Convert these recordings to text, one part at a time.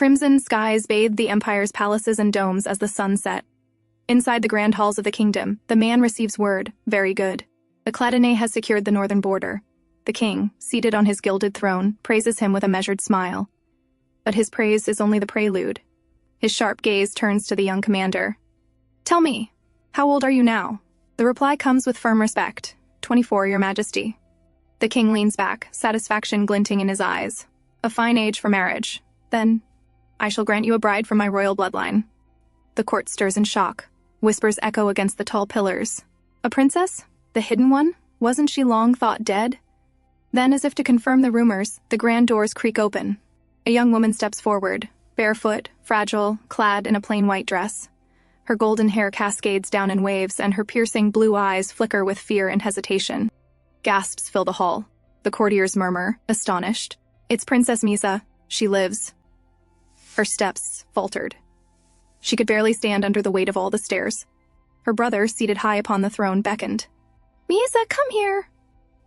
Crimson skies bathed the empire's palaces and domes as the sun set. Inside the grand halls of the kingdom, the man receives word, very good. The Cladonais has secured the northern border. The king, seated on his gilded throne, praises him with a measured smile. But his praise is only the prelude. His sharp gaze turns to the young commander. "Tell me, how old are you now?" The reply comes with firm respect. 24, Your Majesty." The king leans back, satisfaction glinting in his eyes. "A fine age for marriage. Then, I shall grant you a bride from my royal bloodline." The court stirs in shock. Whispers echo against the tall pillars. A princess? The hidden one? Wasn't she long thought dead? Then, as if to confirm the rumors, the grand doors creak open. A young woman steps forward, barefoot, fragile, clad in a plain white dress. Her golden hair cascades down in waves, and her piercing blue eyes flicker with fear and hesitation. Gasps fill the hall. The courtiers murmur, astonished. "It's Princess Misa. She lives." Her steps faltered. She could barely stand under the weight of all the stairs. Her brother, seated high upon the throne, beckoned. "Misa, come here!"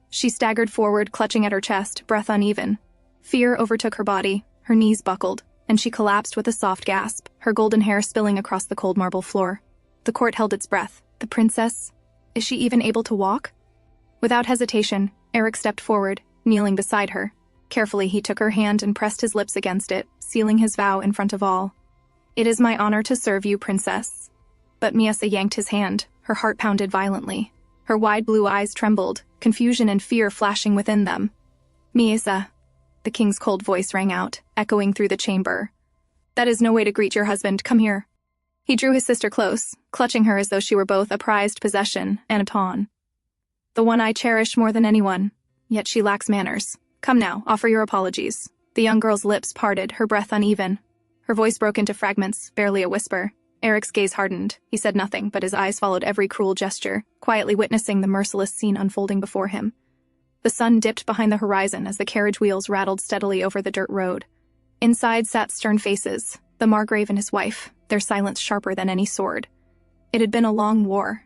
She staggered forward, clutching at her chest, breath uneven. Fear overtook her body, her knees buckled, and she collapsed with a soft gasp, her golden hair spilling across the cold marble floor. The court held its breath. The princess? Is she even able to walk? Without hesitation, Eric stepped forward, kneeling beside her. Carefully, he took her hand and pressed his lips against it, sealing his vow in front of all. "It is my honor to serve you, princess." But Misa yanked his hand. Her heart pounded violently. Her wide blue eyes trembled, confusion and fear flashing within them. "Misa," the king's cold voice rang out, echoing through the chamber. "That is no way to greet your husband. Come here." He drew his sister close, clutching her as though she were both a prized possession and a pawn. "The one I cherish more than anyone, yet she lacks manners. Come now, offer your apologies." The young girl's lips parted, her breath uneven. Her voice broke into fragments, barely a whisper. Eric's gaze hardened. He said nothing, but his eyes followed every cruel gesture, quietly witnessing the merciless scene unfolding before him. The sun dipped behind the horizon as the carriage wheels rattled steadily over the dirt road. Inside sat stern faces, the Margrave and his wife, their silence sharper than any sword. It had been a long war,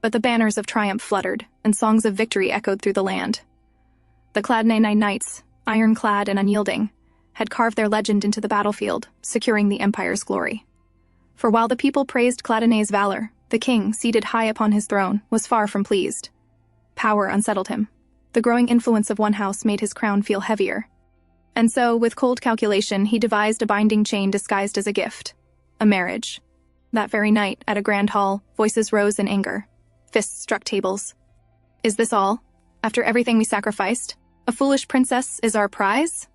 but the banners of triumph fluttered, and songs of victory echoed through the land. The Cladonais knights, ironclad and unyielding, had carved their legend into the battlefield, securing the empire's glory. For while the people praised Cladonais' valor, the king, seated high upon his throne, was far from pleased. Power unsettled him. The growing influence of one house made his crown feel heavier. And so, with cold calculation, he devised a binding chain disguised as a gift. A marriage. That very night, at a grand hall, voices rose in anger. Fists struck tables. "Is this all? After everything we sacrificed? A foolish princess is our prize?"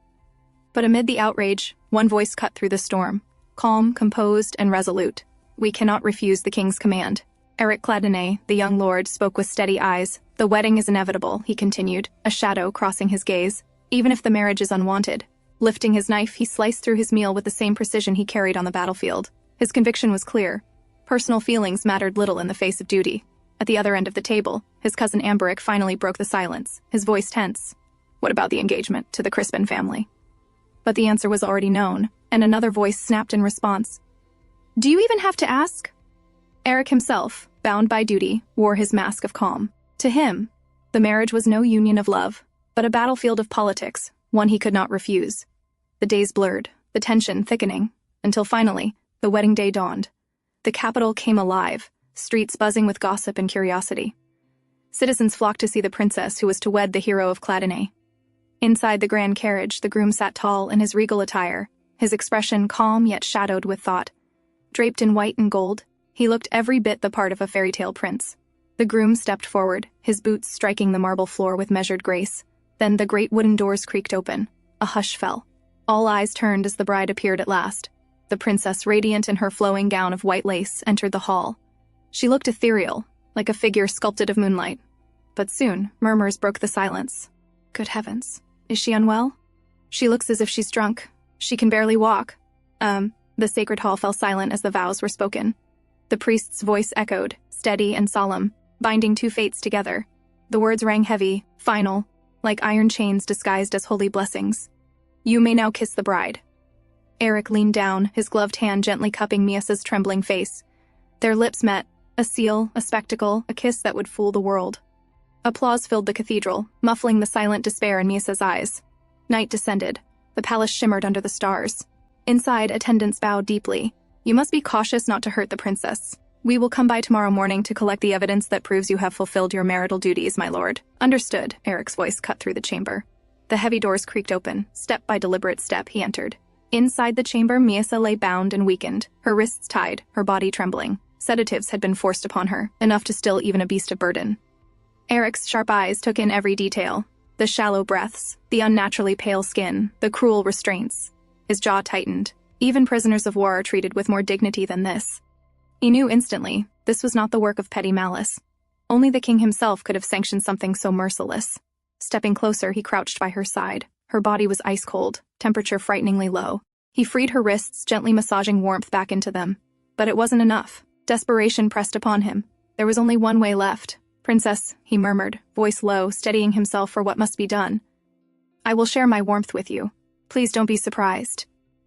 But amid the outrage, one voice cut through the storm. Calm, composed, and resolute. "We cannot refuse the king's command." Eric Cladonais, the young lord, spoke with steady eyes. "The wedding is inevitable," he continued, a shadow crossing his gaze, "even if the marriage is unwanted." Lifting his knife, he sliced through his meal with the same precision he carried on the battlefield. His conviction was clear. Personal feelings mattered little in the face of duty. At the other end of the table, his cousin Amberic finally broke the silence, his voice tense. "What about the engagement to the Crispin family?" But the answer was already known, and another voice snapped in response. "Do you even have to ask?" Eric himself, bound by duty, wore his mask of calm. To him, the marriage was no union of love, but a battlefield of politics, one he could not refuse. The days blurred, the tension thickening, until finally, the wedding day dawned. The capital came alive, streets buzzing with gossip and curiosity. Citizens flocked to see the princess who was to wed the hero of Cladonais. Inside the grand carriage, the groom sat tall in his regal attire, his expression calm yet shadowed with thought. Draped in white and gold, he looked every bit the part of a fairy tale prince. The groom stepped forward, his boots striking the marble floor with measured grace. Then the great wooden doors creaked open. A hush fell. All eyes turned as the bride appeared at last. The princess, radiant in her flowing gown of white lace, entered the hall. She looked ethereal, like a figure sculpted of moonlight. But soon, murmurs broke the silence. "Good heavens. Is she unwell? She looks as if she's drunk. She can barely walk." The sacred hall fell silent as the vows were spoken. The priest's voice echoed, steady and solemn, binding two fates together. The words rang heavy, final, like iron chains disguised as holy blessings. "You may now kiss the bride." Eric leaned down, his gloved hand gently cupping Mia's trembling face. Their lips met, a seal, a spectacle, a kiss that would fool the world. Applause filled the cathedral, muffling the silent despair in Mia's eyes. Night descended. The palace shimmered under the stars. Inside, attendants bowed deeply. You must be cautious not to hurt the princess. We will come by tomorrow morning to collect the evidence that proves you have fulfilled your marital duties, my lord. Understood, Eric's voice cut through the chamber. The heavy doors creaked open. Step by deliberate step, he entered. Inside the chamber, Miasa lay bound and weakened, her wrists tied, her body trembling. Sedatives had been forced upon her, enough to still even a beast of burden. Eric's sharp eyes took in every detail. The shallow breaths, the unnaturally pale skin, the cruel restraints. His jaw tightened. Even prisoners of war are treated with more dignity than this. He knew instantly, this was not the work of petty malice. Only the king himself could have sanctioned something so merciless. Stepping closer, he crouched by her side. Her body was ice cold, temperature frighteningly low. He freed her wrists, gently massaging warmth back into them. But it wasn't enough. Desperation pressed upon him. There was only one way left. Princess, he murmured, voice low, steadying himself for what must be done. I will share my warmth with you. Please don't be surprised.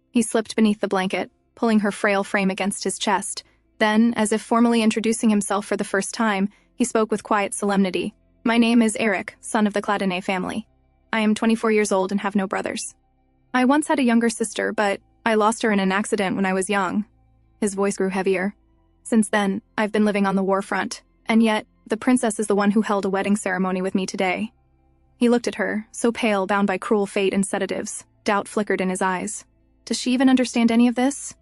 He slipped beneath the blanket, pulling her frail frame against his chest. Then, as if formally introducing himself for the first time, he spoke with quiet solemnity. My name is Eric, son of the Cladonnet family. I am 24 years old and have no brothers. I once had a younger sister, but I lost her in an accident when I was young. His voice grew heavier. Since then, I've been living on the war front, and yet, the princess is the one who held a wedding ceremony with me today. He looked at her, so pale, bound by cruel fate and sedatives. Doubt flickered in his eyes. Does she even understand any of this?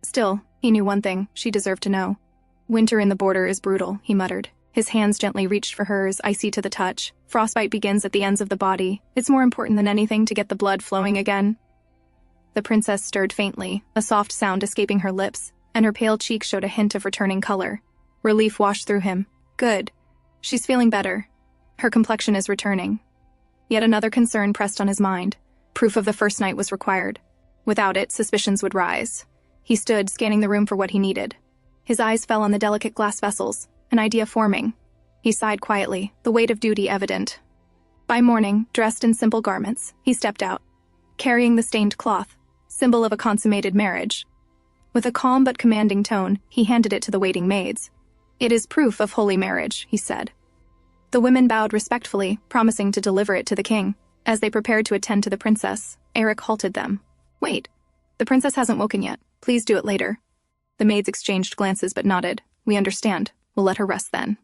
Still, he knew one thing, she deserved to know. Winter in the border is brutal, he muttered. His hands gently reached for hers, icy to the touch. Frostbite begins at the ends of the body. It's more important than anything to get the blood flowing again. The princess stirred faintly, a soft sound escaping her lips, and her pale cheek showed a hint of returning color. Relief washed through him. Good. She's feeling better. Her complexion is returning. Yet another concern pressed on his mind. Proof of the first night was required. Without it, suspicions would rise. He stood, scanning the room for what he needed. His eyes fell on the delicate glass vessels, an idea forming. He sighed quietly, the weight of duty evident. By morning, dressed in simple garments, he stepped out, carrying the stained cloth, symbol of a consummated marriage. With a calm but commanding tone, he handed it to the waiting maids. It is proof of holy marriage, he said. The women bowed respectfully, promising to deliver it to the king. As they prepared to attend to the princess, Eric halted them. Wait, the princess hasn't woken yet. Please do it later. The maids exchanged glances but nodded. We understand. We'll let her rest then.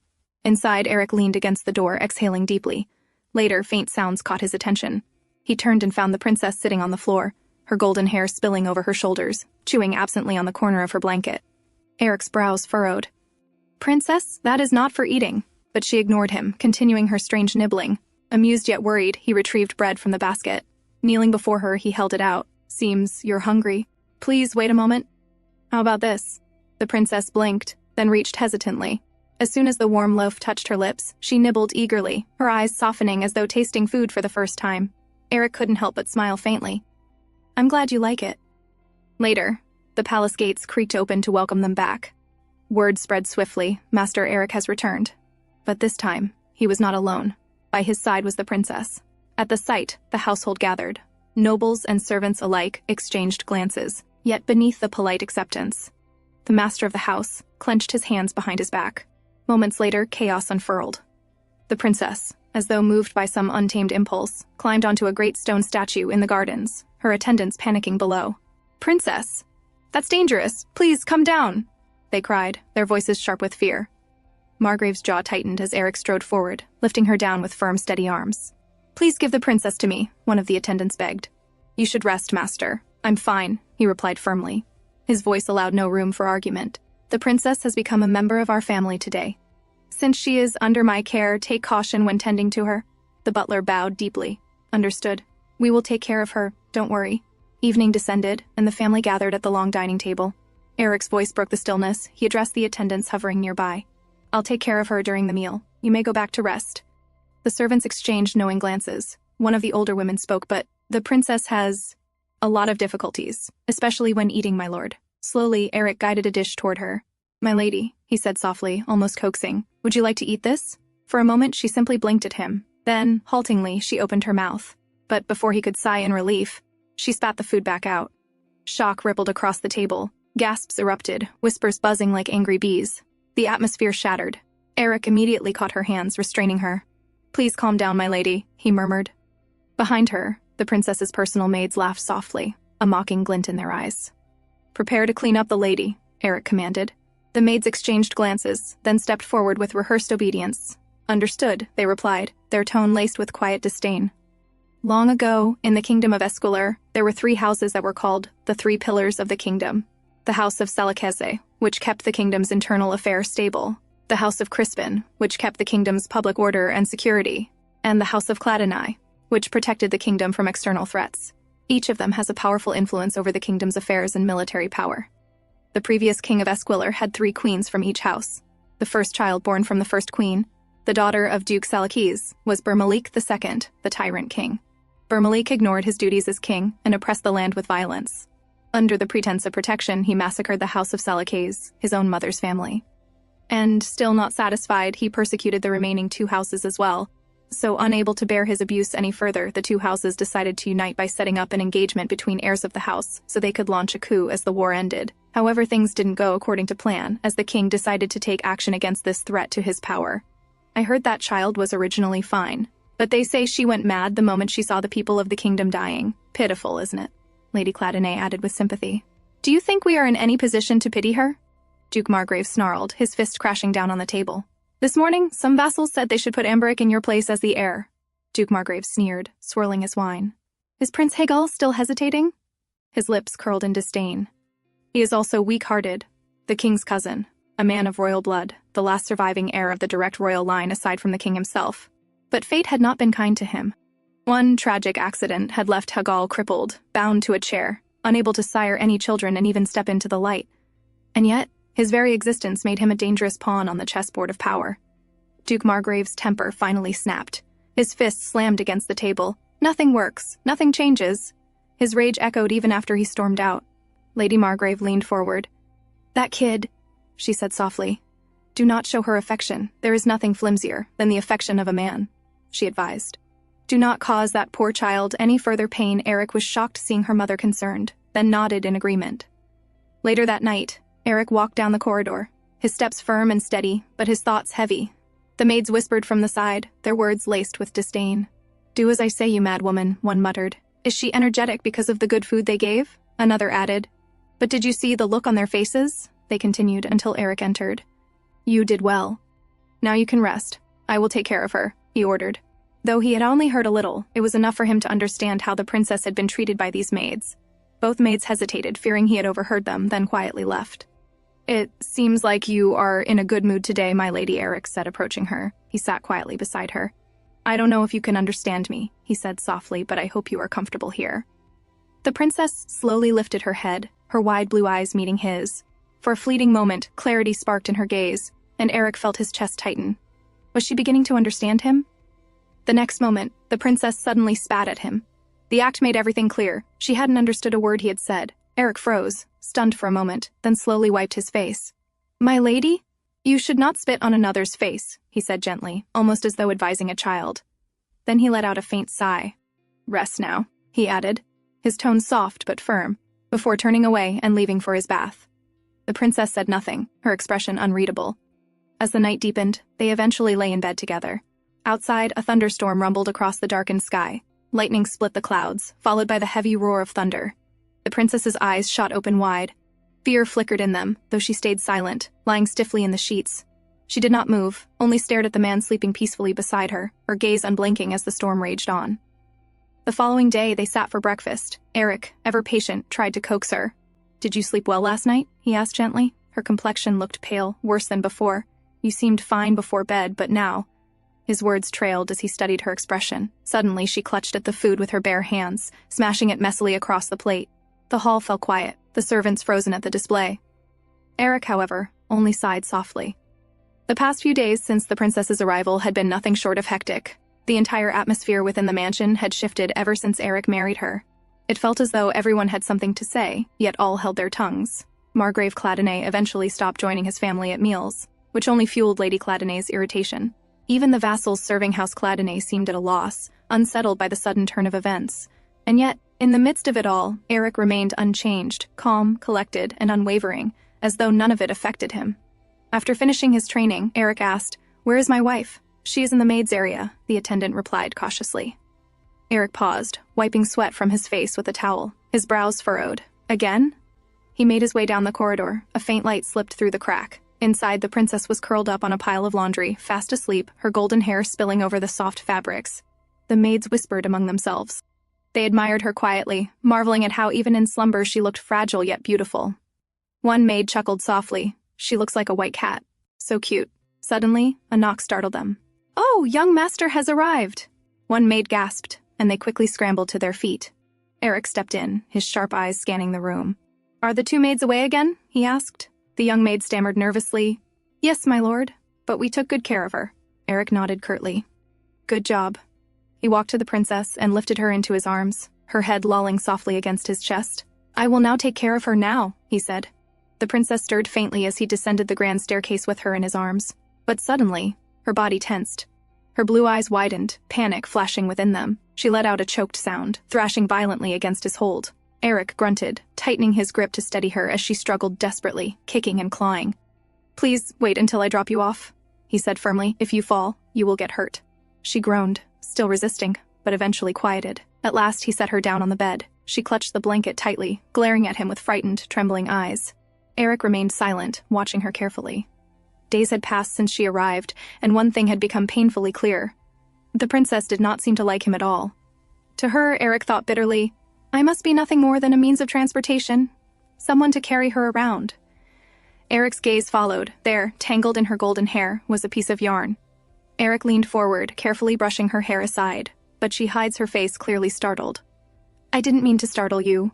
Inside, Eric leaned against the door, exhaling deeply. Later, faint sounds caught his attention. He turned and found the princess sitting on the floor, her golden hair spilling over her shoulders, chewing absently on the corner of her blanket. Eric's brows furrowed. Princess, that is not for eating. But she ignored him, continuing her strange nibbling. Amused yet worried, he retrieved bread from the basket. Kneeling before her, he held it out. Seems you're hungry. Please wait a moment. How about this? The princess blinked, then reached hesitantly. As soon as the warm loaf touched her lips, she nibbled eagerly, her eyes softening as though tasting food for the first time. Eric couldn't help but smile faintly. I'm glad you like it. Later, the palace gates creaked open to welcome them back. Word spread swiftly, Master Eric has returned. But this time, he was not alone. By his side was the princess. At the sight, the household gathered. Nobles and servants alike exchanged glances, yet beneath the polite acceptance. The master of the house clenched his hands behind his back. Moments later, chaos unfurled. The princess, as though moved by some untamed impulse, climbed onto a great stone statue in the gardens, her attendants panicking below. Princess! That's dangerous! Please, come down! They cried, their voices sharp with fear. Margrave's jaw tightened as Eric strode forward, lifting her down with firm, steady arms. Please give the princess to me, one of the attendants begged. You should rest, master. I'm fine, he replied firmly. His voice allowed no room for argument. The princess has become a member of our family today. Since she is under my care, take caution when tending to her. The butler bowed deeply. Understood. We will take care of her, don't worry. Evening descended, and the family gathered at the long dining table. Eric's voice broke the stillness. He addressed the attendants hovering nearby. I'll take care of her during the meal. You may go back to rest. The servants exchanged knowing glances. One of the older women spoke, but the princess has a lot of difficulties, especially when eating, my lord. Slowly, Eric guided a dish toward her. My lady, he said softly, almost coaxing, would you like to eat this? For a moment, she simply blinked at him. Then, haltingly, she opened her mouth. But before he could sigh in relief, she spat the food back out. Shock rippled across the table. Gasps erupted, whispers buzzing like angry bees. The atmosphere shattered. Eric immediately caught her hands, restraining her. Please calm down, my lady, he murmured. Behind her, the princess's personal maids laughed softly, a mocking glint in their eyes. "Prepare to clean up the lady," Eric commanded. The maids exchanged glances, then stepped forward with rehearsed obedience. "Understood," they replied, their tone laced with quiet disdain. Long ago, in the kingdom of Esquilar, there were 3 houses that were called the 3 pillars of the kingdom. The house of Selekese, which kept the kingdom's internal affairs stable, the house of Crispin, which kept the kingdom's public order and security, and the house of Cladini, which protected the kingdom from external threats. Each of them has a powerful influence over the kingdom's affairs and military power. The previous king of Esquilar had 3 queens from each house. The first child born from the first queen, the daughter of Duke Salakes, was Burmalik II, the tyrant king. Burmalik ignored his duties as king and oppressed the land with violence. Under the pretense of protection, he massacred the house of Salakes, his own mother's family. And, still not satisfied, he persecuted the remaining 2 houses as well. So, unable to bear his abuse any further, the 2 houses decided to unite by setting up an engagement between heirs of the house so they could launch a coup as the war ended. However, things didn't go according to plan, as the king decided to take action against this threat to his power. "I heard that child was originally fine, but they say she went mad the moment she saw the people of the kingdom dying. Pitiful, isn't it?" Lady Cladine added with sympathy. "Do you think we are in any position to pity her?" Duke Margrave snarled, his fist crashing down on the table. "This morning, some vassals said they should put Amberic in your place as the heir." Duke Margrave sneered, swirling his wine. "Is Prince Hagal still hesitating?" His lips curled in disdain. "He is also weak-hearted. The king's cousin, a man of royal blood, the last surviving heir of the direct royal line aside from the king himself. But fate had not been kind to him. One tragic accident had left Hagal crippled, bound to a chair, unable to sire any children and even step into the light. And yet, his very existence made him a dangerous pawn on the chessboard of power." Duke Margrave's temper finally snapped. His fist slammed against the table. "Nothing works. Nothing changes." His rage echoed even after he stormed out. Lady Margrave leaned forward. "That kid," she said softly. "Do not show her affection. There is nothing flimsier than the affection of a man," she advised. "Do not cause that poor child any further pain." Eric was shocked seeing her mother concerned, then nodded in agreement. Later that night, Eric walked down the corridor, his steps firm and steady, but his thoughts heavy. The maids whispered from the side, their words laced with disdain. "Do as I say, you mad woman," one muttered. "Is she energetic because of the good food they gave?" Another added. "But did you see the look on their faces?" They continued until Eric entered. "You did well. Now you can rest. I will take care of her," he ordered. Though he had only heard a little, it was enough for him to understand how the princess had been treated by these maids. Both maids hesitated, fearing he had overheard them, then quietly left. "It seems like you are in a good mood today, my lady," Eric said, approaching her. He sat quietly beside her. "I don't know if you can understand me," he said softly, "but I hope you are comfortable here." The princess slowly lifted her head, her wide blue eyes meeting his. For a fleeting moment, clarity sparked in her gaze, and Eric felt his chest tighten. Was she beginning to understand him? The next moment, the princess suddenly spat at him. The act made everything clear. She hadn't understood a word he had said. Eric froze, stunned for a moment, then slowly wiped his face. "My lady? You should not spit on another's face," he said gently, almost as though advising a child. Then he let out a faint sigh. "Rest now," he added, his tone soft but firm, before turning away and leaving for his bath. The princess said nothing, her expression unreadable. As the night deepened, they eventually lay in bed together. Outside, a thunderstorm rumbled across the darkened sky. Lightning split the clouds, followed by the heavy roar of thunder. The princess's eyes shot open wide. Fear flickered in them, though she stayed silent, lying stiffly in the sheets. She did not move, only stared at the man sleeping peacefully beside her, her gaze unblinking as the storm raged on. The following day, they sat for breakfast. Eric, ever patient, tried to coax her. "Did you sleep well last night?" he asked gently. Her complexion looked pale, worse than before. "You seemed fine before bed, but now—" His words trailed as he studied her expression. Suddenly, she clutched at the food with her bare hands, smashing it messily across the plate. The hall fell quiet, the servants frozen at the display. Eric, however, only sighed softly. The past few days since the princess's arrival had been nothing short of hectic. The entire atmosphere within the mansion had shifted ever since Eric married her. It felt as though everyone had something to say, yet all held their tongues. Margrave Cladine eventually stopped joining his family at meals, which only fueled Lady Cladine's irritation. Even the vassals serving House Cladine seemed at a loss, unsettled by the sudden turn of events. And yet, in the midst of it all, Eric remained unchanged, calm, collected, and unwavering, as though none of it affected him. After finishing his training, Eric asked, "Where is my wife?" "She is in the maid's area," the attendant replied cautiously. Eric paused, wiping sweat from his face with a towel. His brows furrowed. Again? He made his way down the corridor. A faint light slipped through the crack. Inside, the princess was curled up on a pile of laundry, fast asleep, her golden hair spilling over the soft fabrics. The maids whispered among themselves. They admired her quietly, marveling at how even in slumber she looked fragile yet beautiful. One maid chuckled softly. She looks like a white cat. So cute. Suddenly, a knock startled them. "Oh, young master has arrived!" One maid gasped, and they quickly scrambled to their feet. Eric stepped in, his sharp eyes scanning the room. "Are the two maids away again?" he asked. The young maid stammered nervously. "Yes, my lord, but we took good care of her." Eric nodded curtly. "Good job." He walked to the princess and lifted her into his arms, her head lolling softly against his chest. "I will now take care of her now," he said. The princess stirred faintly as he descended the grand staircase with her in his arms. But suddenly, her body tensed. Her blue eyes widened, panic flashing within them. She let out a choked sound, thrashing violently against his hold. Eric grunted, tightening his grip to steady her as she struggled desperately, kicking and clawing. "Please wait until I drop you off," he said firmly. "If you fall, you will get hurt." She groaned, still resisting, but eventually quieted. At last he set her down on the bed. She clutched the blanket tightly, glaring at him with frightened, trembling eyes. Eric remained silent, watching her carefully. Days had passed since she arrived, and one thing had become painfully clear. The princess did not seem to like him at all. To her, Eric thought bitterly, "I must be nothing more than a means of transportation, someone to carry her around." Eric's gaze followed. There, tangled in her golden hair, was a piece of yarn. Eric leaned forward, carefully brushing her hair aside, but she hides her face, clearly startled. "I didn't mean to startle you.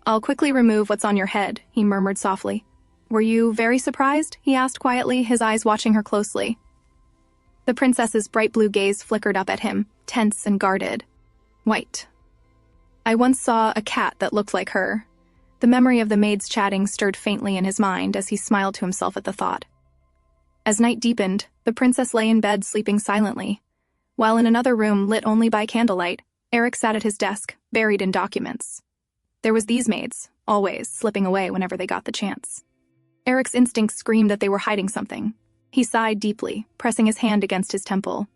I'll quickly remove what's on your head," he murmured softly. "Were you very surprised?" he asked quietly, his eyes watching her closely. The princess's bright blue gaze flickered up at him, tense and guarded. "White. I once saw a cat that looked like her." The memory of the maids chatting stirred faintly in his mind as he smiled to himself at the thought. As night deepened, the princess lay in bed sleeping silently. While in another room lit only by candlelight, Eric sat at his desk, buried in documents. There was these maids, always slipping away whenever they got the chance. Eric's instincts screamed that they were hiding something. He sighed deeply, pressing his hand against his temple.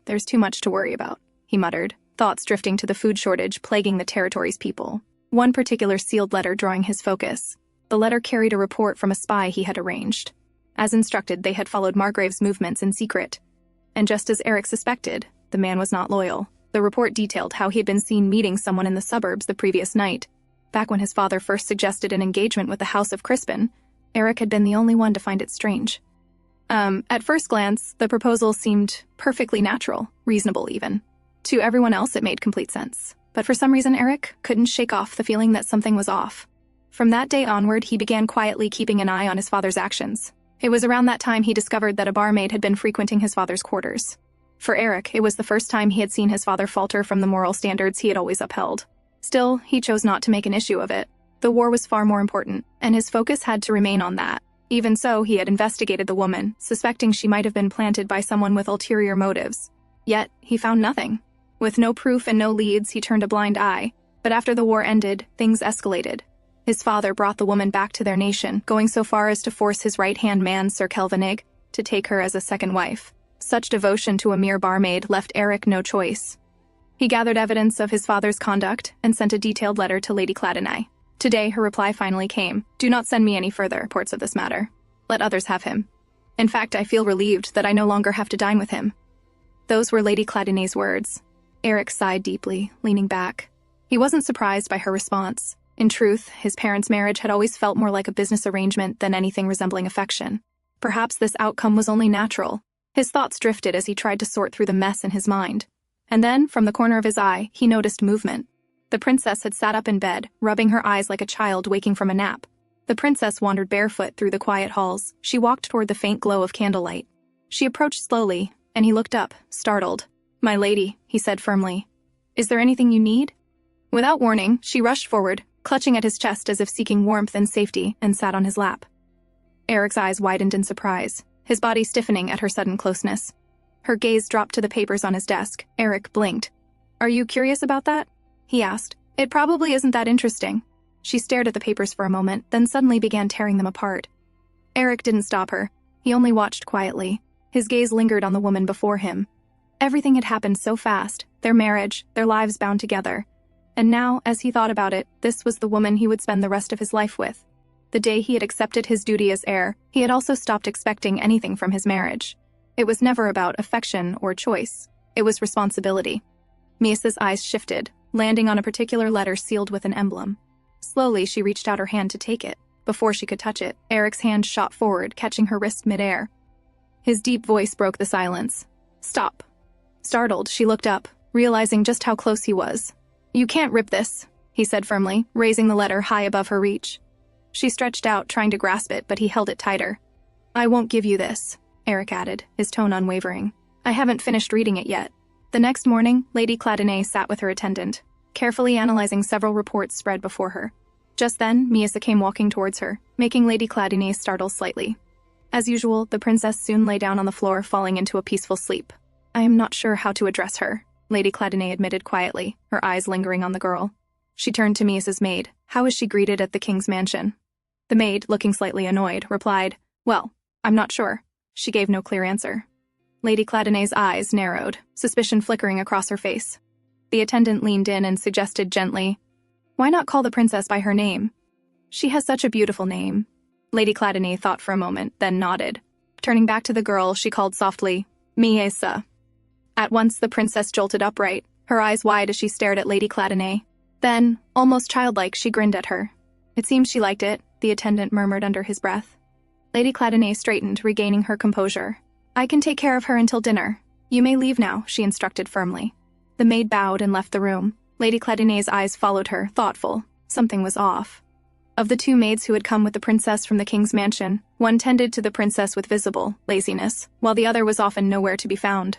"There's too much to worry about," he muttered, thoughts drifting to the food shortage plaguing the territory's people. One particular sealed letter drawing his focus. The letter carried a report from a spy he had arranged. As instructed, they had followed Margrave's movements in secret. And just as Eric suspected, the man was not loyal. The report detailed how he had been seen meeting someone in the suburbs the previous night. Back when his father first suggested an engagement with the House of Crispin, Eric had been the only one to find it strange. At first glance, the proposal seemed perfectly natural, reasonable even. To everyone else, it made complete sense. But for some reason, Eric couldn't shake off the feeling that something was off. From that day onward, he began quietly keeping an eye on his father's actions. It was around that time he discovered that a barmaid had been frequenting his father's quarters. For Eric, it was the first time he had seen his father falter from the moral standards he had always upheld. Still, he chose not to make an issue of it. The war was far more important, and his focus had to remain on that. Even so, he had investigated the woman, suspecting she might have been planted by someone with ulterior motives. Yet, he found nothing. With no proof and no leads, he turned a blind eye. But after the war ended, things escalated. His father brought the woman back to their nation, going so far as to force his right-hand man, Sir Kelvinig, to take her as a second wife. Such devotion to a mere barmaid left Eric no choice. He gathered evidence of his father's conduct and sent a detailed letter to Lady Claddenay. Today, her reply finally came. "Do not send me any further reports of this matter. Let others have him. In fact, I feel relieved that I no longer have to dine with him." Those were Lady Claddenay's words. Eric sighed deeply, leaning back. He wasn't surprised by her response. In truth, his parents' marriage had always felt more like a business arrangement than anything resembling affection. Perhaps this outcome was only natural. His thoughts drifted as he tried to sort through the mess in his mind. And then, from the corner of his eye, he noticed movement. The princess had sat up in bed, rubbing her eyes like a child waking from a nap. The princess wandered barefoot through the quiet halls. She walked toward the faint glow of candlelight. She approached slowly, and he looked up, startled. "My lady," he said firmly. "Is there anything you need?" Without warning, she rushed forward, clutching at his chest as if seeking warmth and safety, and sat on his lap. Eric's eyes widened in surprise, his body stiffening at her sudden closeness. Her gaze dropped to the papers on his desk. Eric blinked. "Are you curious about that?" he asked. "It probably isn't that interesting." She stared at the papers for a moment, then suddenly began tearing them apart. Eric didn't stop her. He only watched quietly. His gaze lingered on the woman before him. Everything had happened so fast, their marriage, their lives bound together. And now, as he thought about it, this was the woman he would spend the rest of his life with. The day he had accepted his duty as heir, he had also stopped expecting anything from his marriage. It was never about affection or choice. It was responsibility. Miasa's eyes shifted, landing on a particular letter sealed with an emblem. Slowly, she reached out her hand to take it. Before she could touch it, Eric's hand shot forward, catching her wrist midair. His deep voice broke the silence. "Stop." Startled, she looked up, realizing just how close he was. "You can't rip this," he said firmly, raising the letter high above her reach. She stretched out, trying to grasp it, but he held it tighter. "I won't give you this," Eric added, his tone unwavering. "I haven't finished reading it yet." The next morning, Lady Cladonay sat with her attendant, carefully analyzing several reports spread before her. Just then, Miasa came walking towards her, making Lady Cladonay startle slightly. As usual, the princess soon lay down on the floor, falling into a peaceful sleep. "I am not sure how to address her," Lady Cladonay admitted quietly, her eyes lingering on the girl. She turned to Miasa's maid. "How is she greeted at the king's mansion?" The maid, looking slightly annoyed, replied, "Well, I'm not sure." She gave no clear answer. Lady Cladonay's eyes narrowed, suspicion flickering across her face. The attendant leaned in and suggested gently, "Why not call the princess by her name? She has such a beautiful name." Lady Cladonay thought for a moment, then nodded. Turning back to the girl, she called softly, "Miasa." At once the princess jolted upright, her eyes wide as she stared at Lady Cladonay. Then, almost childlike, she grinned at her. "It seems she liked it," the attendant murmured under his breath. Lady Cladonay straightened, regaining her composure. "I can take care of her until dinner. You may leave now," she instructed firmly. The maid bowed and left the room. Lady Cladonay's eyes followed her, thoughtful. Something was off. Of the two maids who had come with the princess from the king's mansion, one tended to the princess with visible laziness, while the other was often nowhere to be found.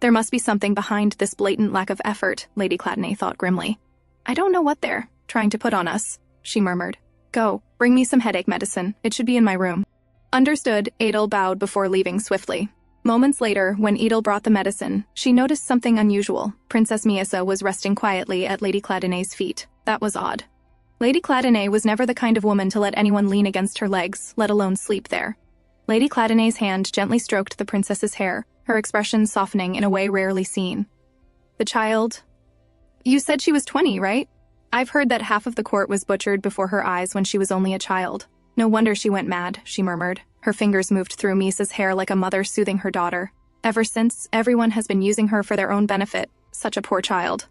There must be something behind this blatant lack of effort, Lady Cladonay thought grimly. "I don't know what they're trying to put on us," she murmured. "Go, bring me some headache medicine. It should be in my room." Understood, Adel bowed before leaving swiftly. Moments later, when Edel brought the medicine, she noticed something unusual. Princess Miasa was resting quietly at Lady Cladonay's feet. That was odd. Lady Cladonay was never the kind of woman to let anyone lean against her legs, let alone sleep there. Lady Cladonay's hand gently stroked the princess's hair, her expression softening in a way rarely seen. "The child... You said she was 20, right? I've heard that half of the court was butchered before her eyes when she was only a child. No wonder she went mad," she murmured. Her fingers moved through Misa's hair like a mother soothing her daughter. "Ever since, everyone has been using her for their own benefit. Such a poor child."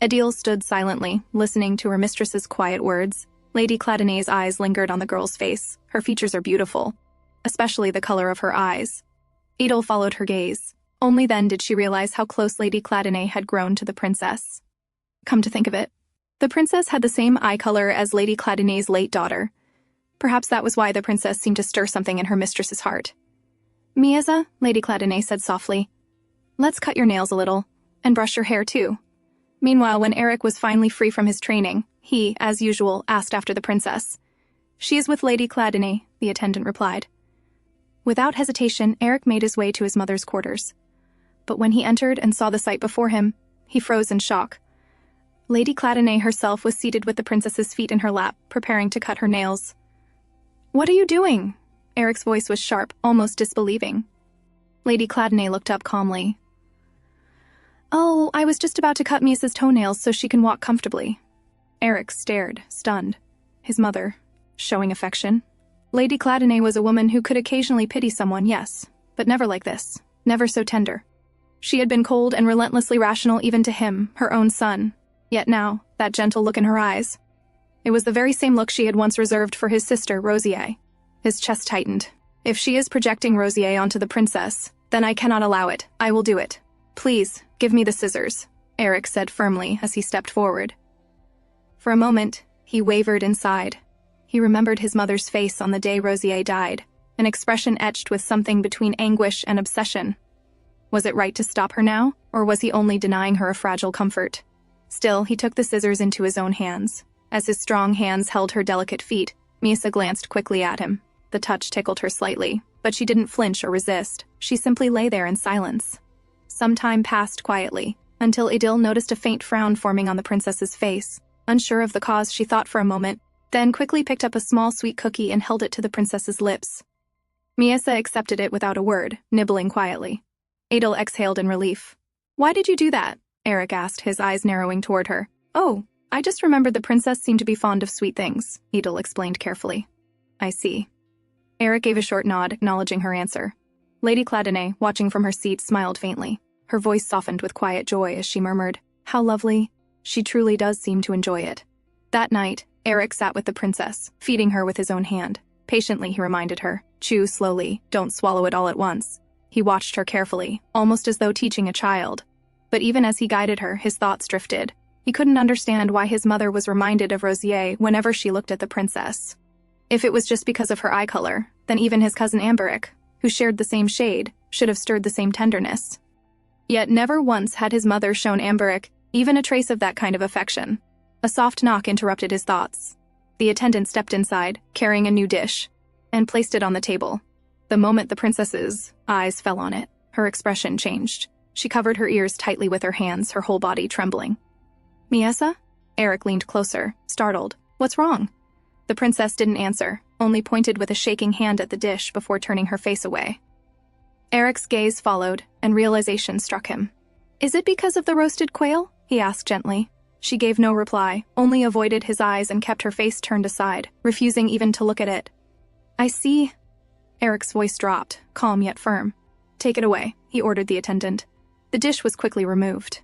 Adil stood silently, listening to her mistress's quiet words. Lady Cladonay's eyes lingered on the girl's face. Her features are beautiful, especially the color of her eyes. Adil followed her gaze. Only then did she realize how close Lady Cladonay had grown to the princess. Come to think of it, the princess had the same eye color as Lady Cladonay's late daughter. Perhaps that was why the princess seemed to stir something in her mistress's heart. "Miasa," Lady Cladonay said softly, "let's cut your nails a little, and brush your hair too." Meanwhile, when Eric was finally free from his training, he, as usual, asked after the princess. "She is with Lady Cladonay," the attendant replied. Without hesitation, Eric made his way to his mother's quarters. But when he entered and saw the sight before him, he froze in shock. Lady Cladonay herself was seated with the princess's feet in her lap, preparing to cut her nails. "What are you doing?" Eric's voice was sharp, almost disbelieving. Lady Cladonay looked up calmly. "Oh, I was just about to cut Miasa's toenails so she can walk comfortably." Eric stared, stunned. His mother, showing affection. Lady Cladonay was a woman who could occasionally pity someone, yes, but never like this, never so tender. She had been cold and relentlessly rational even to him, her own son. Yet now, that gentle look in her eyes. It was the very same look she had once reserved for his sister, Rosier. His chest tightened. "If she is projecting Rosier onto the princess, then I cannot allow it. I will do it. Please, give me the scissors," Eric said firmly as he stepped forward. For a moment, he wavered inside. He remembered his mother's face on the day Rosier died, an expression etched with something between anguish and obsession. Was it right to stop her now, or was he only denying her a fragile comfort? Still, he took the scissors into his own hands. As his strong hands held her delicate feet, Miasa glanced quickly at him. The touch tickled her slightly, but she didn't flinch or resist. She simply lay there in silence. Some time passed quietly, until Adil noticed a faint frown forming on the princess's face. Unsure of the cause, she thought for a moment, then quickly picked up a small sweet cookie and held it to the princess's lips. Miasa accepted it without a word, nibbling quietly. Adil exhaled in relief. "Why did you do that?" Eric asked, his eyes narrowing toward her. Oh, I just remembered the princess seemed to be fond of sweet things, Edel explained carefully. I see. Eric gave a short nod, acknowledging her answer. Lady Cladonnay, watching from her seat, smiled faintly. Her voice softened with quiet joy as she murmured, "How lovely. She truly does seem to enjoy it." That night, Eric sat with the princess, feeding her with his own hand. Patiently, he reminded her, "Chew slowly, don't swallow it all at once." He watched her carefully, almost as though teaching a child. But even as he guided her, his thoughts drifted. He couldn't understand why his mother was reminded of Rosier whenever she looked at the princess. If it was just because of her eye color, then even his cousin Amberic, who shared the same shade, should have stirred the same tenderness. Yet never once had his mother shown Amberic even a trace of that kind of affection. A soft knock interrupted his thoughts. The attendant stepped inside, carrying a new dish, and placed it on the table. The moment the princess's eyes fell on it, her expression changed. She covered her ears tightly with her hands, her whole body trembling. "Miesa?" Eric leaned closer, startled. "What's wrong?" The princess didn't answer, only pointed with a shaking hand at the dish before turning her face away. Eric's gaze followed, and realization struck him. "Is it because of the roasted quail?" he asked gently. She gave no reply, only avoided his eyes and kept her face turned aside, refusing even to look at it. "I see." Eric's voice dropped, calm yet firm. "Take it away," he ordered the attendant. The dish was quickly removed.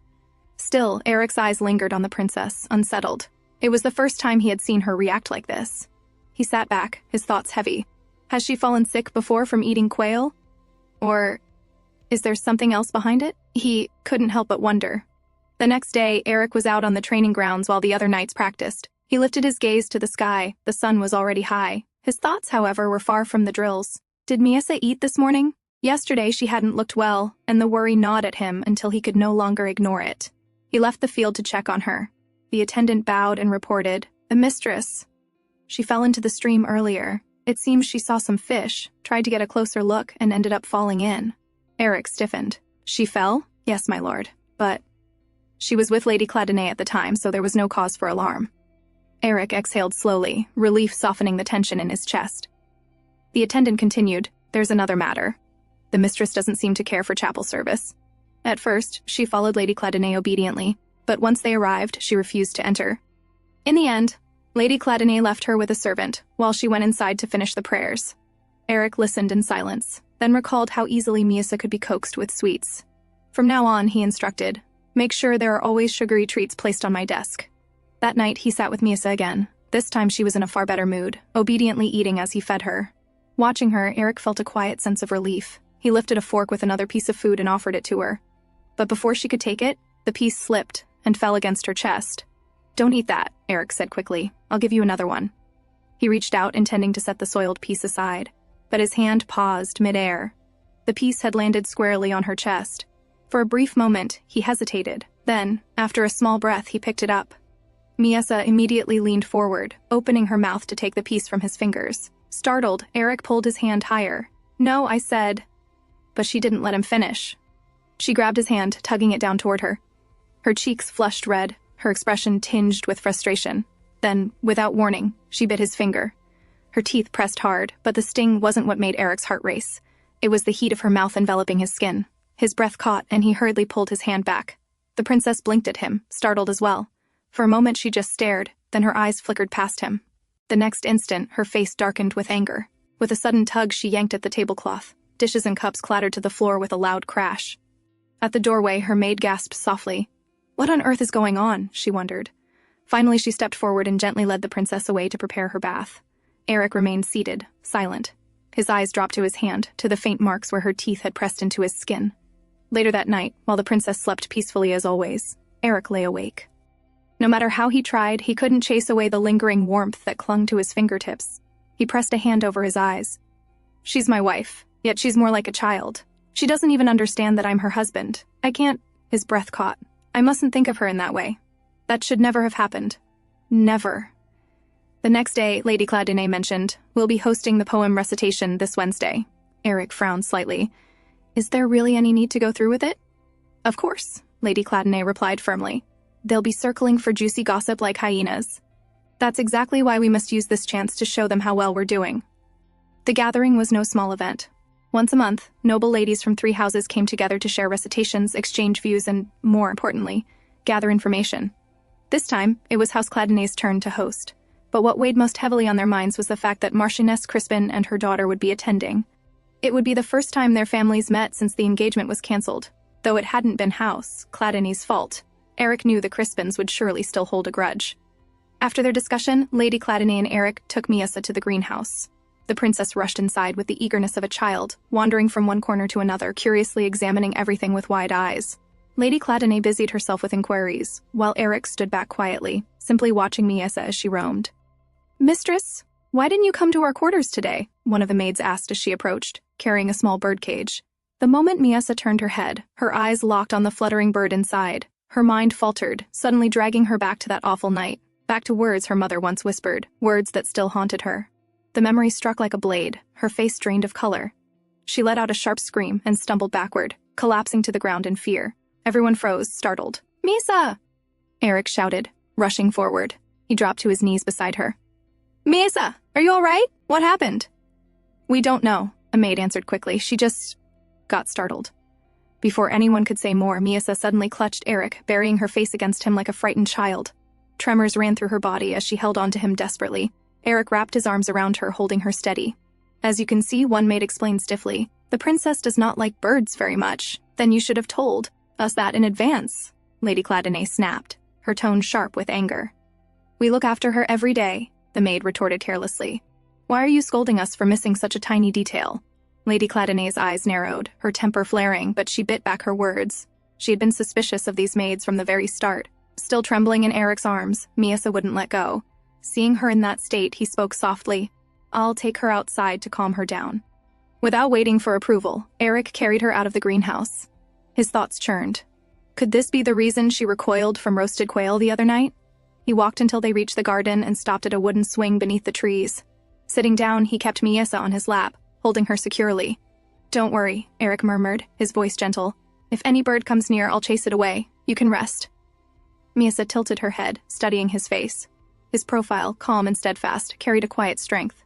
Still, Eric's eyes lingered on the princess, unsettled. It was the first time he had seen her react like this. He sat back, his thoughts heavy. Has she fallen sick before from eating quail? Or is there something else behind it? He couldn't help but wonder. The next day, Eric was out on the training grounds while the other knights practiced. He lifted his gaze to the sky. The sun was already high. His thoughts, however, were far from the drills. Did Miesa eat this morning? Yesterday she hadn't looked well, and the worry gnawed at him until he could no longer ignore it. He left the field to check on her. The attendant bowed and reported, "The mistress. She fell into the stream earlier. It seems she saw some fish, tried to get a closer look, and ended up falling in." Eric stiffened. "She fell?" "Yes, my lord. But she was with Lady Cladonnay at the time, so there was no cause for alarm." Eric exhaled slowly, relief softening the tension in his chest. The attendant continued, "There's another matter. The mistress doesn't seem to care for chapel service. At first, she followed Lady Cladonnay obediently, but once they arrived, she refused to enter. In the end, Lady Cladonnay left her with a servant, while she went inside to finish the prayers. Eric listened in silence, then recalled how easily Miesa could be coaxed with sweets. From now on, he instructed, "Make sure there are always sugary treats placed on my desk." That night, he sat with Miesa again. This time she was in a far better mood, obediently eating as he fed her. Watching her, Eric felt a quiet sense of relief. He lifted a fork with another piece of food and offered it to her. But before she could take it, the piece slipped and fell against her chest. "Don't eat that," Eric said quickly. "I'll give you another one." He reached out, intending to set the soiled piece aside, but his hand paused mid-air. The piece had landed squarely on her chest. For a brief moment, he hesitated. Then, after a small breath, he picked it up. Miesa immediately leaned forward, opening her mouth to take the piece from his fingers. Startled, Eric pulled his hand higher. "No," I said. But she didn't let him finish. She grabbed his hand, tugging it down toward her. Her cheeks flushed red, her expression tinged with frustration. Then, without warning, she bit his finger. Her teeth pressed hard, but the sting wasn't what made Eric's heart race. It was the heat of her mouth enveloping his skin. His breath caught, and he hurriedly pulled his hand back. The princess blinked at him, startled as well. For a moment she just stared, then her eyes flickered past him. The next instant, her face darkened with anger. With a sudden tug, she yanked at the tablecloth. Dishes and cups clattered to the floor with a loud crash. At the doorway, her maid gasped softly. What on earth is going on? She wondered. Finally, she stepped forward and gently led the princess away to prepare her bath. Eric remained seated, silent. His eyes dropped to his hand, to the faint marks where her teeth had pressed into his skin. Later that night, while the princess slept peacefully as always, Eric lay awake. No matter how he tried, he couldn't chase away the lingering warmth that clung to his fingertips. He pressed a hand over his eyes. She's my wife, yet she's more like a child. She doesn't even understand that I'm her husband. I can't— His breath caught. I mustn't think of her in that way. That should never have happened. Never. The next day, Lady Cladonnay mentioned, "We'll be hosting the poem recitation this Wednesday." Eric frowned slightly. "Is there really any need to go through with it?" "Of course," Lady Cladonnay replied firmly. "They'll be circling for juicy gossip like hyenas. That's exactly why we must use this chance to show them how well we're doing." The gathering was no small event. Once a month, noble ladies from 3 houses came together to share recitations, exchange views, and, more importantly, gather information. This time, it was House Cladenay's turn to host. But what weighed most heavily on their minds was the fact that Marchioness Crispin and her daughter would be attending. It would be the first time their families met since the engagement was cancelled. Though it hadn't been House Cladenay's fault, Eric knew the Crispins would surely still hold a grudge. After their discussion, Lady Cladenay and Eric took Miasa to the greenhouse. The princess rushed inside with the eagerness of a child, wandering from one corner to another, curiously examining everything with wide eyes. Lady Cladenay busied herself with inquiries, while Eric stood back quietly, simply watching Miasa as she roamed. "Mistress, why didn't you come to our quarters today?" one of the maids asked as she approached, carrying a small birdcage. The moment Miasa turned her head, her eyes locked on the fluttering bird inside. Her mind faltered, suddenly dragging her back to that awful night, back to words her mother once whispered, words that still haunted her. The memory struck like a blade, her face drained of color. She let out a sharp scream and stumbled backward, collapsing to the ground in fear. Everyone froze, startled. "Miasa!" Eric shouted, rushing forward. He dropped to his knees beside her. "Miasa, are you all right? What happened?" "We don't know," a maid answered quickly. "She just got startled." Before anyone could say more, Miasa suddenly clutched Eric, burying her face against him like a frightened child. Tremors ran through her body as she held on to him desperately. Eric wrapped his arms around her, holding her steady. "As you can see," one maid explained stiffly, "the princess does not like birds very much. Then you should have told us that in advance," Lady Cladenay snapped, her tone sharp with anger. "We look after her every day," the maid retorted carelessly. "Why are you scolding us for missing such a tiny detail?" Lady Cladenay's eyes narrowed, her temper flaring, but she bit back her words. She had been suspicious of these maids from the very start. Still trembling in Eric's arms, Miasa wouldn't let go. Seeing her in that state, he spoke softly. "I'll take her outside to calm her down." Without waiting for approval, Eric carried her out of the greenhouse. His thoughts churned. Could this be the reason she recoiled from roasted quail the other night? He walked until they reached the garden and stopped at a wooden swing beneath the trees. Sitting down, he kept Miasa on his lap, holding her securely. "Don't worry," Eric murmured, his voice gentle. "If any bird comes near, I'll chase it away. You can rest." Miasa tilted her head, studying his face. His profile, calm and steadfast, carried a quiet strength.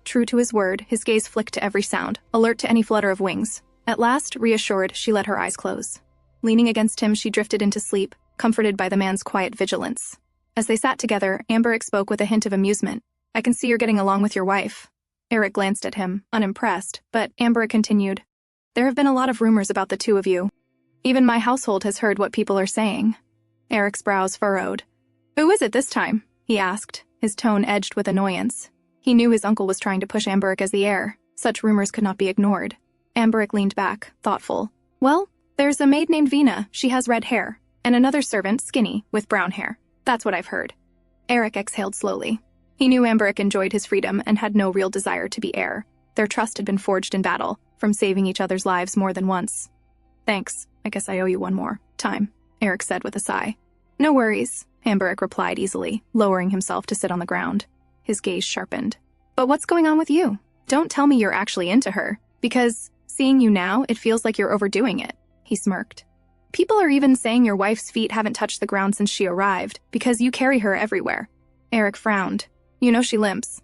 True to his word, his gaze flicked to every sound, alert to any flutter of wings. At last, reassured, she let her eyes close. Leaning against him, she drifted into sleep, comforted by the man's quiet vigilance. As they sat together, Amberic spoke with a hint of amusement. "I can see you're getting along with your wife." Eric glanced at him, unimpressed, but Amberic continued. "There have been a lot of rumors about the two of you. Even my household has heard what people are saying." Eric's brows furrowed. "Who is it this time?" he asked, his tone edged with annoyance. He knew his uncle was trying to push Amberic as the heir. Such rumors could not be ignored. Amberic leaned back, thoughtful. "Well, there's a maid named Vina. She has red hair. And another servant, skinny, with brown hair. That's what I've heard." Eric exhaled slowly. He knew Amberic enjoyed his freedom and had no real desire to be heir. Their trust had been forged in battle, from saving each other's lives more than once. "Thanks. I guess I owe you one more time," Eric said with a sigh. "No worries," Amberic replied easily, lowering himself to sit on the ground. His gaze sharpened. "But what's going on with you? Don't tell me you're actually into her, because, seeing you now, it feels like you're overdoing it," he smirked. "People are even saying your wife's feet haven't touched the ground since she arrived, because you carry her everywhere." Eric frowned. "You know she limps.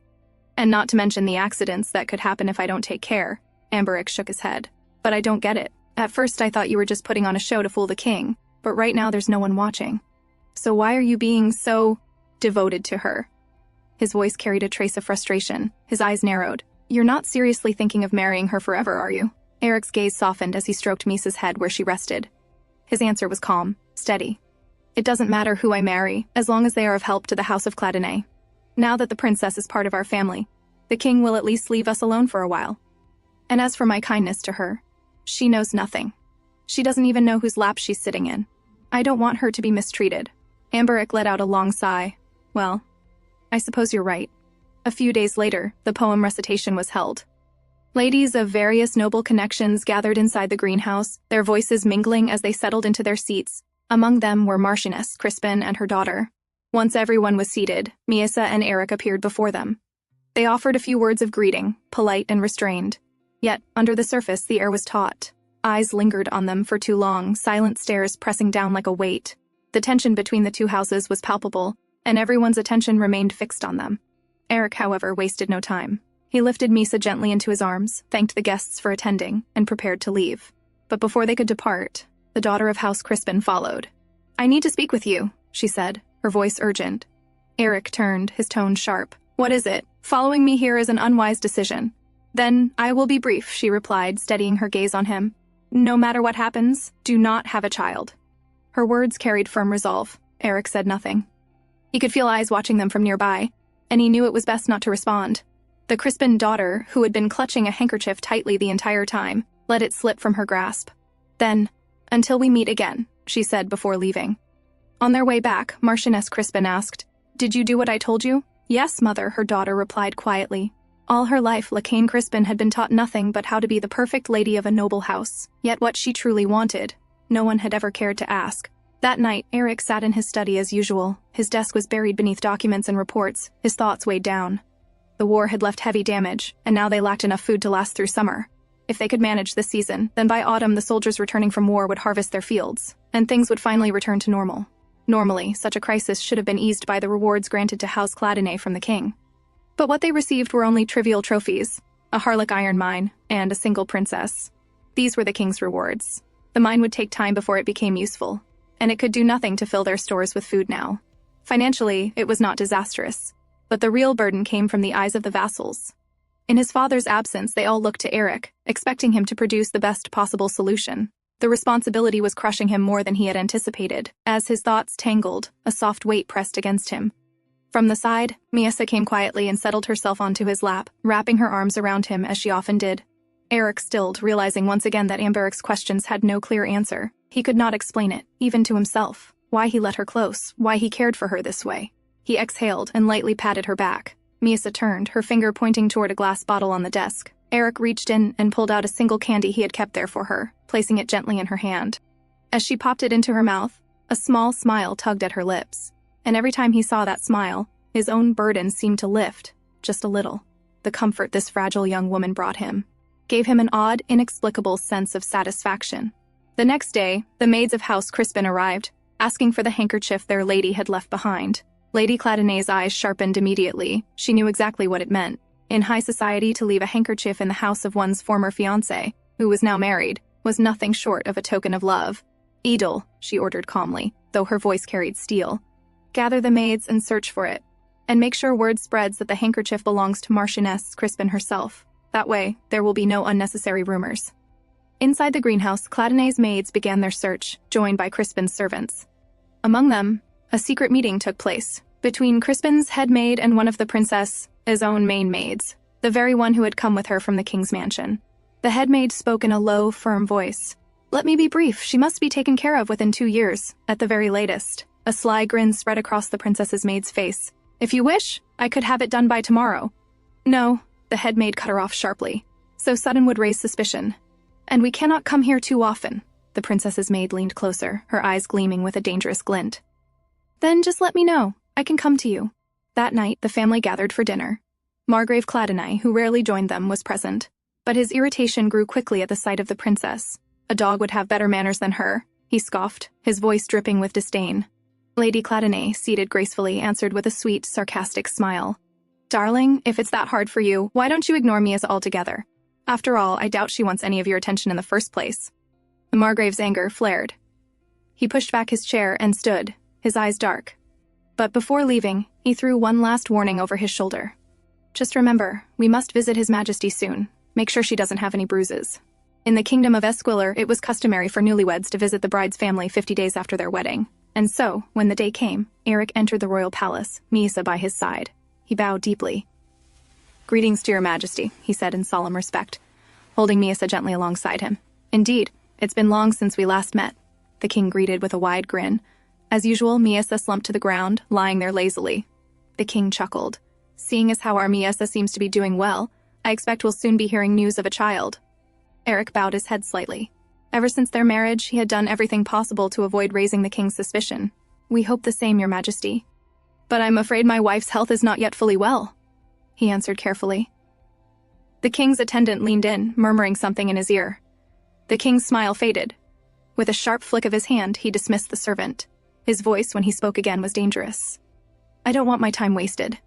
And not to mention the accidents that could happen if I don't take care." Amberic shook his head. "But I don't get it. At first I thought you were just putting on a show to fool the king, but right now there's no one watching. So why are you being so devoted to her?" His voice carried a trace of frustration. His eyes narrowed. "You're not seriously thinking of marrying her forever, are you?" Eric's gaze softened as he stroked Misa's head where she rested. His answer was calm, steady. "It doesn't matter who I marry, as long as they are of help to the House of Cladenay. Now that the princess is part of our family, the king will at least leave us alone for a while. And as for my kindness to her, she knows nothing. She doesn't even know whose lap she's sitting in. I don't want her to be mistreated." Amberic let out a long sigh. "Well, I suppose you're right." A few days later, the poem recitation was held. Ladies of various noble connections gathered inside the greenhouse, their voices mingling as they settled into their seats. Among them were Marchioness Crispin and her daughter. Once everyone was seated, Miasa and Eric appeared before them. They offered a few words of greeting, polite and restrained. Yet, under the surface, the air was taut. Eyes lingered on them for too long, silent stares pressing down like a weight. The tension between the two houses was palpable, and everyone's attention remained fixed on them. Eric, however, wasted no time. He lifted Miasa gently into his arms, thanked the guests for attending, and prepared to leave. But before they could depart, the daughter of House Crispin followed. "I need to speak with you," she said, her voice urgent. Eric turned, his tone sharp. "What is it? Following me here is an unwise decision." "Then I will be brief," she replied, steadying her gaze on him. "No matter what happens, do not have a child." Her words carried firm resolve. Eric said nothing. He could feel eyes watching them from nearby, and he knew it was best not to respond. The Crispin daughter, who had been clutching a handkerchief tightly the entire time, let it slip from her grasp. "Then, until we meet again," she said before leaving. On their way back, Marchioness Crispin asked, "Did you do what I told you?" "Yes, mother," her daughter replied quietly. All her life, Lacane Crispin had been taught nothing but how to be the perfect lady of a noble house. Yet what she truly wanted, no one had ever cared to ask. That night, Eric sat in his study as usual. His desk was buried beneath documents and reports, his thoughts weighed down. The war had left heavy damage, and now they lacked enough food to last through summer. If they could manage this season, then by autumn the soldiers returning from war would harvest their fields, and things would finally return to normal. Normally, such a crisis should have been eased by the rewards granted to House Cladonay from the king. But what they received were only trivial trophies, a Harlech iron mine, and a single princess. These were the king's rewards. The mine would take time before it became useful, and it could do nothing to fill their stores with food now. Financially, it was not disastrous, but the real burden came from the eyes of the vassals. In his father's absence, they all looked to Eric, expecting him to produce the best possible solution. The responsibility was crushing him more than he had anticipated. As his thoughts tangled, a soft weight pressed against him. From the side, Miasa came quietly and settled herself onto his lap, wrapping her arms around him as she often did. Eric stilled, realizing once again that Amberic's questions had no clear answer. He could not explain it, even to himself, why he let her close, why he cared for her this way. He exhaled and lightly patted her back. Miasa turned, her finger pointing toward a glass bottle on the desk. Eric reached in and pulled out a single candy he had kept there for her, placing it gently in her hand. As she popped it into her mouth, a small smile tugged at her lips. And every time he saw that smile, his own burden seemed to lift, just a little. The comfort this fragile young woman brought him gave him an odd, inexplicable sense of satisfaction. The next day, the maids of House Crispin arrived, asking for the handkerchief their lady had left behind. Lady Cladonay's eyes sharpened immediately. She knew exactly what it meant. In high society, to leave a handkerchief in the house of one's former fiancé, who was now married, was nothing short of a token of love. "Edel," she ordered calmly, though her voice carried steel. "Gather the maids and search for it. And make sure word spreads that the handkerchief belongs to Marchioness Crispin herself. That way, there will be no unnecessary rumors." Inside the greenhouse, Cladonay's maids began their search, joined by Crispin's servants. Among them, a secret meeting took place between Crispin's head maid and one of the princess's own main maids, the very one who had come with her from the king's mansion. The head maid spoke in a low, firm voice. "Let me be brief. She must be taken care of within 2 years, at the very latest." A sly grin spread across the princess's maid's face. "If you wish, I could have it done by tomorrow." "No," the head maid cut her off sharply. "So sudden would raise suspicion. And we cannot come here too often." The princess's maid leaned closer, her eyes gleaming with a dangerous glint. "Then just let me know. I can come to you." That night, the family gathered for dinner. Margrave Cladonay, who rarely joined them, was present. But his irritation grew quickly at the sight of the princess. A dog would have better manners than her, he scoffed, his voice dripping with disdain. Lady Cladonay, seated gracefully, answered with a sweet, sarcastic smile. "Darling, if it's that hard for you, why don't you ignore Miasa altogether? After all, I doubt she wants any of your attention in the first place." The Margrave's anger flared. He pushed back his chair and stood, his eyes dark. But before leaving, he threw one last warning over his shoulder. "Just remember, we must visit His Majesty soon. Make sure she doesn't have any bruises." In the kingdom of Esquilor, it was customary for newlyweds to visit the bride's family 50 days after their wedding. And so, when the day came, Eric entered the royal palace, Miasa by his side. He bowed deeply. "Greetings to your majesty," he said in solemn respect, holding Miasa gently alongside him. "Indeed, it's been long since we last met," the king greeted with a wide grin. As usual, Miasa slumped to the ground, lying there lazily. The king chuckled. "Seeing as how our Miasa seems to be doing well, I expect we'll soon be hearing news of a child." Eric bowed his head slightly. Ever since their marriage, he had done everything possible to avoid raising the king's suspicion. "We hope the same, your majesty." "But I'm afraid my wife's health is not yet fully well," he answered carefully. The king's attendant leaned in, murmuring something in his ear. The king's smile faded. With a sharp flick of his hand, he dismissed the servant. His voice, when he spoke again, was dangerous. "I don't want my time wasted.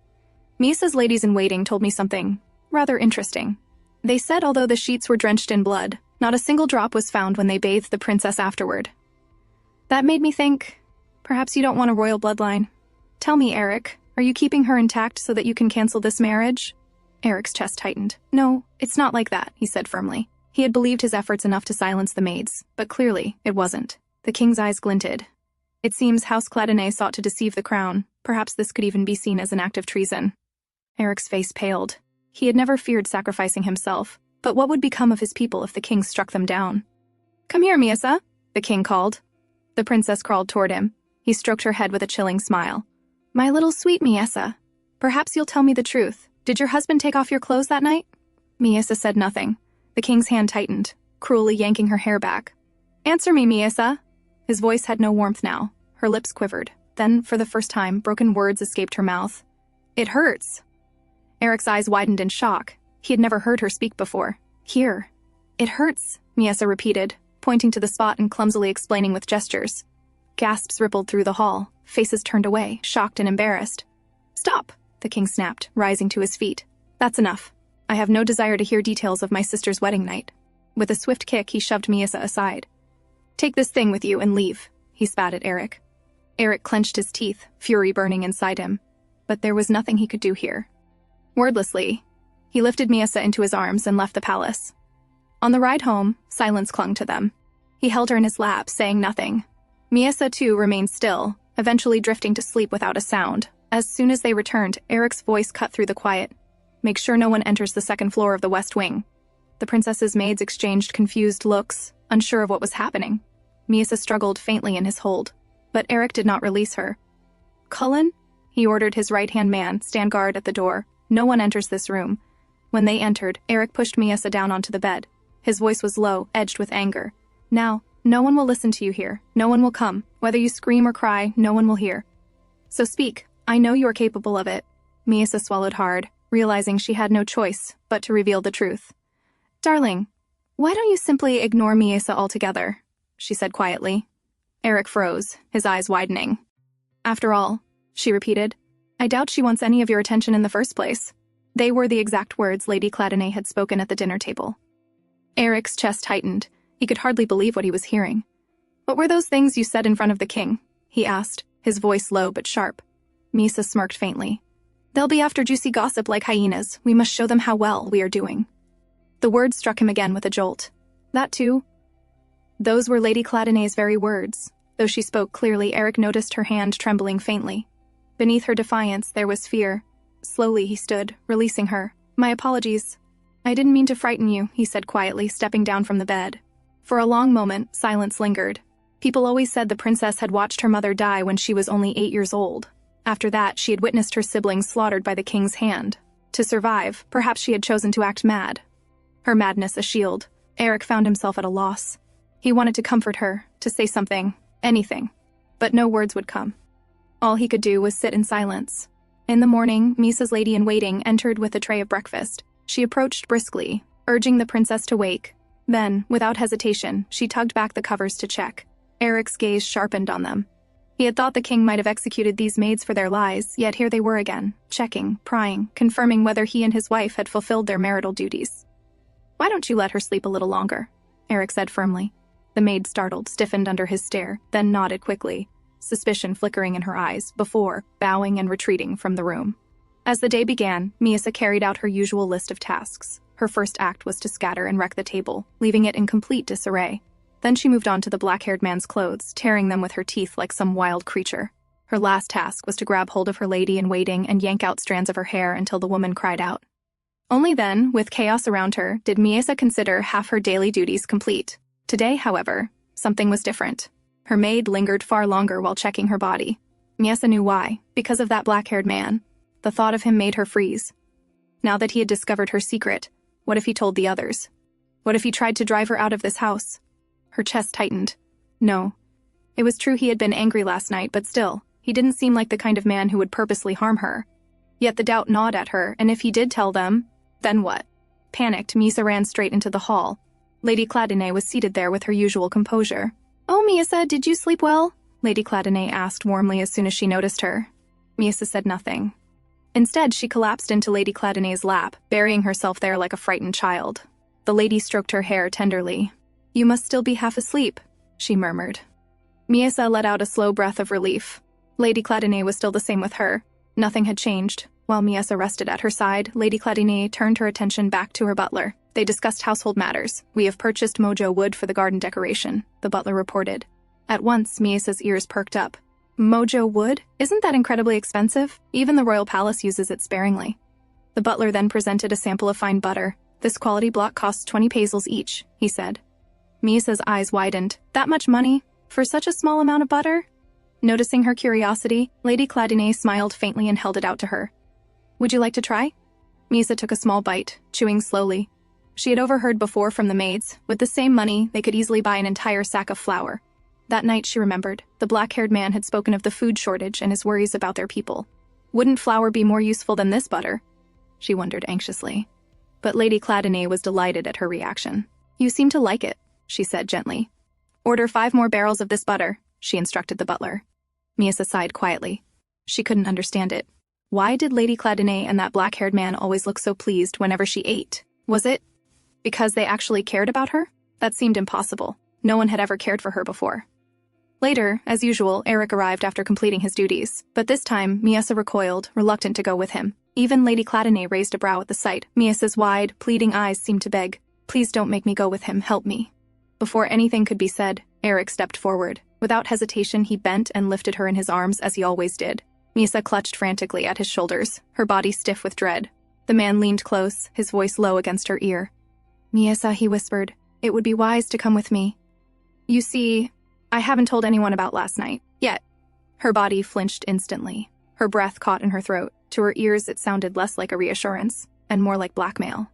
Miasa's ladies-in-waiting told me something rather interesting. They said although the sheets were drenched in blood, not a single drop was found when they bathed the princess afterward. That made me think, perhaps you don't want a royal bloodline. Tell me, Eric, are you keeping her intact so that you can cancel this marriage? Eric's chest tightened. No, it's not like that, he said firmly. He had believed his efforts enough to silence the maids, but clearly it wasn't. The king's eyes glinted. It seems House Cladonnet sought to deceive the crown. Perhaps this could even be seen as an act of treason. Eric's face paled. He had never feared sacrificing himself, but what would become of his people if the king struck them down? Come here, Miasa, the king called. The princess crawled toward him. He stroked her head with a chilling smile. My little sweet Miasa, perhaps you'll tell me the truth. Did your husband take off your clothes that night? Miasa said nothing. The king's hand tightened, cruelly yanking her hair back. Answer me, Miasa. His voice had no warmth now. Her lips quivered. Then, for the first time, broken words escaped her mouth. It hurts. Eric's eyes widened in shock. He had never heard her speak before. Here. It hurts, Miasa repeated, pointing to the spot and clumsily explaining with gestures. Gasps rippled through the hall. Faces turned away, shocked and embarrassed. Stop, the king snapped, rising to his feet. That's enough. I have no desire to hear details of my sister's wedding night. With a swift kick, he shoved Miasa aside. Take this thing with you and leave, he spat at Eric. Eric clenched his teeth, fury burning inside him. But there was nothing he could do here. Wordlessly, he lifted Miasa into his arms and left the palace. On the ride home, silence clung to them. He held her in his lap, saying nothing. Miasa, too, remained still, eventually drifting to sleep without a sound. As soon as they returned, Eric's voice cut through the quiet. Make sure no one enters the second floor of the West Wing. The princess's maids exchanged confused looks, unsure of what was happening. Miasa struggled faintly in his hold, but Eric did not release her. Cullen? He ordered his right-hand man, stand guard at the door. No one enters this room. When they entered, Eric pushed Miasa down onto the bed. His voice was low, edged with anger. Now, no one will listen to you here. No one will come. Whether you scream or cry, no one will hear. So speak. I know you are capable of it. Miasa swallowed hard, realizing she had no choice but to reveal the truth. Darling, why don't you simply ignore Miasa altogether? She said quietly. Eric froze, his eyes widening. After all, she repeated, I doubt she wants any of your attention in the first place. They were the exact words Lady Cladonnet had spoken at the dinner table. Eric's chest tightened. He could hardly believe what he was hearing. What were those things you said in front of the king? He asked, his voice low but sharp. Miasa smirked faintly. They'll be after juicy gossip like hyenas. We must show them how well we are doing. The words struck him again with a jolt. That too? Those were Lady Cladonnet's very words. Though she spoke clearly, Eric noticed her hand trembling faintly. Beneath her defiance, there was fear. Slowly he stood, releasing her. My apologies. I didn't mean to frighten you, he said quietly, stepping down from the bed. For a long moment, silence lingered. People always said the princess had watched her mother die when she was only 8 years old. After that, she had witnessed her siblings slaughtered by the king's hand. To survive, perhaps she had chosen to act mad. Her madness a shield. Eric found himself at a loss. He wanted to comfort her, to say something, anything. But no words would come. All he could do was sit in silence. In the morning, Misa's lady-in-waiting entered with a tray of breakfast. She approached briskly, urging the princess to wake. Then, without hesitation, she tugged back the covers to check. Eric's gaze sharpened on them. He had thought the king might have executed these maids for their lies, yet here they were again, checking, prying, confirming whether he and his wife had fulfilled their marital duties. Why don't you let her sleep a little longer? Eric said firmly. The maid startled, stiffened under his stare, then nodded quickly, suspicion flickering in her eyes, before bowing and retreating from the room. As the day began, Miasa carried out her usual list of tasks. Her first act was to scatter and wreck the table, leaving it in complete disarray. Then she moved on to the black-haired man's clothes, tearing them with her teeth like some wild creature. Her last task was to grab hold of her lady-in-waiting and yank out strands of her hair until the woman cried out. Only then, with chaos around her, did Miasa consider half her daily duties complete. Today, however, something was different. Her maid lingered far longer while checking her body. Miasa knew why, because of that black-haired man. The thought of him made her freeze. Now that he had discovered her secret, what if he told the others? What if he tried to drive her out of this house? Her chest tightened. No. It was true he had been angry last night, but still, he didn't seem like the kind of man who would purposely harm her. Yet the doubt gnawed at her, and if he did tell them, then what? Panicked, Miasa ran straight into the hall. Lady Cladonnet was seated there with her usual composure. Oh, Miasa, did you sleep well? Lady Cladonnet asked warmly as soon as she noticed her. Miasa said nothing. Instead, she collapsed into Lady Cladonnet's lap, burying herself there like a frightened child. The lady stroked her hair tenderly. You must still be half asleep, she murmured. Miasa let out a slow breath of relief. Lady Cladinay was still the same with her. Nothing had changed. While Miessa rested at her side, Lady Cladinay turned her attention back to her butler. They discussed household matters. "We have purchased mojo wood for the garden decoration," the butler reported. At once, Miessa's ears perked up. Mojo wood? Isn't that incredibly expensive? Even the royal palace uses it sparingly. The butler then presented a sample of fine butter. "This quality block costs 20 pesos each," he said. Miessa's eyes widened. "That much money? For such a small amount of butter?" Noticing her curiosity, Lady Cladinay smiled faintly and held it out to her. "Would you like to try?" Miessa took a small bite, chewing slowly. She had overheard before from the maids, with the same money, they could easily buy an entire sack of flour. That night, she remembered, the black-haired man had spoken of the food shortage and his worries about their people. Wouldn't flour be more useful than this butter? She wondered anxiously. But Lady Cladinay was delighted at her reaction. "You seem to like it," she said gently. "Order 5 more barrels of this butter," she instructed the butler. Miessa sighed quietly. She couldn't understand it. Why did Lady Cladinay and that black-haired man always look so pleased whenever she ate? Was it because they actually cared about her? That seemed impossible. No one had ever cared for her before. Later, as usual, Eric arrived after completing his duties, but this time Miessa recoiled, reluctant to go with him. Even Lady Cladinay raised a brow at the sight. Miessa's wide, pleading eyes seemed to beg, "Please don't make me go with him, help me." Before anything could be said, Eric stepped forward. Without hesitation, he bent and lifted her in his arms as he always did. Miessa clutched frantically at his shoulders, her body stiff with dread. The man leaned close, his voice low against her ear. "Miessa," he whispered, "it would be wise to come with me. You see, I haven't told anyone about last night, yet." Her body flinched instantly. Her breath caught in her throat. To her ears, it sounded less like a reassurance, and more like blackmail.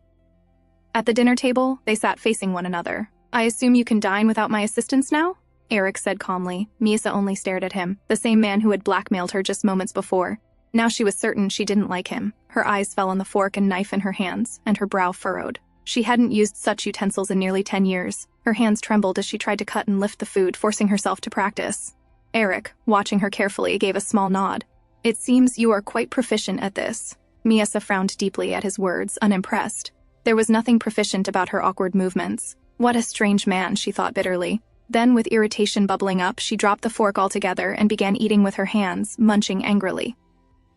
At the dinner table, they sat facing one another. "I assume you can dine without my assistance now?" Eric said calmly. Miessa only stared at him, the same man who had blackmailed her just moments before. Now she was certain she didn't like him. Her eyes fell on the fork and knife in her hands, and her brow furrowed. She hadn't used such utensils in nearly 10 years. Her hands trembled as she tried to cut and lift the food, forcing herself to practice. Eric, watching her carefully, gave a small nod. "It seems you are quite proficient at this." Miessa frowned deeply at his words, unimpressed. There was nothing proficient about her awkward movements. What a strange man, she thought bitterly. Then, with irritation bubbling up, she dropped the fork altogether and began eating with her hands, munching angrily.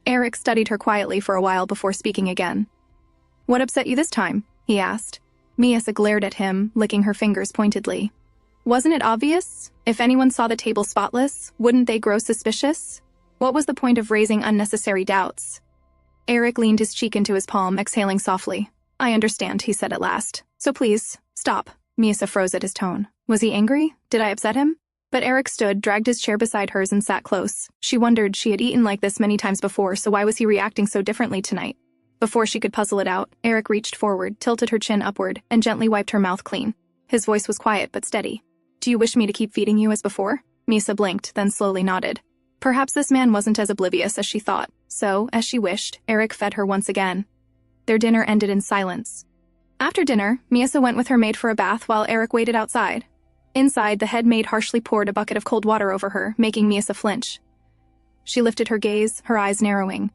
Eric studied her quietly for a while before speaking again. "What upset you this time?" he asked. Miessa glared at him, licking her fingers pointedly. "Wasn't it obvious? If anyone saw the table spotless, wouldn't they grow suspicious? What was the point of raising unnecessary doubts?" Eric leaned his cheek into his palm, exhaling softly. "I understand," he said at last. "So please, stop." Miessa froze at his tone. Was he angry? Did I upset him? But Eric stood, dragged his chair beside hers, and sat close. She wondered, she had eaten like this many times before, so why was he reacting so differently tonight? Before she could puzzle it out, Eric reached forward, tilted her chin upward, and gently wiped her mouth clean. His voice was quiet but steady. "Do you wish me to keep feeding you as before?" Miessa blinked, then slowly nodded. Perhaps this man wasn't as oblivious as she thought. So, as she wished, Eric fed her once again. Their dinner ended in silence. After dinner, Miessa went with her maid for a bath while Eric waited outside. Inside, the head maid harshly poured a bucket of cold water over her, making Miessa flinch. She lifted her gaze, her eyes narrowing.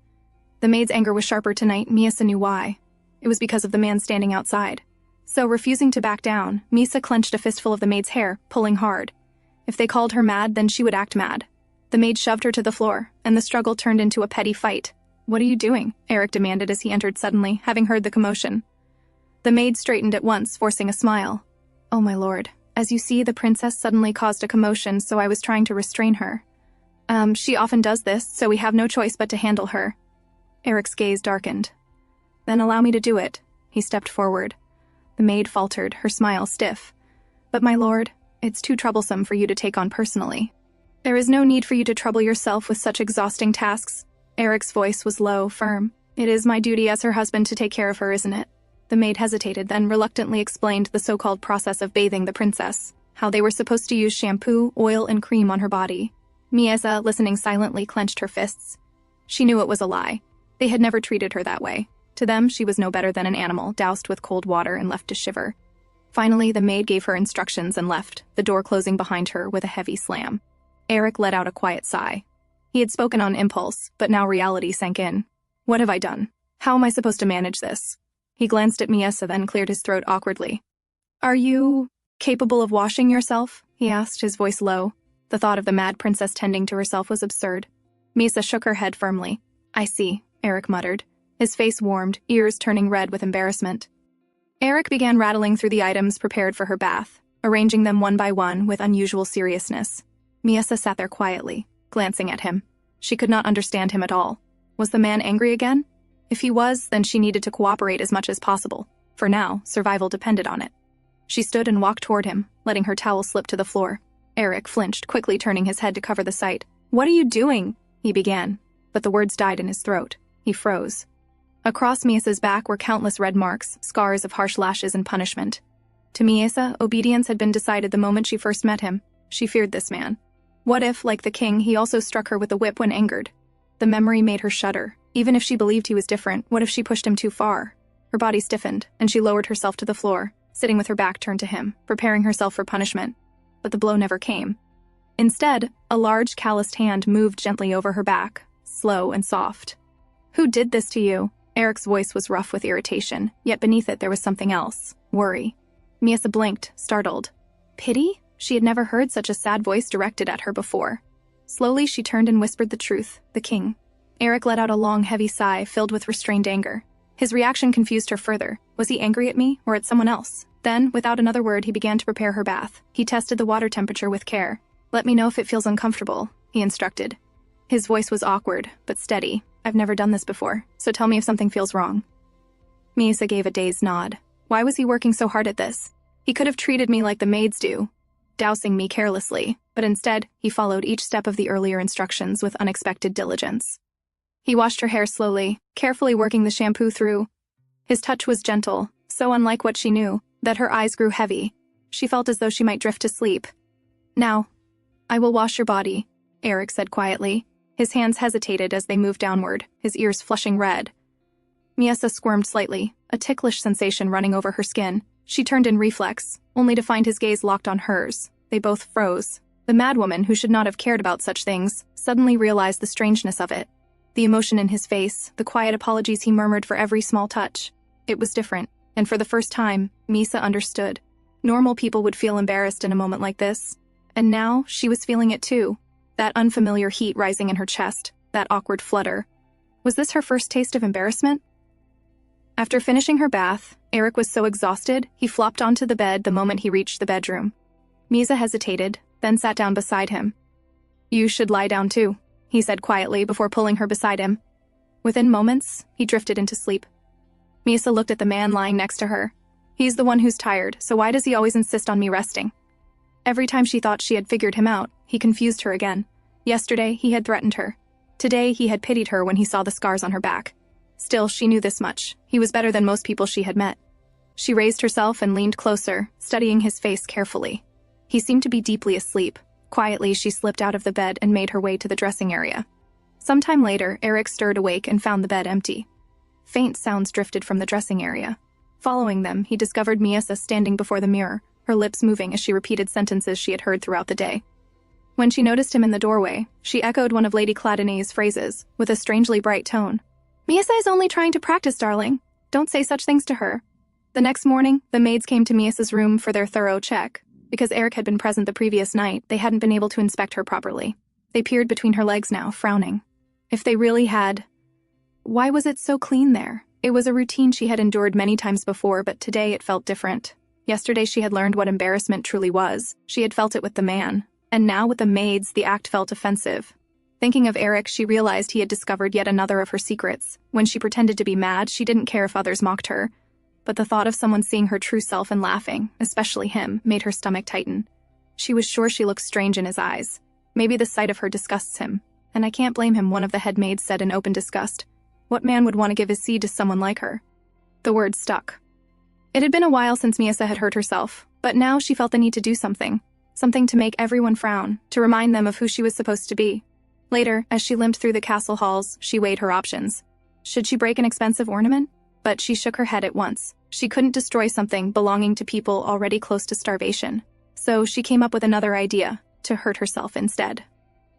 The maid's anger was sharper tonight. Miessa knew why. It was because of the man standing outside. So, refusing to back down, Miessa clenched a fistful of the maid's hair, pulling hard. If they called her mad, then she would act mad. The maid shoved her to the floor, and the struggle turned into a petty fight. "What are you doing?" Eric demanded as he entered suddenly, having heard the commotion. The maid straightened at once, forcing a smile. "Oh, my lord. As you see, the princess suddenly caused a commotion, so I was trying to restrain her. She often does this, so we have no choice but to handle her." Eric's gaze darkened. "Then allow me to do it." He stepped forward. The maid faltered, her smile stiff. "But my lord, it's too troublesome for you to take on personally." "There is no need for you to trouble yourself with such exhausting tasks." Eric's voice was low, firm. "It is my duty as her husband to take care of her, isn't it?" The maid hesitated, then reluctantly explained the so-called process of bathing the princess, how they were supposed to use shampoo, oil, and cream on her body. Miessa, listening silently, clenched her fists. She knew it was a lie. They had never treated her that way. To them, she was no better than an animal, doused with cold water and left to shiver. Finally, the maid gave her instructions and left, the door closing behind her with a heavy slam. Eric let out a quiet sigh. He had spoken on impulse, but now reality sank in. What have I done? How am I supposed to manage this? He glanced at Miessa, then cleared his throat awkwardly. "Are you capable of washing yourself?" he asked, his voice low. The thought of the mad princess tending to herself was absurd. Misa shook her head firmly. I see, Eric muttered. His face warmed, ears turning red with embarrassment. Eric began rattling through the items prepared for her bath, arranging them one by one with unusual seriousness. Misa sat there quietly, glancing at him. She could not understand him at all. Was the man angry again? If he was, then she needed to cooperate as much as possible. For now, survival depended on it. She stood and walked toward him, letting her towel slip to the floor. Eric flinched, quickly turning his head to cover the sight. What are you doing? He began, but the words died in his throat. He froze. Across Miasa's back were countless red marks, scars of harsh lashes and punishment. To Miasa, obedience had been decided the moment she first met him. She feared this man. What if, like the king, he also struck her with a whip when angered? The memory made her shudder. Even if she believed he was different, what if she pushed him too far? Her body stiffened, and she lowered herself to the floor, sitting with her back turned to him, preparing herself for punishment. But the blow never came. Instead, a large calloused hand moved gently over her back, slow and soft. Who did this to you? Eric's voice was rough with irritation, yet beneath it there was something else. Worry. Miasa blinked, startled. Pity? She had never heard such a sad voice directed at her before. Slowly she turned and whispered the truth, the king. Eric let out a long, heavy sigh filled with restrained anger. His reaction confused her further. Was he angry at me, or at someone else? Then, without another word, he began to prepare her bath. He tested the water temperature with care. Let me know if it feels uncomfortable, he instructed. His voice was awkward, but steady. I've never done this before, so tell me if something feels wrong. Miasa gave a dazed nod. Why was he working so hard at this? He could have treated me like the maids do, dousing me carelessly, but instead, he followed each step of the earlier instructions with unexpected diligence. He washed her hair slowly, carefully working the shampoo through. His touch was gentle, so unlike what she knew, that her eyes grew heavy. She felt as though she might drift to sleep. Now, I will wash your body, Eric said quietly. His hands hesitated as they moved downward, his ears flushing red. Miasa squirmed slightly, a ticklish sensation running over her skin. She turned in reflex, only to find his gaze locked on hers. They both froze. The madwoman, who should not have cared about such things, suddenly realized the strangeness of it. The emotion in his face, the quiet apologies he murmured for every small touch. It was different, and for the first time, Misa understood. Normal people would feel embarrassed in a moment like this, and now she was feeling it too. That unfamiliar heat rising in her chest, that awkward flutter. Was this her first taste of embarrassment? After finishing her bath, Eric was so exhausted, he flopped onto the bed the moment he reached the bedroom. Misa hesitated, then sat down beside him. You should lie down too, he said quietly before pulling her beside him. Within moments, he drifted into sleep. Misa looked at the man lying next to her. He's the one who's tired, so why does he always insist on me resting? Every time she thought she had figured him out, he confused her again. Yesterday, he had threatened her. Today, he had pitied her when he saw the scars on her back. Still, she knew this much. He was better than most people she had met. She raised herself and leaned closer, studying his face carefully. He seemed to be deeply asleep. Quietly, she slipped out of the bed and made her way to the dressing area. Sometime later, Eric stirred awake and found the bed empty. Faint sounds drifted from the dressing area. Following them, he discovered Miasa standing before the mirror, her lips moving as she repeated sentences she had heard throughout the day. When she noticed him in the doorway, she echoed one of Lady Cladonet's phrases, with a strangely bright tone. Miasa is only trying to practice, darling. Don't say such things to her. The next morning, the maids came to Miasa's room for their thorough check. Because Eric had been present the previous night, they hadn't been able to inspect her properly. They peered between her legs now, frowning. If they really had... Why was it so clean there? It was a routine she had endured many times before, but today it felt different. Yesterday she had learned what embarrassment truly was. She had felt it with the man. And now with the maids, the act felt offensive. Thinking of Eric, she realized he had discovered yet another of her secrets. When she pretended to be mad, she didn't care if others mocked her. But the thought of someone seeing her true self and laughing, especially him, made her stomach tighten. She was sure she looked strange in his eyes. Maybe the sight of her disgusts him. And I can't blame him, one of the head maids said in open disgust. What man would want to give his seed to someone like her? The words stuck. It had been a while since Miasa had hurt herself, but now she felt the need to do something. Something to make everyone frown, to remind them of who she was supposed to be. Later, as she limped through the castle halls, she weighed her options. Should she break an expensive ornament? But she shook her head at once. She couldn't destroy something belonging to people already close to starvation. So she came up with another idea, to hurt herself instead.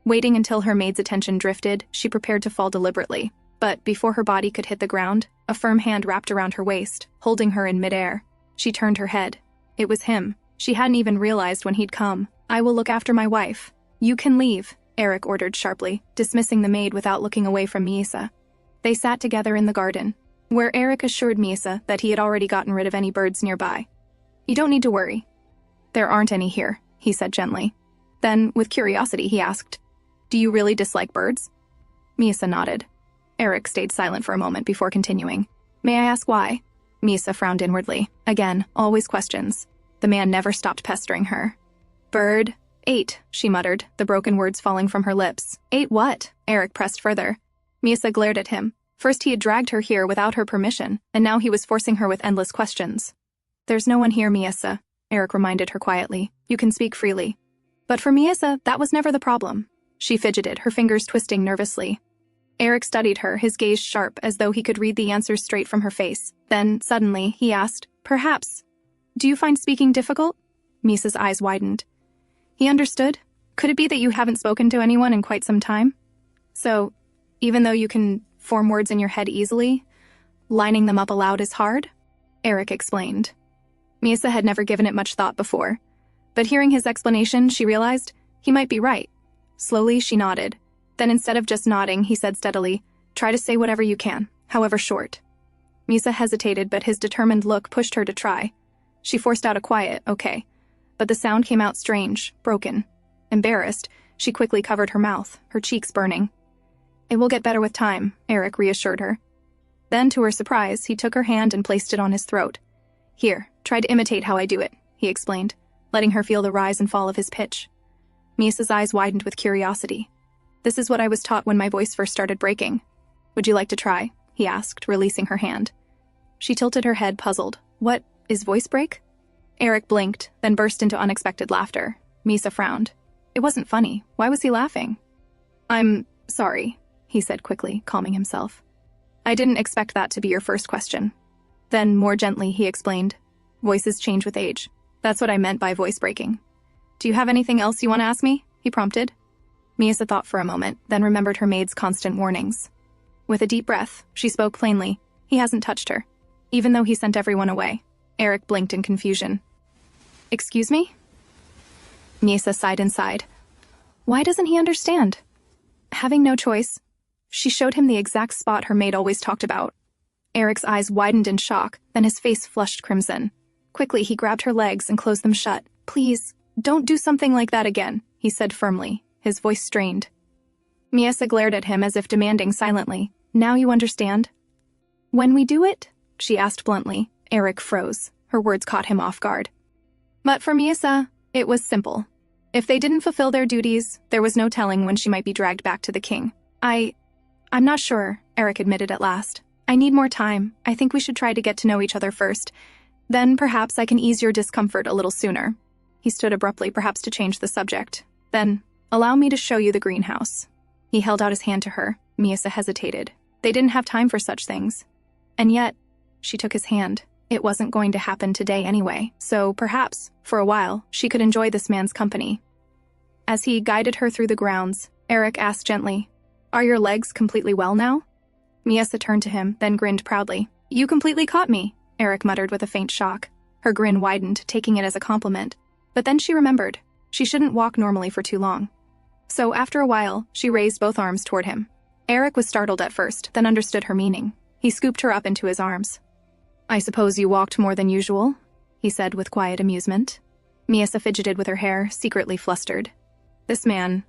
Waiting until her maid's attention drifted, she prepared to fall deliberately. But before her body could hit the ground, a firm hand wrapped around her waist, holding her in midair. She turned her head. It was him. She hadn't even realized when he'd come. I will look after my wife. You can leave, Eric ordered sharply, dismissing the maid without looking away from Miesa. They sat together in the garden, where Eric assured Miesa that he had already gotten rid of any birds nearby. "You don't need to worry. There aren't any here," he said gently. Then, with curiosity, he asked, "Do you really dislike birds?" Miesa nodded. Eric stayed silent for a moment before continuing. "May I ask why?" Miesa frowned inwardly. Again, always questions. The man never stopped pestering her. "Bird, ate," she muttered, the broken words falling from her lips. "Ate what?" Eric pressed further. Miesa glared at him. First he had dragged her here without her permission, and now he was forcing her with endless questions. "There's no one here, Miesa," Eric reminded her quietly. "You can speak freely." But for Miesa, that was never the problem. She fidgeted, her fingers twisting nervously. Eric studied her, his gaze sharp, as though he could read the answers straight from her face. Then, suddenly, he asked, "Perhaps. Do you find speaking difficult?" Miesa's eyes widened. He understood. "Could it be that you haven't spoken to anyone in quite some time? So, even though you can form words in your head easily, lining them up aloud is hard?" Eric explained. Miesa had never given it much thought before, but hearing his explanation, she realized he might be right. Slowly, she nodded. Then instead of just nodding, he said steadily, "Try to say whatever you can, however short." Miesa hesitated, but his determined look pushed her to try. She forced out a quiet, "Okay," but the sound came out strange, broken. Embarrassed, she quickly covered her mouth, her cheeks burning. "It will get better with time," Eric reassured her. Then, to her surprise, he took her hand and placed it on his throat. "Here, try to imitate how I do it," he explained, letting her feel the rise and fall of his pitch. Miesa's eyes widened with curiosity. "This is what I was taught when my voice first started breaking. Would you like to try?" he asked, releasing her hand. She tilted her head, puzzled. "What is voice break?" Eric blinked, then burst into unexpected laughter. Miesa frowned. It wasn't funny. Why was he laughing? "I'm sorry," he said quickly, calming himself. "I didn't expect that to be your first question." Then, more gently, he explained, "Voices change with age. That's what I meant by voice breaking." "Do you have anything else you want to ask me?" he prompted. Miesa thought for a moment, then remembered her maid's constant warnings. With a deep breath, she spoke plainly. He hasn't touched her, even though he sent everyone away. Eric blinked in confusion. "Excuse me?" Miesa sighed inside. Why doesn't he understand? Having no choice, she showed him the exact spot her maid always talked about. Eric's eyes widened in shock, then his face flushed crimson. Quickly, he grabbed her legs and closed them shut. "Please, don't do something like that again," he said firmly, his voice strained. Miesa glared at him as if demanding silently, "Now you understand?" "When we do it?" she asked bluntly. Eric froze. Her words caught him off guard. But for Miesa, it was simple. If they didn't fulfill their duties, there was no telling when she might be dragged back to the king. I'm not sure," Eric admitted at last. "I need more time. I think we should try to get to know each other first. Then perhaps I can ease your discomfort a little sooner." He stood abruptly, perhaps to change the subject. Then, "Allow me to show you the greenhouse." He held out his hand to her. Miesa hesitated. They didn't have time for such things. And yet, she took his hand. It wasn't going to happen today anyway, so perhaps, for a while, she could enjoy this man's company. As he guided her through the grounds, Eric asked gently, "Are your legs completely well now?" Miesa turned to him, then grinned proudly. "You completely caught me," Eric muttered with a faint shock. Her grin widened, taking it as a compliment. But then she remembered. She shouldn't walk normally for too long. So after a while, she raised both arms toward him. Eric was startled at first, then understood her meaning. He scooped her up into his arms. "I suppose you walked more than usual?" he said with quiet amusement. Miesa fidgeted with her hair, secretly flustered. This man,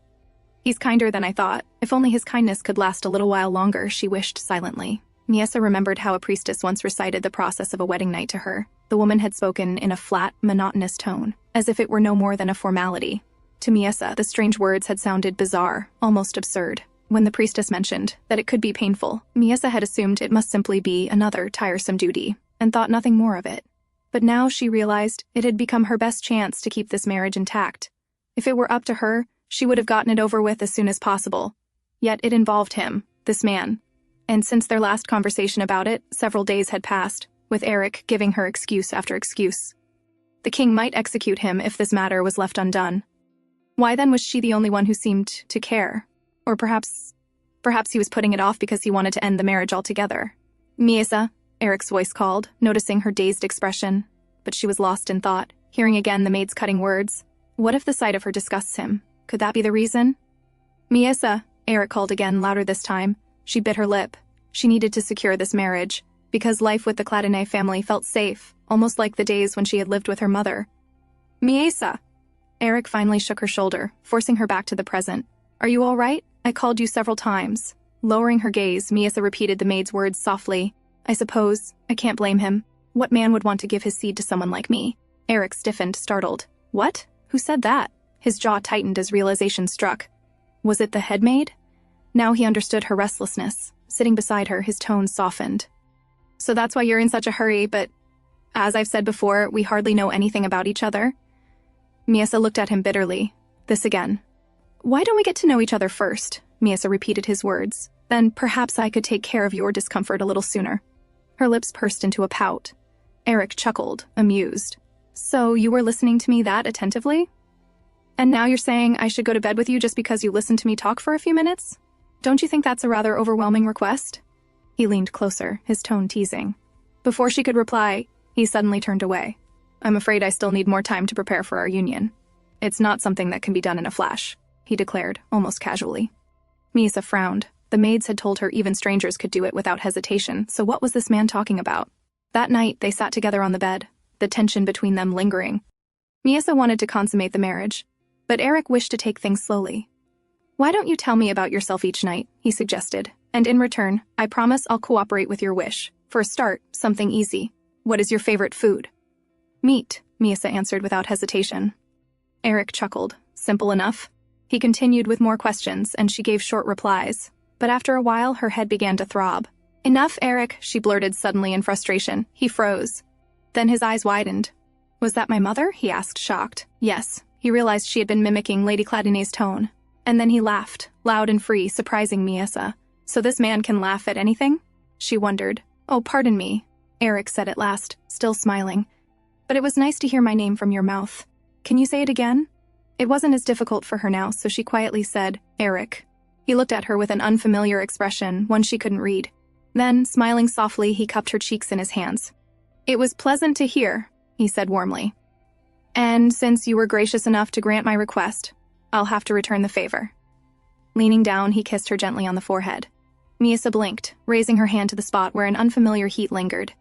he's kinder than I thought. If only his kindness could last a little while longer, she wished silently. Miesa remembered how a priestess once recited the process of a wedding night to her. The woman had spoken in a flat, monotonous tone, as if it were no more than a formality. To Miesa, the strange words had sounded bizarre, almost absurd. When the priestess mentioned that it could be painful, Miesa had assumed it must simply be another tiresome duty, and thought nothing more of it. But now she realized it had become her best chance to keep this marriage intact. If it were up to her, she would have gotten it over with as soon as possible. Yet it involved him, this man. And since their last conversation about it, several days had passed, with Eric giving her excuse after excuse. The king might execute him if this matter was left undone. Why then was she the only one who seemed to care? Or perhaps he was putting it off because he wanted to end the marriage altogether. "Miesa," Eric's voice called, noticing her dazed expression. But she was lost in thought, hearing again the maid's cutting words. What if the sight of her disgusts him? Could that be the reason? Miesa, Eric called again, louder this time. She bit her lip. She needed to secure this marriage, because life with the Cladonnet family felt safe, almost like the days when she had lived with her mother. Miesa! Eric finally shook her shoulder, forcing her back to the present. Are you all right? I called you several times. Lowering her gaze, Miesa repeated the maid's words softly. I suppose. I can't blame him. What man would want to give his seed to someone like me? Eric stiffened, startled. What? Who said that? His jaw tightened as realization struck. Was it the head maid? Now he understood her restlessness. Sitting beside her, his tone softened. So that's why you're in such a hurry, but as I've said before, we hardly know anything about each other. Miesa looked at him bitterly. This again. Why don't we get to know each other first? Miesa repeated his words. Then perhaps I could take care of your discomfort a little sooner. Her lips pursed into a pout. Eric chuckled, amused. So you were listening to me that attentively? And now you're saying I should go to bed with you just because you listened to me talk for a few minutes? Don't you think that's a rather overwhelming request? He leaned closer, his tone teasing. Before she could reply, he suddenly turned away. I'm afraid I still need more time to prepare for our union. It's not something that can be done in a flash, he declared, almost casually. Miesa frowned. The maids had told her even strangers could do it without hesitation, so what was this man talking about? That night, they sat together on the bed, the tension between them lingering. Miesa wanted to consummate the marriage, but Eric wished to take things slowly. Why don't you tell me about yourself each night, he suggested, and in return, I promise I'll cooperate with your wish. For a start, something easy. What is your favorite food? Meat, Miesa answered without hesitation. Eric chuckled. Simple enough. He continued with more questions, and she gave short replies. But after a while, her head began to throb. Enough, Eric, she blurted suddenly in frustration. He froze. Then his eyes widened. Was that my mother? He asked, shocked. Yes. He realized she had been mimicking Lady Cladonnet's tone. And then he laughed, loud and free, surprising Miesa. So this man can laugh at anything? She wondered. Oh, pardon me, Eric said at last, still smiling. But it was nice to hear my name from your mouth. Can you say it again? It wasn't as difficult for her now, so she quietly said, Eric. He looked at her with an unfamiliar expression, one she couldn't read. Then, smiling softly, he cupped her cheeks in his hands. It was pleasant to hear, he said warmly. And since you were gracious enough to grant my request, I'll have to return the favor. Leaning down, he kissed her gently on the forehead. Miesa blinked, raising her hand to the spot where an unfamiliar heat lingered.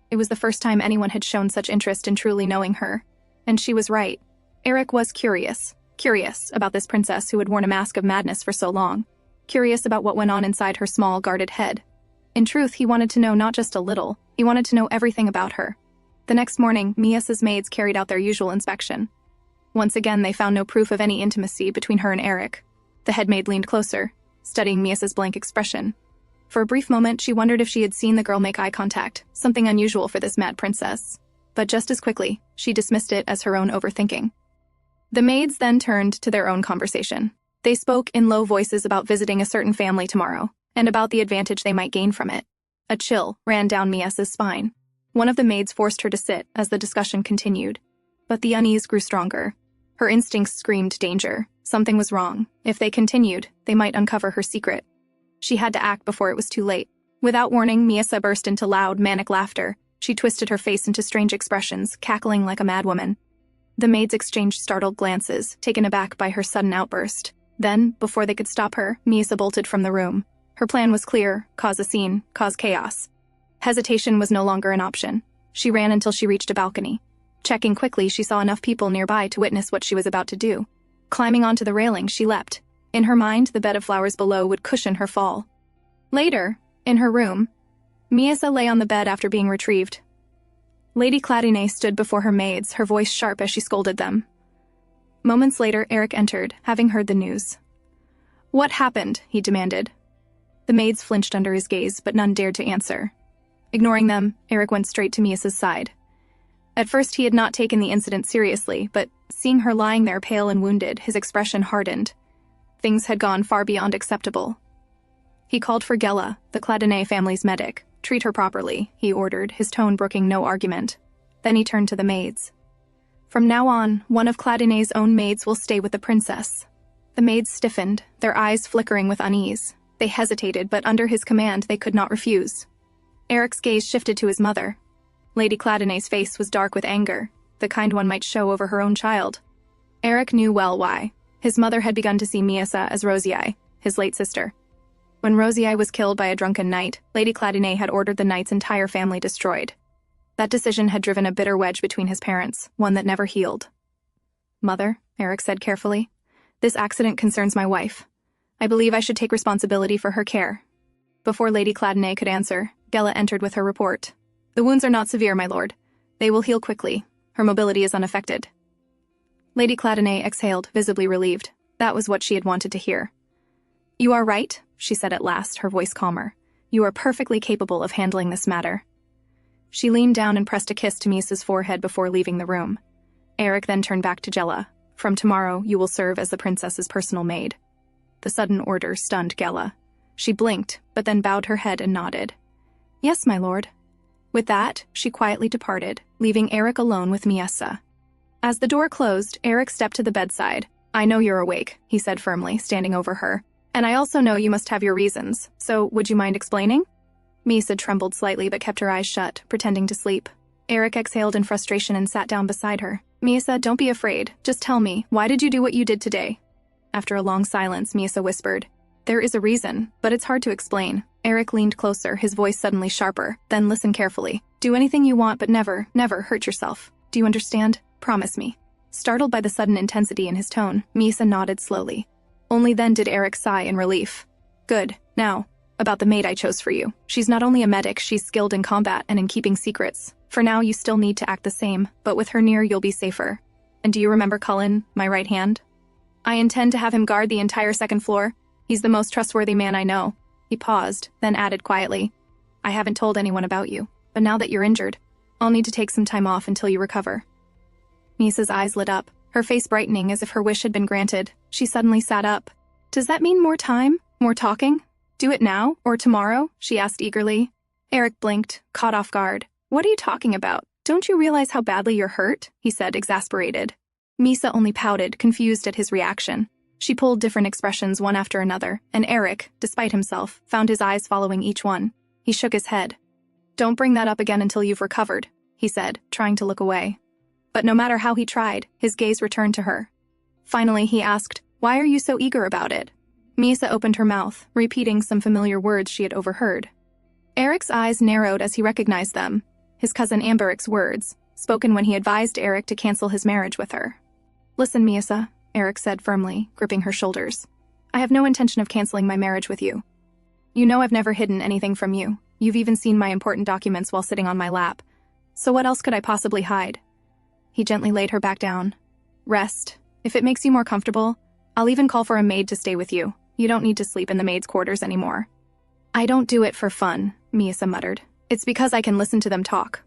It was the first time anyone had shown such interest in truly knowing her. And she was right. Eric was curious about this princess who had worn a mask of madness for so long. Curious about what went on inside her small, guarded head. In truth, he wanted to know not just a little, he wanted to know everything about her. The next morning, Miesa's maids carried out their usual inspection. Once again, they found no proof of any intimacy between her and Eric. The head maid leaned closer, studying Miesa's blank expression. For a brief moment, she wondered if she had seen the girl make eye contact, something unusual for this mad princess. But just as quickly, she dismissed it as her own overthinking. The maids then turned to their own conversation. They spoke in low voices about visiting a certain family tomorrow, and about the advantage they might gain from it. A chill ran down Miesa's spine. One of the maids forced her to sit as the discussion continued. But the unease grew stronger. Her instincts screamed danger. Something was wrong. If they continued, they might uncover her secret. She had to act before it was too late. Without warning, Miesa burst into loud, manic laughter. She twisted her face into strange expressions, cackling like a madwoman. The maids exchanged startled glances, taken aback by her sudden outburst. Then, before they could stop her, Miesa bolted from the room. Her plan was clear: cause a scene, cause chaos. Hesitation was no longer an option. She ran until she reached a balcony. Checking quickly, she saw enough people nearby to witness what she was about to do. Climbing onto the railing, she leapt. In her mind, the bed of flowers below would cushion her fall. Later, in her room, Miesa lay on the bed after being retrieved. Lady Cladonnet stood before her maids, her voice sharp as she scolded them. Moments later, Eric entered, having heard the news. What happened? He demanded. The maids flinched under his gaze, but none dared to answer. Ignoring them, Eric went straight to Miesa's side. At first, he had not taken the incident seriously, but seeing her lying there pale and wounded, his expression hardened. Things had gone far beyond acceptable. He called for Gela, the Cladonnet family's medic. Treat her properly, he ordered, his tone brooking no argument. Then he turned to the maids. From now on, one of Cladonnet's own maids will stay with the princess. The maids stiffened, their eyes flickering with unease. They hesitated, but under his command they could not refuse. Eric's gaze shifted to his mother. Lady Cladonnet's face was dark with anger, the kind one might show over her own child. Eric knew well why. His mother had begun to see Miesa as Rosiei, his late sister. When Rosei was killed by a drunken knight, Lady Cladinay had ordered the knight's entire family destroyed. That decision had driven a bitter wedge between his parents, one that never healed. "Mother," Eric said carefully, "this accident concerns my wife. I believe I should take responsibility for her care." Before Lady Cladinay could answer, Gela entered with her report. "The wounds are not severe, my lord. They will heal quickly. Her mobility is unaffected." Lady Cladinay exhaled, visibly relieved. That was what she had wanted to hear. "You are right," she said at last, her voice calmer. "You are perfectly capable of handling this matter." She leaned down and pressed a kiss to Misa's forehead before leaving the room. Eric then turned back to Gela. "From tomorrow, you will serve as the princess's personal maid." The sudden order stunned Gela. She blinked, but then bowed her head and nodded. "Yes, my lord." With that, she quietly departed, leaving Eric alone with Miesa. As the door closed, Eric stepped to the bedside. "I know you're awake," he said firmly, standing over her. "And I also know you must have your reasons, so would you mind explaining?" Miesa trembled slightly but kept her eyes shut, pretending to sleep. Eric exhaled in frustration and sat down beside her. "Miesa, don't be afraid. Just tell me, why did you do what you did today?" After a long silence, Miesa whispered, "There is a reason, but it's hard to explain." Eric leaned closer, his voice suddenly sharper. "Then listen carefully. Do anything you want, but never, never hurt yourself. Do you understand? Promise me." Startled by the sudden intensity in his tone, Miesa nodded slowly. Only then did Eric sigh in relief. "Good. Now, about the maid I chose for you. She's not only a medic, she's skilled in combat and in keeping secrets. For now, you still need to act the same, but with her near, you'll be safer. And do you remember Cullen, my right hand? I intend to have him guard the entire second floor. He's the most trustworthy man I know." He paused, then added quietly, "I haven't told anyone about you, but now that you're injured, I'll need to take some time off until you recover." Misa's eyes lit up, her face brightening as if her wish had been granted. She suddenly sat up. "Does that mean more time? More talking? Do it now, or tomorrow?" she asked eagerly. Eric blinked, caught off guard. "What are you talking about? Don't you realize how badly you're hurt?" he said, exasperated. Miesa only pouted, confused at his reaction. She pulled different expressions one after another, and Eric, despite himself, found his eyes following each one. He shook his head. "Don't bring that up again until you've recovered," he said, trying to look away. But no matter how he tried, his gaze returned to her. Finally, he asked, "Why are you so eager about it?" Miesa opened her mouth, repeating some familiar words she had overheard. Eric's eyes narrowed as he recognized them. His cousin Amberic's words, spoken when he advised Eric to cancel his marriage with her. "Listen, Miesa," Eric said firmly, gripping her shoulders. "I have no intention of canceling my marriage with you. You know I've never hidden anything from you. You've even seen my important documents while sitting on my lap. So what else could I possibly hide?" He gently laid her back down. "Rest. If it makes you more comfortable, I'll even call for a maid to stay with you. You don't need to sleep in the maid's quarters anymore." "I don't do it for fun," Miesa muttered. "It's because I can listen to them talk."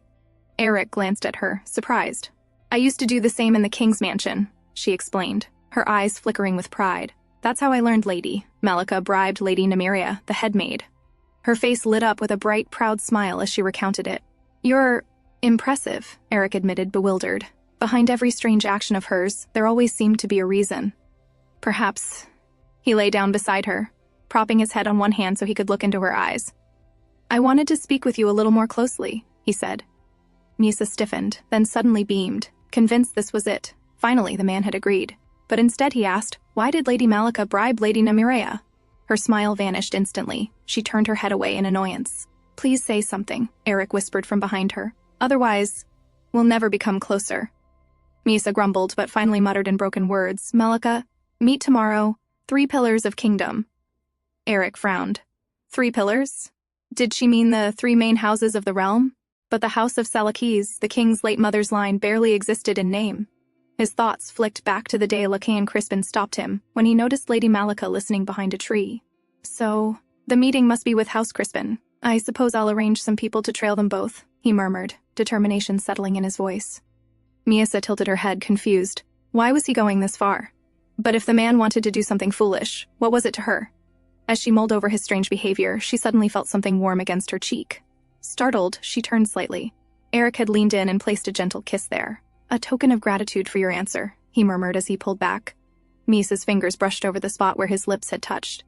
Eric glanced at her, surprised. "I used to do the same in the king's mansion," she explained, her eyes flickering with pride. "That's how I learned Lady Malika bribed Lady Nymeria, the head maid." Her face lit up with a bright, proud smile as she recounted it. "You're impressive," Eric admitted, bewildered. Behind every strange action of hers, there always seemed to be a reason. "Perhaps." He lay down beside her, propping his head on one hand so he could look into her eyes. "I wanted to speak with you a little more closely," he said. Miesa stiffened, then suddenly beamed, convinced this was it. Finally, the man had agreed. But instead he asked, "Why did Lady Malika bribe Lady Nymeria?" Her smile vanished instantly. She turned her head away in annoyance. "Please say something," Eric whispered from behind her. "Otherwise, we'll never become closer." Miesa grumbled, but finally muttered in broken words, "Malika, meet tomorrow. 3 pillars of kingdom." Eric frowned. 3 pillars? Did she mean the 3 main houses of the realm? But the house of Salakis, the king's late mother's line, barely existed in name. His thoughts flicked back to the day Lacaille Crispin stopped him, when he noticed Lady Malika listening behind a tree. "So, the meeting must be with House Crispin. I suppose I'll arrange some people to trail them both," he murmured, determination settling in his voice. Miesa tilted her head, confused. Why was he going this far? But if the man wanted to do something foolish, what was it to her? As she mulled over his strange behavior, she suddenly felt something warm against her cheek. Startled, she turned slightly. Eric had leaned in and placed a gentle kiss there. "A token of gratitude for your answer," he murmured as he pulled back. Miesa's fingers brushed over the spot where his lips had touched.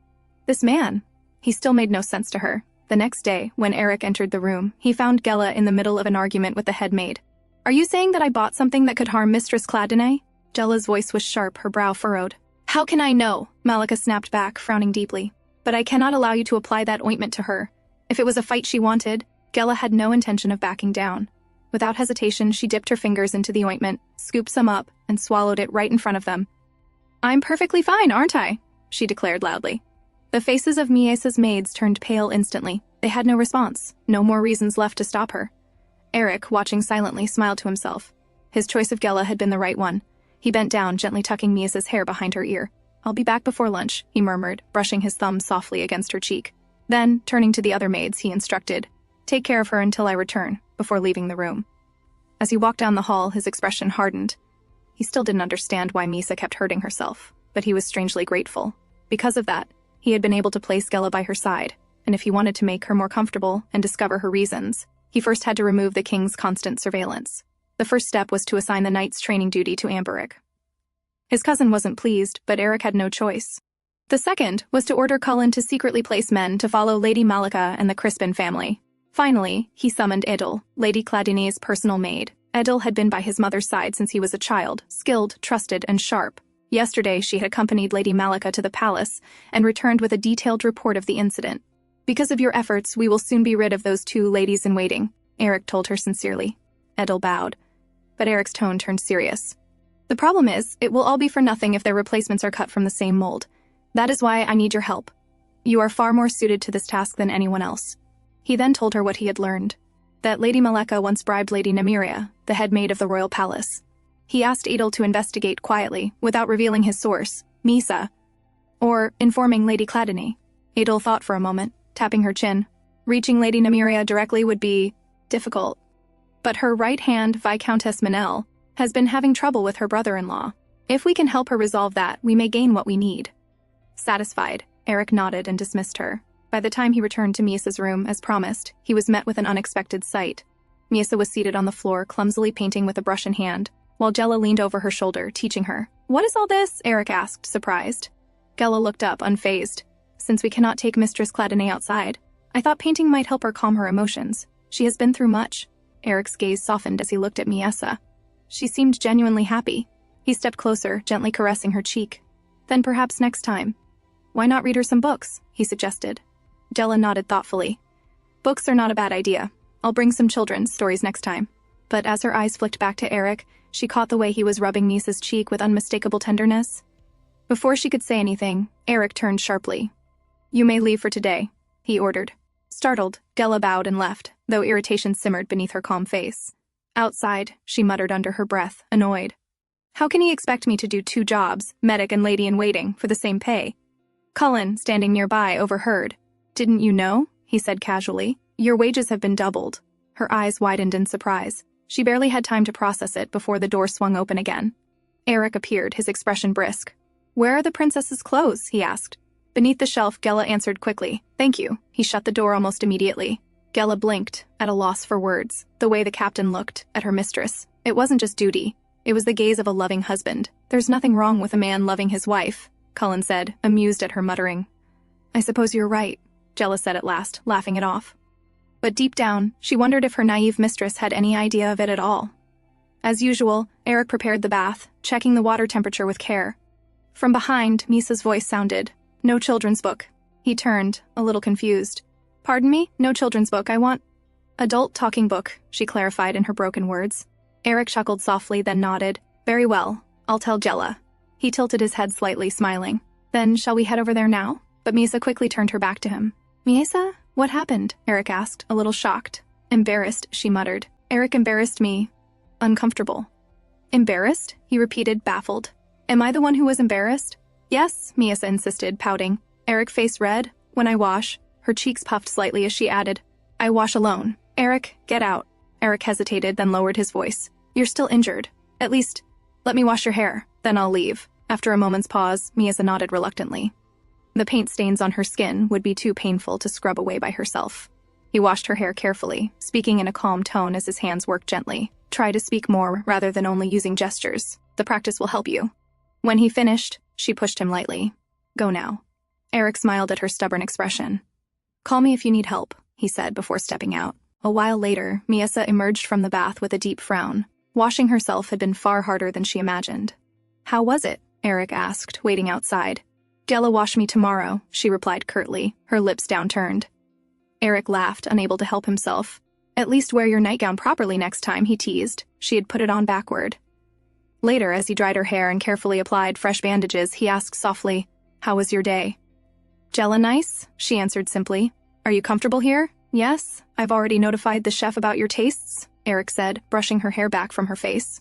This man, he still made no sense to her. The next day, when Eric entered the room, he found Gela in the middle of an argument with the head maid. "Are you saying that I bought something that could harm Mistress Cladinay?" Gela's voice was sharp, her brow furrowed. How can I know? Malika snapped back, frowning deeply. But I cannot allow you to apply that ointment to her. If it was a fight she wanted, Gela had no intention of backing down. Without hesitation, she dipped her fingers into the ointment, scooped some up, and swallowed it right in front of them. I'm perfectly fine, aren't I? She declared loudly. The faces of Miesa's maids turned pale instantly. They had no response, no more reasons left to stop her. Eric, watching silently, smiled to himself. His choice of Gela had been the right one. He bent down, gently tucking Miesa's hair behind her ear. I'll be back before lunch, he murmured, brushing his thumb softly against her cheek. Then, turning to the other maids, he instructed, Take care of her until I return, before leaving the room. As he walked down the hall, his expression hardened. He still didn't understand why Misa kept hurting herself, but he was strangely grateful. Because of that, he had been able to place Gela by her side, and if he wanted to make her more comfortable and discover her reasons, he first had to remove the king's constant surveillance. The first step was to assign the knight's training duty to Amberic. His cousin wasn't pleased, but Eric had no choice. The second was to order Cullen to secretly place men to follow Lady Malika and the Crispin family. Finally, he summoned Edel, Lady Cladine's personal maid. Edel had been by his mother's side since he was a child, skilled, trusted, and sharp. Yesterday, she had accompanied Lady Malika to the palace and returned with a detailed report of the incident. Because of your efforts, we will soon be rid of those two ladies-in-waiting, Eric told her sincerely. Edel bowed, but Eric's tone turned serious. The problem is, it will all be for nothing if their replacements are cut from the same mold. That is why I need your help. You are far more suited to this task than anyone else. He then told her what he had learned. That Lady Malika once bribed Lady Nymeria, the head maid of the royal palace. He asked Edel to investigate quietly, without revealing his source, Misa, or informing Lady Cladine. Edel thought for a moment, tapping her chin. Reaching Lady Nymeria directly would be difficult. But her right hand, Viscountess Manel, has been having trouble with her brother-in-law. If we can help her resolve that, we may gain what we need. Satisfied, Eric nodded and dismissed her. By the time he returned to Miasa's room, as promised, he was met with an unexpected sight. Miasa was seated on the floor, clumsily painting with a brush in hand, while Gela leaned over her shoulder, teaching her. What is all this? Eric asked, surprised. Gela looked up, unfazed. Since we cannot take Mistress Cladine outside, I thought painting might help her calm her emotions. She has been through much. Eric's gaze softened as he looked at Miasa. She seemed genuinely happy. He stepped closer, gently caressing her cheek. Then perhaps next time. Why not read her some books? He suggested. Gela nodded thoughtfully. Books are not a bad idea. I'll bring some children's stories next time. But as her eyes flicked back to Eric, she caught the way he was rubbing Misa's cheek with unmistakable tenderness. Before she could say anything, Eric turned sharply. You may leave for today, he ordered. Startled, Gela bowed and left, though irritation simmered beneath her calm face. Outside, she muttered under her breath, annoyed. How can he expect me to do two jobs, medic and lady-in-waiting, for the same pay? Cullen, standing nearby, overheard. Didn't you know? He said casually. Your wages have been doubled. Her eyes widened in surprise. She barely had time to process it before the door swung open again. Eric appeared, his expression brisk. Where are the princess's clothes? He asked. Beneath the shelf, Gela answered quickly. Thank you. He shut the door almost immediately. Gela blinked, at a loss for words, the way the captain looked at her mistress. It wasn't just duty. It was the gaze of a loving husband. There's nothing wrong with a man loving his wife, Cullen said, amused at her muttering. I suppose you're right, Gela said at last, laughing it off. But deep down, she wondered if her naive mistress had any idea of it at all. As usual, Eric prepared the bath, checking the water temperature with care. From behind, Misa's voice sounded, No children's book. He turned, a little confused. Pardon me? No children's book, I want... Adult talking book, she clarified in her broken words. Eric chuckled softly, then nodded. Very well, I'll tell Gela. He tilted his head slightly, smiling. Then, shall we head over there now? But Misa quickly turned her back to him. Miasa? What happened? Eric asked, a little shocked. Embarrassed, she muttered. Eric embarrassed me. Uncomfortable. Embarrassed? He repeated, baffled. Am I the one who was embarrassed? Yes, Miasa insisted, pouting. Eric faced red. When I wash. Her cheeks puffed slightly as she added, I wash alone. Eric, get out. Eric hesitated, then lowered his voice. You're still injured. At least, let me wash your hair. Then I'll leave. After a moment's pause, Miasa nodded reluctantly. The paint stains on her skin would be too painful to scrub away by herself. He washed her hair carefully, speaking in a calm tone as his hands worked gently. Try to speak more rather than only using gestures. The practice will help you. When he finished, she pushed him lightly. Go now. Eric smiled at her stubborn expression. Call me if you need help, he said before stepping out. A while later, Miasa emerged from the bath with a deep frown. Washing herself had been far harder than she imagined. How was it? Eric asked, waiting outside. Jella wash me tomorrow, she replied curtly, her lips downturned. Eric laughed, unable to help himself. At least wear your nightgown properly next time, he teased. She had put it on backward. Later, as he dried her hair and carefully applied fresh bandages, he asked softly, "How was your day?" "Jella nice," she answered simply. "Are you comfortable here?" "Yes, I've already notified the chef about your tastes," Eric said, brushing her hair back from her face.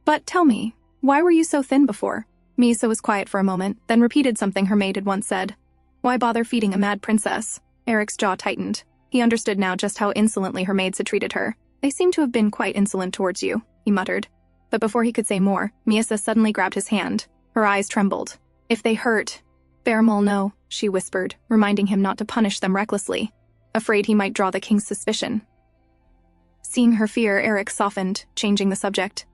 "But tell me, why were you so thin before?" Misa was quiet for a moment, then repeated something her maid had once said. "Why bother feeding a mad princess?" Eric's jaw tightened. He understood now just how insolently her maids had treated her. "They seem to have been quite insolent towards you," he muttered. But before he could say more, Misa suddenly grabbed his hand. Her eyes trembled. "If they hurt—" "Bearmol, no," she whispered, reminding him not to punish them recklessly, afraid he might draw the king's suspicion. Seeing her fear, Eric softened, changing the subject.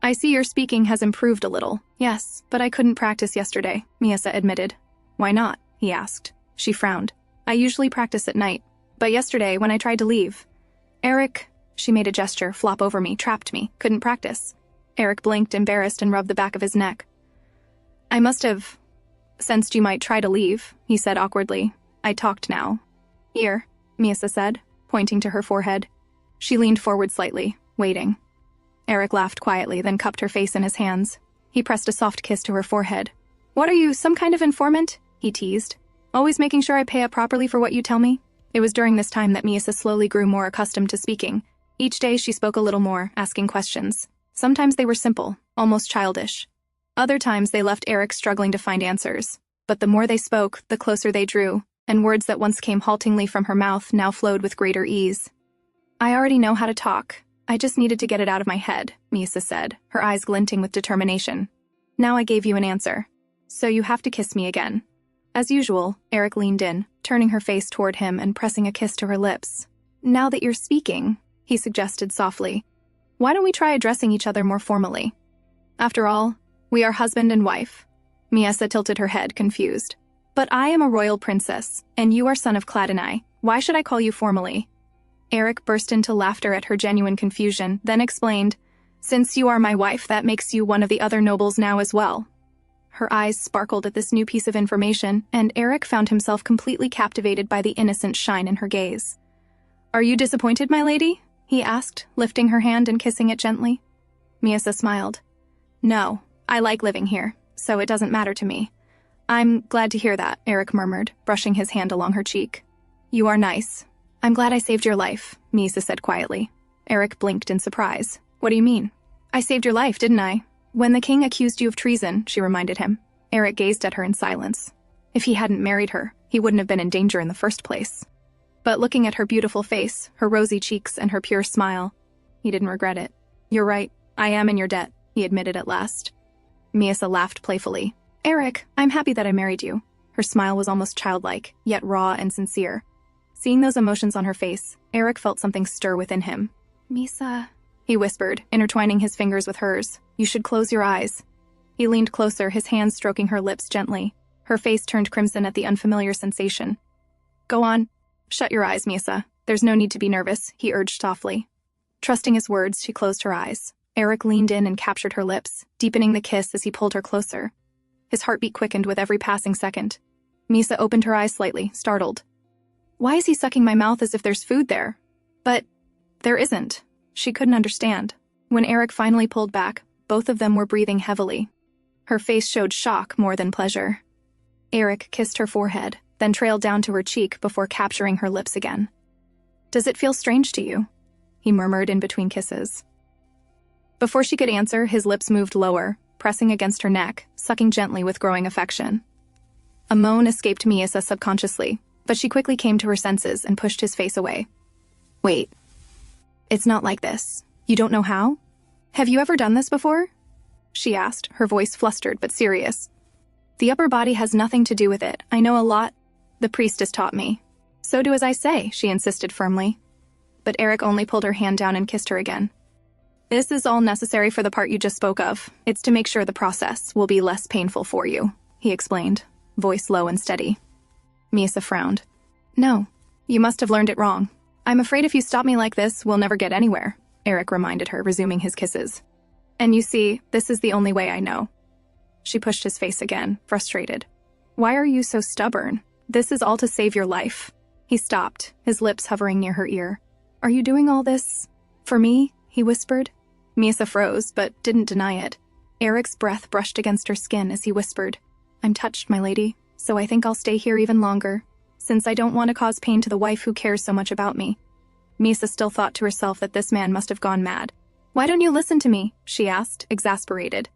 "I see your speaking has improved a little." "Yes, but I couldn't practice yesterday," Misa admitted. "Why not?" he asked. She frowned. "I usually practice at night. But yesterday, when I tried to leave, Eric," she made a gesture, "flop over me, trapped me, couldn't practice." Eric blinked, embarrassed, and rubbed the back of his neck. "I must have sensed you might try to leave," he said awkwardly. "I talked now." "Here," Misa said, pointing to her forehead. She leaned forward slightly, waiting. Eric laughed quietly, then cupped her face in his hands. He pressed a soft kiss to her forehead. "What are you, some kind of informant?" he teased. "Always making sure I pay up properly for what you tell me?" It was during this time that Misa slowly grew more accustomed to speaking. Each day she spoke a little more, asking questions. Sometimes they were simple, almost childish. Other times they left Eric struggling to find answers. But the more they spoke, the closer they drew, and words that once came haltingly from her mouth now flowed with greater ease. "I already know how to talk. I just needed to get it out of my head," Misa said, her eyes glinting with determination. "Now I gave you an answer. So you have to kiss me again." As usual, Eric leaned in, turning her face toward him and pressing a kiss to her lips. "Now that you're speaking," he suggested softly, "why don't we try addressing each other more formally? After all, we are husband and wife." Misa tilted her head, confused. "But I am a royal princess, and you are son of Cladini. Why should I call you formally?" Eric burst into laughter at her genuine confusion, then explained, "Since you are my wife, that makes you one of the other nobles now as well." Her eyes sparkled at this new piece of information, and Eric found himself completely captivated by the innocent shine in her gaze. "Are you disappointed, my lady?" he asked, lifting her hand and kissing it gently. Misa smiled. "No, I like living here, so it doesn't matter to me." "I'm glad to hear that," Eric murmured, brushing his hand along her cheek. "You are nice." "I'm glad I saved your life," Misa said quietly. Eric blinked in surprise. "What do you mean?" "I saved your life, didn't I?" "When the king accused you of treason," she reminded him. Eric gazed at her in silence. If he hadn't married her, he wouldn't have been in danger in the first place. But looking at her beautiful face, her rosy cheeks, and her pure smile, he didn't regret it. "You're right, I am in your debt," he admitted at last. Misa laughed playfully. "Eric, I'm happy that I married you." Her smile was almost childlike, yet raw and sincere. Seeing those emotions on her face, Eric felt something stir within him. "Misa," he whispered, intertwining his fingers with hers. "You should close your eyes." He leaned closer, his hands stroking her lips gently. Her face turned crimson at the unfamiliar sensation. "Go on. Shut your eyes, Misa. There's no need to be nervous," he urged softly. Trusting his words, she closed her eyes. Eric leaned in and captured her lips, deepening the kiss as he pulled her closer. His heartbeat quickened with every passing second. Misa opened her eyes slightly, startled. "Why is he sucking my mouth as if there's food there?" "But there isn't." She couldn't understand. When Eric finally pulled back, both of them were breathing heavily. Her face showed shock more than pleasure. Eric kissed her forehead, then trailed down to her cheek before capturing her lips again. "Does it feel strange to you?" he murmured in between kisses. Before she could answer, his lips moved lower, pressing against her neck, sucking gently with growing affection. A moan escaped Misa subconsciously, but she quickly came to her senses and pushed his face away. "Wait. It's not like this. You don't know how? Have you ever done this before?" she asked, her voice flustered but serious. "The upper body has nothing to do with it. I know a lot. The priestess taught me." "So do as I say," she insisted firmly. But Eric only pulled her hand down and kissed her again. "This is all necessary for the part you just spoke of. It's to make sure the process will be less painful for you," he explained, voice low and steady. Misa frowned. "No, you must have learned it wrong. I'm afraid if you stop me like this, we'll never get anywhere," Eric reminded her, resuming his kisses. "And you see, this is the only way I know." She pushed his face again, frustrated. Why are you so stubborn? This is all to save your life. He stopped, his lips hovering near her ear. Are you doing all this for me? He whispered. Misa froze, but didn't deny it. Eric's breath brushed against her skin as he whispered, I'm touched, my lady, so I think I'll stay here even longer, since I don't want to cause pain to the wife who cares so much about me. Misa still thought to herself that this man must have gone mad. Why don't you listen to me? She asked, exasperated.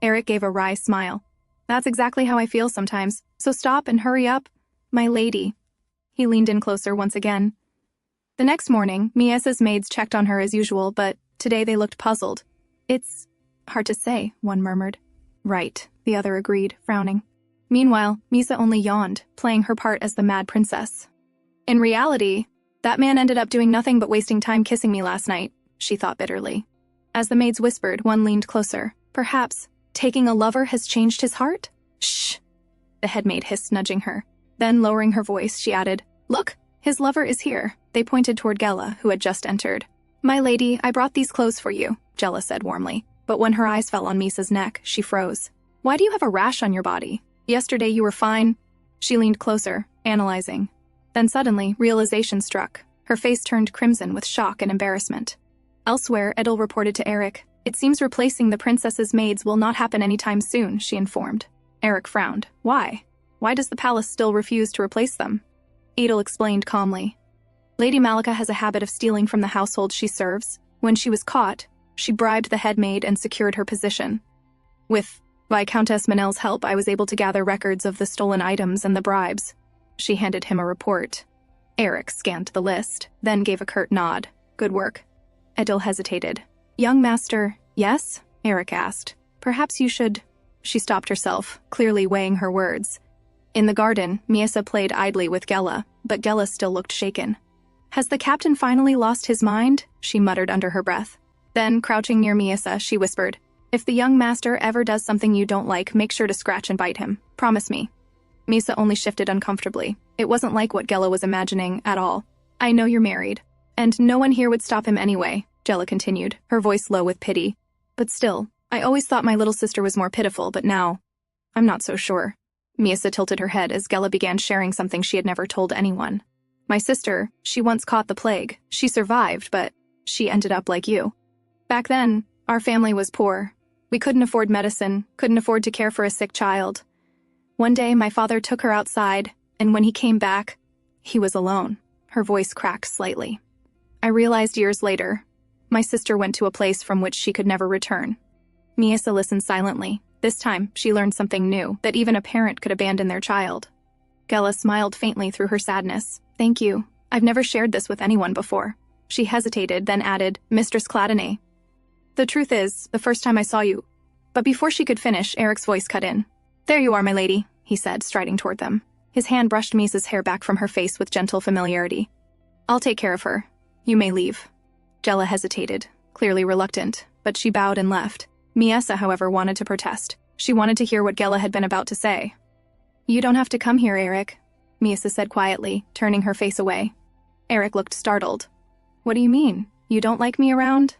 Eric gave a wry smile. That's exactly how I feel sometimes, so stop and hurry up, my lady. He leaned in closer once again. The next morning, Miasa's maids checked on her as usual, but today they looked puzzled. It's hard to say, one murmured. Right, the other agreed, frowning. Meanwhile, Misa only yawned, playing her part as the mad princess. In reality, that man ended up doing nothing but wasting time kissing me last night, she thought bitterly. As the maids whispered, one leaned closer. Perhaps taking a lover has changed his heart? Shh, the head maid hissed, nudging her. Then, lowering her voice, she added, Look, his lover is here. They pointed toward Gela, who had just entered. My lady, I brought these clothes for you, Gela said warmly. But when her eyes fell on Misa's neck, she froze. Why do you have a rash on your body? Yesterday you were fine. She leaned closer, analyzing. Then suddenly, realization struck. Her face turned crimson with shock and embarrassment. Elsewhere, Edel reported to Eric. It seems replacing the princess's maids will not happen anytime soon, she informed. Eric frowned. Why? Why does the palace still refuse to replace them? Edel explained calmly. Lady Malika has a habit of stealing from the household she serves. When she was caught, she bribed the head maid and secured her position. With Viscountess Manel's help, I was able to gather records of the stolen items and the bribes. She handed him a report. Eric scanned the list, then gave a curt nod. Good work. Edel hesitated. Young master, yes? Eric asked. Perhaps you should... She stopped herself, clearly weighing her words. In the garden, Miasa played idly with Gela, but Gela still looked shaken. Has the captain finally lost his mind? She muttered under her breath. Then, crouching near Miasa, she whispered, If the young master ever does something you don't like, make sure to scratch and bite him. Promise me. Misa only shifted uncomfortably. It wasn't like what Gela was imagining at all. I know you're married, and no one here would stop him anyway, Gela continued, her voice low with pity. But still, I always thought my little sister was more pitiful, but now, I'm not so sure. Miasa tilted her head as Gela began sharing something she had never told anyone. My sister, she once caught the plague. She survived, but she ended up like you. Back then, our family was poor. We couldn't afford medicine, couldn't afford to care for a sick child. One day, my father took her outside, and when he came back, he was alone. Her voice cracked slightly. I realized years later, my sister went to a place from which she could never return. Miasa listened silently. This time, she learned something new, that even a parent could abandon their child. Gela smiled faintly through her sadness. Thank you. I've never shared this with anyone before. She hesitated, then added, Mistress Cladene. The truth is, the first time I saw you... But before she could finish, Eric's voice cut in. There you are, my lady, he said, striding toward them. His hand brushed Misa's hair back from her face with gentle familiarity. I'll take care of her. You may leave. Gela hesitated, clearly reluctant, but she bowed and left. Miasa, however, wanted to protest. She wanted to hear what Gela had been about to say. You don't have to come here, Eric, Miasa said quietly, turning her face away. Eric looked startled. What do you mean? You don't like me around?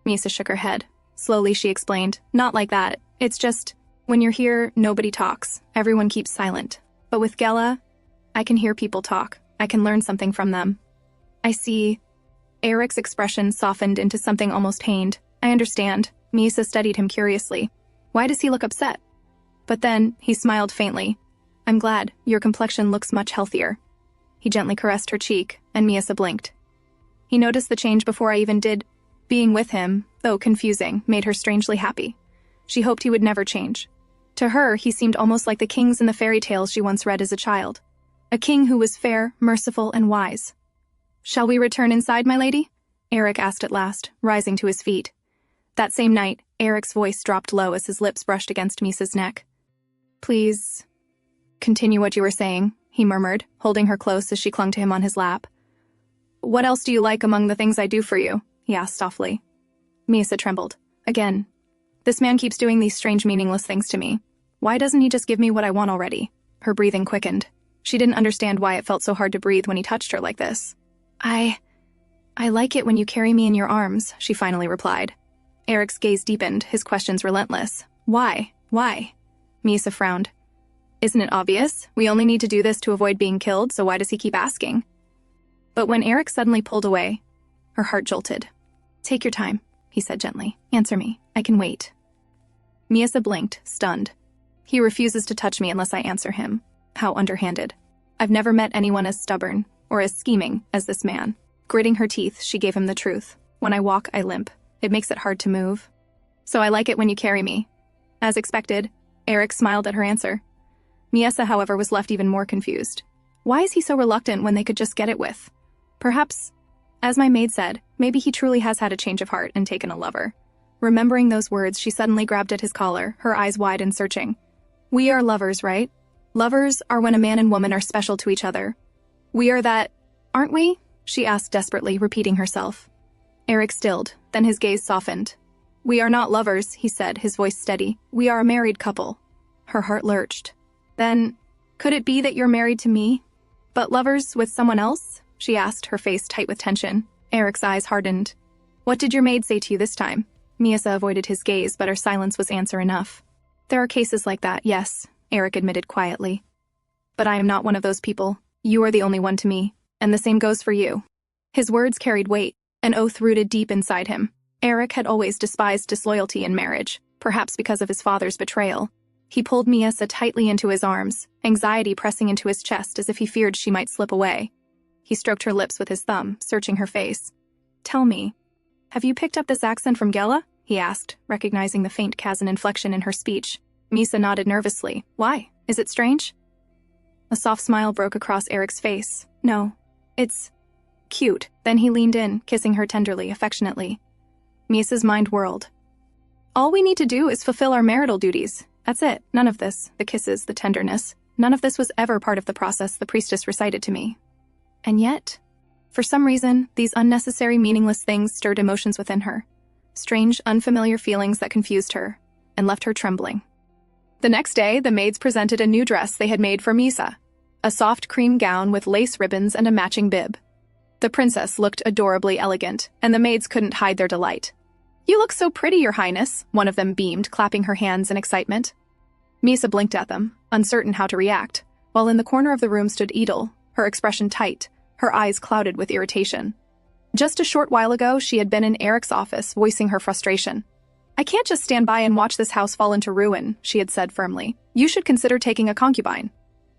Miasa shook her head. Slowly, she explained, Not like that. It's just, when you're here, nobody talks. Everyone keeps silent. But with Gela, I can hear people talk. I can learn something from them. I see. Eric's expression softened into something almost pained. I understand. Miasa studied him curiously. Why does he look upset? But then, he smiled faintly. I'm glad. Your complexion looks much healthier. He gently caressed her cheek, and Miasa blinked. He noticed the change before I even did. Being with him, though confusing, made her strangely happy. She hoped he would never change. To her, he seemed almost like the kings in the fairy tales she once read as a child. A king who was fair, merciful, and wise. Shall we return inside, my lady? Eric asked at last, rising to his feet. That same night, Eric's voice dropped low as his lips brushed against Misa's neck. Please, continue what you were saying, he murmured, holding her close as she clung to him on his lap. What else do you like among the things I do for you? He asked softly. Miasa trembled. Again. This man keeps doing these strange, meaningless things to me. Why doesn't he just give me what I want already? Her breathing quickened. She didn't understand why it felt so hard to breathe when he touched her like this. I like it when you carry me in your arms, she finally replied. Eric's gaze deepened, his questions relentless. Why? Why? Misa frowned. Isn't it obvious? We only need to do this to avoid being killed, so why does he keep asking? But when Eric suddenly pulled away, her heart jolted. Take your time, he said gently. Answer me. I can wait. Misa blinked, stunned. He refuses to touch me unless I answer him. How underhanded. I've never met anyone as stubborn, or as scheming, as this man. Gritting her teeth, she gave him the truth. When I walk, I limp. It makes it hard to move. So I like it when you carry me. As expected, Eric smiled at her answer. Misa, however, was left even more confused. Why is he so reluctant when they could just get it with? Perhaps, as my maid said, maybe he truly has had a change of heart and taken a lover. Remembering those words, she suddenly grabbed at his collar, her eyes wide and searching. We are lovers, right? Lovers are when a man and woman are special to each other. We are that, aren't we? She asked desperately, repeating herself. Eric stilled, then his gaze softened. We are not lovers, he said, his voice steady. We are a married couple. Her heart lurched. Then, could it be that you're married to me? But lovers with someone else? She asked, her face tight with tension. Eric's eyes hardened. What did your maid say to you this time? Misa avoided his gaze, but her silence was answer enough. There are cases like that, yes, Eric admitted quietly. But I am not one of those people. You are the only one to me, and the same goes for you. His words carried weight, an oath rooted deep inside him. Eric had always despised disloyalty in marriage, perhaps because of his father's betrayal. He pulled Misa tightly into his arms, anxiety pressing into his chest as if he feared she might slip away. He stroked her lips with his thumb, searching her face. Tell me, have you picked up this accent from Gela? He asked, recognizing the faint Kazan inflection in her speech. Misa nodded nervously. Why? Is it strange? A soft smile broke across Eric's face. No, it's cute. Then he leaned in, kissing her tenderly, affectionately. Misa's mind whirled. All we need to do is fulfill our marital duties. That's it. None of this, the kisses, the tenderness, none of this was ever part of the process the priestess recited to me. And yet, for some reason, these unnecessary, meaningless things stirred emotions within her. Strange, unfamiliar feelings that confused her and left her trembling. The next day, the maids presented a new dress they had made for Misa, a soft cream gown with lace ribbons and a matching bib. The princess looked adorably elegant, and the maids couldn't hide their delight. You look so pretty, Your Highness, one of them beamed, clapping her hands in excitement. Misa blinked at them, uncertain how to react, while in the corner of the room stood Edel, her expression tight, her eyes clouded with irritation. Just a short while ago, she had been in Eric's office, voicing her frustration. I can't just stand by and watch this house fall into ruin, she had said firmly. You should consider taking a concubine.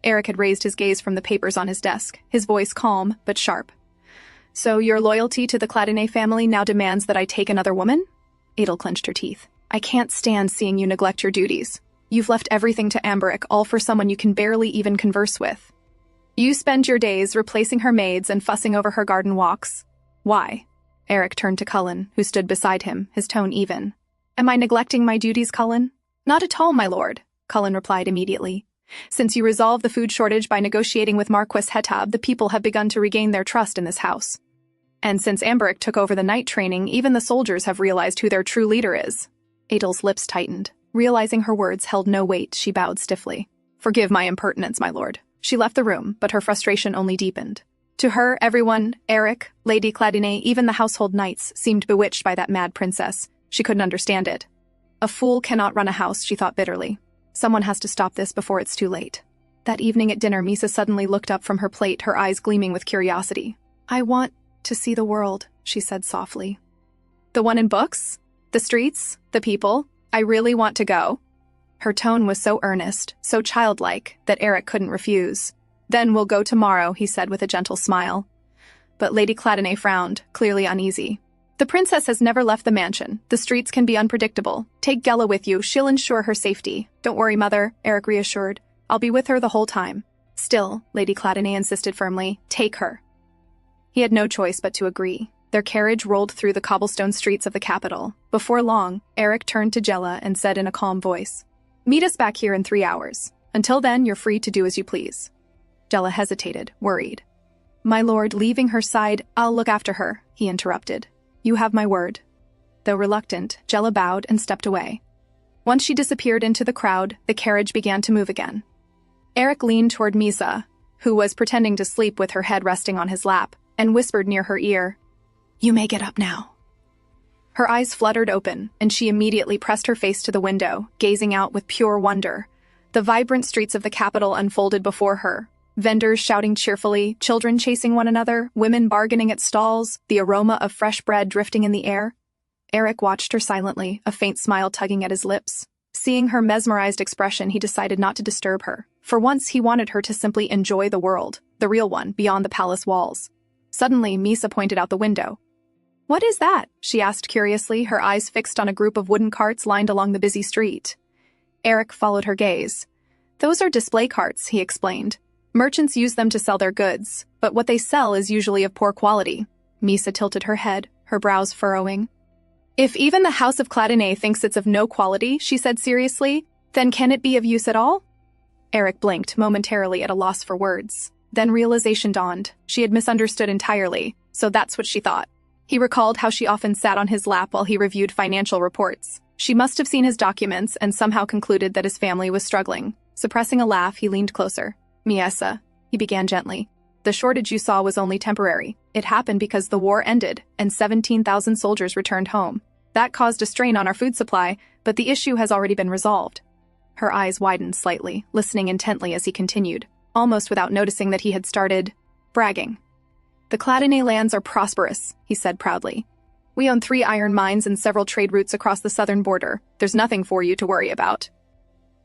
Eric had raised his gaze from the papers on his desk, his voice calm but sharp. So your loyalty to the Cladine family now demands that I take another woman? Adel clenched her teeth. I can't stand seeing you neglect your duties. You've left everything to Amberic, all for someone you can barely even converse with. You spend your days replacing her maids and fussing over her garden walks. Why? Eric turned to Cullen, who stood beside him, his tone even. Am I neglecting my duties, Cullen? Not at all, my lord, Cullen replied immediately. Since you resolved the food shortage by negotiating with Marquis Hetab, the people have begun to regain their trust in this house. And since Amberic took over the night training, even the soldiers have realized who their true leader is. Adel's lips tightened. Realizing her words held no weight, she bowed stiffly. Forgive my impertinence, my lord. She left the room, but her frustration only deepened. To her, everyone, Eric, Lady Cladine, even the household knights, seemed bewitched by that mad princess. She couldn't understand it. A fool cannot run a house, she thought bitterly. Someone has to stop this before it's too late. That evening at dinner, Misa suddenly looked up from her plate, her eyes gleaming with curiosity. I want to see the world, she said softly. The one in books? The streets? The people? I really want to go. Her tone was so earnest, so childlike, that Eric couldn't refuse. Then we'll go tomorrow, he said with a gentle smile. But Lady Cladine frowned, clearly uneasy. The princess has never left the mansion. The streets can be unpredictable. Take Gela with you. She'll ensure her safety. Don't worry, mother, Eric reassured. I'll be with her the whole time. Still, Lady Cladine insisted firmly, take her. He had no choice but to agree. Their carriage rolled through the cobblestone streets of the capital. Before long, Eric turned to Gela and said in a calm voice, Meet us back here in 3 hours. Until then, you're free to do as you please. Gela hesitated, worried. My lord, leaving her side, I'll look after her, he interrupted. You have my word. Though reluctant, Gela bowed and stepped away. Once she disappeared into the crowd, the carriage began to move again. Eric leaned toward Misa, who was pretending to sleep with her head resting on his lap, and whispered near her ear, You may get up now. Her eyes fluttered open, and she immediately pressed her face to the window, gazing out with pure wonder. The vibrant streets of the capital unfolded before her. Vendors shouting cheerfully, children chasing one another, women bargaining at stalls, the aroma of fresh bread drifting in the air. Eric watched her silently, a faint smile tugging at his lips. Seeing her mesmerized expression, he decided not to disturb her. For once, he wanted her to simply enjoy the world, the real one, beyond the palace walls. Suddenly, Misa pointed out the window. "What is that?" she asked curiously, her eyes fixed on a group of wooden carts lined along the busy street. Eric followed her gaze. "Those are display carts," he explained. "Merchants use them to sell their goods, but what they sell is usually of poor quality." Misa tilted her head, her brows furrowing. "If even the House of Cladonay thinks it's of no quality," she said seriously, "then can it be of use at all?" Eric blinked, momentarily at a loss for words. Then realization dawned. She had misunderstood entirely, so that's what she thought. He recalled how she often sat on his lap while he reviewed financial reports. She must have seen his documents and somehow concluded that his family was struggling. Suppressing a laugh, he leaned closer. "Miesa," he began gently. "The shortage you saw was only temporary. It happened because the war ended and 17,000 soldiers returned home. That caused a strain on our food supply, but the issue has already been resolved." Her eyes widened slightly, listening intently as he continued, almost without noticing that he had started bragging. "The Cladonay lands are prosperous," he said proudly. "We own 3 iron mines and several trade routes across the southern border. There's nothing for you to worry about."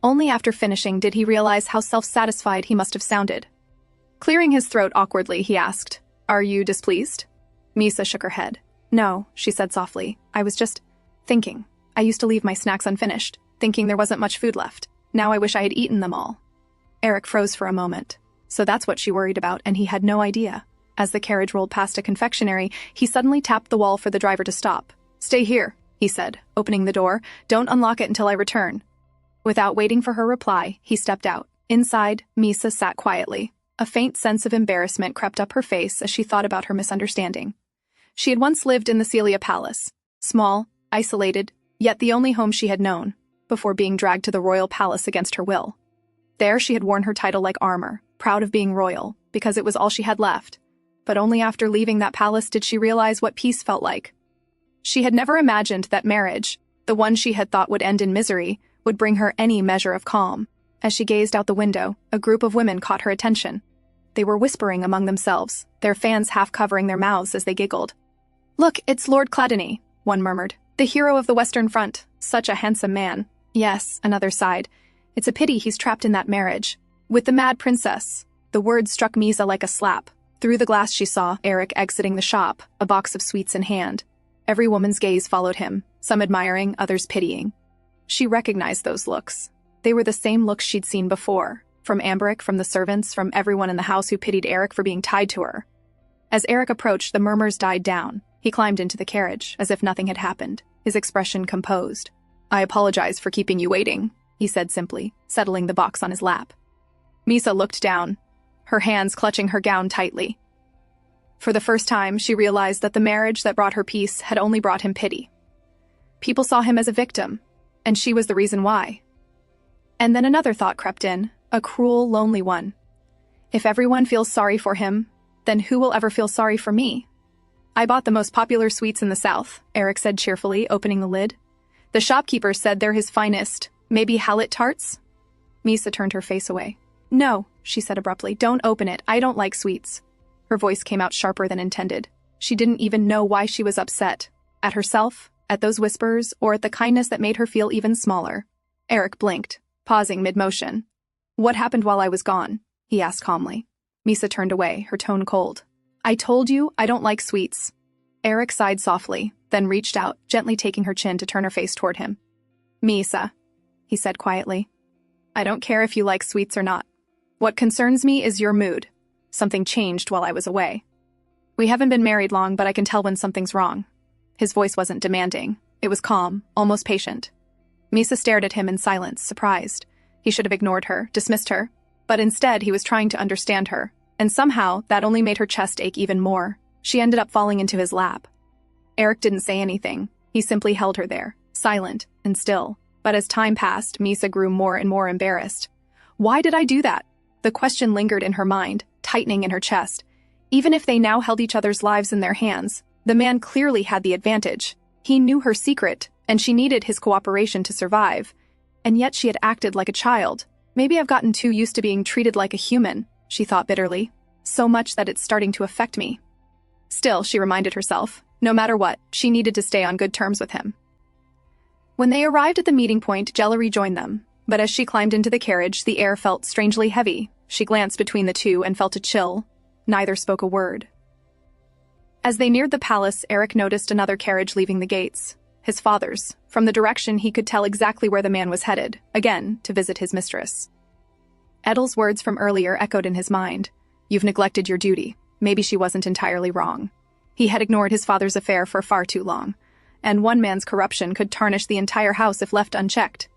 Only after finishing did he realize how self-satisfied he must have sounded. Clearing his throat awkwardly, he asked, "Are you displeased?" Misa shook her head. "No," she said softly. "I was just thinking. I used to leave my snacks unfinished, thinking there wasn't much food left. Now I wish I had eaten them all." Eric froze for a moment. So that's what she worried about, and he had no idea. As the carriage rolled past a confectionery, he suddenly tapped the wall for the driver to stop. "Stay here," he said, opening the door. "Don't unlock it until I return." Without waiting for her reply, he stepped out. Inside, Misa sat quietly. A faint sense of embarrassment crept up her face as she thought about her misunderstanding. She had once lived in the Celia Palace, small, isolated, yet the only home she had known, before being dragged to the royal palace against her will. There she had worn her title like armor, proud of being royal, because it was all she had left. But only after leaving that palace did she realize what peace felt like. She had never imagined that marriage, the one she had thought would end in misery, would bring her any measure of calm. As she gazed out the window, a group of women caught her attention. They were whispering among themselves, their fans half covering their mouths as they giggled. "Look, it's Lord Cladonay," one murmured. "The hero of the Western Front. Such a handsome man." "Yes," another sighed. "It's a pity he's trapped in that marriage. With the mad princess." The words struck Misa like a slap. Through the glass she saw Eric exiting the shop, a box of sweets in hand. Every woman's gaze followed him, some admiring, others pitying. She recognized those looks. They were the same looks she'd seen before, from Amberic, from the servants, from everyone in the house who pitied Eric for being tied to her. As Eric approached, the murmurs died down. He climbed into the carriage, as if nothing had happened, his expression composed. "I apologize for keeping you waiting," he said simply, settling the box on his lap. Misa looked down, her hands clutching her gown tightly. For the first time, she realized that the marriage that brought her peace had only brought him pity. People saw him as a victim, and she was the reason why. And then another thought crept in, a cruel, lonely one. If everyone feels sorry for him, then who will ever feel sorry for me? "I bought the most popular sweets in the South," Eric said cheerfully, opening the lid. "The shopkeeper said they're his finest. Maybe Hallett tarts?" Misa turned her face away. "No," she said abruptly. "Don't open it. I don't like sweets." Her voice came out sharper than intended. She didn't even know why she was upset. At herself, at those whispers, or at the kindness that made her feel even smaller. Eric blinked, pausing mid-motion. "What happened while I was gone?" he asked calmly. Misa turned away, her tone cold. "I told you I don't like sweets." Eric sighed softly, then reached out, gently taking her chin to turn her face toward him. "Misa," he said quietly. "I don't care if you like sweets or not. What concerns me is your mood. Something changed while I was away. We haven't been married long, but I can tell when something's wrong." His voice wasn't demanding. It was calm, almost patient. Misa stared at him in silence, surprised. He should have ignored her, dismissed her. But instead, he was trying to understand her. And somehow, that only made her chest ache even more. She ended up falling into his lap. Eric didn't say anything. He simply held her there, silent and still. But as time passed, Misa grew more and more embarrassed. Why did I do that? The question lingered in her mind, tightening in her chest. Even if they now held each other's lives in their hands, the man clearly had the advantage. He knew her secret, and she needed his cooperation to survive. And yet she had acted like a child. Maybe I've gotten too used to being treated like a human, she thought bitterly. So much that it's starting to affect me. Still, she reminded herself, no matter what, she needed to stay on good terms with him. When they arrived at the meeting point, Jella rejoined them, but as she climbed into the carriage, the air felt strangely heavy. She glanced between the two and felt a chill. Neither spoke a word. As they neared the palace, Eric noticed another carriage leaving the gates. His father's. From the direction, he could tell exactly where the man was headed, again, to visit his mistress. Edel's words from earlier echoed in his mind. You've neglected your duty. Maybe she wasn't entirely wrong. He had ignored his father's affair for far too long, and one man's corruption could tarnish the entire house if left unchecked.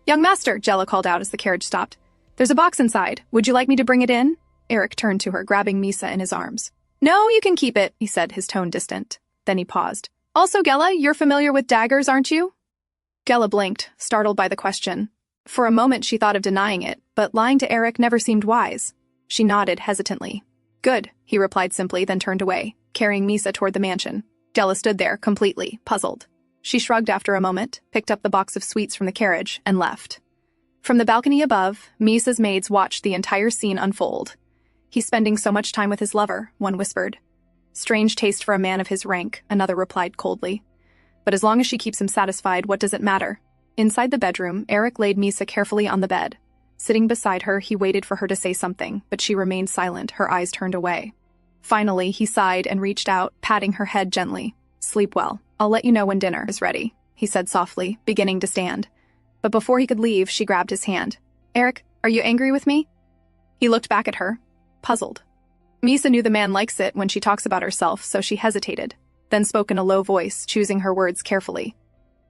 Young master, Jella called out as the carriage stopped. There's a box inside. Would you like me to bring it in? Eric turned to her, grabbing Misa in his arms. No, you can keep it, he said, his tone distant. Then he paused. Also, Gela, you're familiar with daggers, aren't you? Gela blinked, startled by the question. For a moment she thought of denying it, but lying to Eric never seemed wise. She nodded hesitantly. Good, he replied simply, then turned away, carrying Misa toward the mansion. Gela stood there, completely puzzled. She shrugged after a moment, picked up the box of sweets from the carriage, and left. From the balcony above, Misa's maids watched the entire scene unfold. He's spending so much time with his lover, one whispered. Strange taste for a man of his rank, another replied coldly. But as long as she keeps him satisfied, what does it matter? Inside the bedroom, Eric laid Misa carefully on the bed. Sitting beside her, he waited for her to say something, but she remained silent, her eyes turned away. Finally, he sighed and reached out, patting her head gently. Sleep well. I'll let you know when dinner is ready, he said softly, beginning to stand. But before he could leave, she grabbed his hand. Eric, are you angry with me? He looked back at her, puzzled. Misa knew the man likes it when she talks about herself, so she hesitated, then spoke in a low voice, choosing her words carefully.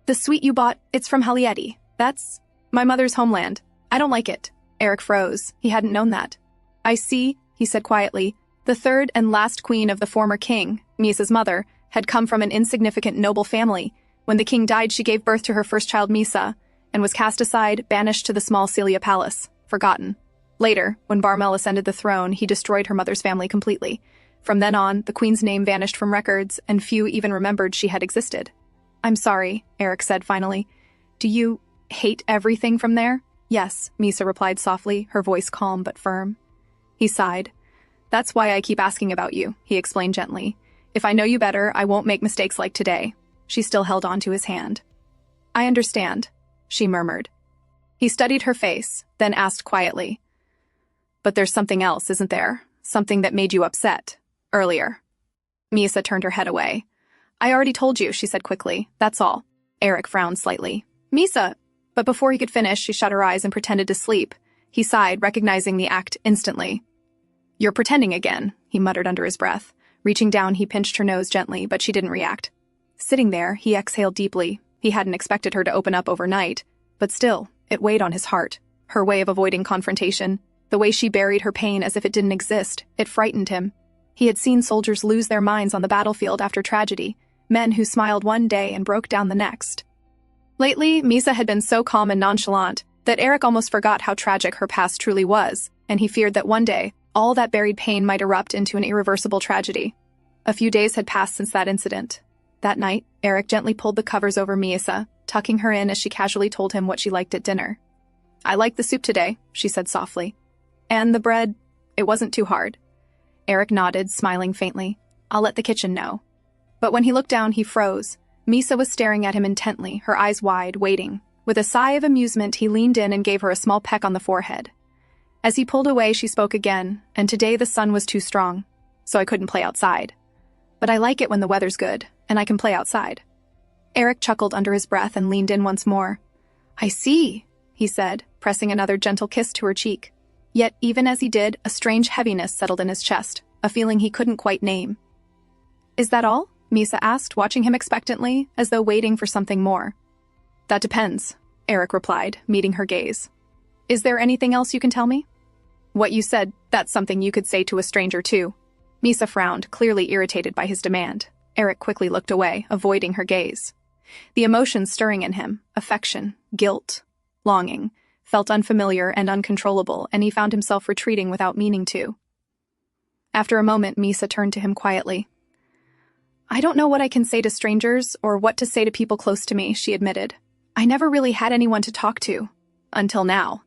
The sweet you bought, it's from Halieti. That's my mother's homeland. I don't like it. Eric froze. He hadn't known that. I see, he said quietly. The third and last queen of the former king, Misa's mother, had come from an insignificant noble family. When the king died, she gave birth to her first child, Misa, and was cast aside, banished to the small Celia palace, forgotten. Later, when Barmel ascended the throne, he destroyed her mother's family completely. From then on, the queen's name vanished from records, and few even remembered she had existed. I'm sorry, Eric said finally. Do you hate everything from there? Yes, Misa replied softly, her voice calm but firm. He sighed. That's why I keep asking about you, he explained gently. If I know you better, I won't make mistakes like today. She still held on to his hand. I understand, she murmured. He studied her face, then asked quietly. But there's something else, isn't there? Something that made you upset. Earlier. Misa turned her head away. I already told you, she said quickly. That's all. Eric frowned slightly. Misa! But before he could finish, she shut her eyes and pretended to sleep. He sighed, recognizing the act instantly. You're pretending again, he muttered under his breath. Reaching down, he pinched her nose gently, but she didn't react. Sitting there, he exhaled deeply. He hadn't expected her to open up overnight. But still, it weighed on his heart. Her way of avoiding confrontation. The way she buried her pain as if it didn't exist. It frightened him. He had seen soldiers lose their minds on the battlefield after tragedy. Men who smiled one day and broke down the next. Lately, Misa had been so calm and nonchalant that Eric almost forgot how tragic her past truly was, and he feared that one day, all that buried pain might erupt into an irreversible tragedy. A few days had passed since that incident. That night, Eric gently pulled the covers over Misa, tucking her in as she casually told him what she liked at dinner. I liked the soup today, she said softly. And the bread, it wasn't too hard. Eric nodded, smiling faintly. I'll let the kitchen know. But when he looked down, he froze. Misa was staring at him intently, her eyes wide, waiting. With a sigh of amusement, he leaned in and gave her a small peck on the forehead. As he pulled away, she spoke again, and today the sun was too strong, so I couldn't play outside. But I like it when the weather's good, and I can play outside. Eric chuckled under his breath and leaned in once more. I see, he said, pressing another gentle kiss to her cheek. Yet, even as he did, a strange heaviness settled in his chest, a feeling he couldn't quite name. Is that all? Misa asked, watching him expectantly, as though waiting for something more. That depends, Eric replied, meeting her gaze. Is there anything else you can tell me? What you said, that's something you could say to a stranger too. Misa frowned, clearly irritated by his demand. Eric quickly looked away, avoiding her gaze. The emotions stirring in him, affection, guilt, longing, felt unfamiliar and uncontrollable, and he found himself retreating without meaning to. After a moment, Misa turned to him quietly. I don't know what I can say to strangers or what to say to people close to me, she admitted. I never really had anyone to talk to. Until now.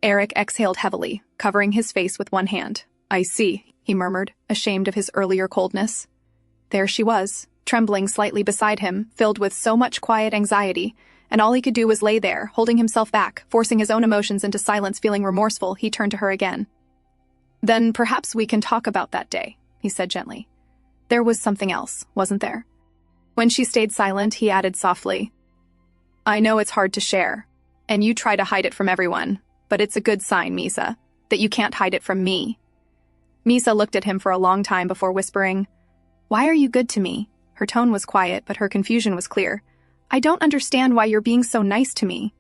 Eric exhaled heavily, covering his face with one hand. "I see," he murmured, ashamed of his earlier coldness. There she was, trembling slightly beside him, filled with so much quiet anxiety, and all he could do was lay there, holding himself back, forcing his own emotions into silence. Feeling remorseful, he turned to her again. "Then perhaps we can talk about that day," he said gently. "There was something else, wasn't there?" When she stayed silent, he added softly, "I know it's hard to share, and you try to hide it from everyone, but it's a good sign, Misa, that you can't hide it from me." Misa looked at him for a long time before whispering, "Why are you good to me?" Her tone was quiet, but her confusion was clear. "I don't understand why you're being so nice to me."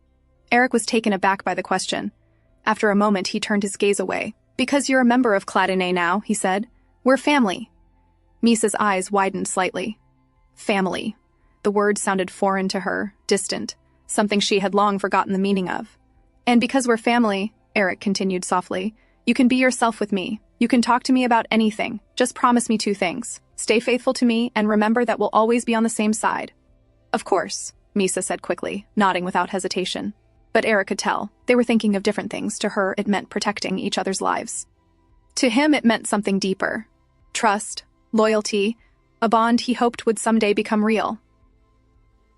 Eric was taken aback by the question. After a moment, he turned his gaze away. "Because you're a member of Cladine now," he said. "We're family." Misa's eyes widened slightly. Family. The word sounded foreign to her, distant, something she had long forgotten the meaning of. "And because we're family," Eric continued softly, "you can be yourself with me. You can talk to me about anything. Just promise me 2 things. Stay faithful to me, and remember that we'll always be on the same side." "Of course," Misa said quickly, nodding without hesitation. But Eric could tell. They were thinking of different things. To her, it meant protecting each other's lives. To him, it meant something deeper. Trust, loyalty, a bond he hoped would someday become real.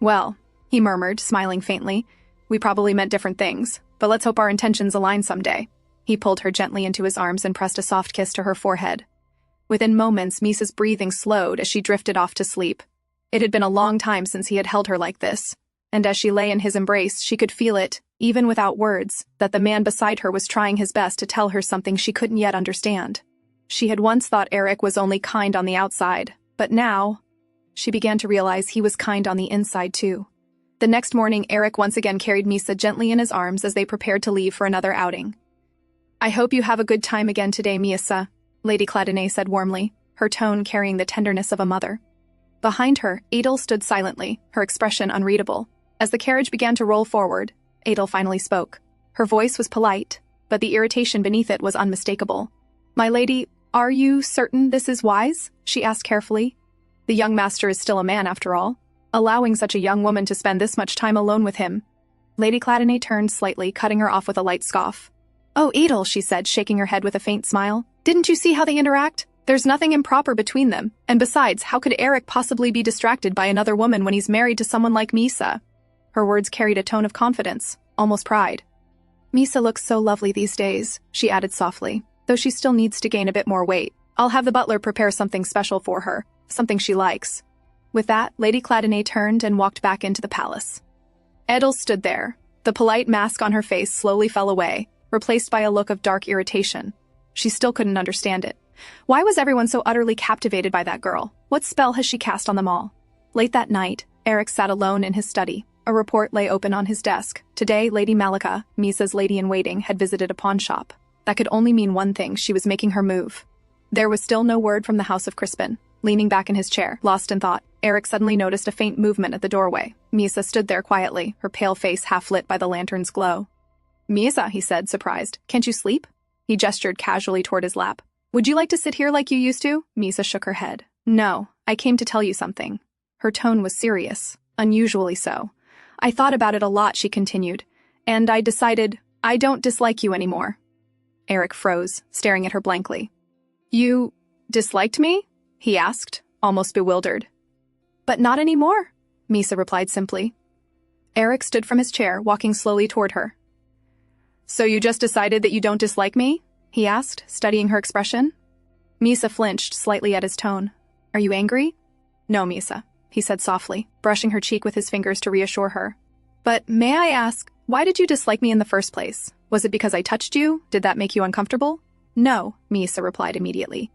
"Well," he murmured, smiling faintly, "we probably meant different things, but let's hope our intentions align someday." He pulled her gently into his arms and pressed a soft kiss to her forehead. Within moments, Misa's breathing slowed as she drifted off to sleep. It had been a long time since he had held her like this, and as she lay in his embrace, she could feel it, even without words, that the man beside her was trying his best to tell her something she couldn't yet understand. She had once thought Eric was only kind on the outside, but now she began to realize he was kind on the inside too. The next morning, Eric once again carried Misa gently in his arms as they prepared to leave for another outing. "I hope you have a good time again today, Misa," Lady Cladine said warmly, her tone carrying the tenderness of a mother. Behind her, Adel stood silently, her expression unreadable. As the carriage began to roll forward, Adel finally spoke. Her voice was polite, but the irritation beneath it was unmistakable. "My lady, are you certain this is wise?" she asked carefully. "The young master is still a man, after all. Allowing such a young woman to spend this much time alone with him." Lady Cladine turned slightly, cutting her off with a light scoff. "Oh, Adel," she said, shaking her head with a faint smile. "Didn't you see how they interact? There's nothing improper between them. And besides, how could Eric possibly be distracted by another woman when he's married to someone like Misa?" Her words carried a tone of confidence, almost pride. "Misa looks so lovely these days," she added softly, "though she still needs to gain a bit more weight. I'll have the butler prepare something special for her, something she likes." With that, Lady Cladine turned and walked back into the palace. Edel stood there. The polite mask on her face slowly fell away, replaced by a look of dark irritation. She still couldn't understand it. Why was everyone so utterly captivated by that girl? What spell has she cast on them all? Late that night, Eric sat alone in his study. A report lay open on his desk. Today, Lady Malika, Misa's lady-in-waiting, had visited a pawn shop. That could only mean one thing: she was making her move. There was still no word from the House of Crispin. Leaning back in his chair, lost in thought, Eric suddenly noticed a faint movement at the doorway. Misa stood there quietly, her pale face half lit by the lantern's glow. "Misa," he said, surprised, "can't you sleep?" He gestured casually toward his lap. "Would you like to sit here like you used to?" Misa shook her head. "No, I came to tell you something." Her tone was serious, unusually so. "I thought about it a lot," she continued, "and I decided I don't dislike you anymore." Eric froze, staring at her blankly. "You disliked me?" he asked, almost bewildered. "But not anymore," Misa replied simply. Eric stood from his chair, walking slowly toward her. "So you just decided that you don't dislike me?" he asked, studying her expression. Misa flinched slightly at his tone. "Are you angry?" "No, Misa," he said softly, brushing her cheek with his fingers to reassure her. "But may I ask, why did you dislike me in the first place? Was it because I touched you? Did that make you uncomfortable?" "No," Misa replied immediately.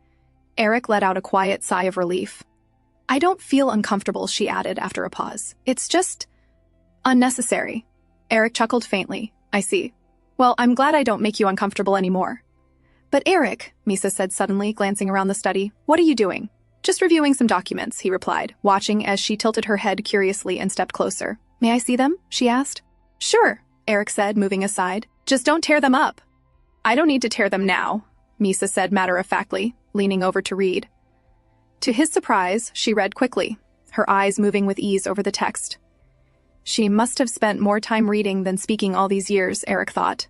Eric let out a quiet sigh of relief. "I don't feel uncomfortable," she added after a pause. "It's just unnecessary." Eric chuckled faintly. "I see. Well, I'm glad I don't make you uncomfortable anymore." "But Eric," Misa said suddenly, glancing around the study, "what are you doing?" "Just reviewing some documents," he replied, watching as she tilted her head curiously and stepped closer. "May I see them?" she asked. "Sure," Eric said, moving aside. "Just don't tear them up." "I don't need to tear them now," Misa said matter-of-factly, leaning over to read. To his surprise, she read quickly, her eyes moving with ease over the text. She must have spent more time reading than speaking all these years, Eric thought.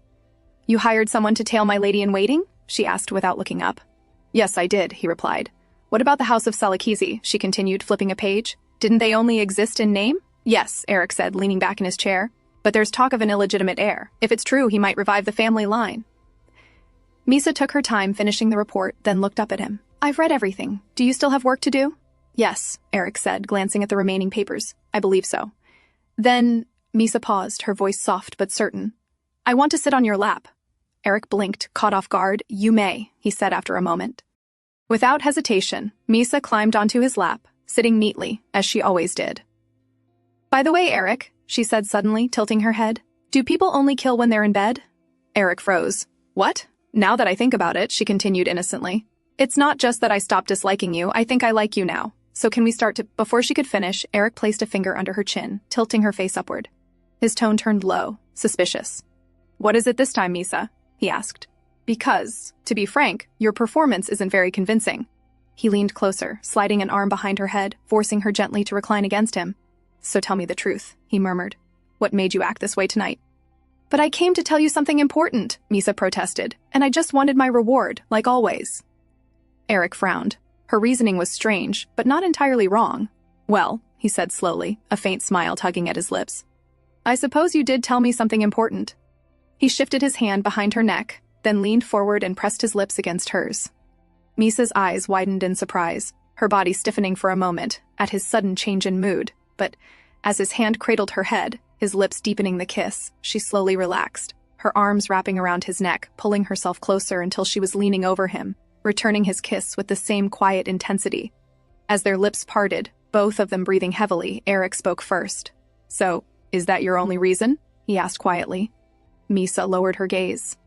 You hired someone to tail my lady-in-waiting? She asked without looking up. Yes, I did, he replied. What about the House of Salakizi? She continued, flipping a page. Didn't they only exist in name? Yes, Eric said, leaning back in his chair. But there's talk of an illegitimate heir. If it's true, he might revive the family line. Misa took her time finishing the report, then looked up at him. I've read everything. Do you still have work to do? Yes, Eric said, glancing at the remaining papers. I believe so. Then, Misa paused, her voice soft but certain. I want to sit on your lap. Eric blinked, caught off guard. You may, he said after a moment. Without hesitation, Misa climbed onto his lap, sitting neatly, as she always did. By the way, Eric, she said suddenly, tilting her head, do people only kill when they're in bed? Eric froze. What? Now that I think about it, she continued innocently. It's not just that I stopped disliking you, I think I like you now. So can we start to— Before she could finish, Eric placed a finger under her chin, tilting her face upward. His tone turned low, suspicious. What is it this time, Misa? He asked. Because, to be frank, your performance isn't very convincing. He leaned closer, sliding an arm behind her head, forcing her gently to recline against him. So tell me the truth, he murmured. What made you act this way tonight? But I came to tell you something important, Misa protested, and I just wanted my reward, like always. Eric frowned. Her reasoning was strange, but not entirely wrong. Well, he said slowly, a faint smile tugging at his lips. I suppose you did tell me something important. He shifted his hand behind her neck, then leaned forward and pressed his lips against hers. Misa's eyes widened in surprise, her body stiffening for a moment at his sudden change in mood, but as his hand cradled her head, his lips deepening the kiss, she slowly relaxed, her arms wrapping around his neck, pulling herself closer until she was leaning over him, returning his kiss with the same quiet intensity. As their lips parted, both of them breathing heavily, Eric spoke first. So, is that your only reason? He asked quietly. Misa lowered her gaze.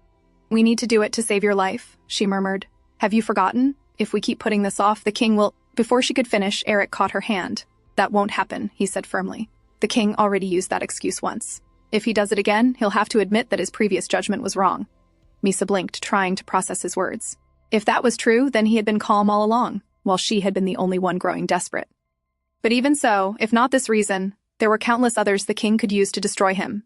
We need to do it to save your life, she murmured. Have you forgotten? If we keep putting this off, the king will— Before she could finish, Eric caught her hand. That won't happen, he said firmly. The king already used that excuse once. If he does it again, he'll have to admit that his previous judgment was wrong. Misa blinked, trying to process his words. If that was true, then he had been calm all along, while she had been the only one growing desperate. But even so, if not this reason, there were countless others the king could use to destroy him.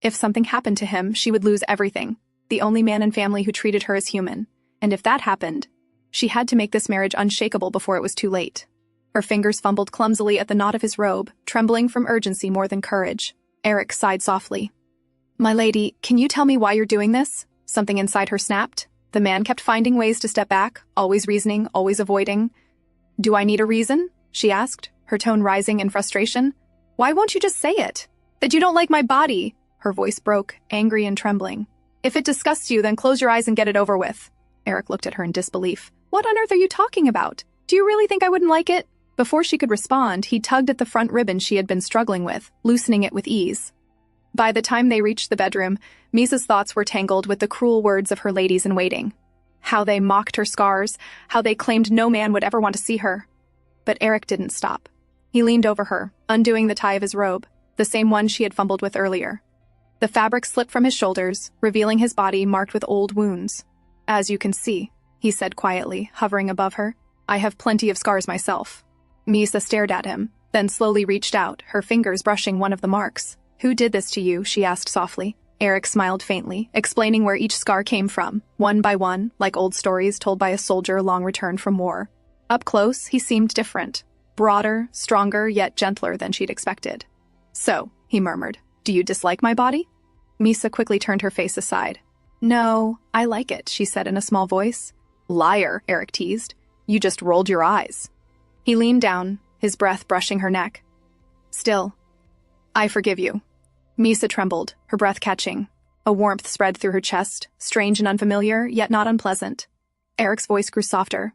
If something happened to him, she would lose everything, the only man in family who treated her as human. And if that happened, she had to make this marriage unshakable before it was too late. Her fingers fumbled clumsily at the knot of his robe, trembling from urgency more than courage. Eric sighed softly. My lady, can you tell me why you're doing this? Something inside her snapped. The man kept finding ways to step back, always reasoning, always avoiding. Do I need a reason? She asked, her tone rising in frustration. Why won't you just say it? That you don't like my body. Her voice broke, angry and trembling. If it disgusts you, then close your eyes and get it over with. Eric looked at her in disbelief. What on earth are you talking about? Do you really think I wouldn't like it? Before she could respond, he tugged at the front ribbon she had been struggling with, loosening it with ease. By the time they reached the bedroom, Misa's thoughts were tangled with the cruel words of her ladies-in-waiting. How they mocked her scars, how they claimed no man would ever want to see her. But Eric didn't stop. He leaned over her, undoing the tie of his robe, the same one she had fumbled with earlier. The fabric slipped from his shoulders, revealing his body marked with old wounds. As you can see, he said quietly, hovering above her, I have plenty of scars myself. Misa stared at him, then slowly reached out, her fingers brushing one of the marks. Who did this to you? She asked softly. Eric smiled faintly, explaining where each scar came from, one by one, like old stories told by a soldier long returned from war. Up close, he seemed different. Broader, stronger, yet gentler than she'd expected. So, he murmured, do you dislike my body? Misa quickly turned her face aside. No, I like it, she said in a small voice. Liar, Eric teased. You just rolled your eyes. He leaned down, his breath brushing her neck. Still, I forgive you. Misa trembled, her breath catching. A warmth spread through her chest, strange and unfamiliar, yet not unpleasant. Eric's voice grew softer.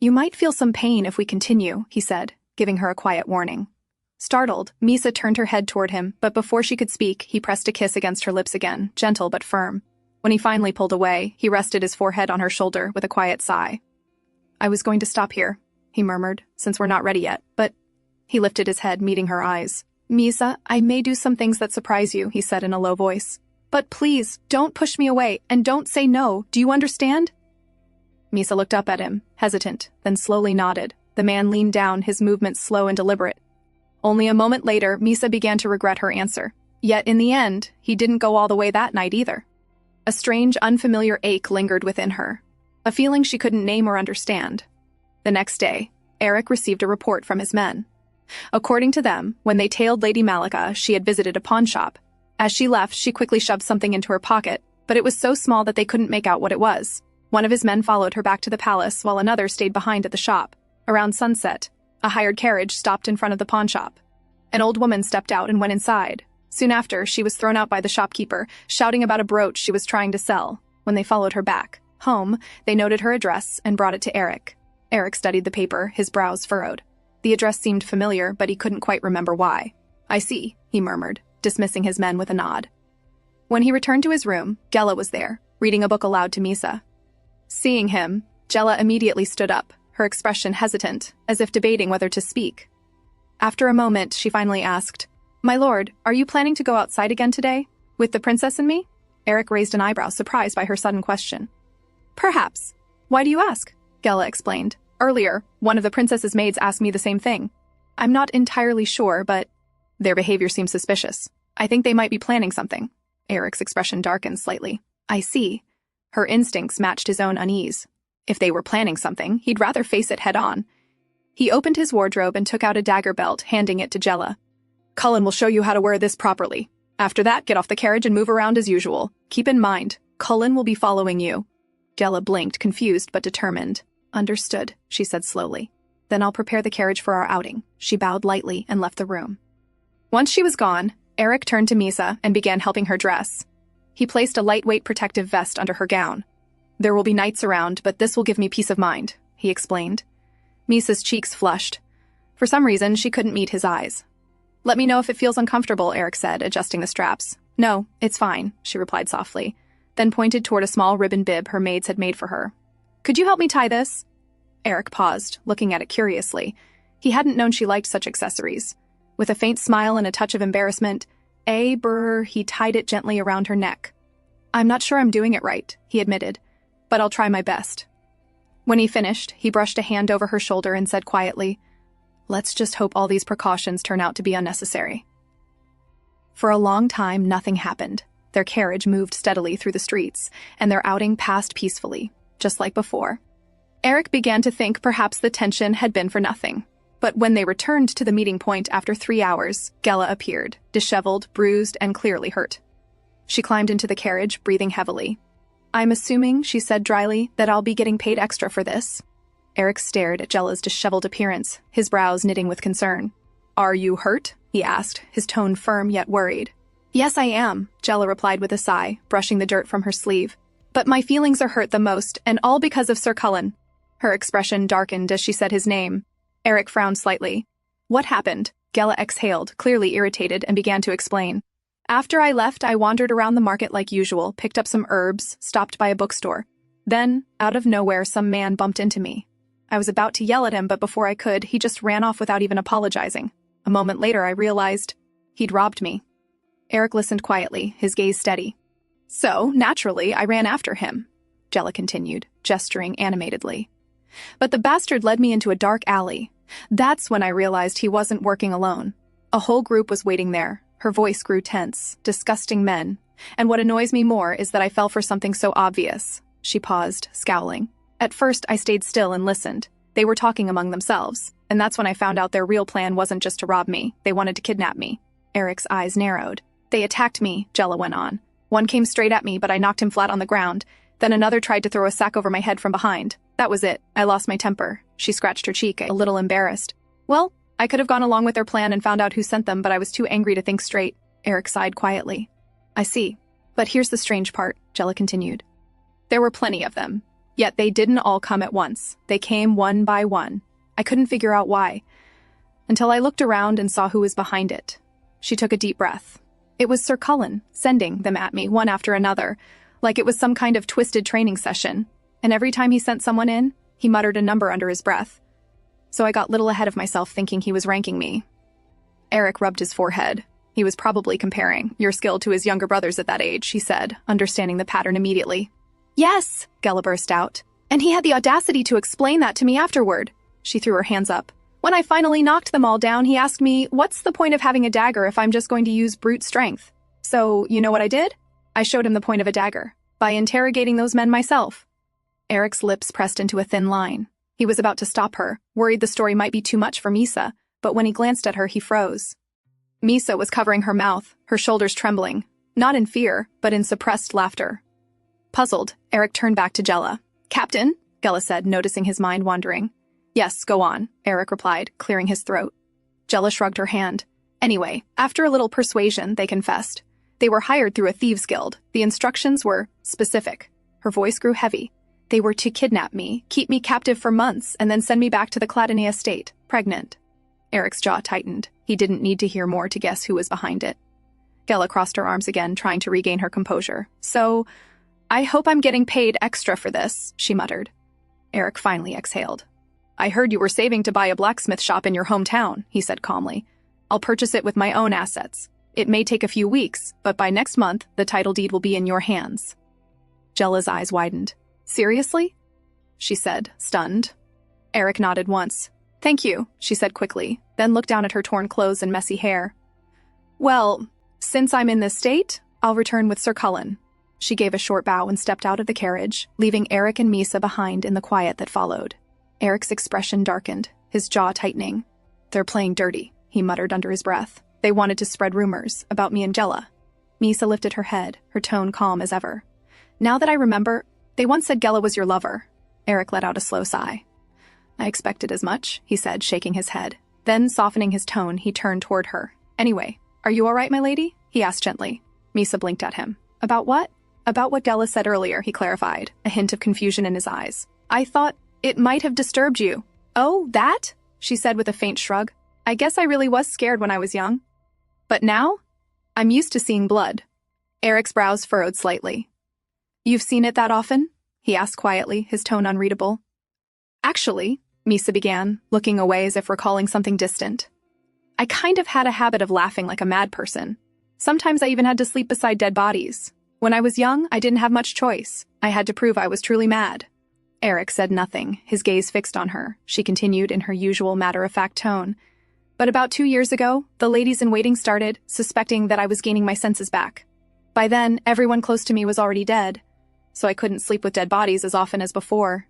You might feel some pain if we continue, he said, giving her a quiet warning. Startled, Misa turned her head toward him, but before she could speak, he pressed a kiss against her lips again, gentle but firm. When he finally pulled away, he rested his forehead on her shoulder with a quiet sigh. I was going to stop here, he murmured, since we're not ready yet, but— He lifted his head, meeting her eyes. Misa, I may do some things that surprise you, he said in a low voice. But please, don't push me away, and don't say no, do you understand? Misa looked up at him, hesitant, then slowly nodded. The man leaned down, his movements slow and deliberate. Only a moment later, Misa began to regret her answer. Yet in the end, he didn't go all the way that night either. A strange, unfamiliar ache lingered within her, a feeling she couldn't name or understand. The next day, Eric received a report from his men. According to them, when they tailed Lady Malika, she had visited a pawn shop. As she left, she quickly shoved something into her pocket, but it was so small that they couldn't make out what it was. One of his men followed her back to the palace, while another stayed behind at the shop. Around sunset, a hired carriage stopped in front of the pawn shop. An old woman stepped out and went inside. Soon after, she was thrown out by the shopkeeper, shouting about a brooch she was trying to sell. When they followed her back home, they noted her address and brought it to Eric. Eric studied the paper, his brows furrowed. The address seemed familiar, but he couldn't quite remember why. "I see," he murmured, dismissing his men with a nod. When he returned to his room, Gela was there, reading a book aloud to Misa. Seeing him, Gela immediately stood up, her expression hesitant, as if debating whether to speak. After a moment, she finally asked, "My lord, are you planning to go outside again today? With the princess and me?" Eric raised an eyebrow, surprised by her sudden question. "Perhaps. Why do you ask?" Gela explained. "Earlier, one of the princess's maids asked me the same thing. I'm not entirely sure, but their behavior seems suspicious. I think they might be planning something." Eric's expression darkened slightly. "I see." Her instincts matched his own unease. If they were planning something, he'd rather face it head-on. He opened his wardrobe and took out a dagger belt, handing it to Gela. "Cullen will show you how to wear this properly. After that, get off the carriage and move around as usual. Keep in mind, Cullen will be following you." Gela blinked, confused but determined. "Understood," she said slowly. "Then I'll prepare the carriage for our outing." She bowed lightly and left the room. Once she was gone, Eric turned to Misa and began helping her dress. He placed a lightweight protective vest under her gown. "There will be knights around, but this will give me peace of mind," he explained. Misa's cheeks flushed. For some reason, she couldn't meet his eyes. "Let me know if it feels uncomfortable," Eric said, adjusting the straps. "No, it's fine," she replied softly, then pointed toward a small ribbon bib her maids had made for her. "Could you help me tie this?" Eric paused, looking at it curiously. He hadn't known she liked such accessories. With a faint smile and a touch of embarrassment, he tied it gently around her neck. "I'm not sure I'm doing it right," he admitted, "but I'll try my best." When he finished, he brushed a hand over her shoulder and said quietly, "Let's just hope all these precautions turn out to be unnecessary." For a long time, nothing happened. Their carriage moved steadily through the streets, and their outing passed peacefully, just like before. Eric began to think perhaps the tension had been for nothing. But when they returned to the meeting point after 3 hours, Gela appeared, disheveled, bruised, and clearly hurt. She climbed into the carriage, breathing heavily. "I'm assuming," she said dryly, "that I'll be getting paid extra for this." Eric stared at Gela's disheveled appearance, his brows knitting with concern. "Are you hurt?" he asked, his tone firm yet worried. "Yes, I am," Gela replied with a sigh, brushing the dirt from her sleeve. "But my feelings are hurt the most, and all because of Sir Cullen." Her expression darkened as she said his name. Eric frowned slightly. "What happened?" Gela exhaled, clearly irritated, and began to explain. "After I left, I wandered around the market like usual, picked up some herbs, stopped by a bookstore. Then, out of nowhere, some man bumped into me. I was about to yell at him, but before I could, he just ran off without even apologizing. A moment later, I realized he'd robbed me." Eric listened quietly, his gaze steady. "So, naturally, I ran after him," Gela continued, gesturing animatedly. "But the bastard led me into a dark alley. That's when I realized he wasn't working alone. A whole group was waiting there." Her voice grew tense. "Disgusting men. And what annoys me more is that I fell for something so obvious." She paused, scowling. "At first, I stayed still and listened. They were talking among themselves, and that's when I found out their real plan wasn't just to rob me. They wanted to kidnap me." Eric's eyes narrowed. "They attacked me," Gela went on. "One came straight at me, but I knocked him flat on the ground. Then another tried to throw a sack over my head from behind. That was it. I lost my temper." She scratched her cheek, a little embarrassed. "Well, I could have gone along with their plan and found out who sent them, but I was too angry to think straight." Eric sighed quietly. "I see. But here's the strange part," Gela continued. "There were plenty of them. Yet they didn't all come at once. They came one by one. I couldn't figure out why. Until I looked around and saw who was behind it." She took a deep breath. "It was Sir Cullen, sending them at me, one after another, like it was some kind of twisted training session. And every time he sent someone in, he muttered a number under his breath. So I got little ahead of myself thinking he was ranking me." Eric rubbed his forehead. He was probably comparing your skill to his younger brothers at that age, he said, understanding the pattern immediately. "Yes," Gela burst out. "And he had the audacity to explain that to me afterward." She threw her hands up. "When I finally knocked them all down, he asked me, what's the point of having a dagger if I'm just going to use brute strength? So, you know what I did? I showed him the point of a dagger. By interrogating those men myself. Eric's lips pressed into a thin line. He was about to stop her, worried the story might be too much for Misa, but when he glanced at her, he froze. Misa was covering her mouth, her shoulders trembling, not in fear, but in suppressed laughter. Puzzled, Eric turned back to Jella. "Captain?" Gela said, noticing his mind wandering. "Yes, go on," Eric replied, clearing his throat. Jella shrugged her hand. Anyway, after a little persuasion, they confessed. They were hired through a thieves' guild. The instructions were specific. Her voice grew heavy. They were to kidnap me, keep me captive for months, and then send me back to the Cladene estate, pregnant. Eric's jaw tightened. He didn't need to hear more to guess who was behind it. Gela crossed her arms again, trying to regain her composure. "So, I hope I'm getting paid extra for this," she muttered. Eric finally exhaled. "I heard you were saving to buy a blacksmith shop in your hometown," he said calmly. "I'll purchase it with my own assets. It may take a few weeks, but by next month, the title deed will be in your hands." Jella's eyes widened. "Seriously?" she said, stunned. Eric nodded once. "Thank you," she said quickly, then looked down at her torn clothes and messy hair. "Well, since I'm in this state, I'll return with Sir Cullen." She gave a short bow and stepped out of the carriage, leaving Eric and Misa behind in the quiet that followed. Eric's expression darkened, his jaw tightening. "They're playing dirty," he muttered under his breath. "They wanted to spread rumors about me and Jella." Misa lifted her head, her tone calm as ever. "Now that I remember, they once said Gela was your lover." Eric let out a slow sigh. "I expected as much," he said, shaking his head. Then, softening his tone, he turned toward her. "Anyway, are you all right, my lady?" he asked gently. Misa blinked at him. "About what?" "About what Gela said earlier," he clarified, a hint of confusion in his eyes. "I thought it might have disturbed you." "Oh, that?" she said with a faint shrug. "I guess I really was scared when I was young. But now? I'm used to seeing blood." Eric's brows furrowed slightly. "You've seen it that often?" he asked quietly, his tone unreadable. "Actually," Misa began, looking away as if recalling something distant. "I kind of had a habit of laughing like a mad person. Sometimes I even had to sleep beside dead bodies. When I was young, I didn't have much choice. I had to prove I was truly mad." Eric said nothing, his gaze fixed on her. She continued in her usual matter-of-fact tone. "But about 2 years ago, the ladies-in-waiting started suspecting that I was gaining my senses back. By then, everyone close to me was already dead, so I couldn't sleep with dead bodies as often as before."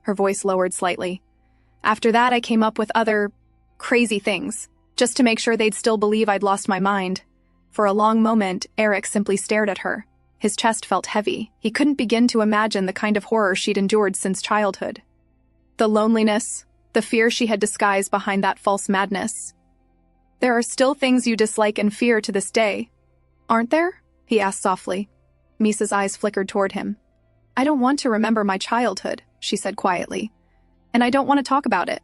Her voice lowered slightly. "After that, I came up with other crazy things, just to make sure they'd still believe I'd lost my mind." For a long moment, Eric simply stared at her. His chest felt heavy. He couldn't begin to imagine the kind of horror she'd endured since childhood. The loneliness, the fear she had disguised behind that false madness. "There are still things you dislike and fear to this day, aren't there?" he asked softly. Misa's eyes flickered toward him. "I don't want to remember my childhood," she said quietly. "And I don't want to talk about it."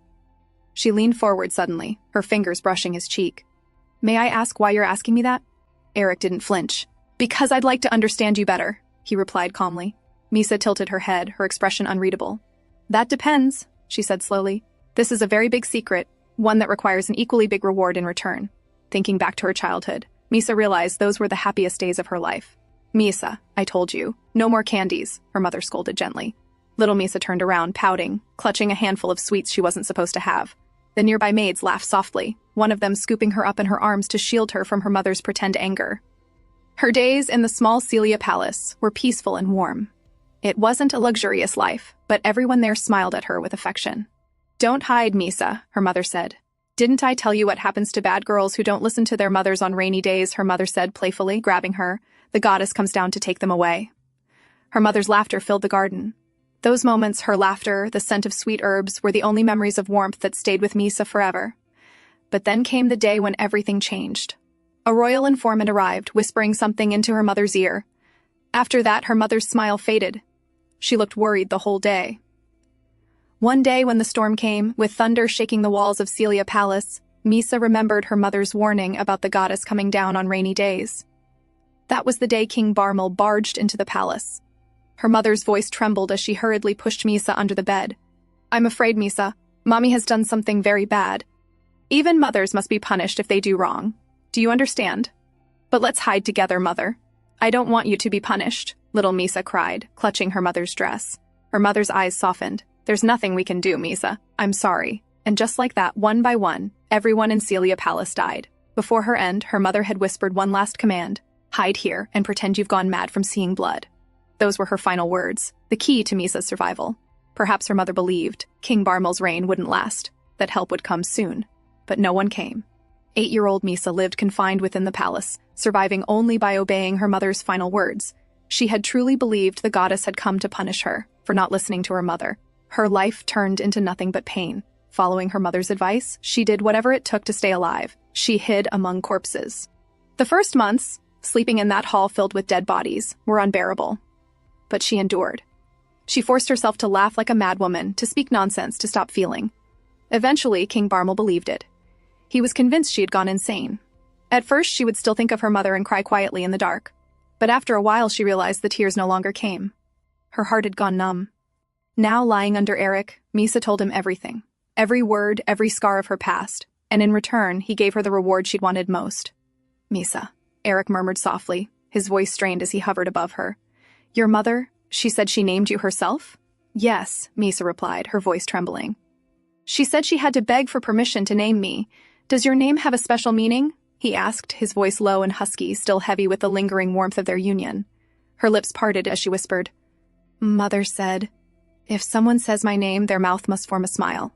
She leaned forward suddenly, her fingers brushing his cheek. "May I ask why you're asking me that?" Eric didn't flinch. "Because I'd like to understand you better," he replied calmly. Misa tilted her head, her expression unreadable. "That depends," she said slowly. "This is a very big secret, one that requires an equally big reward in return." Thinking back to her childhood, Misa realized those were the happiest days of her life. "Misa, I told you, no more candies," her mother scolded gently. Little Misa turned around, pouting, clutching a handful of sweets she wasn't supposed to have. The nearby maids laughed softly, one of them scooping her up in her arms to shield her from her mother's pretend anger. Her days in the small Celia Palace were peaceful and warm. It wasn't a luxurious life, but everyone there smiled at her with affection. "Don't hide, Misa," her mother said. "Didn't I tell you what happens to bad girls who don't listen to their mothers on rainy days?" her mother said playfully, grabbing her. "The goddess comes down to take them away." Her mother's laughter filled the garden. Those moments, her laughter, the scent of sweet herbs, were the only memories of warmth that stayed with Misa forever. But then came the day when everything changed. A royal informant arrived, whispering something into her mother's ear. After that, her mother's smile faded. She looked worried the whole day. One day when the storm came, with thunder shaking the walls of Celia Palace, Misa remembered her mother's warning about the goddess coming down on rainy days. That was the day King Barmal barged into the palace. Her mother's voice trembled as she hurriedly pushed Misa under the bed. "I'm afraid, Misa, Mommy has done something very bad. Even mothers must be punished if they do wrong. Do you understand? But let's hide together, Mother. I don't want you to be punished," little Misa cried, clutching her mother's dress. Her mother's eyes softened. "There's nothing we can do, Misa. I'm sorry." And just like that, one by one, everyone in Celia Palace died. Before her end, her mother had whispered one last command: "Hide here and pretend you've gone mad from seeing blood." Those were her final words, the key to Misa's survival. Perhaps her mother believed King Barmel's reign wouldn't last, that help would come soon. But no one came. 8-year-old Misa lived confined within the palace, surviving only by obeying her mother's final words. She had truly believed the goddess had come to punish her for not listening to her mother. Her life turned into nothing but pain. Following her mother's advice, she did whatever it took to stay alive. She hid among corpses. The first months, sleeping in that hall filled with dead bodies, were unbearable. But she endured. She forced herself to laugh like a madwoman, to speak nonsense, to stop feeling. Eventually, King Barmel believed it. He was convinced she had gone insane. At first, she would still think of her mother and cry quietly in the dark. But after a while, she realized the tears no longer came. Her heart had gone numb. Now, lying under Eric, Misa told him everything. Every word, every scar of her past. And in return, he gave her the reward she'd wanted most. "Misa," Eric murmured softly, his voice strained as he hovered above her. "Your mother, she said she named you herself?" "Yes," Misa replied, her voice trembling. "She said she had to beg for permission to name me. Does your name have a special meaning?" he asked, his voice low and husky, still heavy with the lingering warmth of their union. Her lips parted as she whispered, "Mother said, if someone says my name, their mouth must form a smile.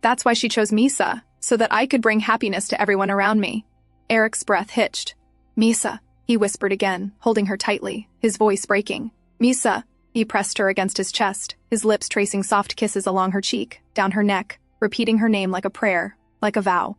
That's why she chose Misa, so that I could bring happiness to everyone around me." Eric's breath hitched. "Misa," he whispered again, holding her tightly, his voice breaking. "Misa," he pressed her against his chest, his lips tracing soft kisses along her cheek, down her neck, repeating her name like a prayer, like a vow.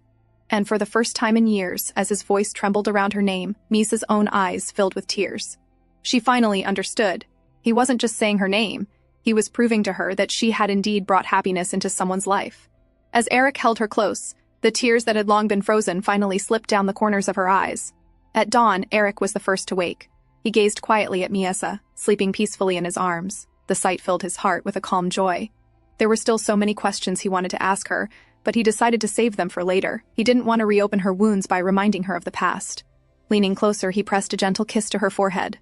And for the first time in years, as his voice trembled around her name, Misa's own eyes filled with tears. She finally understood. He wasn't just saying her name, he was proving to her that she had indeed brought happiness into someone's life. As Eric held her close, the tears that had long been frozen finally slipped down the corners of her eyes. At dawn, Eric was the first to wake. He gazed quietly at Misa, sleeping peacefully in his arms. The sight filled his heart with a calm joy. There were still so many questions he wanted to ask her, but he decided to save them for later. He didn't want to reopen her wounds by reminding her of the past. Leaning closer, he pressed a gentle kiss to her forehead.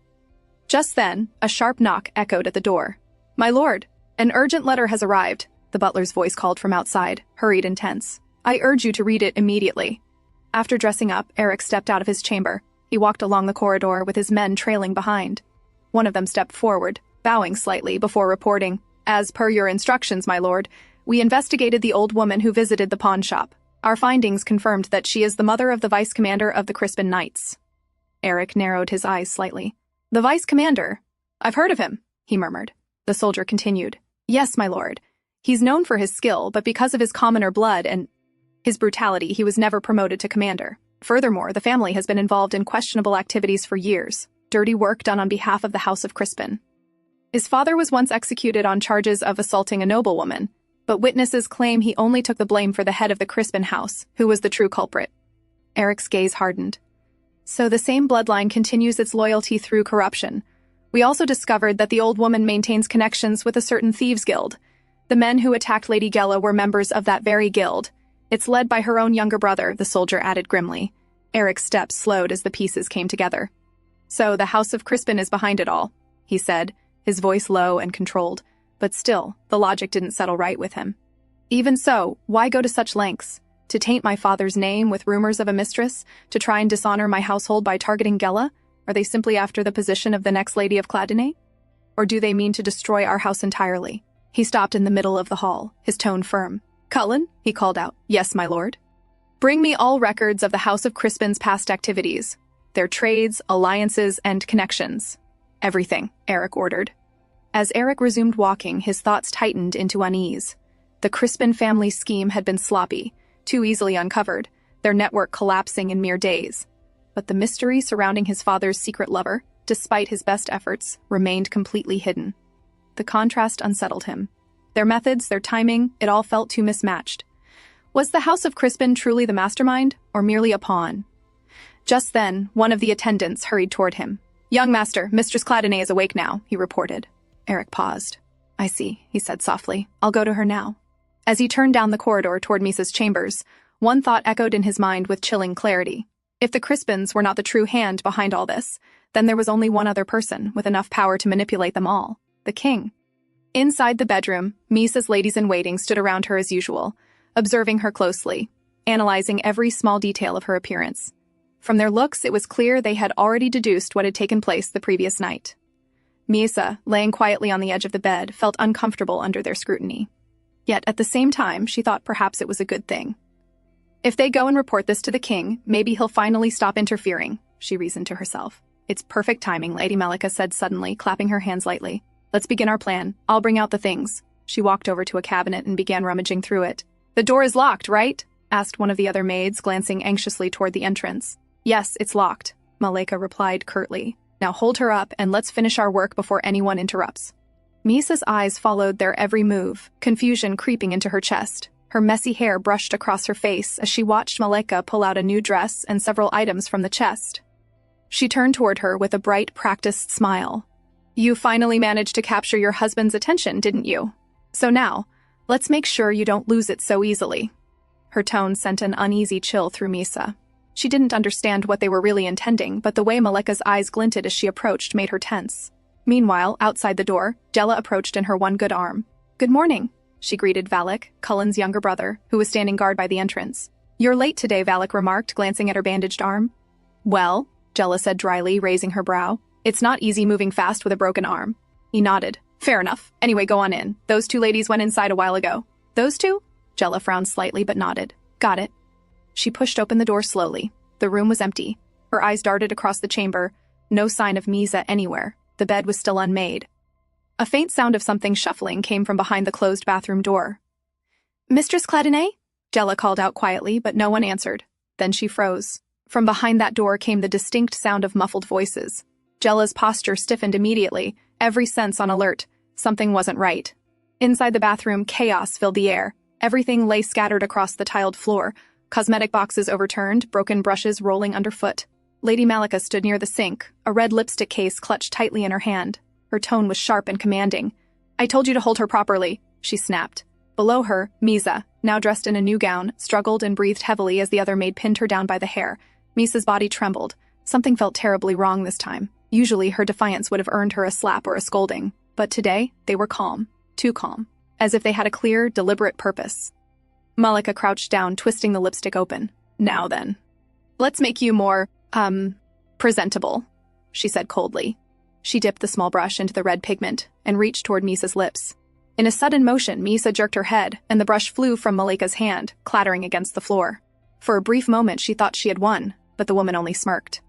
Just then, a sharp knock echoed at the door. "My lord, an urgent letter has arrived," the butler's voice called from outside, hurried and tense. "I urge you to read it immediately." After dressing up, Eric stepped out of his chamber. He walked along the corridor with his men trailing behind. One of them stepped forward, bowing slightly before reporting, "As per your instructions, my lord, we investigated the old woman who visited the pawn shop. Our findings confirmed that she is the mother of the vice commander of the Crispin Knights." Eric narrowed his eyes slightly. "The vice commander? I've heard of him," he murmured. The soldier continued, "Yes, my lord. He's known for his skill, but because of his commoner blood and his brutality, he was never promoted to commander. Furthermore, the family has been involved in questionable activities for years, dirty work done on behalf of the House of Crispin. His father was once executed on charges of assaulting a noblewoman, but witnesses claim he only took the blame for the head of the Crispin house, who was the true culprit." Eric's gaze hardened. "So the same bloodline continues its loyalty through corruption. We also discovered that the old woman maintains connections with a certain thieves' guild. The men who attacked Lady Gela were members of that very guild. It's led by her own younger brother," the soldier added grimly. Eric's steps slowed as the pieces came together. "So the House of Crispin is behind it all," he said, his voice low and controlled. But still, the logic didn't settle right with him. "Even so, why go to such lengths? To taint my father's name with rumors of a mistress? To try and dishonor my household by targeting Gela? Are they simply after the position of the next Lady of Cladonay? Or do they mean to destroy our house entirely?" He stopped in the middle of the hall, his tone firm. "Cullen," he called out. "Yes, my lord." "Bring me all records of the House of Crispin's past activities, their trades, alliances, and connections. Everything," Eric ordered. As Eric resumed walking, his thoughts tightened into unease. The Crispin family scheme had been sloppy, too easily uncovered, their network collapsing in mere days. But the mystery surrounding his father's secret lover, despite his best efforts, remained completely hidden. The contrast unsettled him. Their methods, their timing, it all felt too mismatched. Was the House of Crispin truly the mastermind, or merely a pawn? Just then, one of the attendants hurried toward him. "Young master, Mistress Cladonay is awake now," he reported. Eric paused. "I see," he said softly. "I'll go to her now." As he turned down the corridor toward Misa's chambers, one thought echoed in his mind with chilling clarity. If the Crispins were not the true hand behind all this, then there was only one other person with enough power to manipulate them all: the king. Inside the bedroom, Misa's ladies-in-waiting stood around her as usual, observing her closely, analyzing every small detail of her appearance. From their looks, it was clear they had already deduced what had taken place the previous night. Misa, laying quietly on the edge of the bed, felt uncomfortable under their scrutiny. Yet, at the same time, she thought perhaps it was a good thing. If they go and report this to the king, maybe he'll finally stop interfering, she reasoned to herself. It's perfect timing, Lady Melika said suddenly, clapping her hands lightly. Let's begin our plan. I'll bring out the things. She walked over to a cabinet and began rummaging through it. The door is locked, right? Asked one of the other maids, glancing anxiously toward the entrance. Yes, it's locked, Malika replied curtly. Now hold her up and let's finish our work before anyone interrupts. Misa's eyes followed their every move, confusion creeping into her chest. Her messy hair brushed across her face as she watched Malika pull out a new dress and several items from the chest. She turned toward her with a bright, practiced smile. You finally managed to capture your husband's attention, didn't you? So now, let's make sure you don't lose it so easily. Her tone sent an uneasy chill through Misa. She didn't understand what they were really intending, but the way Malika's eyes glinted as she approached made her tense. Meanwhile, outside the door, Jella approached in her one good arm. Good morning, she greeted Valak, Cullen's younger brother, who was standing guard by the entrance. You're late today, Valak remarked, glancing at her bandaged arm. Well, Jella said dryly, raising her brow. It's not easy moving fast with a broken arm. He nodded. Fair enough. Anyway, go on in. Those two ladies went inside a while ago. Those two? Jella frowned slightly but nodded. Got it. She pushed open the door slowly. The room was empty. Her eyes darted across the chamber. No sign of Misa anywhere. The bed was still unmade. A faint sound of something shuffling came from behind the closed bathroom door. Mistress Cladinay? Jella called out quietly, but no one answered. Then she froze. From behind that door came the distinct sound of muffled voices. Jella's posture stiffened immediately, every sense on alert. Something wasn't right. Inside the bathroom, chaos filled the air. Everything lay scattered across the tiled floor, cosmetic boxes overturned, broken brushes rolling underfoot. Lady Malika stood near the sink, a red lipstick case clutched tightly in her hand. Her tone was sharp and commanding. I told you to hold her properly, she snapped. Below her, Misa, now dressed in a new gown, struggled and breathed heavily as the other maid pinned her down by the hair. Misa's body trembled. Something felt terribly wrong this time. Usually her defiance would have earned her a slap or a scolding, but today they were calm, too calm, as if they had a clear, deliberate purpose. Malika crouched down, twisting the lipstick open. Now then. Let's make you more, presentable, she said coldly. She dipped the small brush into the red pigment and reached toward Misa's lips. In a sudden motion, Misa jerked her head, and the brush flew from Malika's hand, clattering against the floor. For a brief moment, she thought she had won, but the woman only smirked.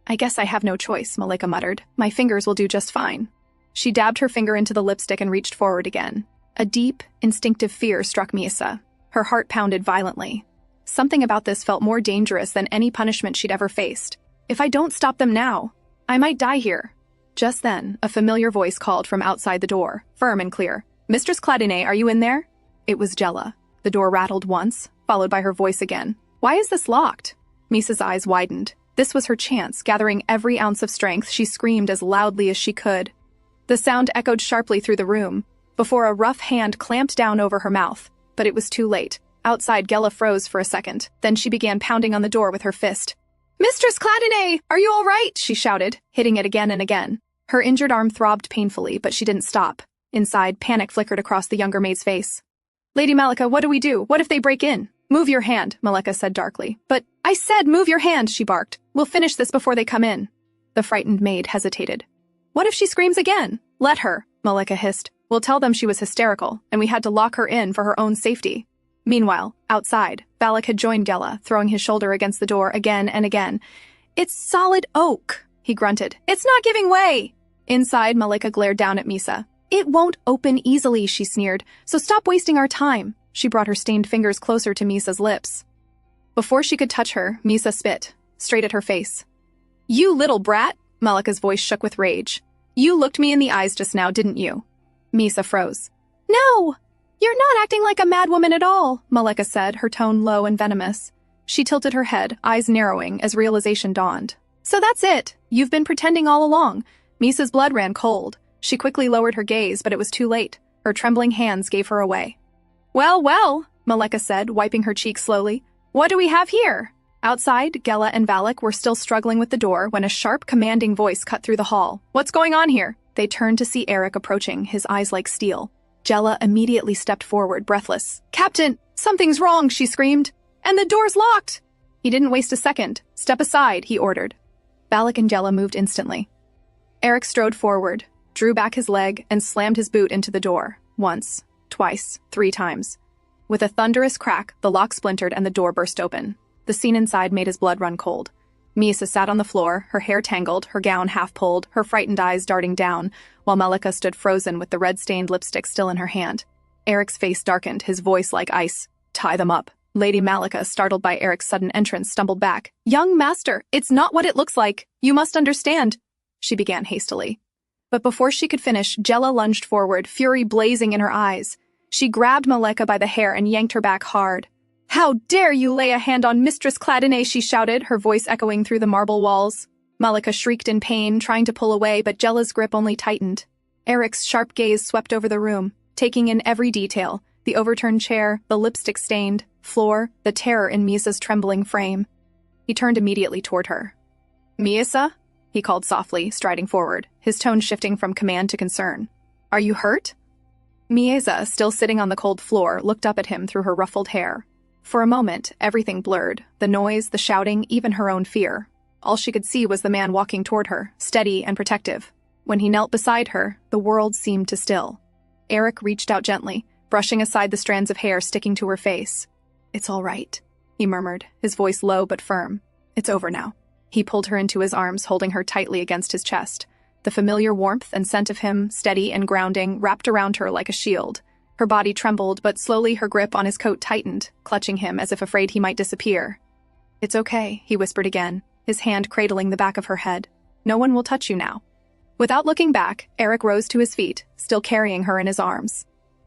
I guess I have no choice, Malika muttered. My fingers will do just fine. She dabbed her finger into the lipstick and reached forward again. A deep, instinctive fear struck Misa. Her heart pounded violently. Something about this felt more dangerous than any punishment she'd ever faced. If I don't stop them now, I might die here. Just then, a familiar voice called from outside the door, firm and clear. Mistress Cladinay, are you in there? It was Jella. The door rattled once, followed by her voice again. Why is this locked? Misa's eyes widened. This was her chance. Gathering every ounce of strength, she screamed as loudly as she could. The sound echoed sharply through the room, before a rough hand clamped down over her mouth. But it was too late. Outside, Gela froze for a second. Then she began pounding on the door with her fist. Mistress Cladinay, are you all right? She shouted, hitting it again and again. Her injured arm throbbed painfully, but she didn't stop. Inside, panic flickered across the younger maid's face. Lady Malika, what do we do? What if they break in? Move your hand, Malika said darkly. But I said move your hand, she barked. We'll finish this before they come in. The frightened maid hesitated. What if she screams again? Let her, Malika hissed. We'll tell them she was hysterical, and we had to lock her in for her own safety. Meanwhile, outside, Valak had joined Gela, throwing his shoulder against the door again and again. It's solid oak, he grunted. It's not giving way. Inside, Malika glared down at Misa. It won't open easily, she sneered, so stop wasting our time. She brought her stained fingers closer to Misa's lips. Before she could touch her, Misa spit, straight at her face. You little brat, Malika's voice shook with rage. You looked me in the eyes just now, didn't you? Misa froze. No, you're not acting like a madwoman at all, Malika said, her tone low and venomous. She tilted her head, eyes narrowing as realization dawned. So that's it. You've been pretending all along. Misa's blood ran cold. She quickly lowered her gaze, but it was too late. Her trembling hands gave her away. Well, well, Malika said, wiping her cheek slowly. What do we have here? Outside, Gela and Valak were still struggling with the door when a sharp, commanding voice cut through the hall. What's going on here? They turned to see Eric approaching, his eyes like steel. Gela immediately stepped forward, breathless. Captain, something's wrong, she screamed. And the door's locked. He didn't waste a second. Step aside, he ordered. Valak and Gela moved instantly. Eric strode forward, drew back his leg, and slammed his boot into the door. Once, twice, 3 times. With a thunderous crack, the lock splintered and the door burst open. The scene inside made his blood run cold. Misa sat on the floor, her hair tangled, her gown half-pulled, her frightened eyes darting down, while Malika stood frozen with the red-stained lipstick still in her hand. Eric's face darkened, his voice like ice. "Tie them up." Lady Malika, startled by Eric's sudden entrance, stumbled back. "Young master, it's not what it looks like. You must understand," she began hastily. But before she could finish, Jella lunged forward, fury blazing in her eyes. She grabbed Malika by the hair and yanked her back hard. "How dare you lay a hand on Mistress Cladinay," she shouted, her voice echoing through the marble walls. Malika shrieked in pain, trying to pull away, but Jella's grip only tightened. Eric's sharp gaze swept over the room, taking in every detail: the overturned chair, the lipstick-stained floor, the terror in Misa's trembling frame. He turned immediately toward her. "Misa?" he called softly, striding forward, his tone shifting from command to concern. "Are you hurt?" Misa, still sitting on the cold floor, looked up at him through her ruffled hair. For a moment, everything blurred, the noise, the shouting, even her own fear. All she could see was the man walking toward her, steady and protective. When he knelt beside her, the world seemed to still. Eric reached out gently, brushing aside the strands of hair sticking to her face. "It's all right," he murmured, his voice low but firm. "It's over now." He pulled her into his arms, holding her tightly against his chest. The familiar warmth and scent of him, steady and grounding, wrapped around her like a shield. Her body trembled, but slowly her grip on his coat tightened, clutching him as if afraid he might disappear. "It's okay," he whispered again, his hand cradling the back of her head. "No one will touch you now." Without looking back, Eric rose to his feet, still carrying her in his arms.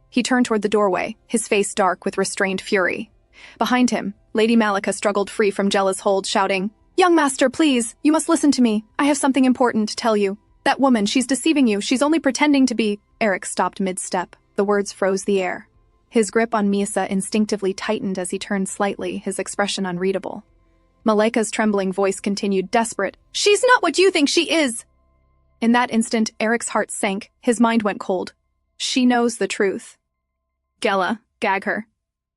He turned toward the doorway, his face dark with restrained fury. Behind him, Lady Malika struggled free from Jella's hold, shouting, "Young master, please, you must listen to me. I have something important to tell you. That woman, she's deceiving you. She's only pretending to be—" Eric stopped mid-step. The words froze the air. His grip on Misa instinctively tightened as he turned slightly, his expression unreadable. Malika's trembling voice continued, desperate. "She's not what you think she is!" In that instant, Eric's heart sank, his mind went cold. She knows the truth. "Gela, gag her,"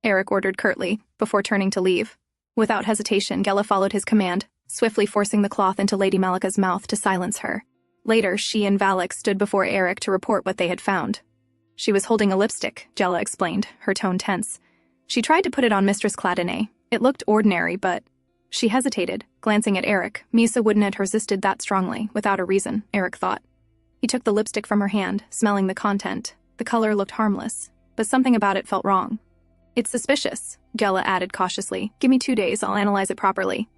Eric ordered curtly, before turning to leave. Without hesitation, Gela followed his command, swiftly forcing the cloth into Lady Malika's mouth to silence her. Later, she and Valak stood before Eric to report what they had found. "She was holding a lipstick," Jella explained, her tone tense. "She tried to put it on Mistress Cladinay. It looked ordinary, but—" She hesitated, glancing at Eric. Misa wouldn't have resisted that strongly, without a reason, Eric thought. He took the lipstick from her hand, smelling the content. The color looked harmless, but something about it felt wrong. "It's suspicious," Jella added cautiously. "Give me 2 days, I'll analyze it properly."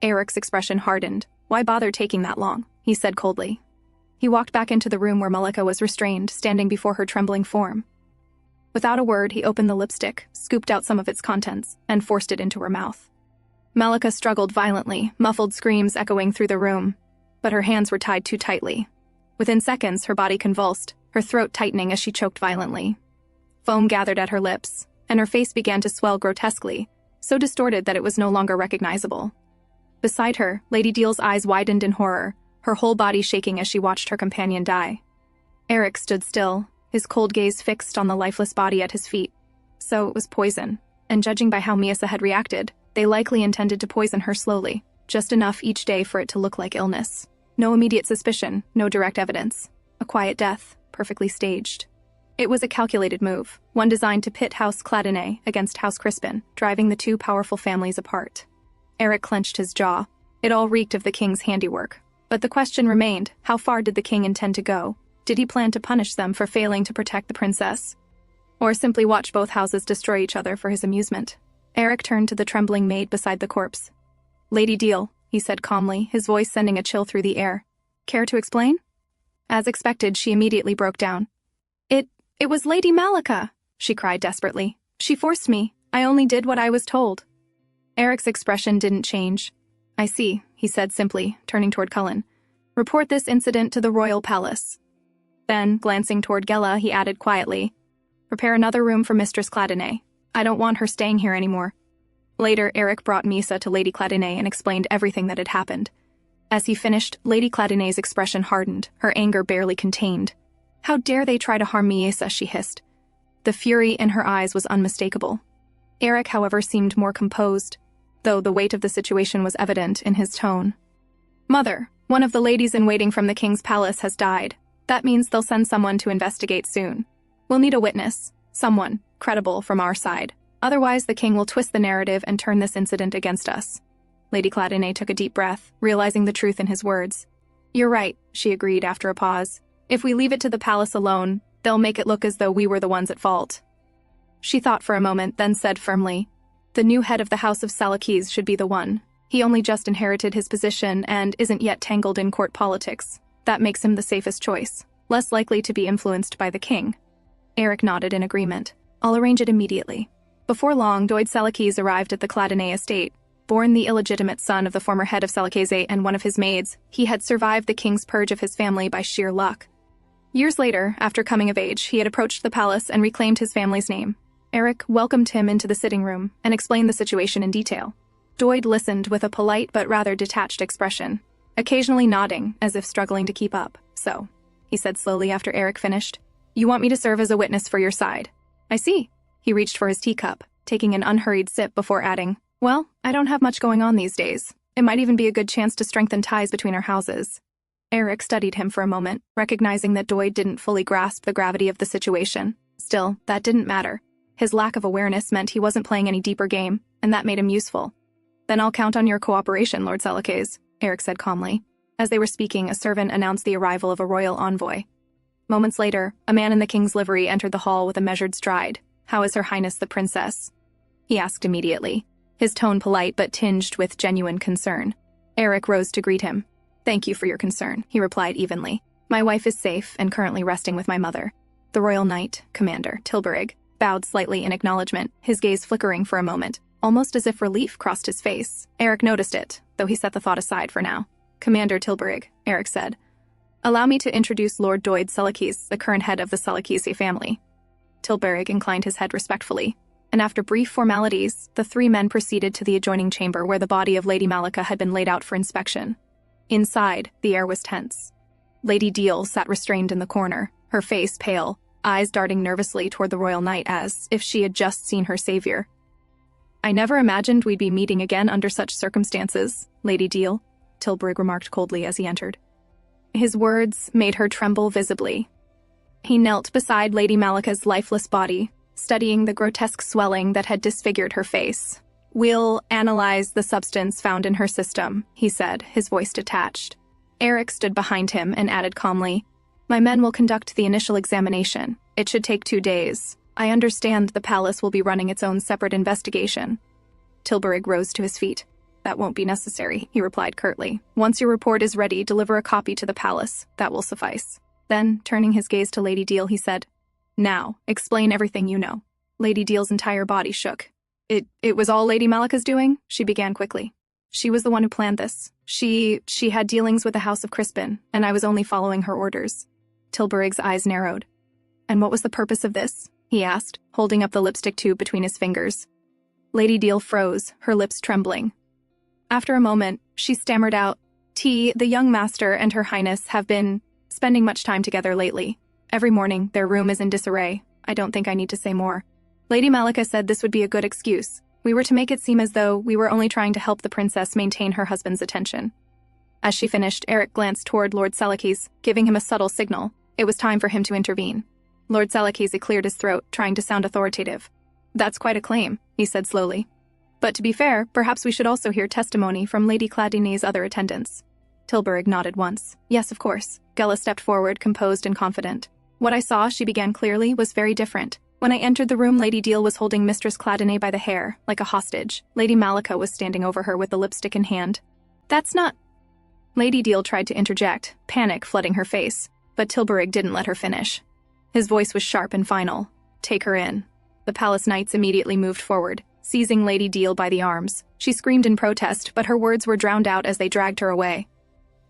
Eric's expression hardened. "Why bother taking that long?" he said coldly. He walked back into the room where Malika was restrained, standing before her trembling form. Without a word, he opened the lipstick, scooped out some of its contents, and forced it into her mouth. Malika struggled violently, muffled screams echoing through the room, but her hands were tied too tightly. Within seconds, her body convulsed, her throat tightening as she choked violently. Foam gathered at her lips, and her face began to swell grotesquely, so distorted that it was no longer recognizable. Beside her, Lady Deal's eyes widened in horror, her whole body shaking as she watched her companion die. Eric stood still, his cold gaze fixed on the lifeless body at his feet. So it was poison, and judging by how Misa had reacted, they likely intended to poison her slowly, just enough each day for it to look like illness. No immediate suspicion, no direct evidence. A quiet death, perfectly staged. It was a calculated move, one designed to pit House Cladinay against House Crispin, driving the two powerful families apart. Eric clenched his jaw. It all reeked of the king's handiwork. But the question remained, how far did the king intend to go? Did he plan to punish them for failing to protect the princess? Or simply watch both houses destroy each other for his amusement? Eric turned to the trembling maid beside the corpse. "Lady Deal," he said calmly, his voice sending a chill through the air. "Care to explain?" As expected, she immediately broke down. It was Lady Malika," she cried desperately. "She forced me. I only did what I was told." Eric's expression didn't change. "I see," he said simply, turning toward Cullen. "Report this incident to the royal palace." Then, glancing toward Gela, he added quietly, "Prepare another room for Mistress Cladinay. I don't want her staying here anymore." Later, Eric brought Misa to Lady Cladinay and explained everything that had happened. As he finished, Lady Cladinay's expression hardened, her anger barely contained. "How dare they try to harm Misa," she hissed. The fury in her eyes was unmistakable. Eric, however, seemed more composed, though the weight of the situation was evident in his tone. "Mother, one of the ladies-in-waiting from the king's palace has died. That means they'll send someone to investigate soon. We'll need a witness, someone credible from our side. Otherwise, the king will twist the narrative and turn this incident against us. Lady Cladinay took a deep breath, realizing the truth in his words. You're right, she agreed after a pause. If we leave it to the palace alone, they'll make it look as though we were the ones at fault. She thought for a moment, then said firmly, the new head of the House of Salakis should be the one. He only just inherited his position and isn't yet tangled in court politics. That makes him the safest choice, less likely to be influenced by the king. Eric nodded in agreement. I'll arrange it immediately. Before long, Doid Salakis arrived at the Cladinay estate. Born the illegitimate son of the former head of Salakese and one of his maids, he had survived the king's purge of his family by sheer luck. Years later, after coming of age, he had approached the palace and reclaimed his family's name. Eric welcomed him into the sitting room and explained the situation in detail. Doid listened with a polite but rather detached expression, occasionally nodding as if struggling to keep up. So, he said slowly after Eric finished, you want me to serve as a witness for your side? I see. He reached for his teacup, taking an unhurried sip before adding, well, I don't have much going on these days. It might even be a good chance to strengthen ties between our houses. Eric studied him for a moment, recognizing that Doid didn't fully grasp the gravity of the situation. Still, that didn't matter. His lack of awareness meant he wasn't playing any deeper game, and that made him useful. Then I'll count on your cooperation, Lord Salakes, Eric said calmly. As they were speaking, a servant announced the arrival of a royal envoy. Moments later, a man in the king's livery entered the hall with a measured stride. How is Her Highness the Princess? He asked immediately, his tone polite but tinged with genuine concern. Eric rose to greet him. Thank you for your concern, he replied evenly. My wife is safe and currently resting with my mother. The royal knight, Commander Tilburg, bowed slightly in acknowledgement, his gaze flickering for a moment, almost as if relief crossed his face. Eric noticed it, though he set the thought aside for now. Commander Tilburg, Eric said. Allow me to introduce Lord Doid Salakis, the current head of the Salakisi family. Tilburg inclined his head respectfully, and after brief formalities, the three men proceeded to the adjoining chamber where the body of Lady Malika had been laid out for inspection. Inside, the air was tense. Lady Deal sat restrained in the corner, her face pale, eyes darting nervously toward the royal knight as if she had just seen her savior. I never imagined we'd be meeting again under such circumstances, Lady Deal, Tilburg remarked coldly as he entered. His words made her tremble visibly. He knelt beside Lady Malika's lifeless body, studying the grotesque swelling that had disfigured her face. We'll analyze the substance found in her system, he said, his voice detached. Eric stood behind him and added calmly, my men will conduct the initial examination. It should take 2 days. I understand the palace will be running its own separate investigation. Tilburg rose to his feet. That won't be necessary, he replied curtly. Once your report is ready, deliver a copy to the palace. That will suffice. Then, turning his gaze to Lady Deal, he said, now, explain everything you know. Lady Deal's entire body shook. It was all Lady Malika's doing? She began quickly. She was the one who planned this. She had dealings with the House of Crispin, and I was only following her orders. Tilburg's eyes narrowed. And what was the purpose of this? He asked, holding up the lipstick tube between his fingers. Lady Deal froze, her lips trembling. After a moment, she stammered out, the young master and Her Highness have been spending much time together lately. Every morning, their room is in disarray. I don't think I need to say more. Lady Malika said this would be a good excuse. We were to make it seem as though we were only trying to help the princess maintain her husband's attention. As she finished, Eric glanced toward Lord Salakis, giving him a subtle signal. It was time for him to intervene. Lord Salakis cleared his throat, trying to sound authoritative. That's quite a claim, he said slowly. But to be fair, perhaps we should also hear testimony from Lady Cladinay's other attendants. Tilburg nodded once. Yes, of course. Gela stepped forward, composed and confident. What I saw, she began clearly, was very different. When I entered the room, Lady Deal was holding Mistress Cladinay by the hair, like a hostage. Lady Malika was standing over her with the lipstick in hand. That's not... Lady Deal tried to interject, panic flooding her face, but Tilburg didn't let her finish. His voice was sharp and final. Take her in. The palace knights immediately moved forward, seizing Lady Deal by the arms. She screamed in protest, but her words were drowned out as they dragged her away.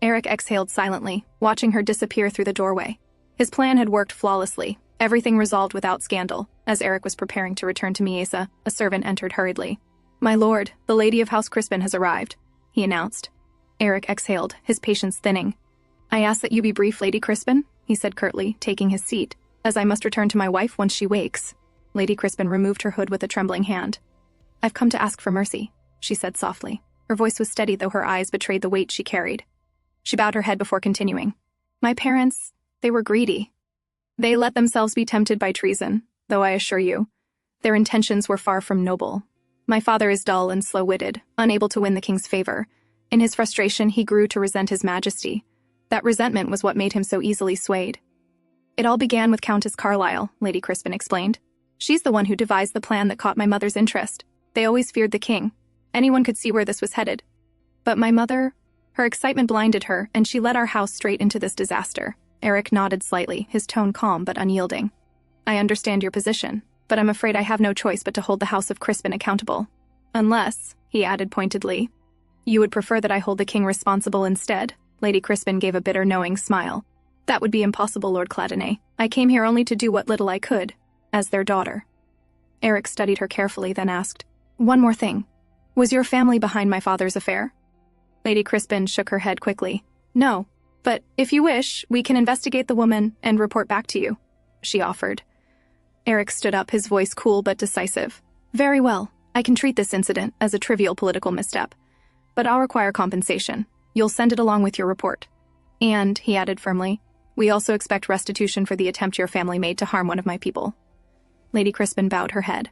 Eric exhaled silently, watching her disappear through the doorway. His plan had worked flawlessly, everything resolved without scandal. As Eric was preparing to return to Miesa, a servant entered hurriedly. My lord, the lady of House Crispin has arrived, he announced. Eric exhaled, his patience thinning. I ask that you be brief, Lady Crispin, he said curtly, taking his seat, as I must return to my wife once she wakes. Lady Crispin removed her hood with a trembling hand. I've come to ask for mercy, she said softly. Her voice was steady, though her eyes betrayed the weight she carried. She bowed her head before continuing. My parents, They were greedy. They let themselves be tempted by treason, though I assure you, their intentions were far from noble. My father is dull and slow-witted, unable to win the king's favor. In his frustration, he grew to resent his majesty. That resentment was what made him so easily swayed. It all began with Countess Carlyle, Lady Crispin explained. She's the one who devised the plan that caught my mother's interest. They always feared the king. Anyone could see where this was headed. But my mother, her excitement blinded her, and she led our house straight into this disaster. Eric nodded slightly, his tone calm but unyielding. I understand your position, but I'm afraid I have no choice but to hold the House of Crispin accountable. Unless, he added pointedly, you would prefer that I hold the king responsible instead. Lady Crispin gave a bitter, knowing smile. That would be impossible, Lord Clattenay. I came here only to do what little I could, as their daughter. Eric studied her carefully, then asked, one more thing. Was your family behind my father's affair? Lady Crispin shook her head quickly. No, but if you wish, we can investigate the woman and report back to you, she offered. Eric stood up, his voice cool but decisive. Very well, I can treat this incident as a trivial political misstep, but I'll require compensation. You'll send it along with your report. And, he added firmly, we also expect restitution for the attempt your family made to harm one of my people. Lady Crispin bowed her head.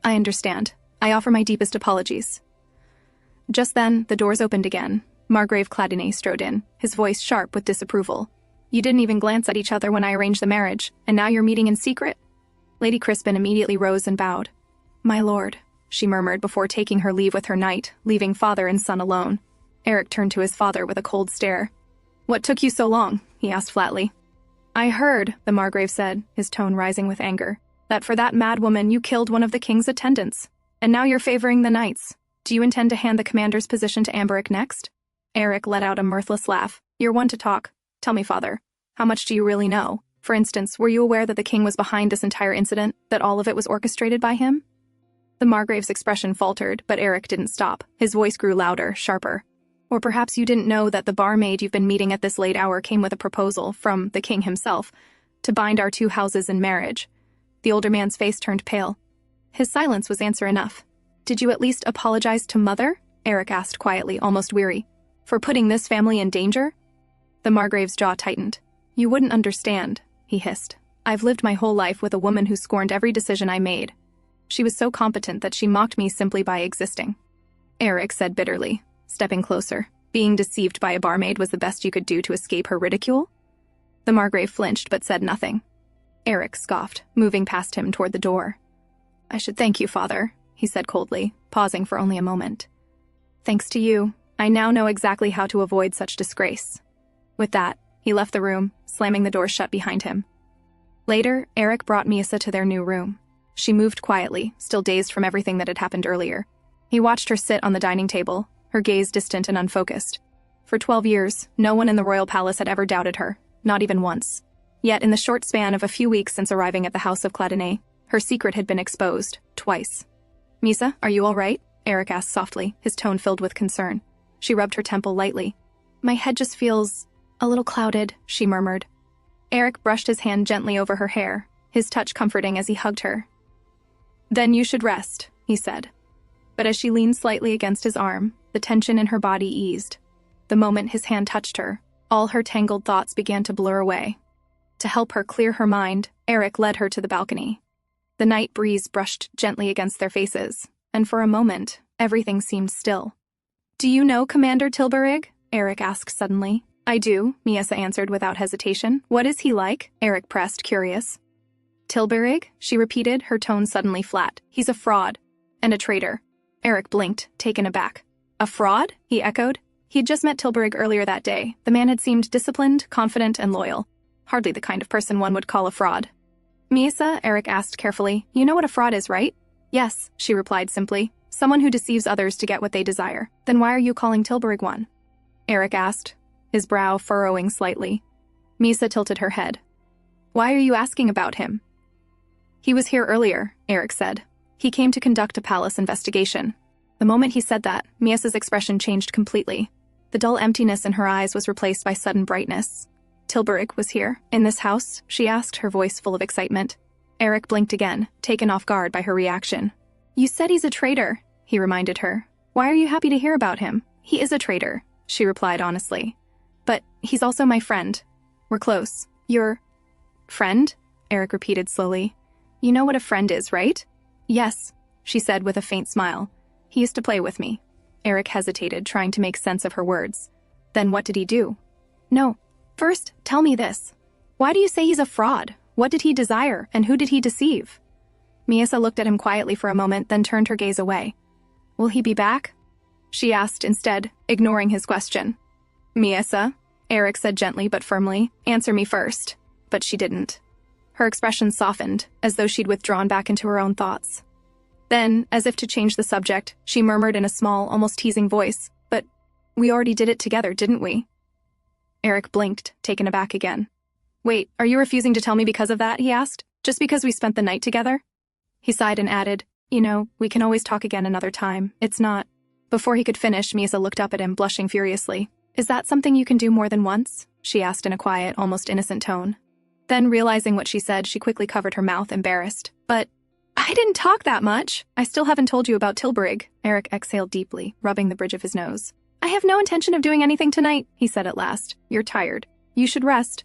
I understand. I offer my deepest apologies. Just then, the doors opened again. Margrave Clattenay strode in, his voice sharp with disapproval. You didn't even glance at each other when I arranged the marriage, and now you're meeting in secret? Lady Crispin immediately rose and bowed. My lord, she murmured before taking her leave with her knight, leaving father and son alone. Eric turned to his father with a cold stare. What took you so long? He asked flatly. I heard, the Margrave said, his tone rising with anger, that for that mad woman you killed one of the king's attendants, and now you're favoring the knights. Do you intend to hand the commander's position to Amberic next? Eric let out a mirthless laugh. You're one to talk. Tell me, father, how much do you really know? For instance, were you aware that the king was behind this entire incident, that all of it was orchestrated by him? The Margrave's expression faltered, but Eric didn't stop. His voice grew louder, sharper. Or perhaps you didn't know that the barmaid you've been meeting at this late hour came with a proposal from the king himself to bind our two houses in marriage. The older man's face turned pale. His silence was answer enough. Did you at least apologize to mother? Eric asked quietly, almost weary. For putting this family in danger? The Margrave's jaw tightened. You wouldn't understand, he hissed. I've lived my whole life with a woman who scorned every decision I made. She was so competent that she mocked me simply by existing. Eric said bitterly, stepping closer. Being deceived by a barmaid was the best you could do to escape her ridicule? The Margrave flinched but said nothing. Eric scoffed, moving past him toward the door. I should thank you, father, he said coldly, pausing for only a moment. Thanks to you, I now know exactly how to avoid such disgrace. With that, he left the room, slamming the door shut behind him. Later, Eric brought Misa to their new room. She moved quietly, still dazed from everything that had happened earlier. He watched her sit on the dining table, her gaze distant and unfocused. For 12 years, no one in the royal palace had ever doubted her, not even once. Yet in the short span of a few weeks since arriving at the House of Clattenay, her secret had been exposed, twice. Misa, are you all right? Eric asked softly, his tone filled with concern. She rubbed her temple lightly. My head just feels a little clouded, she murmured. Eric brushed his hand gently over her hair, his touch comforting as he hugged her. Then you should rest, he said. But as she leaned slightly against his arm, the tension in her body eased. The moment his hand touched her, all her tangled thoughts began to blur away. To help her clear her mind, Eric led her to the balcony. The night breeze brushed gently against their faces, and for a moment, everything seemed still. Do you know Commander Tilburg? Eric asked suddenly. I do, Misa answered without hesitation. What is he like? Eric pressed, curious. Tilburg? She repeated, her tone suddenly flat. He's a fraud. And a traitor. Eric blinked, taken aback. A fraud? He echoed. He had just met Tilburg earlier that day. The man had seemed disciplined, confident, and loyal. Hardly the kind of person one would call a fraud. Misa, Eric asked carefully, you know what a fraud is, right? Yes, she replied simply. Someone who deceives others to get what they desire. Then why are you calling Tilburg one? Eric asked, his brow furrowing slightly. Misa tilted her head. Why are you asking about him? He was here earlier, Eric said. He came to conduct a palace investigation. The moment he said that, Mia's expression changed completely. The dull emptiness in her eyes was replaced by sudden brightness. Tilburg was here, in this house? She asked, her voice full of excitement. Eric blinked again, taken off guard by her reaction. You said he's a traitor, he reminded her. Why are you happy to hear about him? He is a traitor, she replied honestly. But he's also my friend. We're close. Your friend? Eric repeated slowly. You know what a friend is, right? Yes, she said with a faint smile. He used to play with me. Eric hesitated, trying to make sense of her words. Then what did he do? No. First, tell me this. Why do you say he's a fraud? What did he desire, and who did he deceive? Miasa looked at him quietly for a moment, then turned her gaze away. Will he be back? She asked instead, ignoring his question. Miasa, Eric said gently but firmly, answer me first. But she didn't. Her expression softened, as though she'd withdrawn back into her own thoughts. Then, as if to change the subject, she murmured in a small, almost teasing voice, but we already did it together, didn't we? Eric blinked, taken aback again. Wait, are you refusing to tell me because of that, he asked? Just because we spent the night together? He sighed and added, you know, we can always talk again another time. It's not... Before he could finish, Miasa looked up at him, blushing furiously. Is that something you can do more than once? She asked in a quiet, almost innocent tone. Then, realizing what she said, she quickly covered her mouth, embarrassed. But I didn't talk that much. I still haven't told you about Tilburg. Eric exhaled deeply, rubbing the bridge of his nose. I have no intention of doing anything tonight, he said at last. You're tired. You should rest.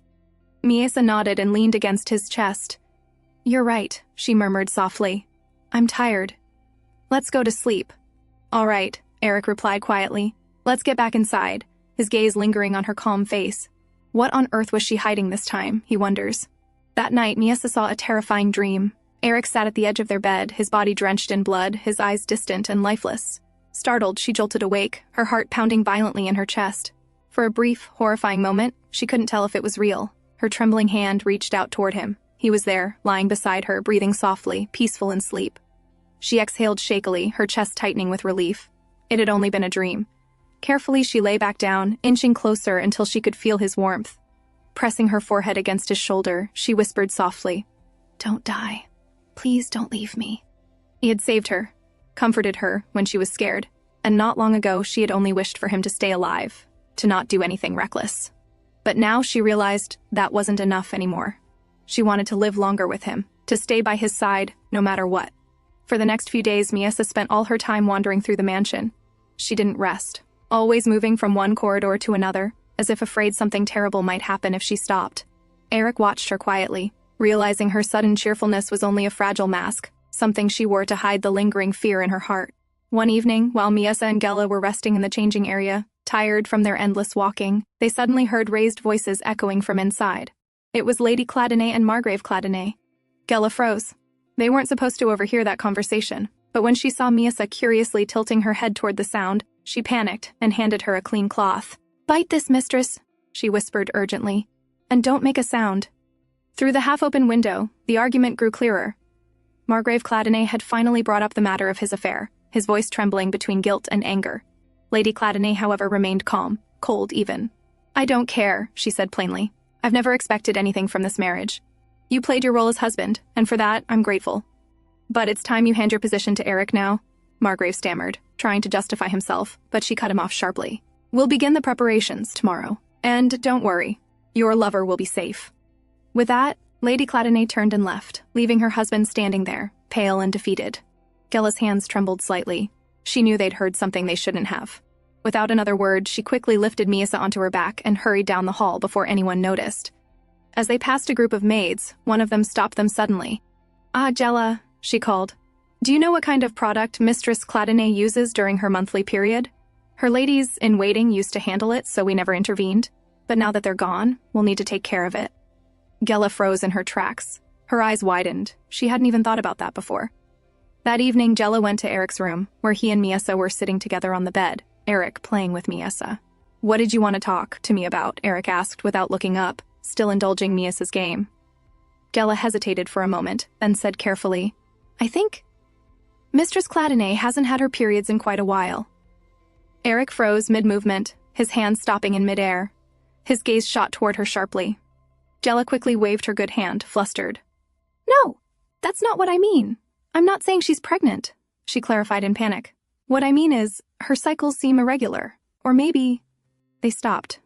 Miasa nodded and leaned against his chest. You're right, she murmured softly. I'm tired. Let's go to sleep. All right, Eric replied quietly. Let's get back inside, his gaze lingering on her calm face. What on earth was she hiding this time, he wonders. That night, Miasa saw a terrifying dream. Eric sat at the edge of their bed, his body drenched in blood, his eyes distant and lifeless. Startled, she jolted awake, her heart pounding violently in her chest. For a brief, horrifying moment, she couldn't tell if it was real. Her trembling hand reached out toward him. He was there, lying beside her, breathing softly, peaceful in sleep. She exhaled shakily, her chest tightening with relief. It had only been a dream. Carefully, she lay back down, inching closer until she could feel his warmth. Pressing her forehead against his shoulder, she whispered softly, Don't die. Please don't leave me. He had saved her, comforted her when she was scared, and not long ago she had only wished for him to stay alive, to not do anything reckless. But now she realized that wasn't enough anymore. She wanted to live longer with him, to stay by his side, no matter what. For the next few days, Miasa spent all her time wandering through the mansion. She didn't rest, always moving from one corridor to another, as if afraid something terrible might happen if she stopped. Eric watched her quietly, realizing her sudden cheerfulness was only a fragile mask, something she wore to hide the lingering fear in her heart. One evening, while Miasa and Gela were resting in the changing area, tired from their endless walking, they suddenly heard raised voices echoing from inside. It was Lady Cladonay and Margrave Cladonay. Gela froze. They weren't supposed to overhear that conversation, but when she saw Miasa curiously tilting her head toward the sound, she panicked and handed her a clean cloth. Bite this, mistress, she whispered urgently, and don't make a sound. Through the half-open window, the argument grew clearer. Margrave Cladonay had finally brought up the matter of his affair, his voice trembling between guilt and anger. Lady Cladonay, however, remained calm, cold even. I don't care, she said plainly. I've never expected anything from this marriage. You played your role as husband, and for that, I'm grateful. But it's time you hand your position to Eric now, Margrave stammered, trying to justify himself, but she cut him off sharply. We'll begin the preparations tomorrow, and don't worry, your lover will be safe. With that, Lady Cladonay turned and left, leaving her husband standing there, pale and defeated. Gela's hands trembled slightly. She knew they'd heard something they shouldn't have. Without another word, she quickly lifted Miasa onto her back and hurried down the hall before anyone noticed. As they passed a group of maids, one of them stopped them suddenly. Ah, Gela, she called. Do you know what kind of product Mistress Cladonay uses during her monthly period? Her ladies-in-waiting used to handle it, so we never intervened. But now that they're gone, we'll need to take care of it. Gela froze in her tracks. Her eyes widened. She hadn't even thought about that before. That evening, Gela went to Eric's room, where he and Miasa were sitting together on the bed, Eric playing with Miasa. What did you want to talk to me about? Eric asked without looking up, still indulging Miasa's game. Gela hesitated for a moment, then said carefully, I think Mistress Cladonay hasn't had her periods in quite a while. Eric froze mid-movement, his hand stopping in mid-air. His gaze shot toward her sharply. Gela quickly waved her good hand, flustered. No, that's not what I mean. I'm not saying she's pregnant, she clarified in panic. What I mean is, her cycles seem irregular. Or maybe... They stopped.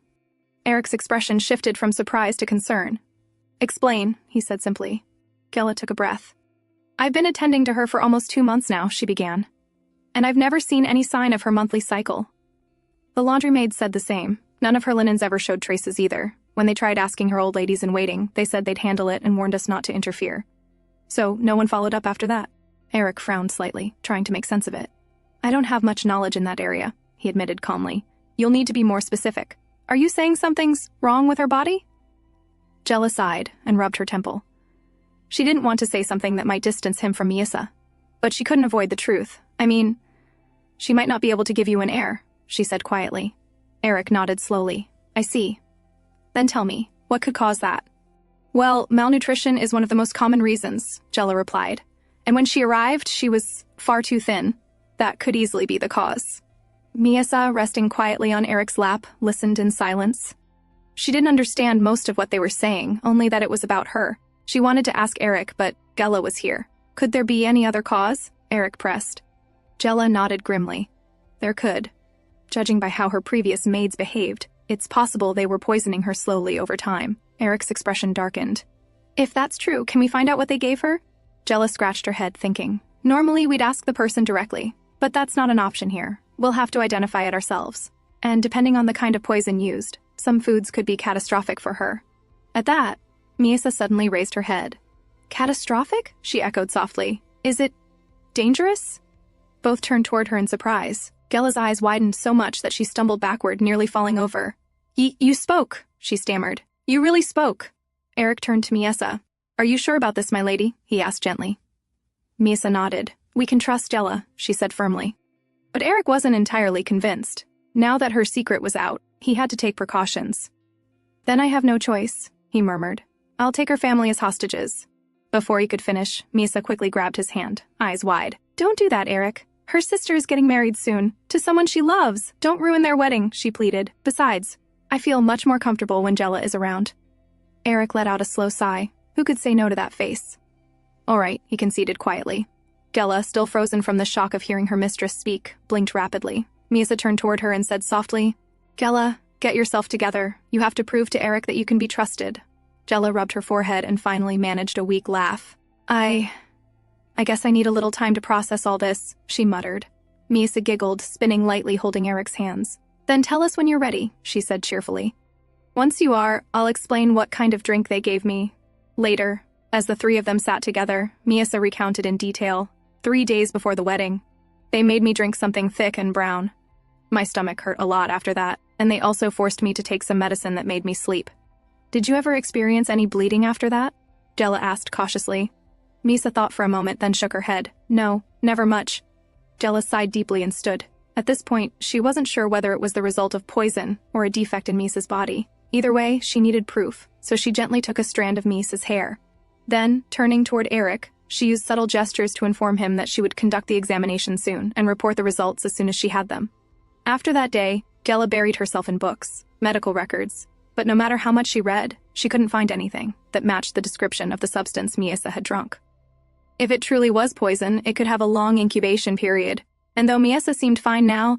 Eric's expression shifted from surprise to concern. Explain, he said simply. Gela took a breath. I've been attending to her for almost 2 months now, she began. And I've never seen any sign of her monthly cycle. The laundry maid said the same. None of her linens ever showed traces either. When they tried asking her old ladies in waiting, they said they'd handle it and warned us not to interfere. So no one followed up after that. Eric frowned slightly, trying to make sense of it. I don't have much knowledge in that area, he admitted calmly. You'll need to be more specific. Are you saying something's wrong with her body? Jella sighed and rubbed her temple. She didn't want to say something that might distance him from Miyasa. But she couldn't avoid the truth. I mean, she might not be able to give you an heir, she said quietly. Eric nodded slowly. I see. Then tell me, what could cause that? Well, malnutrition is one of the most common reasons, Jella replied. And when she arrived, she was far too thin. That could easily be the cause. Miyasa, resting quietly on Eric's lap, listened in silence. She didn't understand most of what they were saying, only that it was about her. She wanted to ask Eric, but Jella was here. Could there be any other cause? Eric pressed. Jella nodded grimly. There could. Judging by how her previous maids behaved, it's possible they were poisoning her slowly over time. Eric's expression darkened. If that's true, can we find out what they gave her? Jella scratched her head, thinking. Normally, we'd ask the person directly, but that's not an option here. We'll have to identify it ourselves. And depending on the kind of poison used, some foods could be catastrophic for her. At that, Miyasa suddenly raised her head. Catastrophic? She echoed softly. Is it dangerous? Both turned toward her in surprise. Jella's eyes widened so much that she stumbled backward, nearly falling over. You spoke, she stammered. You really spoke. Eric turned to Miyasa. Are you sure about this, my lady? He asked gently. Miyasa nodded. We can trust Jella, she said firmly. But Eric wasn't entirely convinced. Now that her secret was out, he had to take precautions. Then I have no choice, he murmured. I'll take her family as hostages. Before he could finish, Miyasa quickly grabbed his hand, eyes wide. Don't do that, Eric. Her sister is getting married soon, to someone she loves. Don't ruin their wedding, she pleaded. Besides, I feel much more comfortable when Jella is around. Eric let out a slow sigh. Who could say no to that face? All right, he conceded quietly. Jella, still frozen from the shock of hearing her mistress speak, blinked rapidly. Miyasa turned toward her and said softly, Jella, get yourself together. You have to prove to Eric that you can be trusted. Jella rubbed her forehead and finally managed a weak laugh. I guess I need a little time to process all this, she muttered. Miyasa giggled, spinning lightly, holding Eric's hands. Then tell us when you're ready, she said cheerfully. Once you are, I'll explain what kind of drink they gave me. Later, as the three of them sat together, Miyasa recounted in detail. 3 days before the wedding, they made me drink something thick and brown. My stomach hurt a lot after that, and they also forced me to take some medicine that made me sleep. Did you ever experience any bleeding after that? Jella asked cautiously. Miyasa thought for a moment, then shook her head. No, never much. Jella sighed deeply and stood. At this point, she wasn't sure whether it was the result of poison or a defect in Misa's body. Either way, she needed proof, so she gently took a strand of Misa's hair. Then, turning toward Eric, she used subtle gestures to inform him that she would conduct the examination soon and report the results as soon as she had them. After that day, Jella buried herself in books, medical records, but no matter how much she read, she couldn't find anything that matched the description of the substance Miyasa had drunk. If it truly was poison, it could have a long incubation period, and though Miyasa seemed fine now,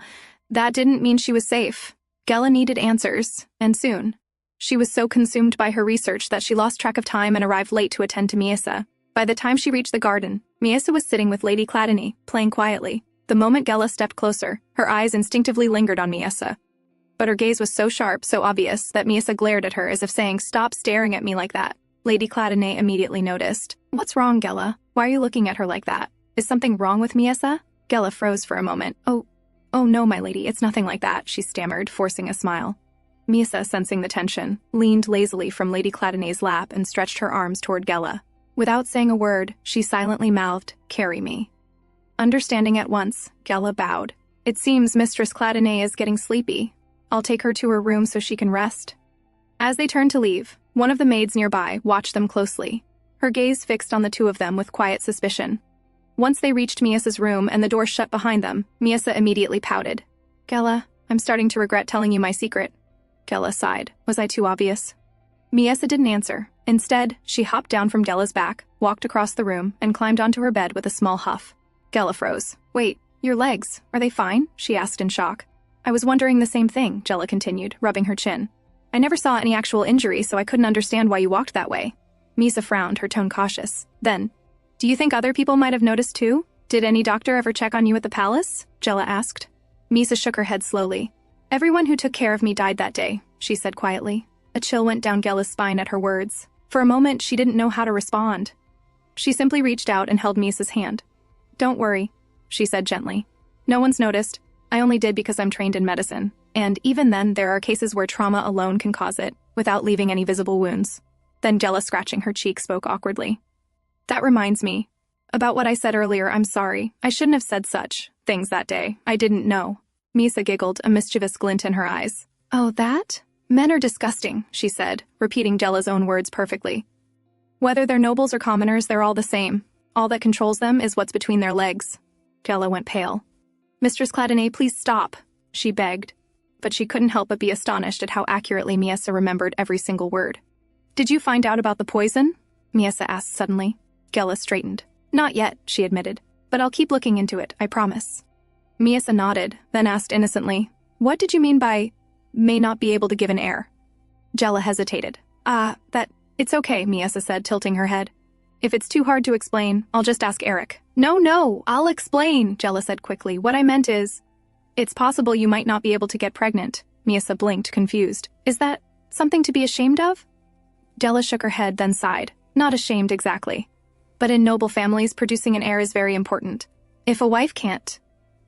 that didn't mean she was safe. Jella needed answers, and soon. She was so consumed by her research that she lost track of time and arrived late to attend to Miyasa. By the time she reached the garden, Miyasa was sitting with Lady Cladany, playing quietly. The moment Jella stepped closer, her eyes instinctively lingered on Miyasa. But her gaze was so sharp, so obvious, that Miyasa glared at her as if saying, "Stop staring at me like that." Lady Cladany immediately noticed. "What's wrong, Jella? Why are you looking at her like that? Is something wrong with Miyasa?" Jella froze for a moment. Oh no, my lady, it's nothing like that," she stammered, forcing a smile. Miyasa, sensing the tension, leaned lazily from Lady Cladany's lap and stretched her arms toward Jella. Without saying a word, she silently mouthed, "Carry me." Understanding at once, Jella bowed. "It seems Mistress Cladany is getting sleepy. I'll take her to her room so she can rest." As they turned to leave, one of the maids nearby watched them closely, her gaze fixed on the two of them with quiet suspicion. Once they reached Miyasa's room and the door shut behind them, Miyasa immediately pouted. "Jella, I'm starting to regret telling you my secret." Jella sighed. "Was I too obvious?" Miyasa didn't answer. Instead, she hopped down from Jella's back, walked across the room, and climbed onto her bed with a small huff. Jella froze. "Wait, your legs, are they fine?" she asked in shock. "I was wondering the same thing," Jella continued, rubbing her chin. "I never saw any actual injury, so I couldn't understand why you walked that way." Miyasa frowned, her tone cautious. Then, "Do you think other people might have noticed too? Did any doctor ever check on you at the palace?" Jella asked. Miyasa shook her head slowly. "Everyone who took care of me died that day," she said quietly. A chill went down Gella's spine at her words. For a moment, she didn't know how to respond. She simply reached out and held Misa's hand. "Don't worry," she said gently. "No one's noticed. I only did because I'm trained in medicine. And even then, there are cases where trauma alone can cause it, without leaving any visible wounds." Then Gella, scratching her cheek, spoke awkwardly. "That reminds me. About what I said earlier, I'm sorry. I shouldn't have said such things that day. I didn't know." Misa giggled, a mischievous glint in her eyes. "Oh, that? Men are disgusting," she said, repeating Gella's own words perfectly. "Whether they're nobles or commoners, they're all the same. All that controls them is what's between their legs." Gella went pale. "Mistress Cladonay, please stop," she begged. But she couldn't help but be astonished at how accurately Miesa remembered every single word. "Did you find out about the poison?" Miesa asked suddenly. Gella straightened. "Not yet," she admitted. "But I'll keep looking into it, I promise." Miesa nodded, then asked innocently, "What did you mean by may not be able to give an heir?" Gella hesitated. It's okay," Miesa said, tilting her head. "If it's too hard to explain, I'll just ask Eric." No, I'll explain," Gella said quickly. "What I meant is, it's possible you might not be able to get pregnant." Miesa blinked, confused. "Is that something to be ashamed of?" Gella shook her head, then sighed. "Not ashamed exactly. But in noble families, producing an heir is very important. If a wife can't,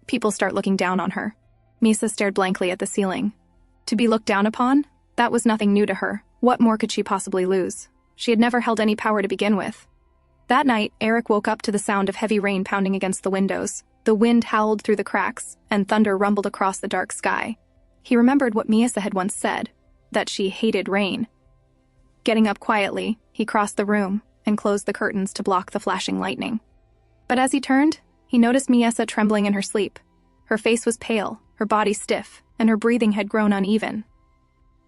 people start looking down on her." Miesa stared blankly at the ceiling. To be looked down upon? That was nothing new to her. What more could she possibly lose? She had never held any power to begin with. That night, Eric woke up to the sound of heavy rain pounding against the windows. The wind howled through the cracks, and thunder rumbled across the dark sky. He remembered what Miesa had once said, that she hated rain. Getting up quietly, he crossed the room and closed the curtains to block the flashing lightning. But as he turned, he noticed Miesa trembling in her sleep. Her face was pale, her body stiff, and her breathing had grown uneven.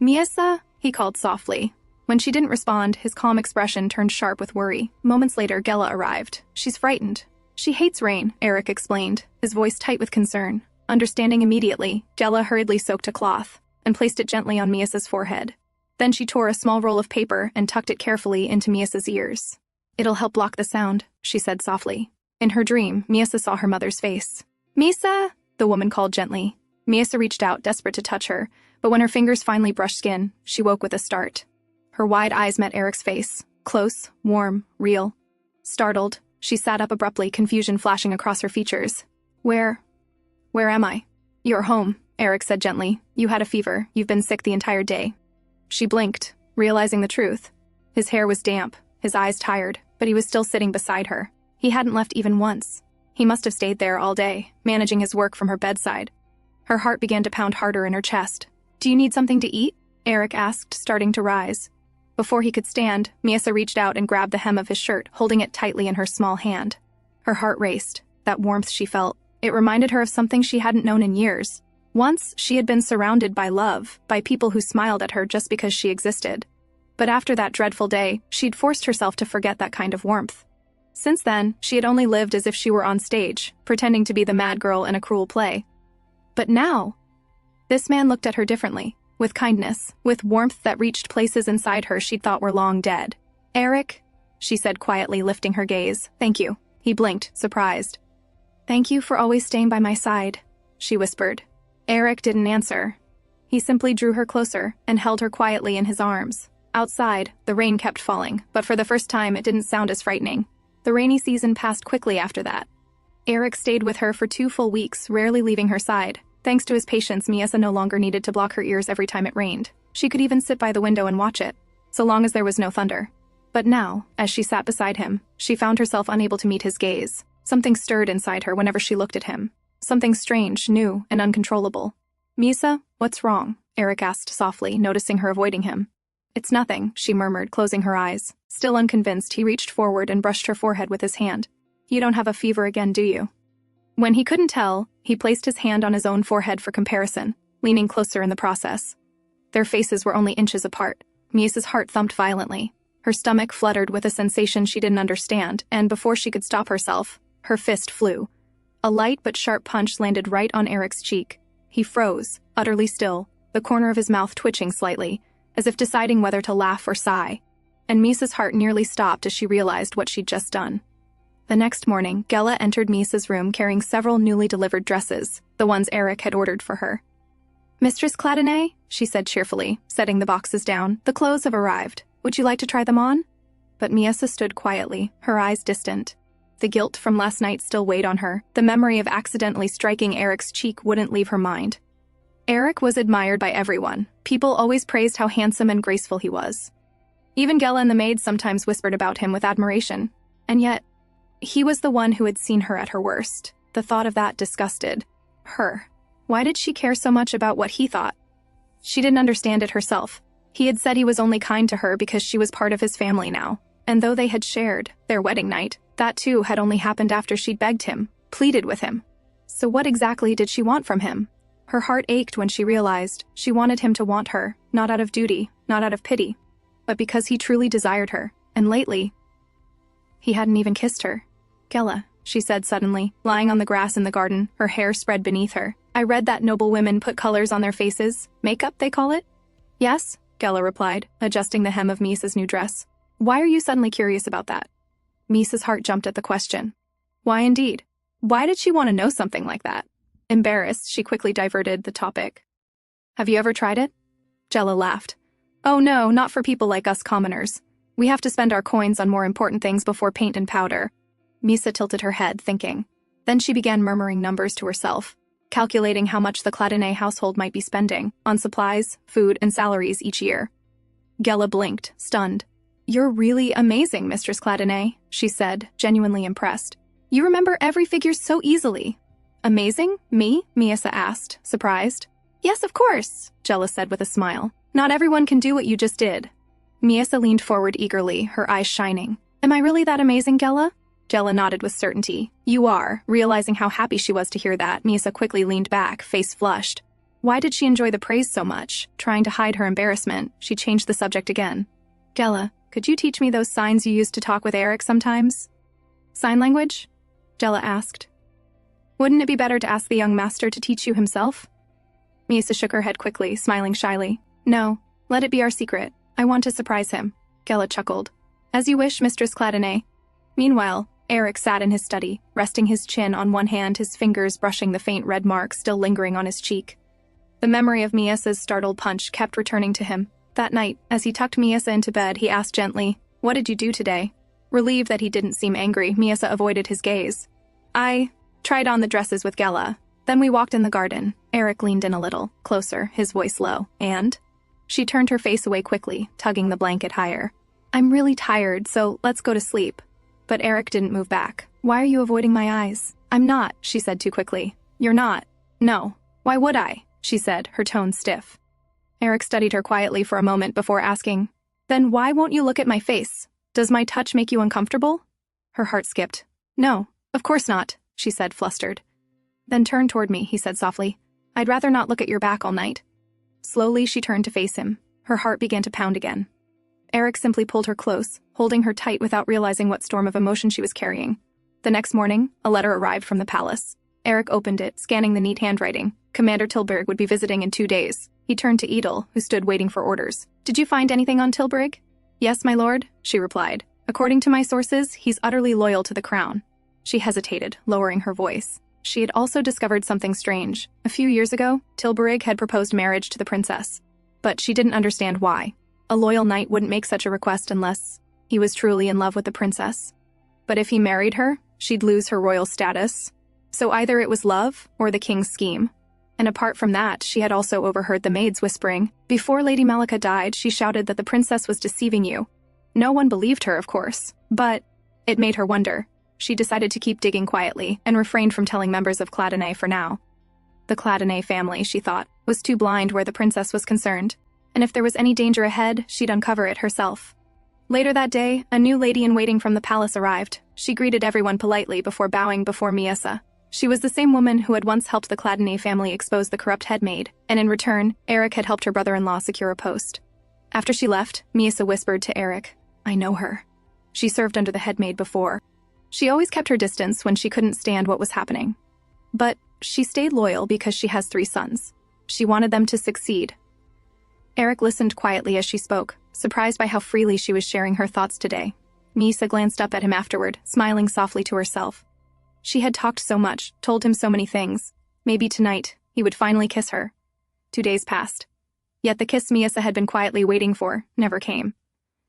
"Miesa?" he called softly. When she didn't respond, his calm expression turned sharp with worry. Moments later, Gella arrived. "She's frightened. She hates rain," Eric explained, his voice tight with concern. Understanding immediately, Gella hurriedly soaked a cloth and placed it gently on Miesa's forehead. Then she tore a small roll of paper and tucked it carefully into Miesa's ears. "It'll help block the sound," she said softly. In her dream, Miesa saw her mother's face. "Misa!" the woman called gently. Miesa reached out, desperate to touch her, but when her fingers finally brushed skin, she woke with a start. Her wide eyes met Eric's face, close, warm, real. Startled, she sat up abruptly, confusion flashing across her features. Where am I?" "You're home," Eric said gently. "You had a fever. You've been sick the entire day." She blinked, realizing the truth. His hair was damp, his eyes tired, but he was still sitting beside her. He hadn't left even once. He must have stayed there all day, managing his work from her bedside. Her heart began to pound harder in her chest. "Do you need something to eat?" Eric asked, starting to rise. Before he could stand, Miesa reached out and grabbed the hem of his shirt, holding it tightly in her small hand. Her heart raced. That warmth she felt, it reminded her of something she hadn't known in years. Once, she had been surrounded by love, by people who smiled at her just because she existed. But after that dreadful day, she'd forced herself to forget that kind of warmth. Since then, she had only lived as if she were on stage, pretending to be the mad girl in a cruel play. But now, this man looked at her differently, with kindness, with warmth that reached places inside her she'd thought were long dead. "Eric," she said quietly, lifting her gaze. "Thank you." He blinked, surprised. "Thank you for always staying by my side," she whispered. Eric didn't answer. He simply drew her closer and held her quietly in his arms. Outside, the rain kept falling, but for the first time it didn't sound as frightening. The rainy season passed quickly after that. Eric stayed with her for 2 full weeks, rarely leaving her side. Thanks to his patience, Miesa no longer needed to block her ears every time it rained. She could even sit by the window and watch it, so long as there was no thunder. But now, as she sat beside him, she found herself unable to meet his gaze. Something stirred inside her whenever she looked at him. Something strange, new, and uncontrollable. "Miesa, what's wrong?" Eric asked softly, noticing her avoiding him. "It's nothing," she murmured, closing her eyes. Still unconvinced, he reached forward and brushed her forehead with his hand. "You don't have a fever again, do you?" When he couldn't tell, he placed his hand on his own forehead for comparison, leaning closer in the process. Their faces were only inches apart. Miesa's heart thumped violently. Her stomach fluttered with a sensation she didn't understand, and before she could stop herself, her fist flew. A light but sharp punch landed right on Eric's cheek. He froze, utterly still, the corner of his mouth twitching slightly, as if deciding whether to laugh or sigh. And Miesa's heart nearly stopped as she realized what she'd just done. The next morning, Gella entered Miesa's room carrying several newly delivered dresses, the ones Eric had ordered for her. Mistress Cladonay, she said cheerfully, setting the boxes down. The clothes have arrived. Would you like to try them on? But Miesa stood quietly, her eyes distant. The guilt from last night still weighed on her. The memory of accidentally striking Eric's cheek wouldn't leave her mind. Eric was admired by everyone. People always praised how handsome and graceful he was. Even Gela and the maids sometimes whispered about him with admiration. And yet, he was the one who had seen her at her worst. The thought of that disgusted her. Why did she care so much about what he thought? She didn't understand it herself. He had said he was only kind to her because she was part of his family now. And though they had shared their wedding night, that too had only happened after she'd begged him, pleaded with him. So what exactly did she want from him? Her heart ached when she realized she wanted him to want her, not out of duty, not out of pity, but because he truly desired her, and lately, he hadn't even kissed her. Gela, she said suddenly, lying on the grass in the garden, her hair spread beneath her. I read that noble women put colors on their faces. Makeup, they call it? Yes, Gela replied, adjusting the hem of Misa's new dress. Why are you suddenly curious about that? Misa's heart jumped at the question. Why indeed? Why did she want to know something like that? Embarrassed, she quickly diverted the topic. Have you ever tried it? Gela laughed. Oh no, not for people like us commoners. We have to spend our coins on more important things before paint and powder. Misa tilted her head, thinking. Then she began murmuring numbers to herself, calculating how much the Cladonay household might be spending on supplies, food, and salaries each year. Gela blinked, stunned. You're really amazing, Mistress Cladonay, she said, genuinely impressed. You remember every figure so easily. Amazing? Me? Miesa asked, surprised. Yes, of course, Gela said with a smile. Not everyone can do what you just did. Miesa leaned forward eagerly, her eyes shining. Am I really that amazing, Gela? Gela nodded with certainty. You are. Realizing how happy she was to hear that, Miesa quickly leaned back, face flushed. Why did she enjoy the praise so much? Trying to hide her embarrassment, she changed the subject again. Gela, could you teach me those signs you used to talk with Eric sometimes? Sign language? Gela asked. Wouldn't it be better to ask the young master to teach you himself? Miesa shook her head quickly, smiling shyly. No, let it be our secret. I want to surprise him. Gela chuckled. As you wish, Mistress Cladonay. Meanwhile, Eric sat in his study, resting his chin on one hand, his fingers brushing the faint red mark still lingering on his cheek. The memory of Miesa's startled punch kept returning to him. That night, as he tucked Miesa into bed, he asked gently, What did you do today? Relieved that he didn't seem angry, Miesa avoided his gaze. I tried on the dresses with Gela. Then we walked in the garden. Eric leaned in a little, closer, his voice low. And? She turned her face away quickly, tugging the blanket higher. I'm really tired, so let's go to sleep. But Eric didn't move back. Why are you avoiding my eyes? I'm not, she said too quickly. You're not. No. Why would I? She said, her tone stiff. Eric studied her quietly for a moment before asking, Then why won't you look at my face? Does my touch make you uncomfortable? Her heart skipped. No, of course not, she said, flustered. Then turn toward me, he said softly. I'd rather not look at your back all night. Slowly, she turned to face him. Her heart began to pound again. Eric simply pulled her close, holding her tight without realizing what storm of emotion she was carrying. The next morning, a letter arrived from the palace. Eric opened it, scanning the neat handwriting. Commander Tilburg would be visiting in 2 days. He turned to Edel, who stood waiting for orders. Did you find anything on Tilburg? Yes, my lord, she replied. According to my sources, he's utterly loyal to the crown. She hesitated, lowering her voice. She had also discovered something strange. A few years ago, Tilburg had proposed marriage to the princess. But she didn't understand why. A loyal knight wouldn't make such a request unless he was truly in love with the princess. But if he married her, she'd lose her royal status. So either it was love or the king's scheme. And apart from that, she had also overheard the maids whispering. Before Lady Malika died, she shouted that the princess was deceiving you. No one believed her, of course, but it made her wonder. She decided to keep digging quietly and refrained from telling members of Cladonay for now. The Cladonay family, she thought, was too blind where the princess was concerned, and if there was any danger ahead, she'd uncover it herself. Later that day, a new lady-in-waiting from the palace arrived. She greeted everyone politely before bowing before Miesa. She was the same woman who had once helped the Cladonay family expose the corrupt headmaid, and in return, Eric had helped her brother-in-law secure a post. After she left, Miesa whispered to Eric, I know her. She served under the headmaid before. She always kept her distance when she couldn't stand what was happening. But she stayed loyal because she has 3 sons. She wanted them to succeed. Eric listened quietly as she spoke, surprised by how freely she was sharing her thoughts today. Miesa glanced up at him afterward, smiling softly to herself. She had talked so much, told him so many things. Maybe tonight, he would finally kiss her. 2 days passed. Yet the kiss Miasa had been quietly waiting for never came.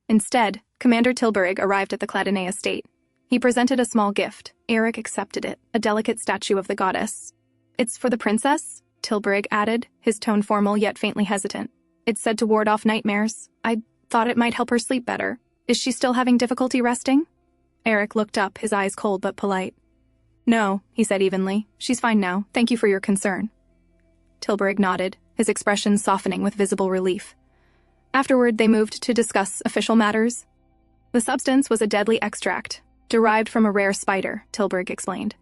Instead, Commander Tilburg arrived at the Cladonay estate. He presented a small gift. Eric accepted it, a delicate statue of the goddess. "It's for the princess?" Tilburg added, his tone formal yet faintly hesitant. "It's said to ward off nightmares. I thought it might help her sleep better. Is she still having difficulty resting?" Eric looked up, his eyes cold but polite. "No," he said evenly. "She's fine now. Thank you for your concern." Tilburg nodded, his expression softening with visible relief. Afterward, they moved to discuss official matters. The substance was a deadly extract, derived from a rare spider, Tilburg explained.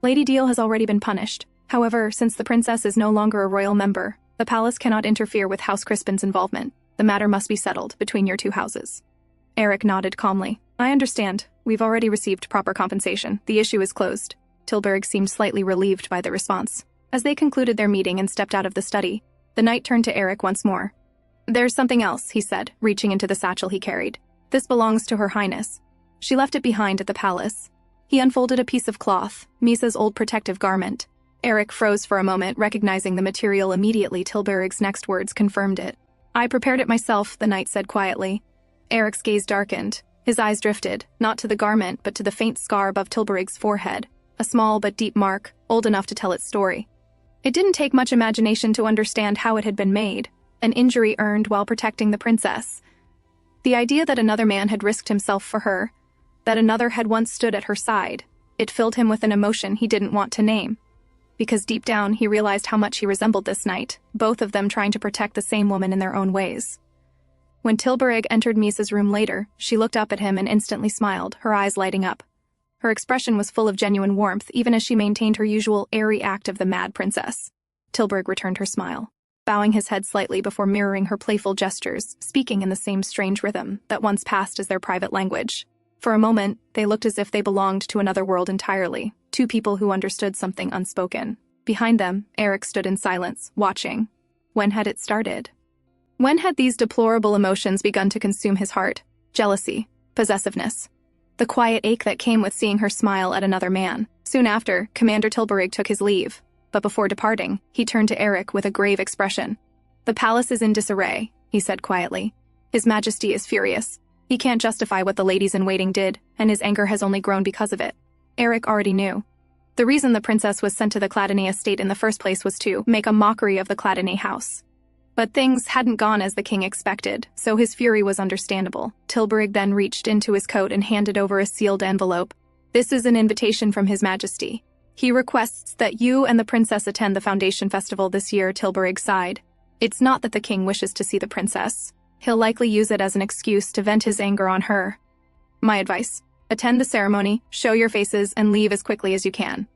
Lady Deal has already been punished. However, since the princess is no longer a royal member, the palace cannot interfere with House Crispin's involvement. The matter must be settled between your two houses. Eric nodded calmly. "I understand. We've already received proper compensation. The issue is closed." Tilburg seemed slightly relieved by the response. As they concluded their meeting and stepped out of the study, the knight turned to Eric once more. "There's something else," he said, reaching into the satchel he carried. "This belongs to Her Highness. She left it behind at the palace." He unfolded a piece of cloth, Misa's old protective garment. Eric froze for a moment, recognizing the material immediately. Tilburg's next words confirmed it. "I prepared it myself," the knight said quietly. Eric's gaze darkened. His eyes drifted, not to the garment, but to the faint scar above Tilburg's forehead, a small but deep mark, old enough to tell its story. It didn't take much imagination to understand how it had been made, an injury earned while protecting the princess. The idea that another man had risked himself for her, that another had once stood at her side, it filled him with an emotion he didn't want to name. Because deep down, he realized how much he resembled this knight, both of them trying to protect the same woman in their own ways. When Tilburg entered Misa's room later, she looked up at him and instantly smiled, her eyes lighting up. Her expression was full of genuine warmth, even as she maintained her usual airy act of the mad princess. Tilburg returned her smile, bowing his head slightly before mirroring her playful gestures, speaking in the same strange rhythm that once passed as their private language. For a moment, they looked as if they belonged to another world entirely, two people who understood something unspoken. Behind them, Eric stood in silence, watching. When had it started? When had these deplorable emotions begun to consume his heart? Jealousy, possessiveness, the quiet ache that came with seeing her smile at another man. Soon after, Commander Tilburg took his leave, but before departing, he turned to Eric with a grave expression. "The palace is in disarray," he said quietly. "His Majesty is furious. He can't justify what the ladies-in-waiting did, and his anger has only grown because of it." Eric already knew. The reason the princess was sent to the Cladonay estate in the first place was to make a mockery of the Cladonay house. But things hadn't gone as the king expected, so his fury was understandable. Tilburg then reached into his coat and handed over a sealed envelope. "This is an invitation from His Majesty. He requests that you and the princess attend the Foundation Festival this year," Tilburg sighed. "It's not that the king wishes to see the princess. He'll likely use it as an excuse to vent his anger on her. My advice: attend the ceremony, show your faces, and leave as quickly as you can."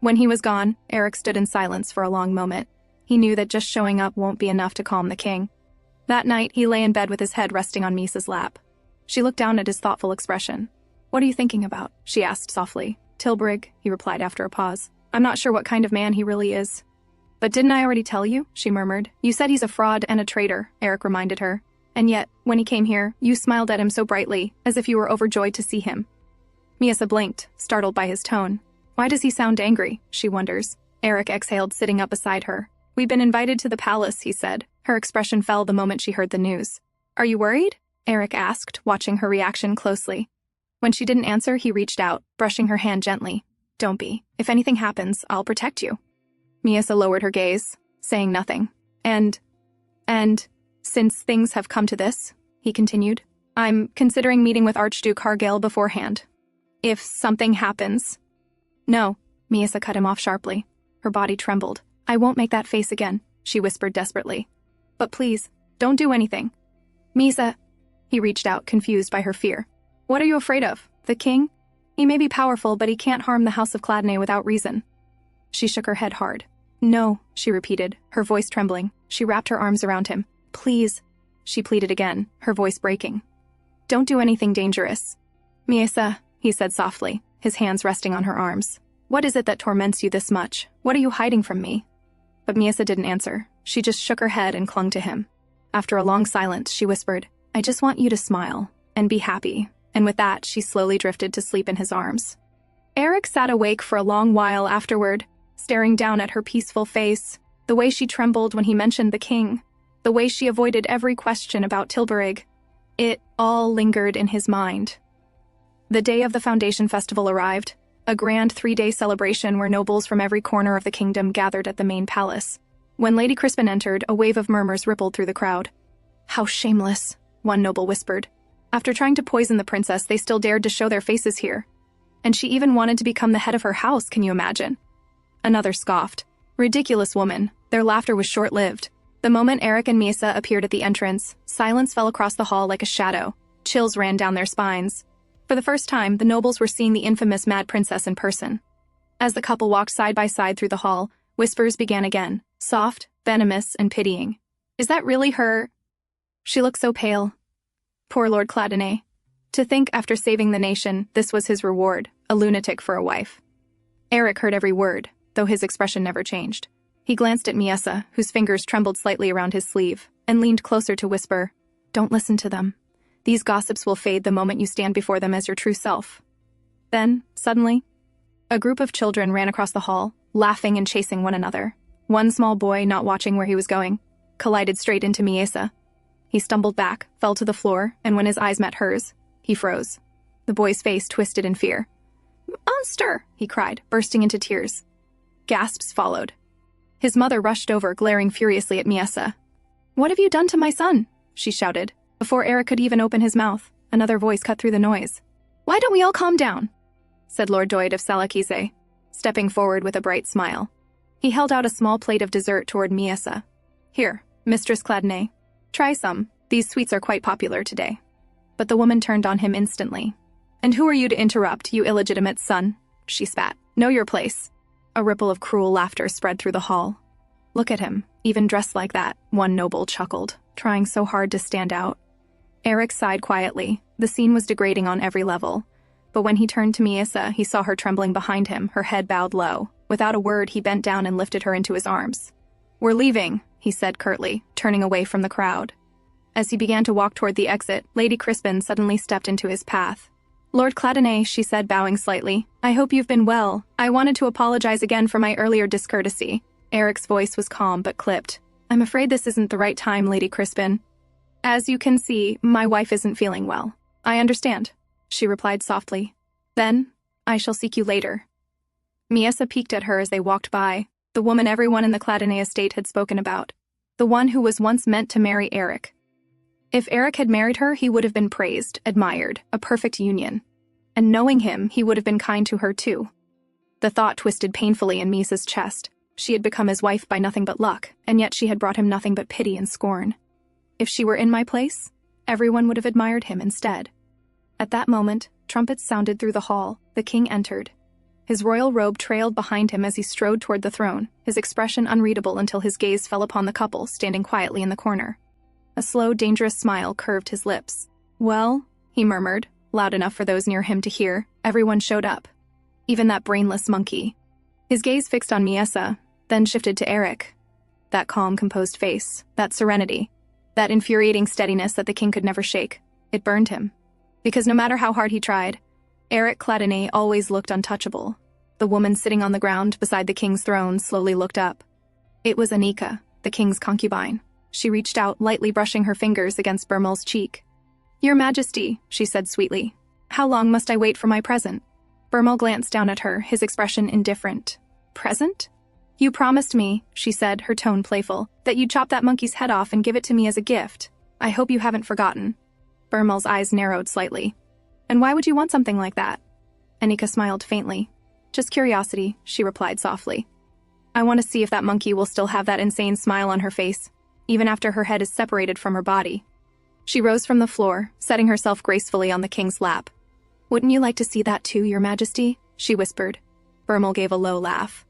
When he was gone, Eric stood in silence for a long moment. He knew that just showing up won't be enough to calm the king. That night, he lay in bed with his head resting on Misa's lap. She looked down at his thoughtful expression. "What are you thinking about?" she asked softly. "Tilburg," he replied after a pause. "I'm not sure what kind of man he really is." "But didn't I already tell you?" she murmured. "You said he's a fraud and a traitor," Eric reminded her. "And yet, when he came here, you smiled at him so brightly, as if you were overjoyed to see him." Miasa blinked, startled by his tone. Why does he sound angry, she wonders. Eric exhaled, sitting up beside her. "We've been invited to the palace," he said. Her expression fell the moment she heard the news. "Are you worried?" Eric asked, watching her reaction closely. When she didn't answer, he reached out, brushing her hand gently. "Don't be. If anything happens, I'll protect you." Miasa lowered her gaze, saying nothing. And, since things have come to this," he continued, "I'm considering meeting with Archduke Hargale beforehand. If something happens—" "No," Miasa cut him off sharply. Her body trembled. "I won't make that face again," she whispered desperately. "But please, don't do anything." "Miasa," he reached out, confused by her fear. "What are you afraid of? The king? He may be powerful, but he can't harm the House of Cladonay without reason." She shook her head hard. "No," she repeated, her voice trembling. She wrapped her arms around him. "Please," she pleaded again, her voice breaking. "Don't do anything dangerous." "Miasa," he said softly, his hands resting on her arms. "What is it that torments you this much? What are you hiding from me?" But Miasa didn't answer. She just shook her head and clung to him. After a long silence, she whispered, "I just want you to smile and be happy." And with that, she slowly drifted to sleep in his arms. Eric sat awake for a long while afterward, staring down at her peaceful face. The way she trembled when he mentioned the king. The way she avoided every question about Tilburg. It all lingered in his mind. The day of the Foundation Festival arrived, a grand 3-day celebration where nobles from every corner of the kingdom gathered at the main palace. When Lady Crispin entered, a wave of murmurs rippled through the crowd. "How shameless," one noble whispered. "After trying to poison the princess, they still dared to show their faces here. And she even wanted to become the head of her house, can you imagine?" Another scoffed. "Ridiculous woman." Their laughter was short-lived. The moment Eric and Misa appeared at the entrance, silence fell across the hall like a shadow. Chills ran down their spines. For the first time, the nobles were seeing the infamous Mad Princess in person. As the couple walked side by side through the hall, whispers began again, soft, venomous, and pitying. "Is that really her? She looks so pale. Poor Lord Cladonnet. To think after saving the nation, this was his reward, a lunatic for a wife." Eric heard every word, though his expression never changed. He glanced at Miesa, whose fingers trembled slightly around his sleeve, and leaned closer to whisper, "Don't listen to them. These gossips will fade the moment you stand before them as your true self." Then, suddenly, a group of children ran across the hall, laughing and chasing one another. One small boy, not watching where he was going, collided straight into Miesa. He stumbled back, fell to the floor, and when his eyes met hers, he froze. The boy's face twisted in fear. "Monster!" he cried, bursting into tears. Gasps followed. His mother rushed over, glaring furiously at Miesa. "What have you done to my son?" she shouted. Before Eric could even open his mouth, another voice cut through the noise. "Why don't we all calm down?" said Lord Doyd of Salakize, stepping forward with a bright smile. He held out a small plate of dessert toward Miesa. "Here, Mistress Cladonnet. Try some. These sweets are quite popular today." But the woman turned on him instantly. "And who are you to interrupt, you illegitimate son?" she spat. "Know your place." A ripple of cruel laughter spread through the hall. "Look at him, even dressed like that," one noble chuckled, trying so hard to stand out. Eric sighed quietly. The scene was degrading on every level. But when he turned to Miesa, he saw her trembling behind him, her head bowed low. Without a word, he bent down and lifted her into his arms. "We're leaving," he said curtly, turning away from the crowd. As he began to walk toward the exit, Lady Crispin suddenly stepped into his path. "Lord Cladonnet," she said, bowing slightly, "I hope you've been well. I wanted to apologize again for my earlier discourtesy." Eric's voice was calm but clipped. "I'm afraid this isn't the right time, Lady Crispin. As you can see, my wife isn't feeling well." "I understand," she replied softly. "Then, I shall seek you later." Miesa peeked at her as they walked by, the woman everyone in the Cladonnet estate had spoken about. The one who was once meant to marry Eric. If Eric had married her, he would have been praised, admired, a perfect union. And knowing him, he would have been kind to her too. The thought twisted painfully in Miesa's chest. She had become his wife by nothing but luck, and yet she had brought him nothing but pity and scorn. If she were in my place, everyone would have admired him instead. At that moment, trumpets sounded through the hall. The king entered. His royal robe trailed behind him as he strode toward the throne, his expression unreadable until his gaze fell upon the couple standing quietly in the corner. A slow, dangerous smile curved his lips. "Well," he murmured, loud enough for those near him to hear. Everyone showed up. Even that brainless monkey. His gaze fixed on Miesa, then shifted to Eric. That calm, composed face, that serenity, that infuriating steadiness that the king could never shake. It burned him. Because no matter how hard he tried, Eric Cladonnet always looked untouchable. The woman sitting on the ground beside the king's throne slowly looked up. It was Anika, the king's concubine. She reached out, lightly brushing her fingers against Bermel's cheek. "Your Majesty," she said sweetly, "how long must I wait for my present?" Bermel glanced down at her, his expression indifferent. "Present? You promised me," she said, her tone playful, "that you'd chop that monkey's head off and give it to me as a gift. I hope you haven't forgotten." Bermel's eyes narrowed slightly. "And why would you want something like that?" Anika smiled faintly. "Just curiosity," she replied softly. "I want to see if that monkey will still have that insane smile on her face, even after her head is separated from her body." She rose from the floor, setting herself gracefully on the king's lap. "Wouldn't you like to see that too, Your Majesty?" she whispered. Bermel gave a low laugh.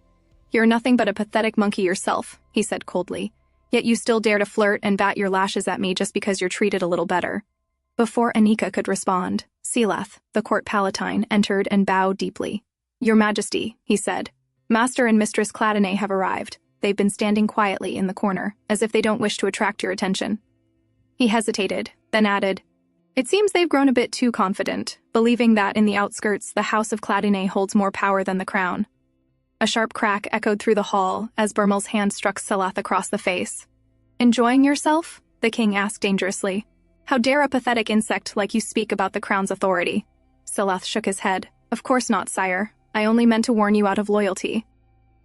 "You're nothing but a pathetic monkey yourself," he said coldly. "Yet you still dare to flirt and bat your lashes at me just because you're treated a little better." Before Anika could respond, Silath, the court palatine, entered and bowed deeply. "Your Majesty," he said, "Master and Mistress Cladonnet have arrived. They've been standing quietly in the corner, as if they don't wish to attract your attention." He hesitated, then added, "It seems they've grown a bit too confident, believing that in the outskirts the House of Cladonnet holds more power than the crown." A sharp crack echoed through the hall as Burmel's hand struck Selath across the face. "Enjoying yourself?" the king asked dangerously. "How dare a pathetic insect like you speak about the crown's authority?" Selath shook his head. "Of course not, sire. I only meant to warn you out of loyalty.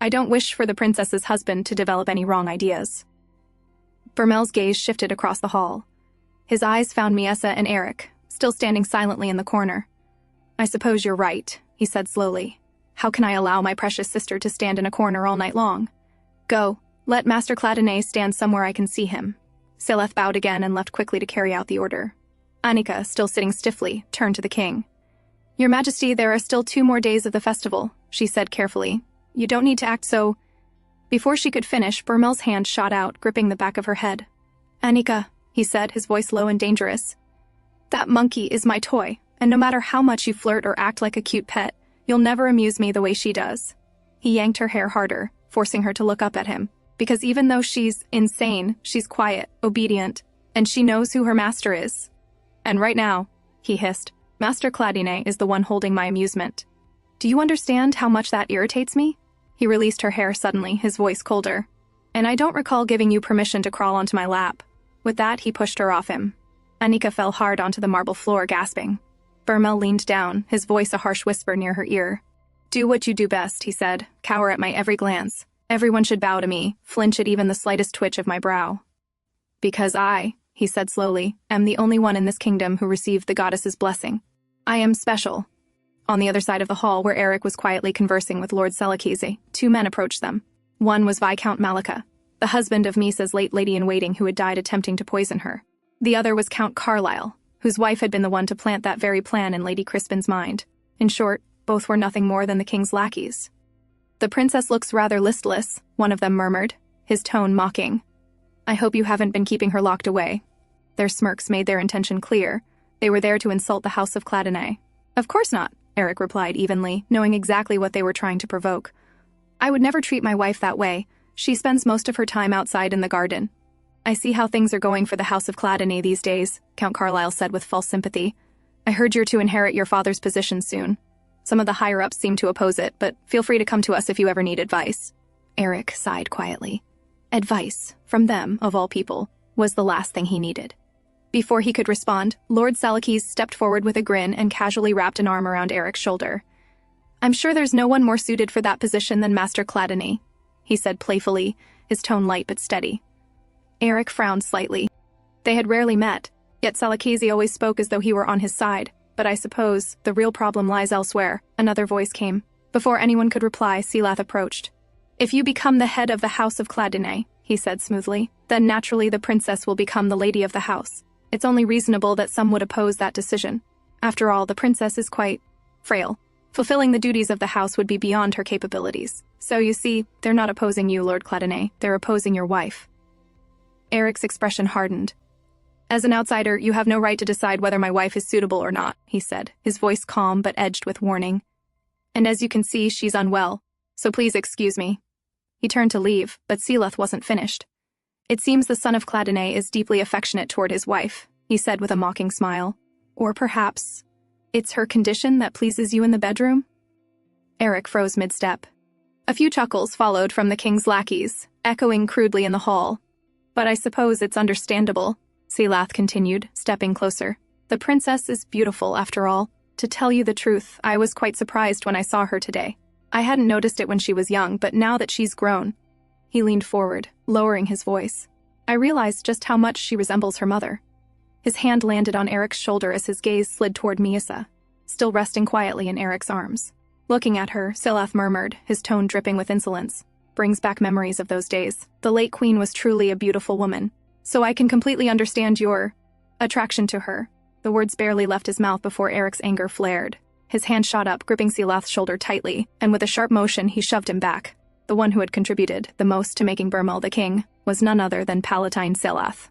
I don't wish for the princess's husband to develop any wrong ideas." Burmel's gaze shifted across the hall. His eyes found Miessa and Eric, still standing silently in the corner. "I suppose you're right," he said slowly. "How can I allow my precious sister to stand in a corner all night long? Go, let Master Cladonnet stand somewhere I can see him." Selath bowed again and left quickly to carry out the order. Annika, still sitting stiffly, turned to the king. "Your Majesty, there are still 2 more days of the festival," she said carefully. "You don't need to act so—" Before she could finish, Burmel's hand shot out, gripping the back of her head. "Annika," he said, his voice low and dangerous. "That monkey is my toy, and no matter how much you flirt or act like a cute pet, you'll never amuse me the way she does." He yanked her hair harder, forcing her to look up at him. "Because even though she's insane, she's quiet, obedient, and she knows who her master is. And right now," he hissed, "Master Cladonnet is the one holding my amusement. Do you understand how much that irritates me?" He released her hair suddenly, his voice colder. "And I don't recall giving you permission to crawl onto my lap." With that, he pushed her off him. Annika fell hard onto the marble floor, gasping. Burmel leaned down, his voice a harsh whisper near her ear. "Do what you do best," he said. "Cower at my every glance. Everyone should bow to me, flinch at even the slightest twitch of my brow." "Because I," he said slowly, "am the only one in this kingdom who received the goddess's blessing. I am special." On the other side of the hall, where Eric was quietly conversing with Lord Selakizi, 2 men approached them. One was Viscount Malika, the husband of Misa's late lady-in-waiting who had died attempting to poison her. The other was Count Carlyle, whose wife had been the one to plant that very plan in Lady Crispin's mind. In short, both were nothing more than the king's lackeys. "The princess looks rather listless," one of them murmured, his tone mocking. "I hope you haven't been keeping her locked away." Their smirks made their intention clear. They were there to insult the House of Cladonnet. "Of course not," Eric replied evenly, knowing exactly what they were trying to provoke. "I would never treat my wife that way. She spends most of her time outside in the garden." "I see how things are going for the House of Cladonnet these days," Count Carlyle said with false sympathy. "I heard you're to inherit your father's position soon. Some of the higher-ups seem to oppose it, but feel free to come to us if you ever need advice." Eric sighed quietly. Advice, from them, of all people, was the last thing he needed. Before he could respond, Lord Salakis stepped forward with a grin and casually wrapped an arm around Eric's shoulder. "I'm sure there's no one more suited for that position than Master Cladonnet," he said playfully, his tone light but steady. Eric frowned slightly. They had rarely met, yet Salakisi always spoke as though he were on his side. "But I suppose the real problem lies elsewhere," another voice came. Before anyone could reply, Selath approached. "If you become the head of the House of Cladonnet," he said smoothly, "then naturally the princess will become the lady of the house. It's only reasonable that some would oppose that decision. After all, the princess is quite frail. Fulfilling the duties of the house would be beyond her capabilities. So you see, they're not opposing you, Lord Cladonnet. They're opposing your wife." Eric's expression hardened. "As an outsider, you have no right to decide whether my wife is suitable or not," he said, his voice calm but edged with warning. "And as you can see, she's unwell, so please excuse me." He turned to leave, but Selath wasn't finished. "It seems the son of Cladonnet is deeply affectionate toward his wife," he said with a mocking smile. "Or perhaps it's her condition that pleases you in the bedroom?" Eric froze mid-step. A few chuckles followed from the king's lackeys, echoing crudely in the hall. "But I suppose it's understandable," Selath continued, stepping closer. "The princess is beautiful, after all. To tell you the truth, I was quite surprised when I saw her today. I hadn't noticed it when she was young, but now that she's grown—" He leaned forward, lowering his voice. "I realized just how much she resembles her mother." His hand landed on Eric's shoulder as his gaze slid toward Miessa, still resting quietly in Eric's arms. Looking at her, Selath murmured, his tone dripping with insolence. "Brings back memories of those days. The late queen was truly a beautiful woman. So I can completely understand your attraction to her." The words barely left his mouth before Eric's anger flared. His hand shot up, gripping Selath's shoulder tightly, and with a sharp motion he shoved him back. The one who had contributed the most to making Burmel the king was none other than Palatine Selath.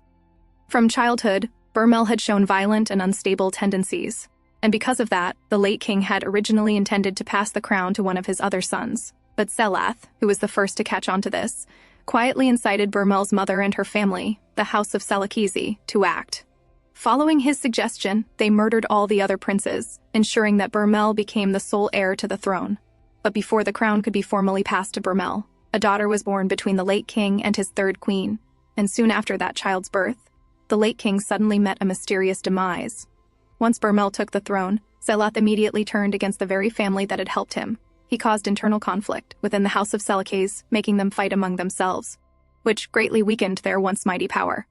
From childhood, Burmel had shown violent and unstable tendencies, and because of that, the late king had originally intended to pass the crown to one of his other sons. But Selath, who was the first to catch on to this, quietly incited Burmel's mother and her family, the House of Salakisi, to act. Following his suggestion, they murdered all the other princes, ensuring that Burmel became the sole heir to the throne. But before the crown could be formally passed to Bermel, a daughter was born between the late king and his third queen, and soon after that child's birth, the late king suddenly met a mysterious demise. Once Bermel took the throne, Selath immediately turned against the very family that had helped him. He caused internal conflict within the House of Seleucus, making them fight among themselves, which greatly weakened their once mighty power.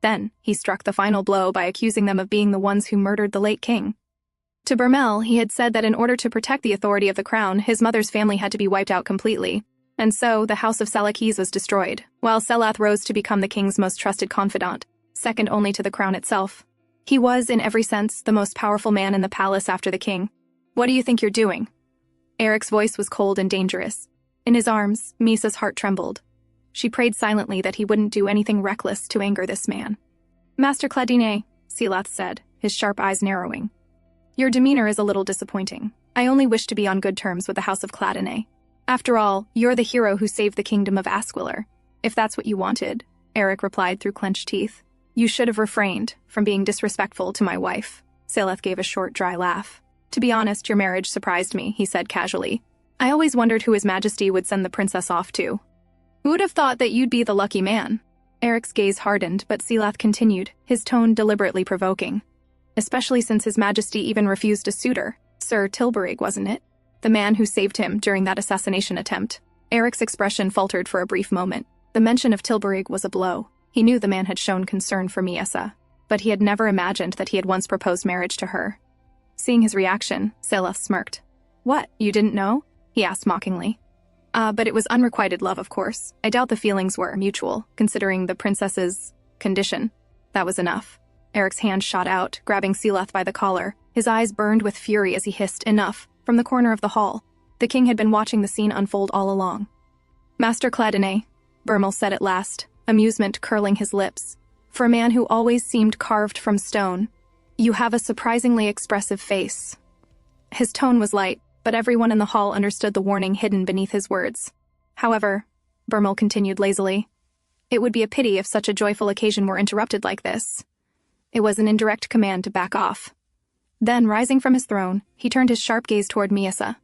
Then, he struck the final blow by accusing them of being the ones who murdered the late king. To Bermel, he had said that in order to protect the authority of the crown, his mother's family had to be wiped out completely, and so the House of Seleucus was destroyed, while Selath rose to become the king's most trusted confidant, second only to the crown itself. He was, in every sense, the most powerful man in the palace after the king. "What do you think you're doing?" Eric's voice was cold and dangerous. In his arms, Misa's heart trembled. She prayed silently that he wouldn't do anything reckless to anger this man. "Master Cladine," Selath said, his sharp eyes narrowing. "Your demeanor is a little disappointing. I only wish to be on good terms with the House of Cladine. After all, you're the hero who saved the kingdom of Asquilar. If that's what you wanted," Eric replied through clenched teeth, "you should have refrained from being disrespectful to my wife." Selath gave a short, dry laugh. "To be honest, your marriage surprised me," he said casually. "I always wondered who His Majesty would send the princess off to." "Who would have thought that you'd be the lucky man?" Eric's gaze hardened, but Selath continued, his tone deliberately provoking. "Especially since His Majesty even refused a suitor. Sir Tilburig, wasn't it? The man who saved him during that assassination attempt." Eric's expression faltered for a brief moment. The mention of Tilburig was a blow. He knew the man had shown concern for Miesa, but he had never imagined that he had once proposed marriage to her. Seeing his reaction, Selath smirked. "What, you didn't know?" he asked mockingly. But it was unrequited love, of course. I doubt the feelings were mutual, considering the princess's condition." That was enough. Eric's hand shot out, grabbing Selath by the collar. His eyes burned with fury as he hissed, "Enough," from the corner of the hall. The king had been watching the scene unfold all along. "Master Cladine," Bermel said at last, amusement curling his lips. "For a man who always seemed carved from stone, you have a surprisingly expressive face." His tone was light, but everyone in the hall understood the warning hidden beneath his words. "However," Bermel continued lazily, "it would be a pity if such a joyful occasion were interrupted like this." It was an indirect command to back off. Then, rising from his throne, he turned his sharp gaze toward Miesa.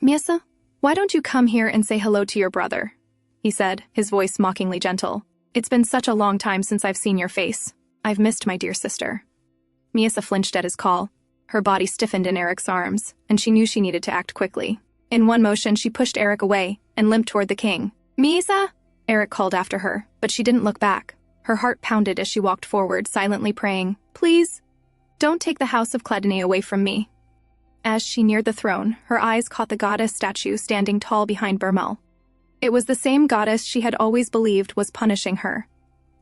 "Miesa, why don't you come here and say hello to your brother?" he said, his voice mockingly gentle. "It's been such a long time since I've seen your face. I've missed my dear sister." Miesa flinched at his call. Her body stiffened in Eric's arms, and she knew she needed to act quickly. In one motion, she pushed Eric away and limped toward the king. "Miesa!" Eric called after her, but she didn't look back. Her heart pounded as she walked forward, silently praying, "Please, don't take the House of Cladine away from me." As she neared the throne, her eyes caught the goddess statue standing tall behind Bermel. It was the same goddess she had always believed was punishing her.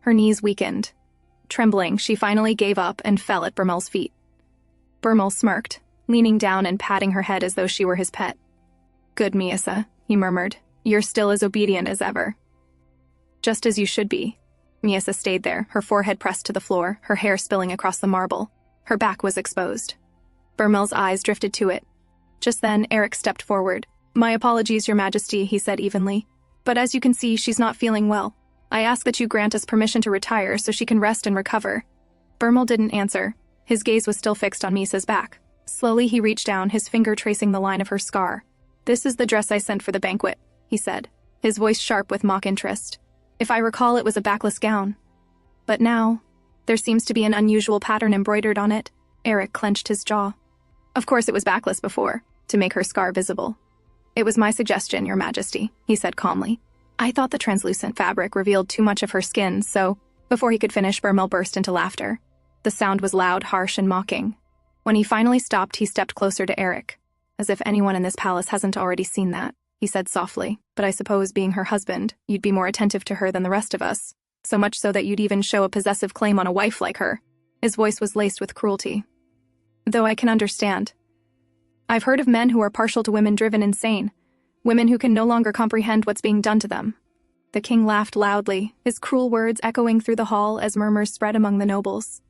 Her knees weakened. Trembling, she finally gave up and fell at Bermel's feet. Bermel smirked, leaning down and patting her head as though she were his pet. "Good, Miesa," he murmured. "You're still as obedient as ever." "Just as you should be." Miesa stayed there, her forehead pressed to the floor, her hair spilling across the marble. Her back was exposed. Bermel's eyes drifted to it. Just then, Eric stepped forward. "My apologies, Your Majesty," he said evenly. "But as you can see, she's not feeling well. I ask that you grant us permission to retire so she can rest and recover." Bermel didn't answer. His gaze was still fixed on Misa's back. Slowly, he reached down, his finger tracing the line of her scar. "This is the dress I sent for the banquet," he said, his voice sharp with mock interest. "If I recall, it was a backless gown. But now, there seems to be an unusual pattern embroidered on it." Eric clenched his jaw. "Of course it was backless before, to make her scar visible. It was my suggestion, Your Majesty," he said calmly. "I thought the translucent fabric revealed too much of her skin, so..." Before he could finish, Bermel burst into laughter. The sound was loud, harsh, and mocking. When he finally stopped, he stepped closer to Eric. "As if anyone in this palace hasn't already seen that," he said softly. "But I suppose, being her husband, you'd be more attentive to her than the rest of us. So much so that you'd even show a possessive claim on a wife like her." His voice was laced with cruelty. "Though I can understand. I've heard of men who are partial to women driven insane. Women who can no longer comprehend what's being done to them." The king laughed loudly, his cruel words echoing through the hall as murmurs spread among the nobles.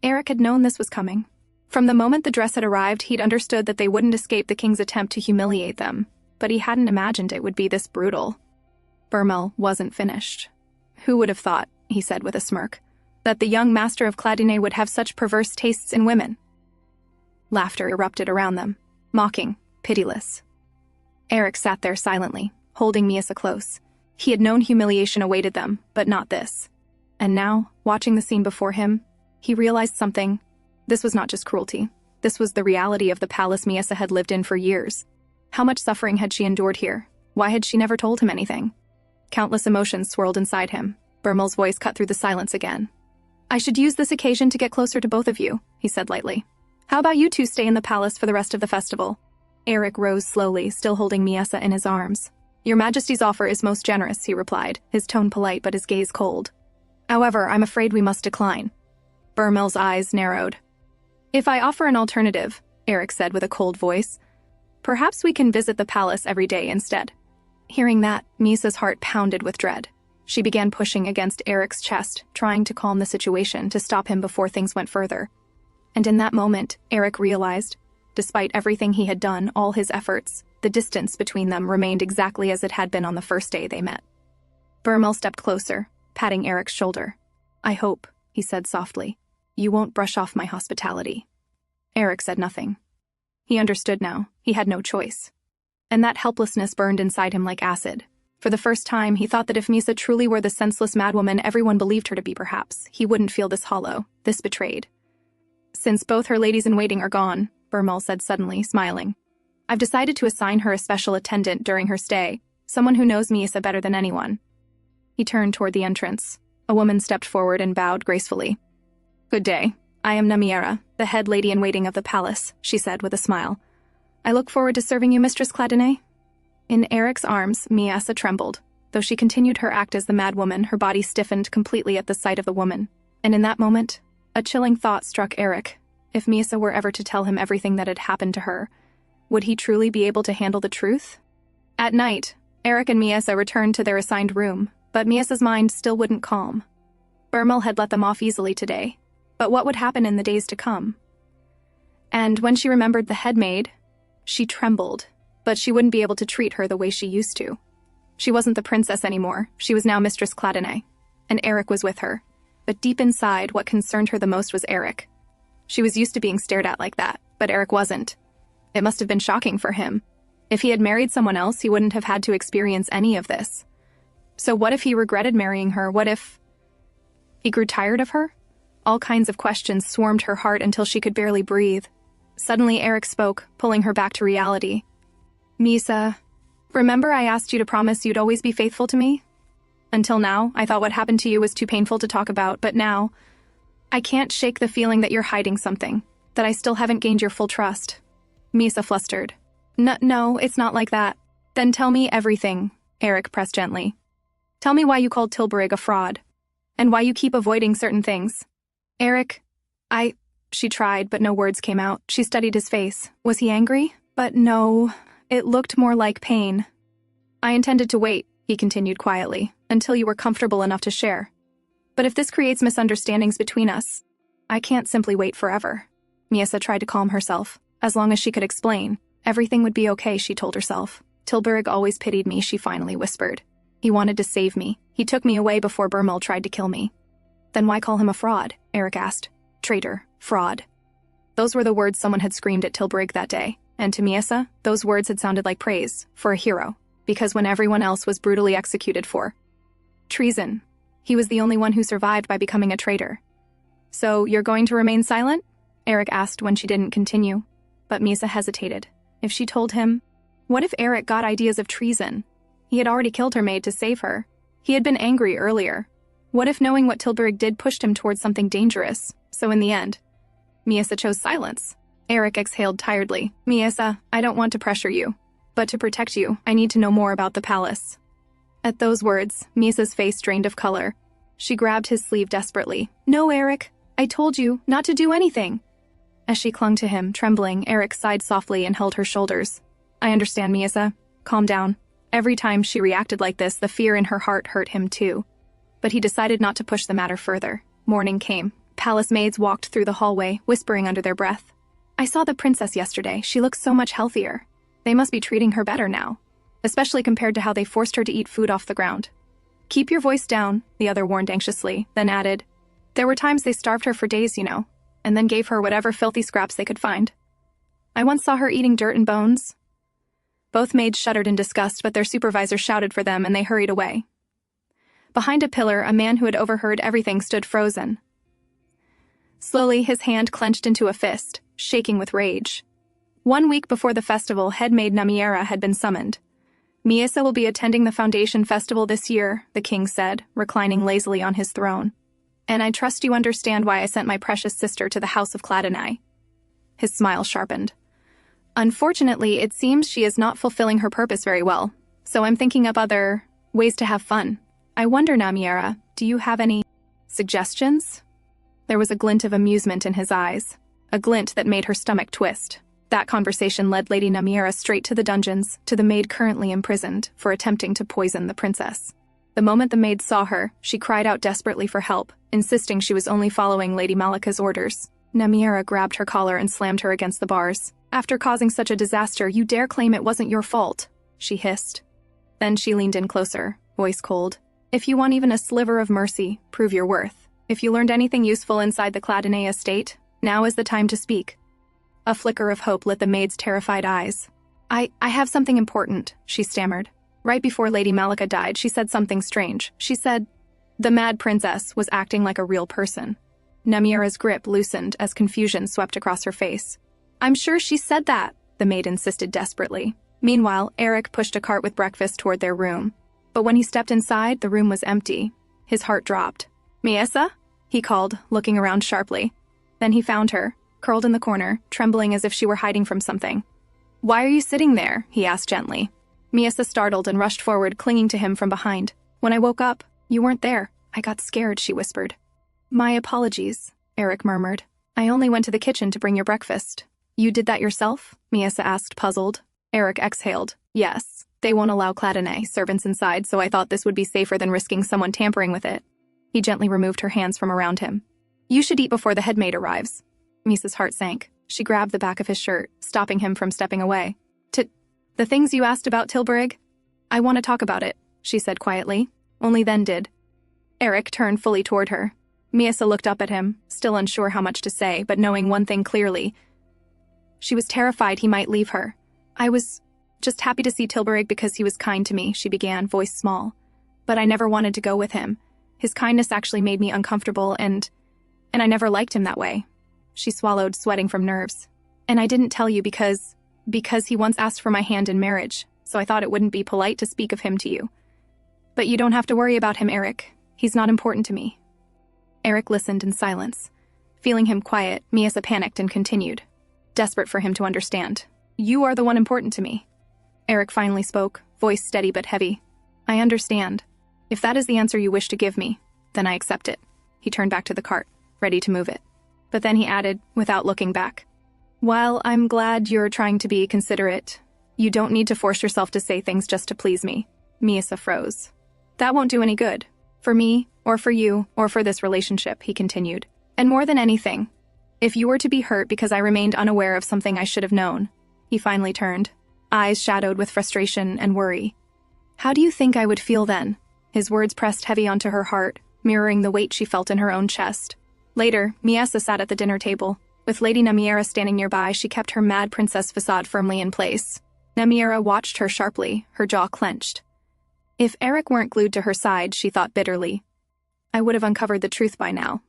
Eric had known this was coming. From the moment the dress had arrived, he'd understood that they wouldn't escape the king's attempt to humiliate them, but he hadn't imagined it would be this brutal. Bermel wasn't finished. "Who would have thought," he said with a smirk, "that the young master of Cladine would have such perverse tastes in women?" Laughter erupted around them, mocking, pitiless. Eric sat there silently, holding Misa close. He had known humiliation awaited them, but not this. And now, watching the scene before him, he realized something. This was not just cruelty. This was the reality of the palace Misa had lived in for years. How much suffering had she endured here? Why had she never told him anything? Countless emotions swirled inside him. Bermel's voice cut through the silence again. "I should use this occasion to get closer to both of you," he said lightly. "How about you two stay in the palace for the rest of the festival?" Eric rose slowly, still holding Miesa in his arms. "Your Majesty's offer is most generous," he replied, his tone polite but his gaze cold. "However, I'm afraid we must decline." Bermel's eyes narrowed. "If I offer an alternative," Eric said with a cold voice, "perhaps we can visit the palace every day instead." Hearing that, Misa's heart pounded with dread. She began pushing against Eric's chest, trying to calm the situation to stop him before things went further. And in that moment, Eric realized, despite everything he had done, all his efforts, the distance between them remained exactly as it had been on the first day they met. Bermel stepped closer, patting Eric's shoulder. "I hope," he said softly, "you won't brush off my hospitality." Eric said nothing. He understood now. He had no choice. And that helplessness burned inside him like acid. For the first time, he thought that if Misa truly were the senseless madwoman everyone believed her to be perhaps, he wouldn't feel this hollow, this betrayed. "Since both her ladies-in-waiting are gone," Bermel said suddenly, smiling, "I've decided to assign her a special attendant during her stay, someone who knows Misa better than anyone." He turned toward the entrance. A woman stepped forward and bowed gracefully. "Good day. I am Namiera, the head lady-in-waiting of the palace," she said with a smile. "I look forward to serving you, Mistress Cladine." In Eric's arms, Miasa trembled. Though she continued her act as the madwoman, her body stiffened completely at the sight of the woman. And in that moment, a chilling thought struck Eric. If Miasa were ever to tell him everything that had happened to her, would he truly be able to handle the truth? At night, Eric and Miasa returned to their assigned room, but Miasa's mind still wouldn't calm. Bermel had let them off easily today, but what would happen in the days to come? And when she remembered the head maid, she trembled, but she wouldn't be able to treat her the way she used to. She wasn't the princess anymore, she was now Mistress Cladine, and Eric was with her. But deep inside, what concerned her the most was Eric. She was used to being stared at like that, but Eric wasn't. It must have been shocking for him. If he had married someone else, he wouldn't have had to experience any of this. So what if he regretted marrying her? What if he grew tired of her? All kinds of questions swarmed her heart until she could barely breathe. Suddenly, Eric spoke, pulling her back to reality. "Misa, remember I asked you to promise you'd always be faithful to me? Until now, I thought what happened to you was too painful to talk about, but now, I can't shake the feeling that you're hiding something, that I still haven't gained your full trust." Misa flustered. No, it's not like that." "Then tell me everything," Eric pressed gently. "Tell me why you called Tilbury a fraud, and why you keep avoiding certain things." "Eric, She tried, but no words came out. She studied his face. Was he angry? But no, it looked more like pain. "I intended to wait," he continued quietly, "until you were comfortable enough to share. But if this creates misunderstandings between us, I can't simply wait forever." Miasa tried to calm herself. As long as she could explain, everything would be okay, she told herself. "Tilburg always pitied me," she finally whispered. "He wanted to save me. He took me away before Bermel tried to kill me." "Then why call him a fraud?" Eric asked. "Traitor. Fraud." Those were the words someone had screamed at Tilburg that day, and to Miasa, those words had sounded like praise, for a hero, because when everyone else was brutally executed for treason, he was the only one who survived by becoming a traitor. "So, you're going to remain silent?" Eric asked when she didn't continue. But Miasa hesitated. If she told him, what if Eric got ideas of treason? He had already killed her maid to save her. He had been angry earlier. What if knowing what Tilburg did pushed him towards something dangerous? So in the end, Miasa chose silence. Eric exhaled tiredly. "Miasa, I don't want to pressure you. But to protect you, I need to know more about the palace." At those words, Miasa's face drained of color. She grabbed his sleeve desperately. "No, Eric. I told you not to do anything." As she clung to him, trembling, Eric sighed softly and held her shoulders. "I understand, Miasa. Calm down." Every time she reacted like this, the fear in her heart hurt him too. But he decided not to push the matter further. Morning came. Palace maids walked through the hallway, whispering under their breath. "I saw the princess yesterday. She looks so much healthier. They must be treating her better now, especially compared to how they forced her to eat food off the ground." "Keep your voice down," the other warned anxiously, then added, "There were times they starved her for days, and then gave her whatever filthy scraps they could find. I once saw her eating dirt and bones." Both maids shuddered in disgust, but their supervisor shouted for them and they hurried away. Behind a pillar, a man who had overheard everything stood frozen. Slowly, his hand clenched into a fist, shaking with rage. 1 week before the festival, head maid Namiera had been summoned. "Miesa will be attending the Foundation Festival this year," the king said, reclining lazily on his throne. "And I trust you understand why I sent my precious sister to the House of Cladonai." His smile sharpened. "Unfortunately, it seems she is not fulfilling her purpose very well, so I'm thinking of other ways to have fun. I wonder, Namiera, do you have any suggestions?" There was a glint of amusement in his eyes, a glint that made her stomach twist. That conversation led Lady Namiera straight to the dungeons, to the maid currently imprisoned for attempting to poison the princess. The moment the maid saw her, she cried out desperately for help, insisting she was only following Lady Malika's orders. Namiera grabbed her collar and slammed her against the bars. "After causing such a disaster, you dare claim it wasn't your fault," she hissed. Then she leaned in closer, voice cold. "If you want even a sliver of mercy, prove your worth. If you learned anything useful inside the Cladonai estate, now is the time to speak." A flicker of hope lit the maid's terrified eyes. I have something important," she stammered. "Right before Lady Malika died, she said something strange. She said the mad princess was acting like a real person." Namiera's grip loosened as confusion swept across her face. "I'm sure she said that," the maid insisted desperately. Meanwhile, Eric pushed a cart with breakfast toward their room. But when he stepped inside, the room was empty. His heart dropped. "Miesa?" he called, looking around sharply. Then he found her, curled in the corner, trembling as if she were hiding from something. "Why are you sitting there?" he asked gently. Miesa startled and rushed forward, clinging to him from behind. "When I woke up, you weren't there. I got scared," she whispered. "My apologies," Eric murmured. "I only went to the kitchen to bring your breakfast." "You did that yourself?" Miesa asked, puzzled. Eric exhaled. "Yes. They won't allow Cladonai servants inside, so I thought this would be safer than risking someone tampering with it." He gently removed her hands from around him. "You should eat before the headmaid arrives." Misa's heart sank. She grabbed the back of his shirt, stopping him from stepping away. The things you asked about, Tilburg? I want to talk about it," she said quietly. Only then did Eric turn fully toward her. Miesa looked up at him, still unsure how much to say, but knowing one thing clearly. She was terrified he might leave her. "I was just happy to see Tilburg because he was kind to me," she began, voice small. "But I never wanted to go with him. His kindness actually made me uncomfortable, and I never liked him that way." She swallowed, sweating from nerves. "And I didn't tell you because he once asked for my hand in marriage, so I thought it wouldn't be polite to speak of him to you. But you don't have to worry about him, Eric. He's not important to me." Eric listened in silence. Feeling him quiet, Miesa panicked and continued, desperate for him to understand. "You are the one important to me." Eric finally spoke, voice steady but heavy. "I understand. If that is the answer you wish to give me, then I accept it." He turned back to the cart, ready to move it. But then he added, without looking back, "While I'm glad you're trying to be considerate, you don't need to force yourself to say things just to please me." Miesa froze. "That won't do any good. For me, or for you, or for this relationship," he continued. "And more than anything, if you were to be hurt because I remained unaware of something I should have known." He finally turned, eyes shadowed with frustration and worry. "How do you think I would feel then?" His words pressed heavy onto her heart, mirroring the weight she felt in her own chest. Later, Miesa sat at the dinner table. With Lady Namiera standing nearby, she kept her mad princess facade firmly in place. Namiera watched her sharply, her jaw clenched. If Eric weren't glued to her side, she thought bitterly, I would have uncovered the truth by now.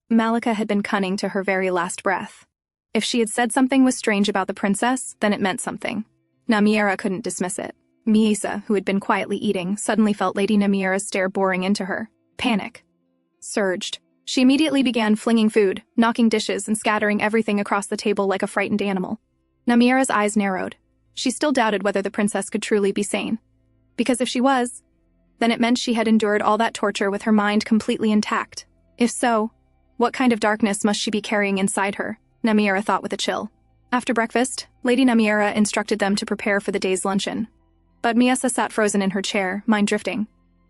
Malika had been cunning to her very last breath. If she had said something was strange about the princess, then it meant something. Namiera couldn't dismiss it. Miesa, who had been quietly eating, suddenly felt Lady Namiera's stare boring into her. Panic surged. She immediately began flinging food, knocking dishes, and scattering everything across the table like a frightened animal. Namiera's eyes narrowed. She still doubted whether the princess could truly be sane. Because if she was, then it meant she had endured all that torture with her mind completely intact. If so, what kind of darkness must she be carrying inside her? Namiera thought with a chill. After breakfast, Lady Namiera instructed them to prepare for the day's luncheon. But Miesa sat frozen in her chair, mind drifting.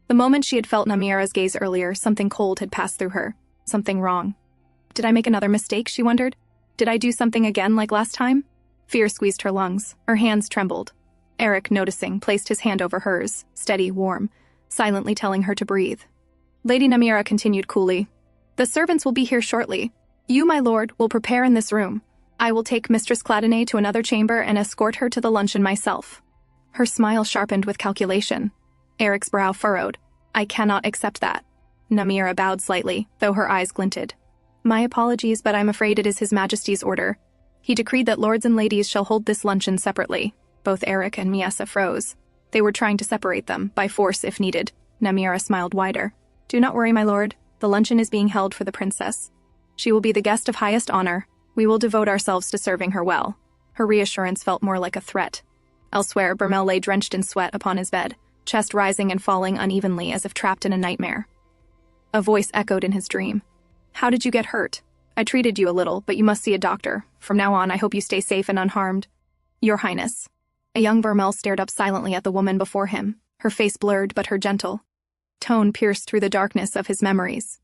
The moment she had felt Namiera's gaze earlier, something cold had passed through her. Something wrong. Did I make another mistake, she wondered? Did I do something again like last time? Fear squeezed her lungs. Her hands trembled. Eric, noticing, placed his hand over hers, steady, warm, silently telling her to breathe. Lady Namiera continued coolly. The servants will be here shortly. You, my lord, will prepare in this room. I will take Mistress Cladonai to another chamber and escort her to the luncheon myself. Her smile sharpened with calculation. Eric's brow furrowed. I cannot accept that. Namira bowed slightly, though her eyes glinted. My apologies, but I'm afraid it is His Majesty's order. He decreed that lords and ladies shall hold this luncheon separately. Both Eric and Miesa froze. They were trying to separate them, by force if needed. Namira smiled wider. Do not worry, my lord. The luncheon is being held for the princess. She will be the guest of highest honor. We will devote ourselves to serving her well. Her reassurance felt more like a threat. Elsewhere, Bermel lay drenched in sweat upon his bed, chest rising and falling unevenly as if trapped in a nightmare. A voice echoed in his dream. How did you get hurt? I treated you a little, but you must see a doctor. From now on, I hope you stay safe and unharmed. Your Highness. A young Bermel stared up silently at the woman before him, her face blurred but her gentle tone pierced through the darkness of his memories.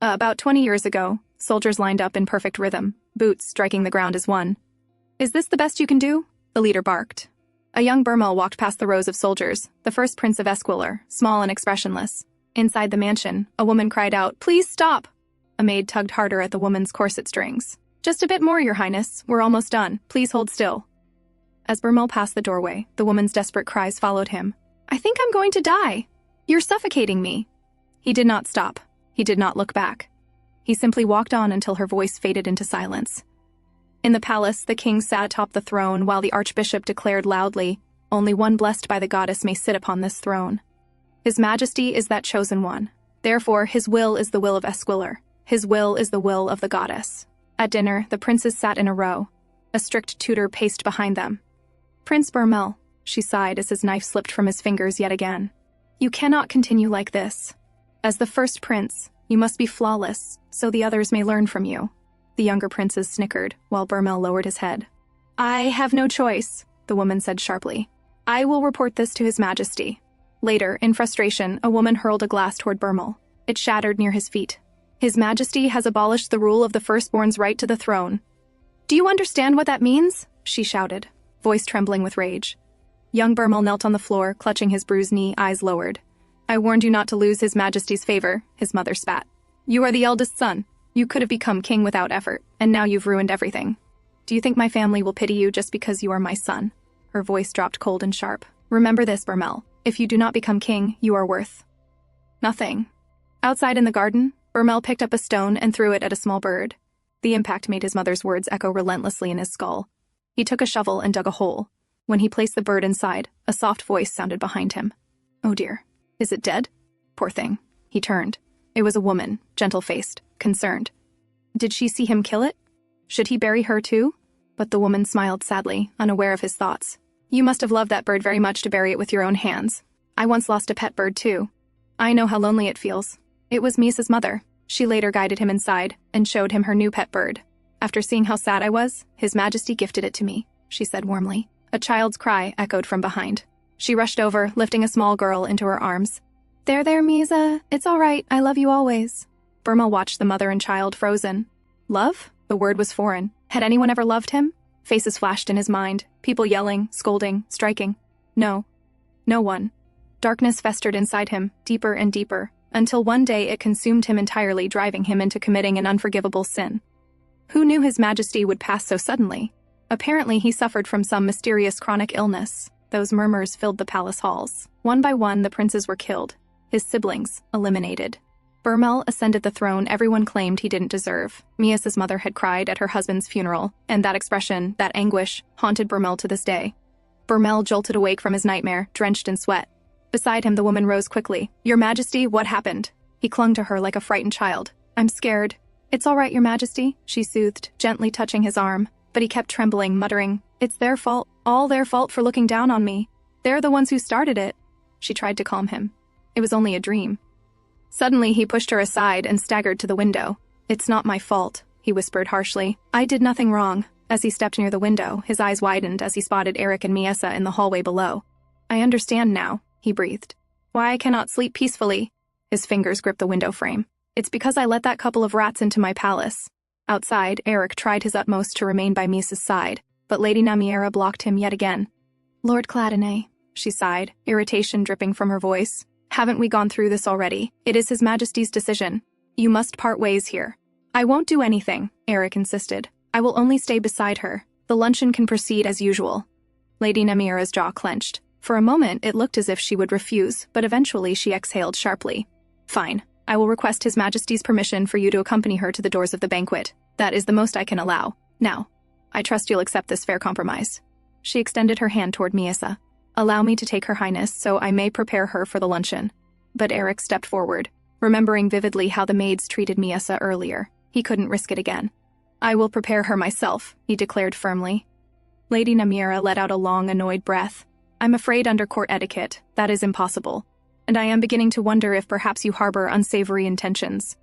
About 20 years ago, soldiers lined up in perfect rhythm, boots striking the ground as one. Is this the best you can do? The leader barked. A young Bermel walked past the rows of soldiers, the first prince of Esquilor, small and expressionless. Inside the mansion, a woman cried out, Please stop! A maid tugged harder at the woman's corset strings. Just a bit more, Your Highness. We're almost done. Please hold still. As Bermel passed the doorway, the woman's desperate cries followed him. I think I'm going to die. You're suffocating me. He did not stop. He did not look back. He simply walked on until her voice faded into silence. In the palace, the king sat atop the throne while the archbishop declared loudly, Only one blessed by the goddess may sit upon this throne. His Majesty is that chosen one. Therefore, his will is the will of Esquilor. His will is the will of the goddess. At dinner, the princes sat in a row. A strict tutor paced behind them. Prince Bermel, she sighed as his knife slipped from his fingers yet again. You cannot continue like this. As the first prince, you must be flawless, so the others may learn from you. The younger princes snickered, while Bermel lowered his head. I have no choice, the woman said sharply. I will report this to His Majesty. Later, in frustration, a woman hurled a glass toward Bermel. It shattered near his feet. His Majesty has abolished the rule of the firstborn's right to the throne. Do you understand what that means? She shouted, voice trembling with rage. Young Bermel knelt on the floor, clutching his bruised knee, eyes lowered. I warned you not to lose His Majesty's favor, his mother spat. You are the eldest son. You could have become king without effort, and now you've ruined everything. Do you think my family will pity you just because you are my son? Her voice dropped cold and sharp. Remember this, Bermel. If you do not become king, you are worth nothing. Outside in the garden, Bermel picked up a stone and threw it at a small bird. The impact made his mother's words echo relentlessly in his skull. He took a shovel and dug a hole. When he placed the bird inside, a soft voice sounded behind him. Oh dear. Is it dead? Poor thing. He turned. It was a woman, gentle-faced, concerned. Did she see him kill it? Should he bury her too? But the woman smiled sadly, unaware of his thoughts. You must have loved that bird very much to bury it with your own hands. I once lost a pet bird too. I know how lonely it feels. It was Misa's mother. She later guided him inside and showed him her new pet bird. After seeing how sad I was, His Majesty gifted it to me, she said warmly. A child's cry echoed from behind. She rushed over, lifting a small girl into her arms. There, Misa. It's all right. I love you always. Bermel watched the mother and child frozen. Love? The word was foreign. Had anyone ever loved him? Faces flashed in his mind, people yelling, scolding, striking. No. No one. Darkness festered inside him, deeper and deeper, until one day it consumed him entirely, driving him into committing an unforgivable sin. Who knew His Majesty would pass so suddenly? Apparently he suffered from some mysterious chronic illness. Those murmurs filled the palace halls. One by one, the princes were killed, his siblings eliminated. Bermel ascended the throne everyone claimed he didn't deserve. Miasa's mother had cried at her husband's funeral, and that expression, that anguish, haunted Bermel to this day. Bermel jolted awake from his nightmare, drenched in sweat. Beside him, the woman rose quickly. Your Majesty, what happened? He clung to her like a frightened child. I'm scared. It's all right, Your Majesty, she soothed, gently touching his arm. But he kept trembling, muttering, It's their fault, all their fault for looking down on me. They're the ones who started it. She tried to calm him. It was only a dream. Suddenly, he pushed her aside and staggered to the window. It's not my fault, he whispered harshly. I did nothing wrong. As he stepped near the window, his eyes widened as he spotted Eric and Miesa in the hallway below. I understand now, he breathed. Why I cannot sleep peacefully. His fingers gripped the window frame. It's because I let that couple of rats into my palace. Outside, Eric tried his utmost to remain by Misa's side, but Lady Namiera blocked him yet again. Lord Cladonay, she sighed, irritation dripping from her voice. Haven't we gone through this already? It is His Majesty's decision. You must part ways here. I won't do anything, Eric insisted. I will only stay beside her. The luncheon can proceed as usual. Lady Namira's jaw clenched. For a moment, it looked as if she would refuse, but eventually she exhaled sharply. Fine. I will request His Majesty's permission for you to accompany her to the doors of the banquet. That is the most I can allow. Now, I trust you'll accept this fair compromise. She extended her hand toward Miasa. Allow me to take Her Highness so I may prepare her for the luncheon. But Eric stepped forward, remembering vividly how the maids treated Miasa earlier. He couldn't risk it again. I will prepare her myself, he declared firmly. Lady Namira let out a long, annoyed breath. I'm afraid under court etiquette, that is impossible. And I am beginning to wonder if perhaps you harbor unsavory intentions.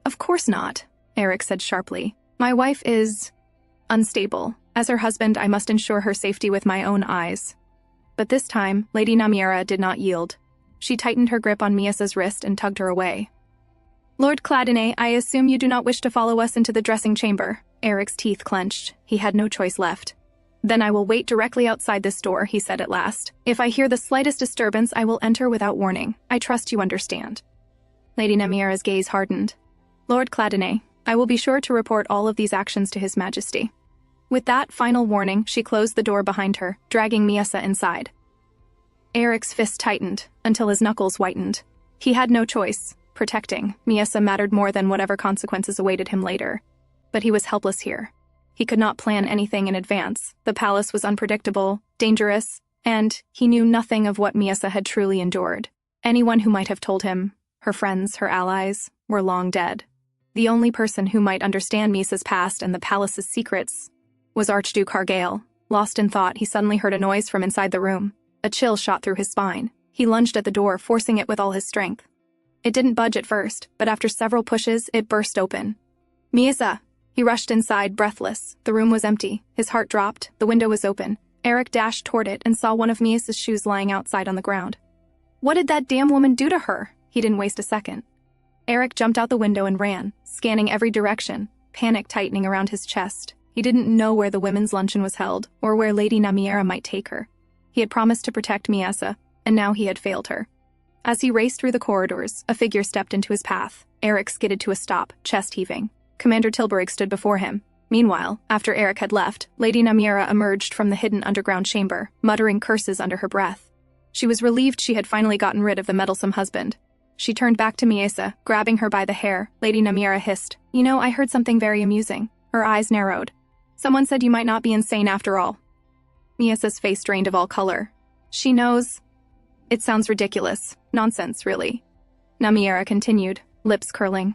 Of course not, Eric said sharply. My wife is unstable. As her husband, I must ensure her safety with my own eyes. But this time, Lady Namira did not yield. She tightened her grip on Miasa's wrist and tugged her away. Lord Cladonay, I assume you do not wish to follow us into the dressing chamber. Eric's teeth clenched. He had no choice left. Then I will wait directly outside this door, he said at last. If I hear the slightest disturbance, I will enter without warning. I trust you understand. Lady Namira's gaze hardened. Lord Cladonay, I will be sure to report all of these actions to His Majesty. With that final warning, she closed the door behind her, dragging Miasa inside. Eric's fist tightened, until his knuckles whitened. He had no choice. Protecting Miasa mattered more than whatever consequences awaited him later. But he was helpless here. He could not plan anything in advance. The palace was unpredictable, dangerous, and he knew nothing of what Miasa had truly endured. Anyone who might have told him, her friends, her allies, were long dead. The only person who might understand Miasa's past and the palace's secrets was Archduke Hargale. Lost in thought, he suddenly heard a noise from inside the room. A chill shot through his spine. He lunged at the door, forcing it with all his strength. It didn't budge at first, but after several pushes, it burst open. Miasa! He rushed inside, breathless. The room was empty. His heart dropped. The window was open. Eric dashed toward it and saw one of Miasa's shoes lying outside on the ground. What did that damn woman do to her? He didn't waste a second. Eric jumped out the window and ran, scanning every direction, panic tightening around his chest. He didn't know where the women's luncheon was held, or where Lady Namira might take her. He had promised to protect Miasa, and now he had failed her. As he raced through the corridors, a figure stepped into his path. Eric skidded to a stop, chest heaving. Commander Tilburg stood before him. Meanwhile, after Eric had left, Lady Namira emerged from the hidden underground chamber, muttering curses under her breath. She was relieved she had finally gotten rid of the meddlesome husband. She turned back to Miasa, grabbing her by the hair. Lady Namira hissed, "You know, I heard something very amusing." Her eyes narrowed. "Someone said you might not be insane after all." Miasa's face drained of all color. "She knows." "It sounds ridiculous. Nonsense, really." Namira continued, lips curling.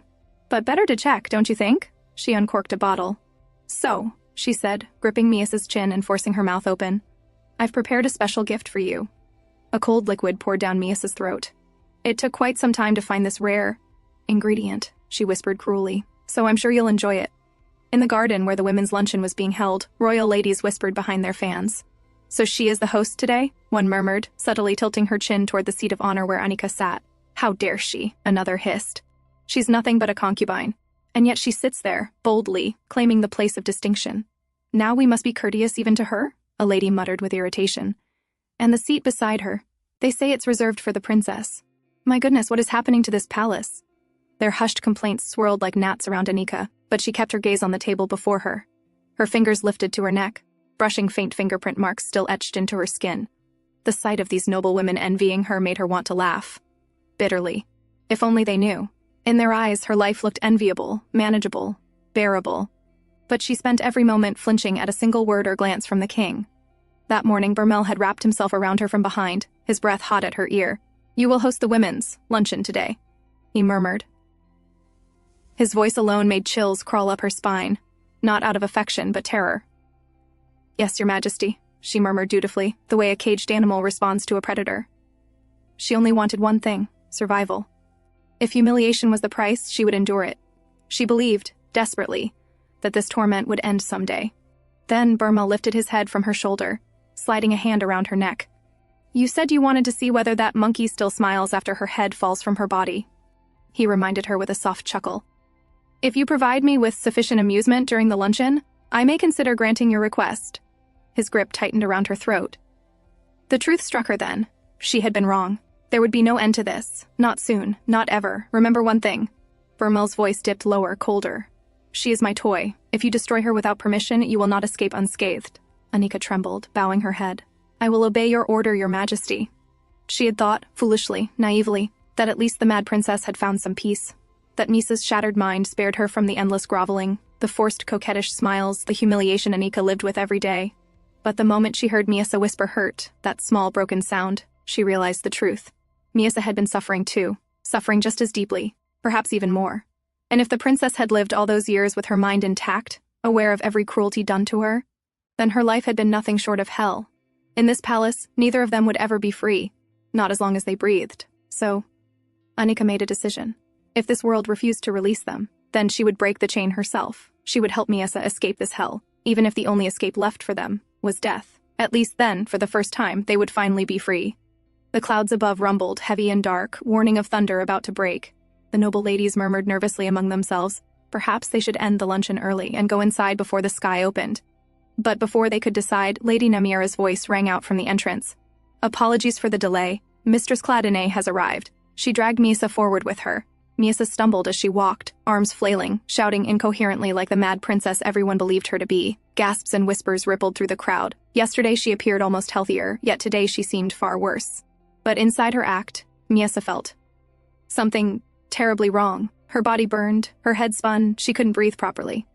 "But better to check, don't you think?" She uncorked a bottle. "So," she said, gripping Miasa's chin and forcing her mouth open, "I've prepared a special gift for you." A cold liquid poured down Miasa's throat. "It took quite some time to find this rare ingredient," she whispered cruelly, "so I'm sure you'll enjoy it." In the garden where the women's luncheon was being held, royal ladies whispered behind their fans. "So she is the host today?" one murmured, subtly tilting her chin toward the seat of honor where Annika sat. "How dare she?" another hissed. "She's nothing but a concubine. And yet she sits there, boldly, claiming the place of distinction. Now we must be courteous even to her?" a lady muttered with irritation. "And the seat beside her. They say it's reserved for the princess. My goodness, what is happening to this palace?" Their hushed complaints swirled like gnats around Annika, but she kept her gaze on the table before her. Her fingers lifted to her neck, brushing faint fingerprint marks still etched into her skin. The sight of these noble women envying her made her want to laugh. Bitterly. If only they knew. In their eyes, her life looked enviable, manageable, bearable. But she spent every moment flinching at a single word or glance from the king. That morning, Bermel had wrapped himself around her from behind, his breath hot at her ear. "You will host the women's luncheon today," he murmured. His voice alone made chills crawl up her spine, not out of affection but terror. "Yes, Your Majesty," she murmured dutifully, the way a caged animal responds to a predator. She only wanted one thing, survival. If humiliation was the price, she would endure it. She believed, desperately, that this torment would end someday. Then Bermel lifted his head from her shoulder, sliding a hand around her neck. "You said you wanted to see whether that monkey still smiles after her head falls from her body," he reminded her with a soft chuckle. "If you provide me with sufficient amusement during the luncheon, I may consider granting your request." His grip tightened around her throat. The truth struck her then. She had been wrong. There would be no end to this. Not soon. Not ever. Remember one thing. Bermel's voice dipped lower, colder. "She is my toy. If you destroy her without permission, you will not escape unscathed." Annika trembled, bowing her head. I will obey your order, your majesty. She had thought, foolishly, naively, that at least the mad princess had found some peace. That Misa's shattered mind spared her from the endless groveling, the forced coquettish smiles, the humiliation Anika lived with every day. But the moment she heard Misa whisper hurt, that small broken sound, she realized the truth. Misa had been suffering too, suffering just as deeply, perhaps even more. And if the princess had lived all those years with her mind intact, aware of every cruelty done to her, then her life had been nothing short of hell. In this palace, neither of them would ever be free, not as long as they breathed. So, Anika made a decision. If this world refused to release them, then she would break the chain herself. She would help Misa escape this hell, even if the only escape left for them was death. At least then, for the first time, they would finally be free. The clouds above rumbled, heavy and dark, warning of thunder about to break. The noble ladies murmured nervously among themselves. Perhaps they should end the luncheon early and go inside before the sky opened. But before they could decide, Lady Namiera's voice rang out from the entrance. Apologies for the delay. Mistress Cladine has arrived. She dragged Misa forward with her. Misa stumbled as she walked, arms flailing, shouting incoherently like the mad princess everyone believed her to be. Gasps and whispers rippled through the crowd. Yesterday she appeared almost healthier, yet today she seemed far worse. But inside her act, Misa felt something terribly wrong. Her body burned, her head spun, she couldn't breathe properly.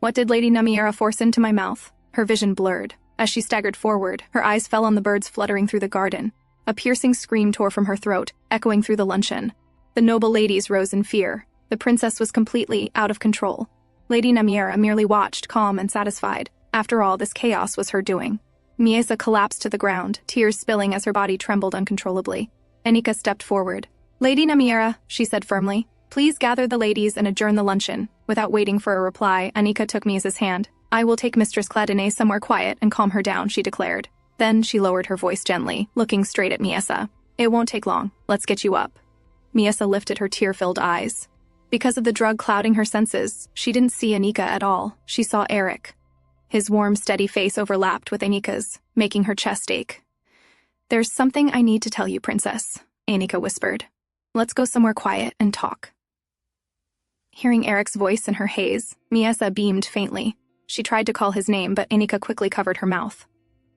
What did Lady Namiera force into my mouth? Her vision blurred. As she staggered forward, her eyes fell on the birds fluttering through the garden. A piercing scream tore from her throat, echoing through the luncheon. The noble ladies rose in fear. The princess was completely out of control. Lady Namiera merely watched, calm and satisfied. After all, this chaos was her doing. Misa collapsed to the ground, tears spilling as her body trembled uncontrollably. Anika stepped forward. Lady Namiera, she said firmly, please gather the ladies and adjourn the luncheon. Without waiting for a reply, Anika took Misa's hand. I will take Mistress Cladine somewhere quiet and calm her down, she declared. Then she lowered her voice gently, looking straight at Misa. It won't take long. Let's get you up. Misa lifted her tear-filled eyes. Because of the drug clouding her senses, she didn't see Anika at all. She saw Eric. His warm, steady face overlapped with Anika's, making her chest ache. There's something I need to tell you, princess, Anika whispered. Let's go somewhere quiet and talk. Hearing Eric's voice in her haze, Misa beamed faintly. She tried to call his name, but Anika quickly covered her mouth.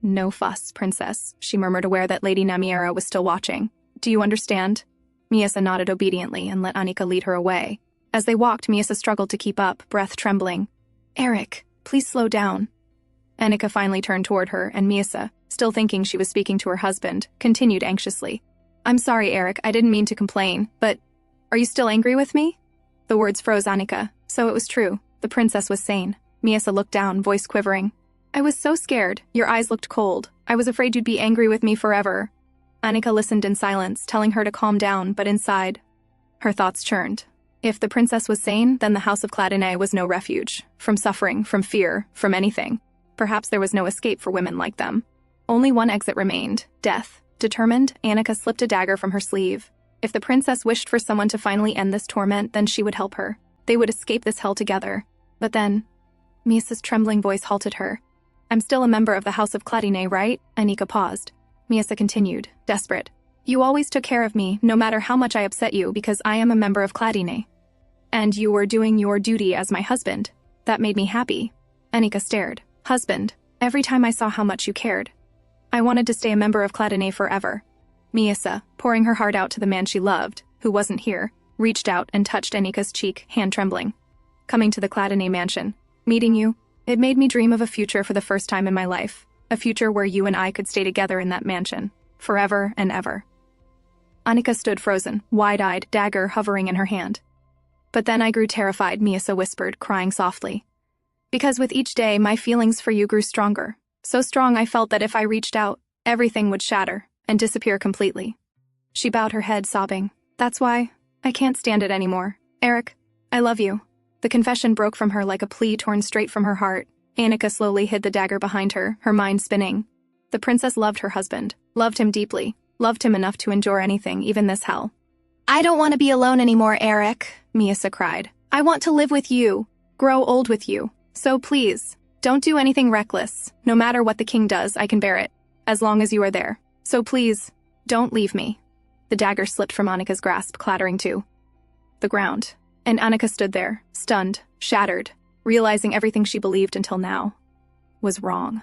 No fuss, princess, she murmured, aware that Lady Namiera was still watching. Do you understand? Misa nodded obediently and let Anika lead her away. As they walked, Misa struggled to keep up, breath trembling. Eric, please slow down. Anika finally turned toward her, and Misa, still thinking she was speaking to her husband, continued anxiously. I'm sorry, Eric, I didn't mean to complain, but are you still angry with me? The words froze Anika. So it was true. The princess was sane. Misa looked down, voice quivering. I was so scared. Your eyes looked cold. I was afraid you'd be angry with me forever. Anika listened in silence, telling her to calm down, but inside, her thoughts churned. If the princess was sane, then the House of Cladine was no refuge. From suffering, from fear, from anything. Perhaps there was no escape for women like them. Only one exit remained, death. Determined, Anika slipped a dagger from her sleeve. If the princess wished for someone to finally end this torment, then she would help her. They would escape this hell together. But then, Misa's trembling voice halted her. I'm still a member of the House of Cladine, right? Anika paused. Misa continued, desperate. You always took care of me, no matter how much I upset you, because I am a member of Cladine. And you were doing your duty as my husband. That made me happy. Anika stared. Husband. Every time I saw how much you cared. I wanted to stay a member of Cladine forever. Misa, pouring her heart out to the man she loved, who wasn't here, reached out and touched Anika's cheek, hand trembling. Coming to the Cladine mansion. Meeting you. It made me dream of a future for the first time in my life. A future where you and I could stay together in that mansion. Forever and ever. Anika stood frozen, wide-eyed, dagger hovering in her hand. But then I grew terrified, Misa whispered, crying softly. Because with each day, my feelings for you grew stronger. So strong I felt that if I reached out, everything would shatter and disappear completely. She bowed her head, sobbing. That's why I can't stand it anymore. Eric, I love you. The confession broke from her like a plea torn straight from her heart. Anika slowly hid the dagger behind her, her mind spinning. The princess loved her husband, loved him deeply, loved him enough to endure anything, even this hell. I don't want to be alone anymore, Eric, Misa cried. I want to live with you, grow old with you. So please, don't do anything reckless. No matter what the king does, I can bear it, as long as you are there. So please, don't leave me. The dagger slipped from Anika's grasp, clattering to the ground. And Anika stood there, stunned, shattered, realizing everything she believed until now was wrong.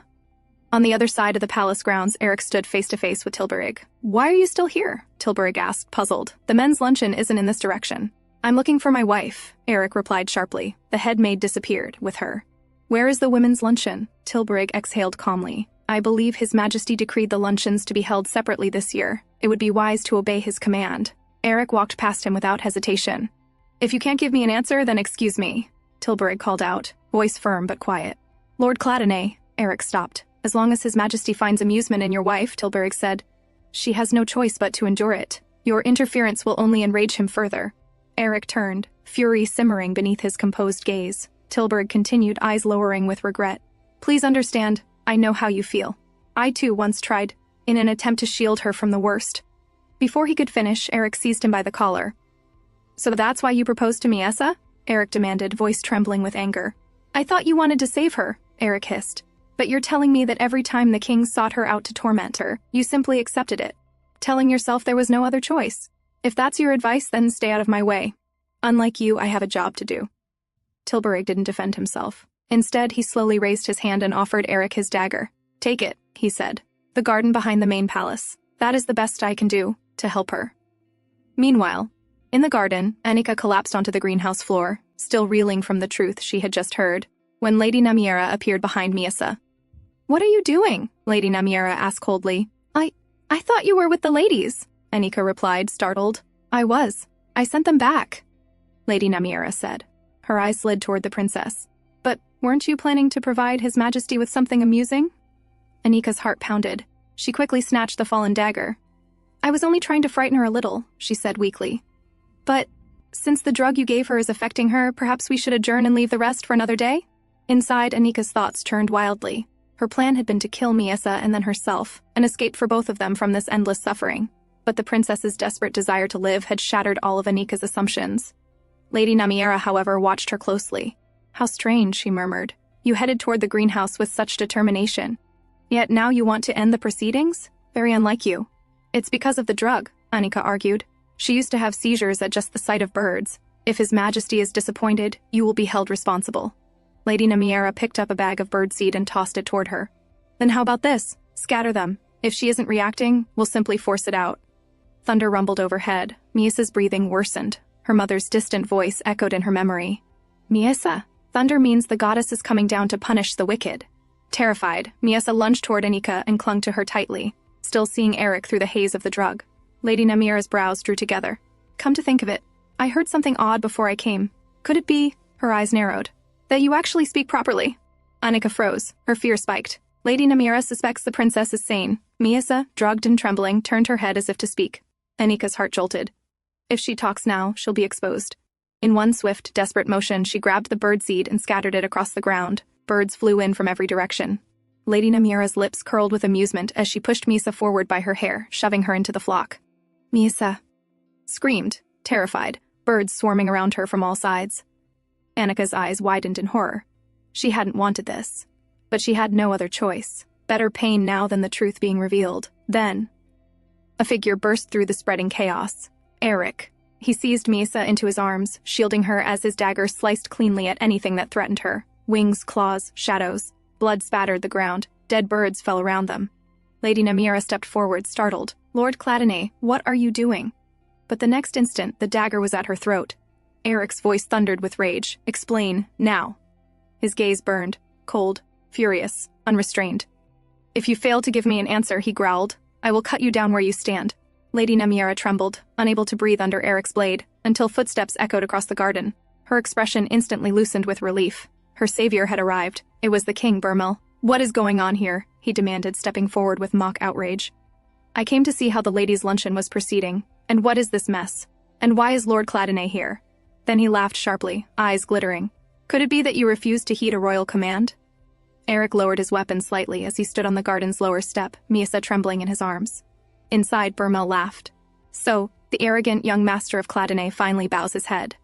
On the other side of the palace grounds, Eric stood face to face with Tilburig. "Why are you still here?" Tilburig asked, puzzled. "The men's luncheon isn't in this direction." "I'm looking for my wife," Eric replied sharply. The head maid disappeared with her. "Where is the women's luncheon?" Tilburig exhaled calmly. "I believe His Majesty decreed the luncheons to be held separately this year. It would be wise to obey his command." Eric walked past him without hesitation. "If you can't give me an answer, then excuse me," Tilburig called out, voice firm but quiet. "Lord Clattenay," Eric stopped. "As long as His Majesty finds amusement in your wife," Tilburig said, "she has no choice but to endure it. Your interference will only enrage him further." Eric turned, fury simmering beneath his composed gaze. Tilburig continued, eyes lowering with regret. "Please understand, I know how you feel. I too once tried, in an attempt to shield her from the worst." Before he could finish, Eric seized him by the collar. "So that's why you proposed to Miesa?" Eric demanded, voice trembling with anger. "I thought you wanted to save her," Eric hissed. "But you're telling me that every time the king sought her out to torment her, you simply accepted it, telling yourself there was no other choice. If that's your advice, then stay out of my way. Unlike you, I have a job to do." Tilburig didn't defend himself. Instead, he slowly raised his hand and offered Eric his dagger. "Take it," he said. "The garden behind the main palace. That is the best I can do to help her." Meanwhile, in the garden, Annika collapsed onto the greenhouse floor, still reeling from the truth she had just heard, when Lady Namiera appeared behind Miesa. "What are you doing?" Lady Namiera asked coldly. I thought you were with the ladies," Annika replied, startled. "I was. I sent them back," Lady Namiera said. Her eyes slid toward the princess. "But weren't you planning to provide His Majesty with something amusing?" Annika's heart pounded. She quickly snatched the fallen dagger. "I was only trying to frighten her a little," she said weakly. "But since the drug you gave her is affecting her, perhaps we should adjourn and leave the rest for another day?" Inside, Annika's thoughts churned wildly. Her plan had been to kill Miesa and then herself, an escape for both of them from this endless suffering. But the princess's desperate desire to live had shattered all of Annika's assumptions. Lady Namiera, however, watched her closely. "How strange," she murmured. "You headed toward the greenhouse with such determination. Yet now you want to end the proceedings? Very unlike you." "It's because of the drug," Annika argued. "She used to have seizures at just the sight of birds. If His Majesty is disappointed, you will be held responsible." Lady Namiera picked up a bag of birdseed and tossed it toward her. "Then how about this? Scatter them. If she isn't reacting, we'll simply force it out." Thunder rumbled overhead. Miesa's breathing worsened. Her mother's distant voice echoed in her memory. "Miesa, thunder means the goddess is coming down to punish the wicked." Terrified, Miesa lunged toward Annika and clung to her tightly, still seeing Eric through the haze of the drug. Lady Namiera's brows drew together. "Come to think of it, I heard something odd before I came. Could it be," her eyes narrowed, "that you actually speak properly?" Annika froze, her fear spiked. Lady Namiera suspects the princess is sane. Miesa, drugged and trembling, turned her head as if to speak. Annika's heart jolted. If she talks now, she'll be exposed. In one swift, desperate motion, she grabbed the birdseed and scattered it across the ground. Birds flew in from every direction. Lady Namiera's lips curled with amusement as she pushed Miesa forward by her hair, shoving her into the flock. Miesa screamed, terrified, birds swarming around her from all sides. Annika's eyes widened in horror. She hadn't wanted this, but she had no other choice. Better pain now than the truth being revealed. Then, a figure burst through the spreading chaos. Eric. He seized Miesa into his arms, shielding her as his dagger sliced cleanly at anything that threatened her. Wings, claws, shadows. Blood spattered the ground. Dead birds fell around them. Lady Namiera stepped forward, startled. "Lord Clattenay, what are you doing?" But the next instant, the dagger was at her throat. Eric's voice thundered with rage. "Explain, now." His gaze burned, cold, furious, unrestrained. "If you fail to give me an answer," he growled, "I will cut you down where you stand." Lady Namiera trembled, unable to breathe under Eric's blade, until footsteps echoed across the garden. Her expression instantly loosened with relief. Her savior had arrived. It was the king, Burmel. "What is going on here?" he demanded, stepping forward with mock outrage. "I came to see how the ladies' luncheon was proceeding. And what is this mess? And why is Lord Clattenay here?" Then he laughed sharply, eyes glittering. "Could it be that you refused to heed a royal command?" Eric lowered his weapon slightly as he stood on the garden's lower step, Miesa trembling in his arms. Inside, Burmel laughed. "So, the arrogant young master of Clattenay finally bows his head."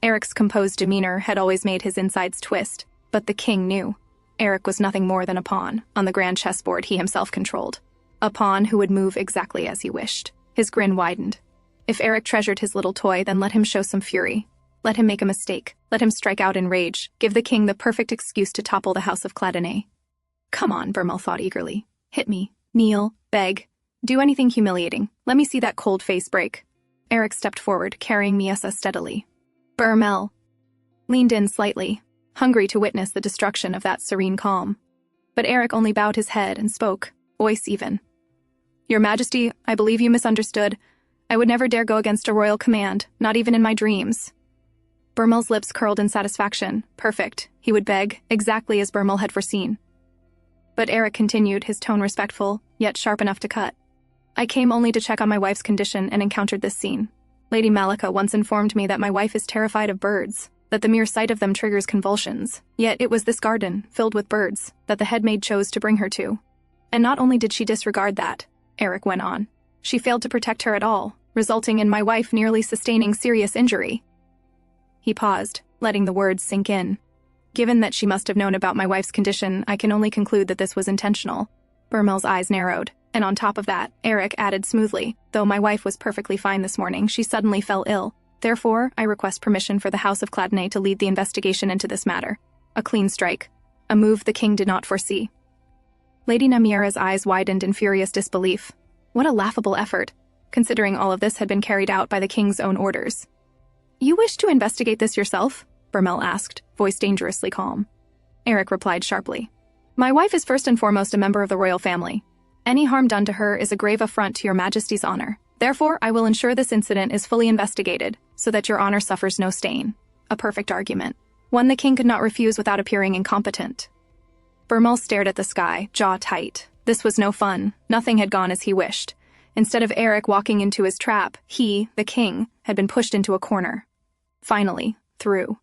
Eric's composed demeanor had always made his insides twist, but the king knew. Eric was nothing more than a pawn on the grand chessboard he himself controlled. A pawn who would move exactly as he wished. His grin widened. If Eric treasured his little toy, then let him show some fury. Let him make a mistake. Let him strike out in rage. Give the king the perfect excuse to topple the house of Clattenay. Come on, Bermel thought eagerly. Hit me. Kneel. Beg. Do anything humiliating. Let me see that cold face break. Eric stepped forward, carrying Miesa steadily. Bermel leaned in slightly, hungry to witness the destruction of that serene calm. But Eric only bowed his head and spoke, voice even. Your Majesty, I believe you misunderstood. I would never dare go against a royal command, not even in my dreams. Bermel's lips curled in satisfaction. Perfect, he would beg, exactly as Bermel had foreseen. But Eric continued, his tone respectful, yet sharp enough to cut. I came only to check on my wife's condition and encountered this scene. Lady Malika once informed me that my wife is terrified of birds, that the mere sight of them triggers convulsions. Yet it was this garden, filled with birds, that the headmaid chose to bring her to. And not only did she disregard that, Eric went on, she failed to protect her at all, resulting in my wife nearly sustaining serious injury. He paused, letting the words sink in. Given that she must have known about my wife's condition, I can only conclude that this was intentional. Bermel's eyes narrowed, and on top of that, Eric added smoothly, though my wife was perfectly fine this morning, she suddenly fell ill. Therefore, I request permission for the House of Cladonay to lead the investigation into this matter. A clean strike. A move the king did not foresee. Lady Namiera's eyes widened in furious disbelief. What a laughable effort, considering all of this had been carried out by the king's own orders. You wish to investigate this yourself? Bermel asked, voice dangerously calm. Eric replied sharply. My wife is first and foremost a member of the royal family. Any harm done to her is a grave affront to your Majesty's honor. Therefore, I will ensure this incident is fully investigated, so that your honor suffers no stain. A perfect argument. One the king could not refuse without appearing incompetent. Bermel stared at the sky, jaw tight. This was no fun. Nothing had gone as he wished. Instead of Eric walking into his trap, he, the king, had been pushed into a corner. Finally, through.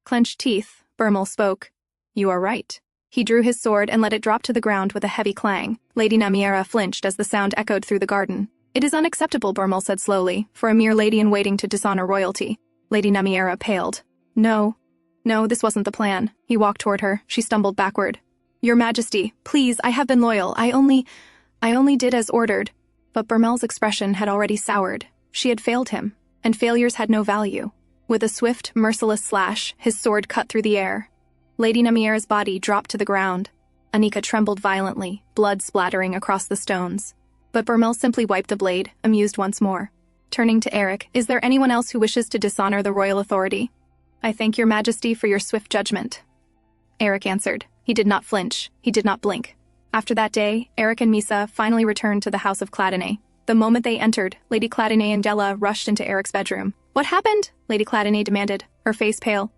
Clenched teeth, Bermel spoke. You are right. He drew his sword and let it drop to the ground with a heavy clang. Lady Namiera flinched as the sound echoed through the garden. It is unacceptable, Bermel said slowly, for a mere lady-in-waiting to dishonor royalty. Lady Namiera paled. No, this wasn't the plan. He walked toward her. She stumbled backward. Your Majesty, please, I have been loyal. I only did as ordered. But Bermel's expression had already soured. She had failed him, and failures had no value. With a swift, merciless slash, his sword cut through the air. Lady Namiera's body dropped to the ground. Anika trembled violently, blood splattering across the stones. But Bermel simply wiped the blade, amused once more. Turning to Eric, is there anyone else who wishes to dishonor the royal authority? I thank your Majesty for your swift judgment. Eric answered. He did not flinch. He did not blink. After that day, Eric and Misa finally returned to the House of Cladonay. The moment they entered, Lady Cladonay and Della rushed into Eric's bedroom. What happened? Lady Cladonay demanded, her face pale.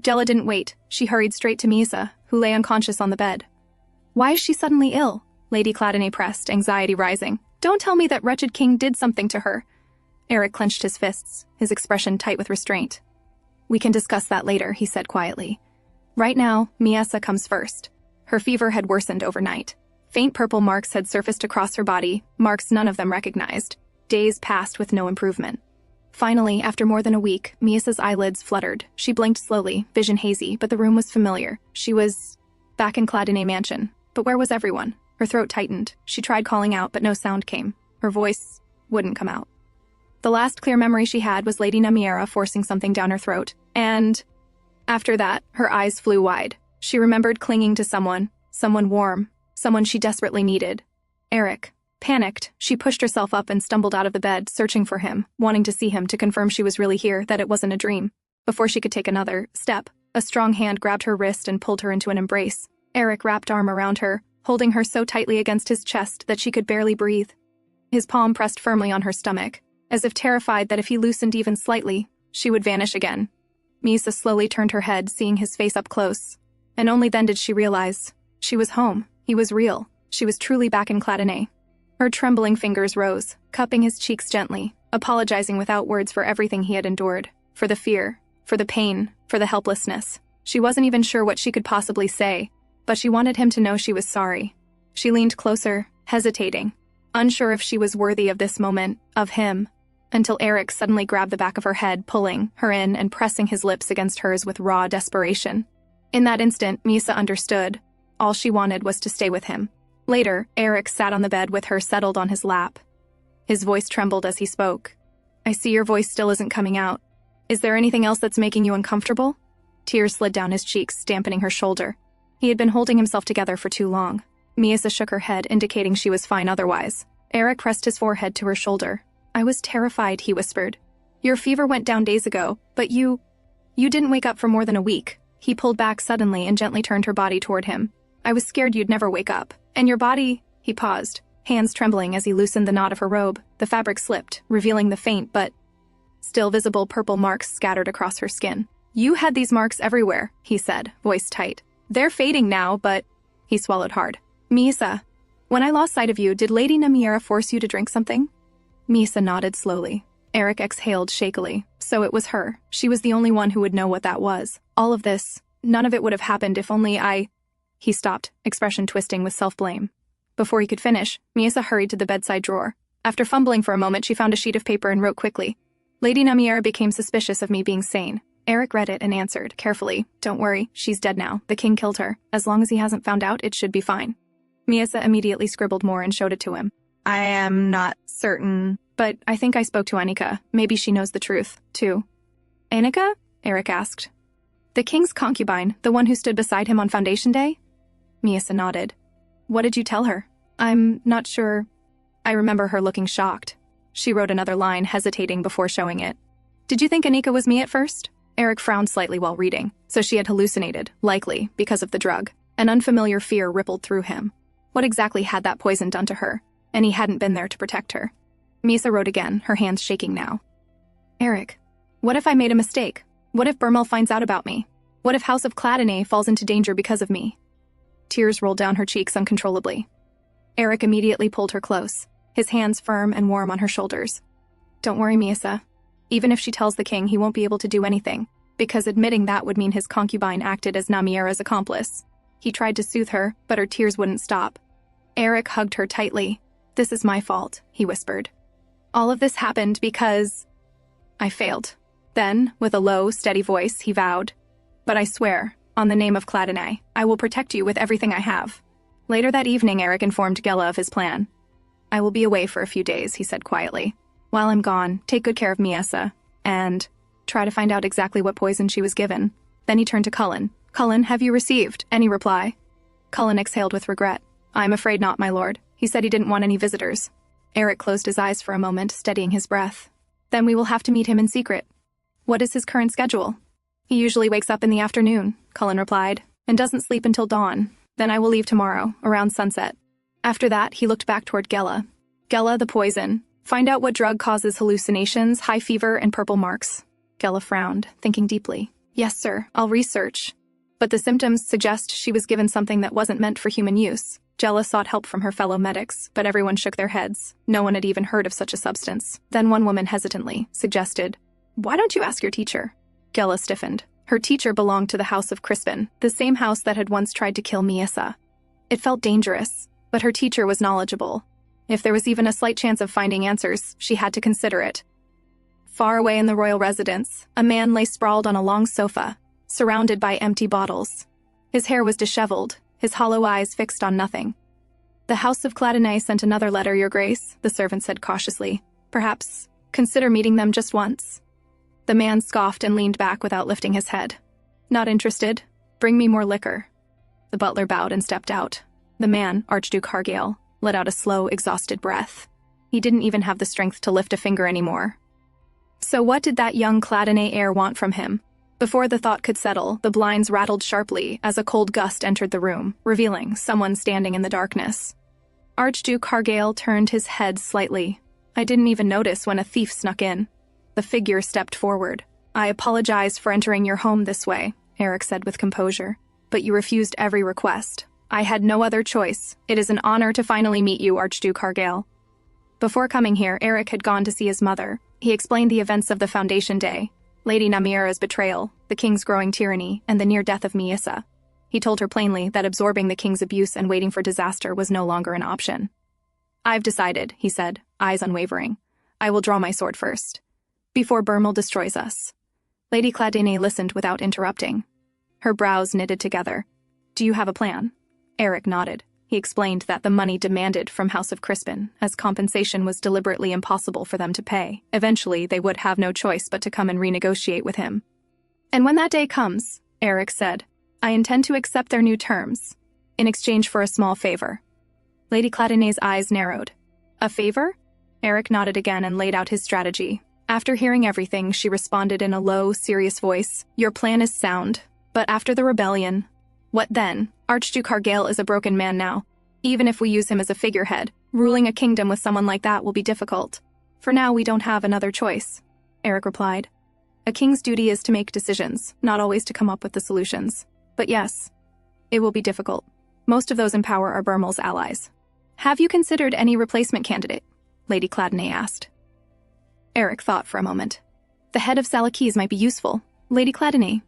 Della didn't wait. She hurried straight to Misa, who lay unconscious on the bed. Why is she suddenly ill? Lady Cladonay pressed, anxiety rising. Don't tell me that wretched king did something to her. Eric clenched his fists, his expression tight with restraint. We can discuss that later, he said quietly. Right now, Miesa comes first. Her fever had worsened overnight. Faint purple marks had surfaced across her body, marks none of them recognized. Days passed with no improvement. Finally, after more than a week, Miesa's eyelids fluttered. She blinked slowly, vision hazy, but the room was familiar. She was back in Cladonay Mansion. But where was everyone? Her throat tightened. She tried calling out, but no sound came. Her voice wouldn't come out. The last clear memory she had was Lady Namiera forcing something down her throat. And after that, her eyes flew wide. She remembered clinging to someone warm, someone she desperately needed. Eric. Panicked, she pushed herself up and stumbled out of the bed, searching for him, wanting to see him to confirm she was really here, that it wasn't a dream. Before she could take another step, a strong hand grabbed her wrist and pulled her into an embrace. Eric wrapped arm around her, holding her so tightly against his chest that she could barely breathe. His palm pressed firmly on her stomach, as if terrified that if he loosened even slightly, she would vanish again. Misa slowly turned her head, seeing his face up close. And only then did she realize. She was home. He was real. She was truly back in Cladonay. Her trembling fingers rose, cupping his cheeks gently, apologizing without words for everything he had endured, for the fear, for the pain, for the helplessness. She wasn't even sure what she could possibly say, but she wanted him to know she was sorry. She leaned closer, hesitating, unsure if she was worthy of this moment, of him, until Eric suddenly grabbed the back of her head, pulling her in and pressing his lips against hers with raw desperation. In that instant, Misa understood. All she wanted was to stay with him. Later, Eric sat on the bed with her settled on his lap. His voice trembled as he spoke. I see your voice still isn't coming out. Is there anything else that's making you uncomfortable? Tears slid down his cheeks, dampening her shoulder. He had been holding himself together for too long. Misa shook her head, indicating she was fine otherwise. Eric pressed his forehead to her shoulder. I was terrified, he whispered. Your fever went down days ago, but you didn't wake up for more than a week. He pulled back suddenly and gently turned her body toward him. I was scared you'd never wake up. And your body, he paused, hands trembling as he loosened the knot of her robe. The fabric slipped, revealing the faint but still visible purple marks scattered across her skin. You had these marks everywhere, he said, voice tight. They're fading now, but... He swallowed hard. Misa, when I lost sight of you, did Lady Namiera force you to drink something? Misa nodded slowly. Eric exhaled shakily. So it was her. She was the only one who would know what that was. All of this, none of it would have happened if only I... He stopped, expression twisting with self-blame. Before he could finish, Misa hurried to the bedside drawer. After fumbling for a moment, she found a sheet of paper and wrote quickly. Lady Namiera became suspicious of me being sane. Eric read it and answered, carefully, Don't worry, she's dead now. The king killed her. As long as he hasn't found out, it should be fine. Misa immediately scribbled more and showed it to him. I am not certain, but I think I spoke to Annika. Maybe she knows the truth, too. Annika? Eric asked. The king's concubine, the one who stood beside him on Foundation Day? Misa nodded. What did you tell her? I'm not sure. I remember her looking shocked. She wrote another line, hesitating before showing it. Did you think Annika was me at first? Eric frowned slightly while reading. So she had hallucinated, likely, because of the drug. An unfamiliar fear rippled through him. What exactly had that poison done to her? And he hadn't been there to protect her. Misa wrote again, her hands shaking now. Eric, what if I made a mistake? What if Burmel finds out about me? What if House of Cladene falls into danger because of me? Tears rolled down her cheeks uncontrollably. Eric immediately pulled her close, his hands firm and warm on her shoulders. Don't worry, Misa. Even if she tells the king, he won't be able to do anything, because admitting that would mean his concubine acted as Namiera's accomplice. He tried to soothe her, but her tears wouldn't stop. Eric hugged her tightly. This is my fault, he whispered. All of this happened because... I failed. Then, with a low, steady voice, he vowed, But I swear, on the name of Cladene, I will protect you with everything I have. Later that evening, Eric informed Gela of his plan. I will be away for a few days, he said quietly. While I'm gone, take good care of Misa, and try to find out exactly what poison she was given. Then he turned to Cullen. Cullen, have you received any reply? Cullen exhaled with regret. I'm afraid not, my lord. He said he didn't want any visitors. Eric closed his eyes for a moment, steadying his breath. Then we will have to meet him in secret. What is his current schedule? He usually wakes up in the afternoon, Cullen replied, and doesn't sleep until dawn. Then I will leave tomorrow, around sunset. After that, he looked back toward Gela. Gela, the poison. Find out what drug causes hallucinations, high fever, and purple marks. Gela frowned, thinking deeply. Yes, sir, I'll research. But the symptoms suggest she was given something that wasn't meant for human use. Gela sought help from her fellow medics, but everyone shook their heads. No one had even heard of such a substance. Then one woman hesitantly suggested, Why don't you ask your teacher? Gela stiffened. Her teacher belonged to the House of Crispin, the same house that had once tried to kill Misa. It felt dangerous, but her teacher was knowledgeable. If there was even a slight chance of finding answers, she had to consider it. Far away in the royal residence, a man lay sprawled on a long sofa, surrounded by empty bottles. His hair was disheveled, his hollow eyes fixed on nothing. The House of Cladene sent another letter, Your Grace, the servant said cautiously. Perhaps consider meeting them just once. The man scoffed and leaned back without lifting his head. Not interested. Bring me more liquor. The butler bowed and stepped out. The man, Archduke Hargale, let out a slow, exhausted breath. He didn't even have the strength to lift a finger anymore. So what did that young Cladene heir want from him? Before the thought could settle, the blinds rattled sharply as a cold gust entered the room, revealing someone standing in the darkness. Archduke Hargale turned his head slightly. I didn't even notice when a thief snuck in. The figure stepped forward. I apologize for entering your home this way, Eric said with composure. But you refused every request. I had no other choice. It is an honor to finally meet you, Archduke Hargale. Before coming here, Eric had gone to see his mother. He explained the events of the Foundation Day, Lady Namiera's betrayal, the king's growing tyranny, and the near death of Misa. He told her plainly that absorbing the king's abuse and waiting for disaster was no longer an option. I've decided, he said, eyes unwavering. I will draw my sword first. Before Burmel destroys us. Lady Cladene listened without interrupting. Her brows knitted together. Do you have a plan? Eric nodded. He explained that the money demanded from House of Crispin, as compensation was deliberately impossible for them to pay. Eventually, they would have no choice but to come and renegotiate with him. And when that day comes, Eric said, I intend to accept their new terms, in exchange for a small favor. Lady Cladonay's eyes narrowed. A favor? Eric nodded again and laid out his strategy. After hearing everything, she responded in a low, serious voice. Your plan is sound, but after the rebellion, what then? Archduke Hargale is a broken man now. Even if we use him as a figurehead, ruling a kingdom with someone like that will be difficult. For now, we don't have another choice, Eric replied. A king's duty is to make decisions, not always to come up with the solutions. But yes, it will be difficult. Most of those in power are Burmel's allies. Have you considered any replacement candidate? Lady Cladonay asked. Eric thought for a moment. The head of Salakese might be useful. Lady Cladonay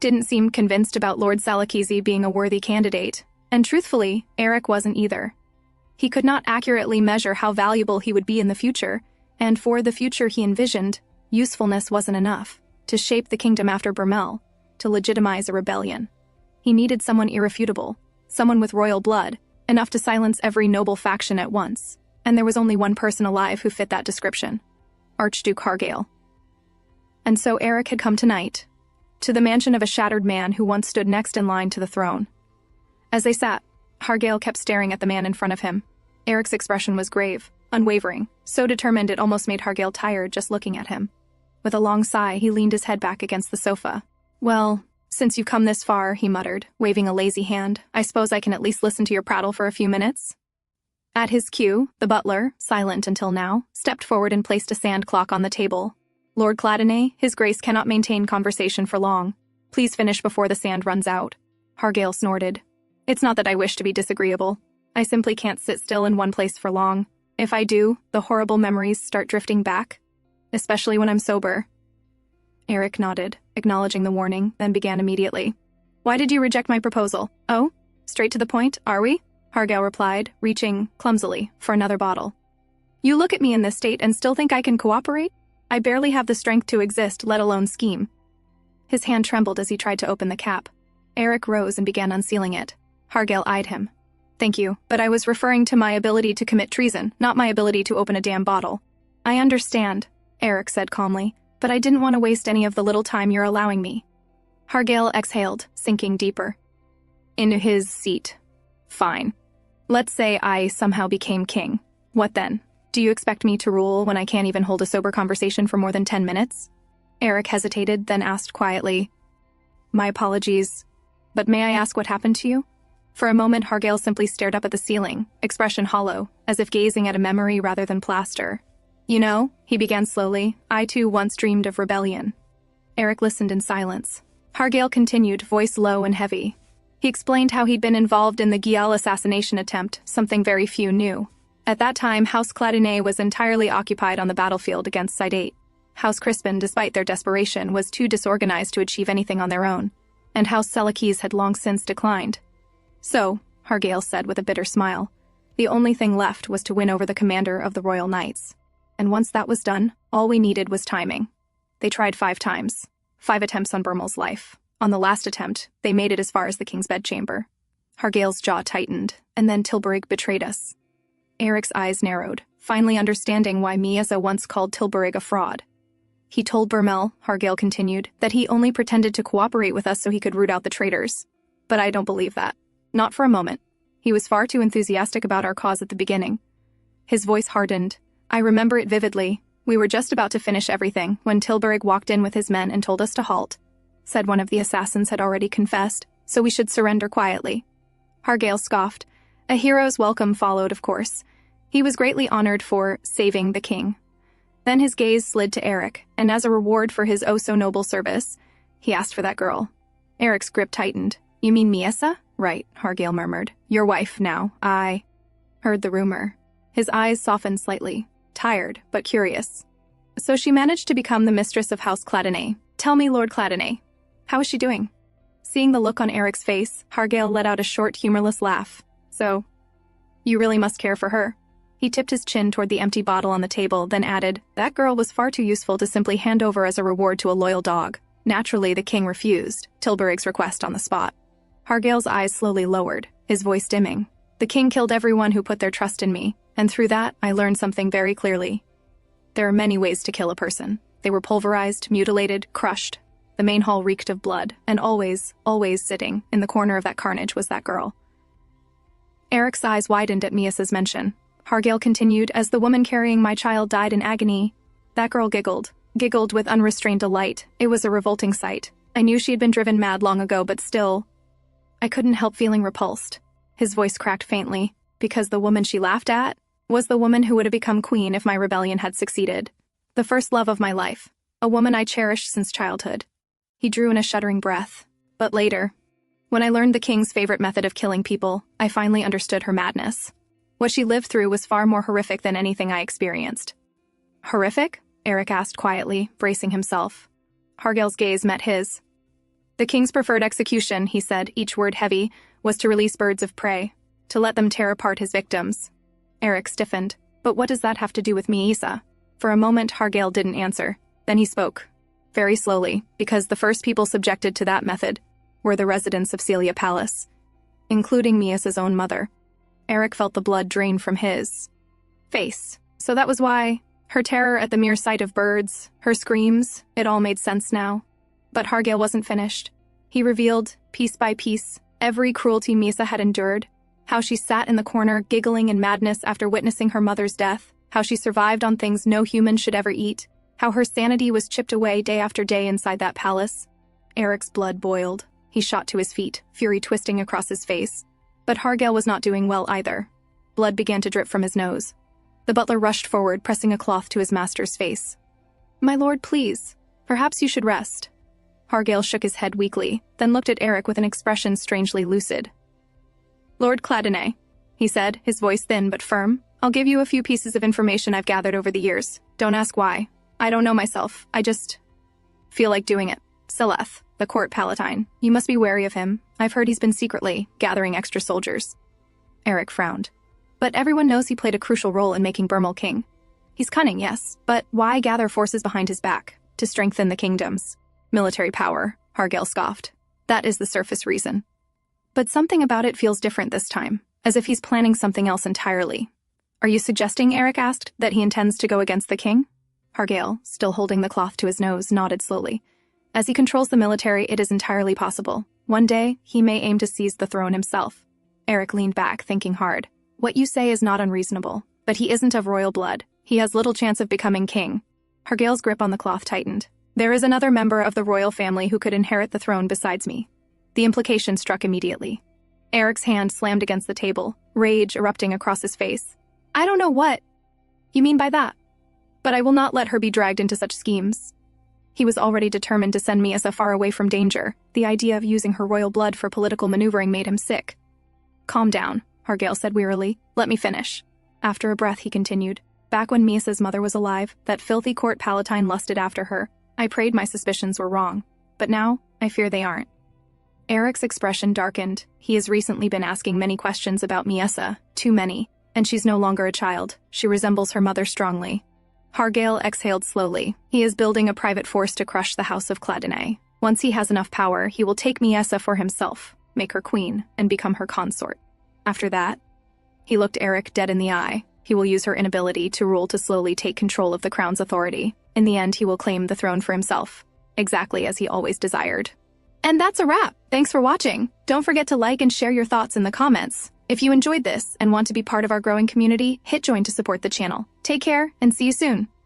didn't seem convinced about Lord Salakese being a worthy candidate, and truthfully, Eric wasn't either. He could not accurately measure how valuable he would be in the future, and for the future he envisioned, usefulness wasn't enough to shape the kingdom after Burmel, to legitimize a rebellion. He needed someone irrefutable, someone with royal blood, enough to silence every noble faction at once, and there was only one person alive who fit that description. Archduke Hargale. And so Eric had come tonight, to the mansion of a shattered man who once stood next in line to the throne. As they sat, Hargale kept staring at the man in front of him. Eric's expression was grave, unwavering, so determined it almost made Hargale tired just looking at him. With a long sigh, he leaned his head back against the sofa. Well, since you've come this far, he muttered, waving a lazy hand, I suppose I can at least listen to your prattle for a few minutes? At his cue, the butler, silent until now, stepped forward and placed a sand clock on the table. Lord Cladonay, His Grace cannot maintain conversation for long. Please finish before the sand runs out. Hargale snorted. It's not that I wish to be disagreeable. I simply can't sit still in one place for long. If I do, the horrible memories start drifting back, especially when I'm sober. Eric nodded, acknowledging the warning, then began immediately. Why did you reject my proposal? Oh, straight to the point, are we? Hargale replied, reaching, clumsily, for another bottle. You look at me in this state and still think I can cooperate? I barely have the strength to exist, let alone scheme. His hand trembled as he tried to open the cap. Eric rose and began unsealing it. Hargale eyed him. Thank you, but I was referring to my ability to commit treason, not my ability to open a damn bottle. I understand, Eric said calmly, but I didn't want to waste any of the little time you're allowing me. Hargale exhaled, sinking deeper into his seat. Fine. Let's say I somehow became king. What then? Do you expect me to rule when I can't even hold a sober conversation for more than 10 minutes? Eric hesitated, then asked quietly, My apologies, but may I ask what happened to you? For a moment, Hargale simply stared up at the ceiling, expression hollow, as if gazing at a memory rather than plaster. You know, he began slowly, I too once dreamed of rebellion. Eric listened in silence. Hargale continued, voice low and heavy. He explained how he'd been involved in the Gyal assassination attempt, something very few knew. At that time, House Cladonay was entirely occupied on the battlefield against Side House Crispin, despite their desperation, was too disorganized to achieve anything on their own, and House Salakese had long since declined. So, Hargale said with a bitter smile, the only thing left was to win over the commander of the Royal Knights. And once that was done, all we needed was timing. They tried 5 times, 5 attempts on Burmel's life. On the last attempt, they made it as far as the king's bedchamber. Hargale's jaw tightened, and then Tilbury betrayed us. Eric's eyes narrowed, finally understanding why Miesa once called Tilbury a fraud. He told Burmel, Hargale continued, that he only pretended to cooperate with us so he could root out the traitors. But I don't believe that. Not for a moment. He was far too enthusiastic about our cause at the beginning. His voice hardened. I remember it vividly. We were just about to finish everything when Tilbury walked in with his men and told us to halt. Said one of the assassins had already confessed, so we should surrender quietly. Hargale scoffed. A hero's welcome followed, of course. He was greatly honored for saving the king. Then his gaze slid to Eric, and as a reward for his oh-so-noble service, he asked for that girl. Eric's grip tightened. You mean Miesa? Right, Hargale murmured. Your wife, now. I heard the rumor. His eyes softened slightly, tired but curious. So she managed to become the mistress of House Cladonay. Tell me, Lord Cladonay, how is she doing? Seeing the look on Eric's face, Hargale let out a short, humorless laugh. So, you really must care for her. He tipped his chin toward the empty bottle on the table, then added, that girl was far too useful to simply hand over as a reward to a loyal dog. Naturally, the king refused Tilbury's request on the spot. Hargale's eyes slowly lowered, his voice dimming. The king killed everyone who put their trust in me, and through that, I learned something very clearly. There are many ways to kill a person. They were pulverized, mutilated, crushed. The main hall reeked of blood, and always sitting in the corner of that carnage was that girl. Eric's eyes widened at Miasa's mention. Hargale continued, as the woman carrying my child died in agony. That girl giggled with unrestrained delight. It was a revolting sight. I knew she had been driven mad long ago, but still, I couldn't help feeling repulsed. His voice cracked faintly, because the woman she laughed at was the woman who would have become queen if my rebellion had succeeded. The first love of my life, a woman I cherished since childhood. He drew in a shuddering breath. But later, when I learned the king's favorite method of killing people, I finally understood her madness. What she lived through was far more horrific than anything I experienced. Horrific? Eric asked quietly, bracing himself. Hargale's gaze met his. The king's preferred execution, he said, each word heavy, was to release birds of prey, to let them tear apart his victims. Eric stiffened. But what does that have to do with Miasa? For a moment, Hargale didn't answer. Then he spoke, very slowly, because the first people subjected to that method were the residents of Celia Palace, including Miasa's own mother. Eric felt the blood drain from his face. So that was why. Her terror at the mere sight of birds, her screams, it all made sense now. But Hargale wasn't finished. He revealed, piece by piece, every cruelty Miasa had endured, how she sat in the corner giggling in madness after witnessing her mother's death, how she survived on things no human should ever eat, how her sanity was chipped away day after day inside that palace. Eric's blood boiled. He shot to his feet, fury twisting across his face. But Hargale was not doing well either. Blood began to drip from his nose. The butler rushed forward, pressing a cloth to his master's face. "My lord, please. Perhaps you should rest." Hargale shook his head weakly, then looked at Eric with an expression strangely lucid. "Lord Cladonay," he said, his voice thin but firm, "I'll give you a few pieces of information I've gathered over the years. Don't ask why. I don't know myself. I just feel like doing it. Seleth, the court palatine. You must be wary of him. I've heard he's been secretly gathering extra soldiers." Eric frowned. "But everyone knows he played a crucial role in making Burmel king. He's cunning, yes, but why gather forces behind his back? To strengthen the kingdom's military power," Hargale scoffed. "That is the surface reason. But something about it feels different this time, as if he's planning something else entirely." "Are you suggesting," Eric asked, "that he intends to go against the king?" Hargale, still holding the cloth to his nose, nodded slowly. "As he controls the military, it is entirely possible. One day, he may aim to seize the throne himself." Eric leaned back, thinking hard. "What you say is not unreasonable, but he isn't of royal blood. He has little chance of becoming king." Hargale's grip on the cloth tightened. "There is another member of the royal family who could inherit the throne besides me." The implication struck immediately. Eric's hand slammed against the table, rage erupting across his face. "I don't know what you mean by that, but I will not let her be dragged into such schemes." He was already determined to send Miasa far away from danger. The idea of using her royal blood for political maneuvering made him sick. "Calm down," Hargale said wearily. "Let me finish." After a breath, he continued. "Back when Miasa's mother was alive, that filthy court palatine lusted after her. I prayed my suspicions were wrong. But now, I fear they aren't." Eric's expression darkened. He has recently been asking many questions about Miasa, too many, and she's no longer a child. She resembles her mother strongly. Hargale exhaled slowly. He is building a private force to crush the House of Cladonay. Once he has enough power, he will take Miasa for himself, make her queen, and become her consort. After that, he looked Eric dead in the eye. He will use her inability to rule to slowly take control of the crown's authority. In the end, he will claim the throne for himself, exactly as he always desired. And that's a wrap. Thanks for watching. Don't forget to like and share your thoughts in the comments. If you enjoyed this and want to be part of our growing community, hit join to support the channel. Take care and see you soon.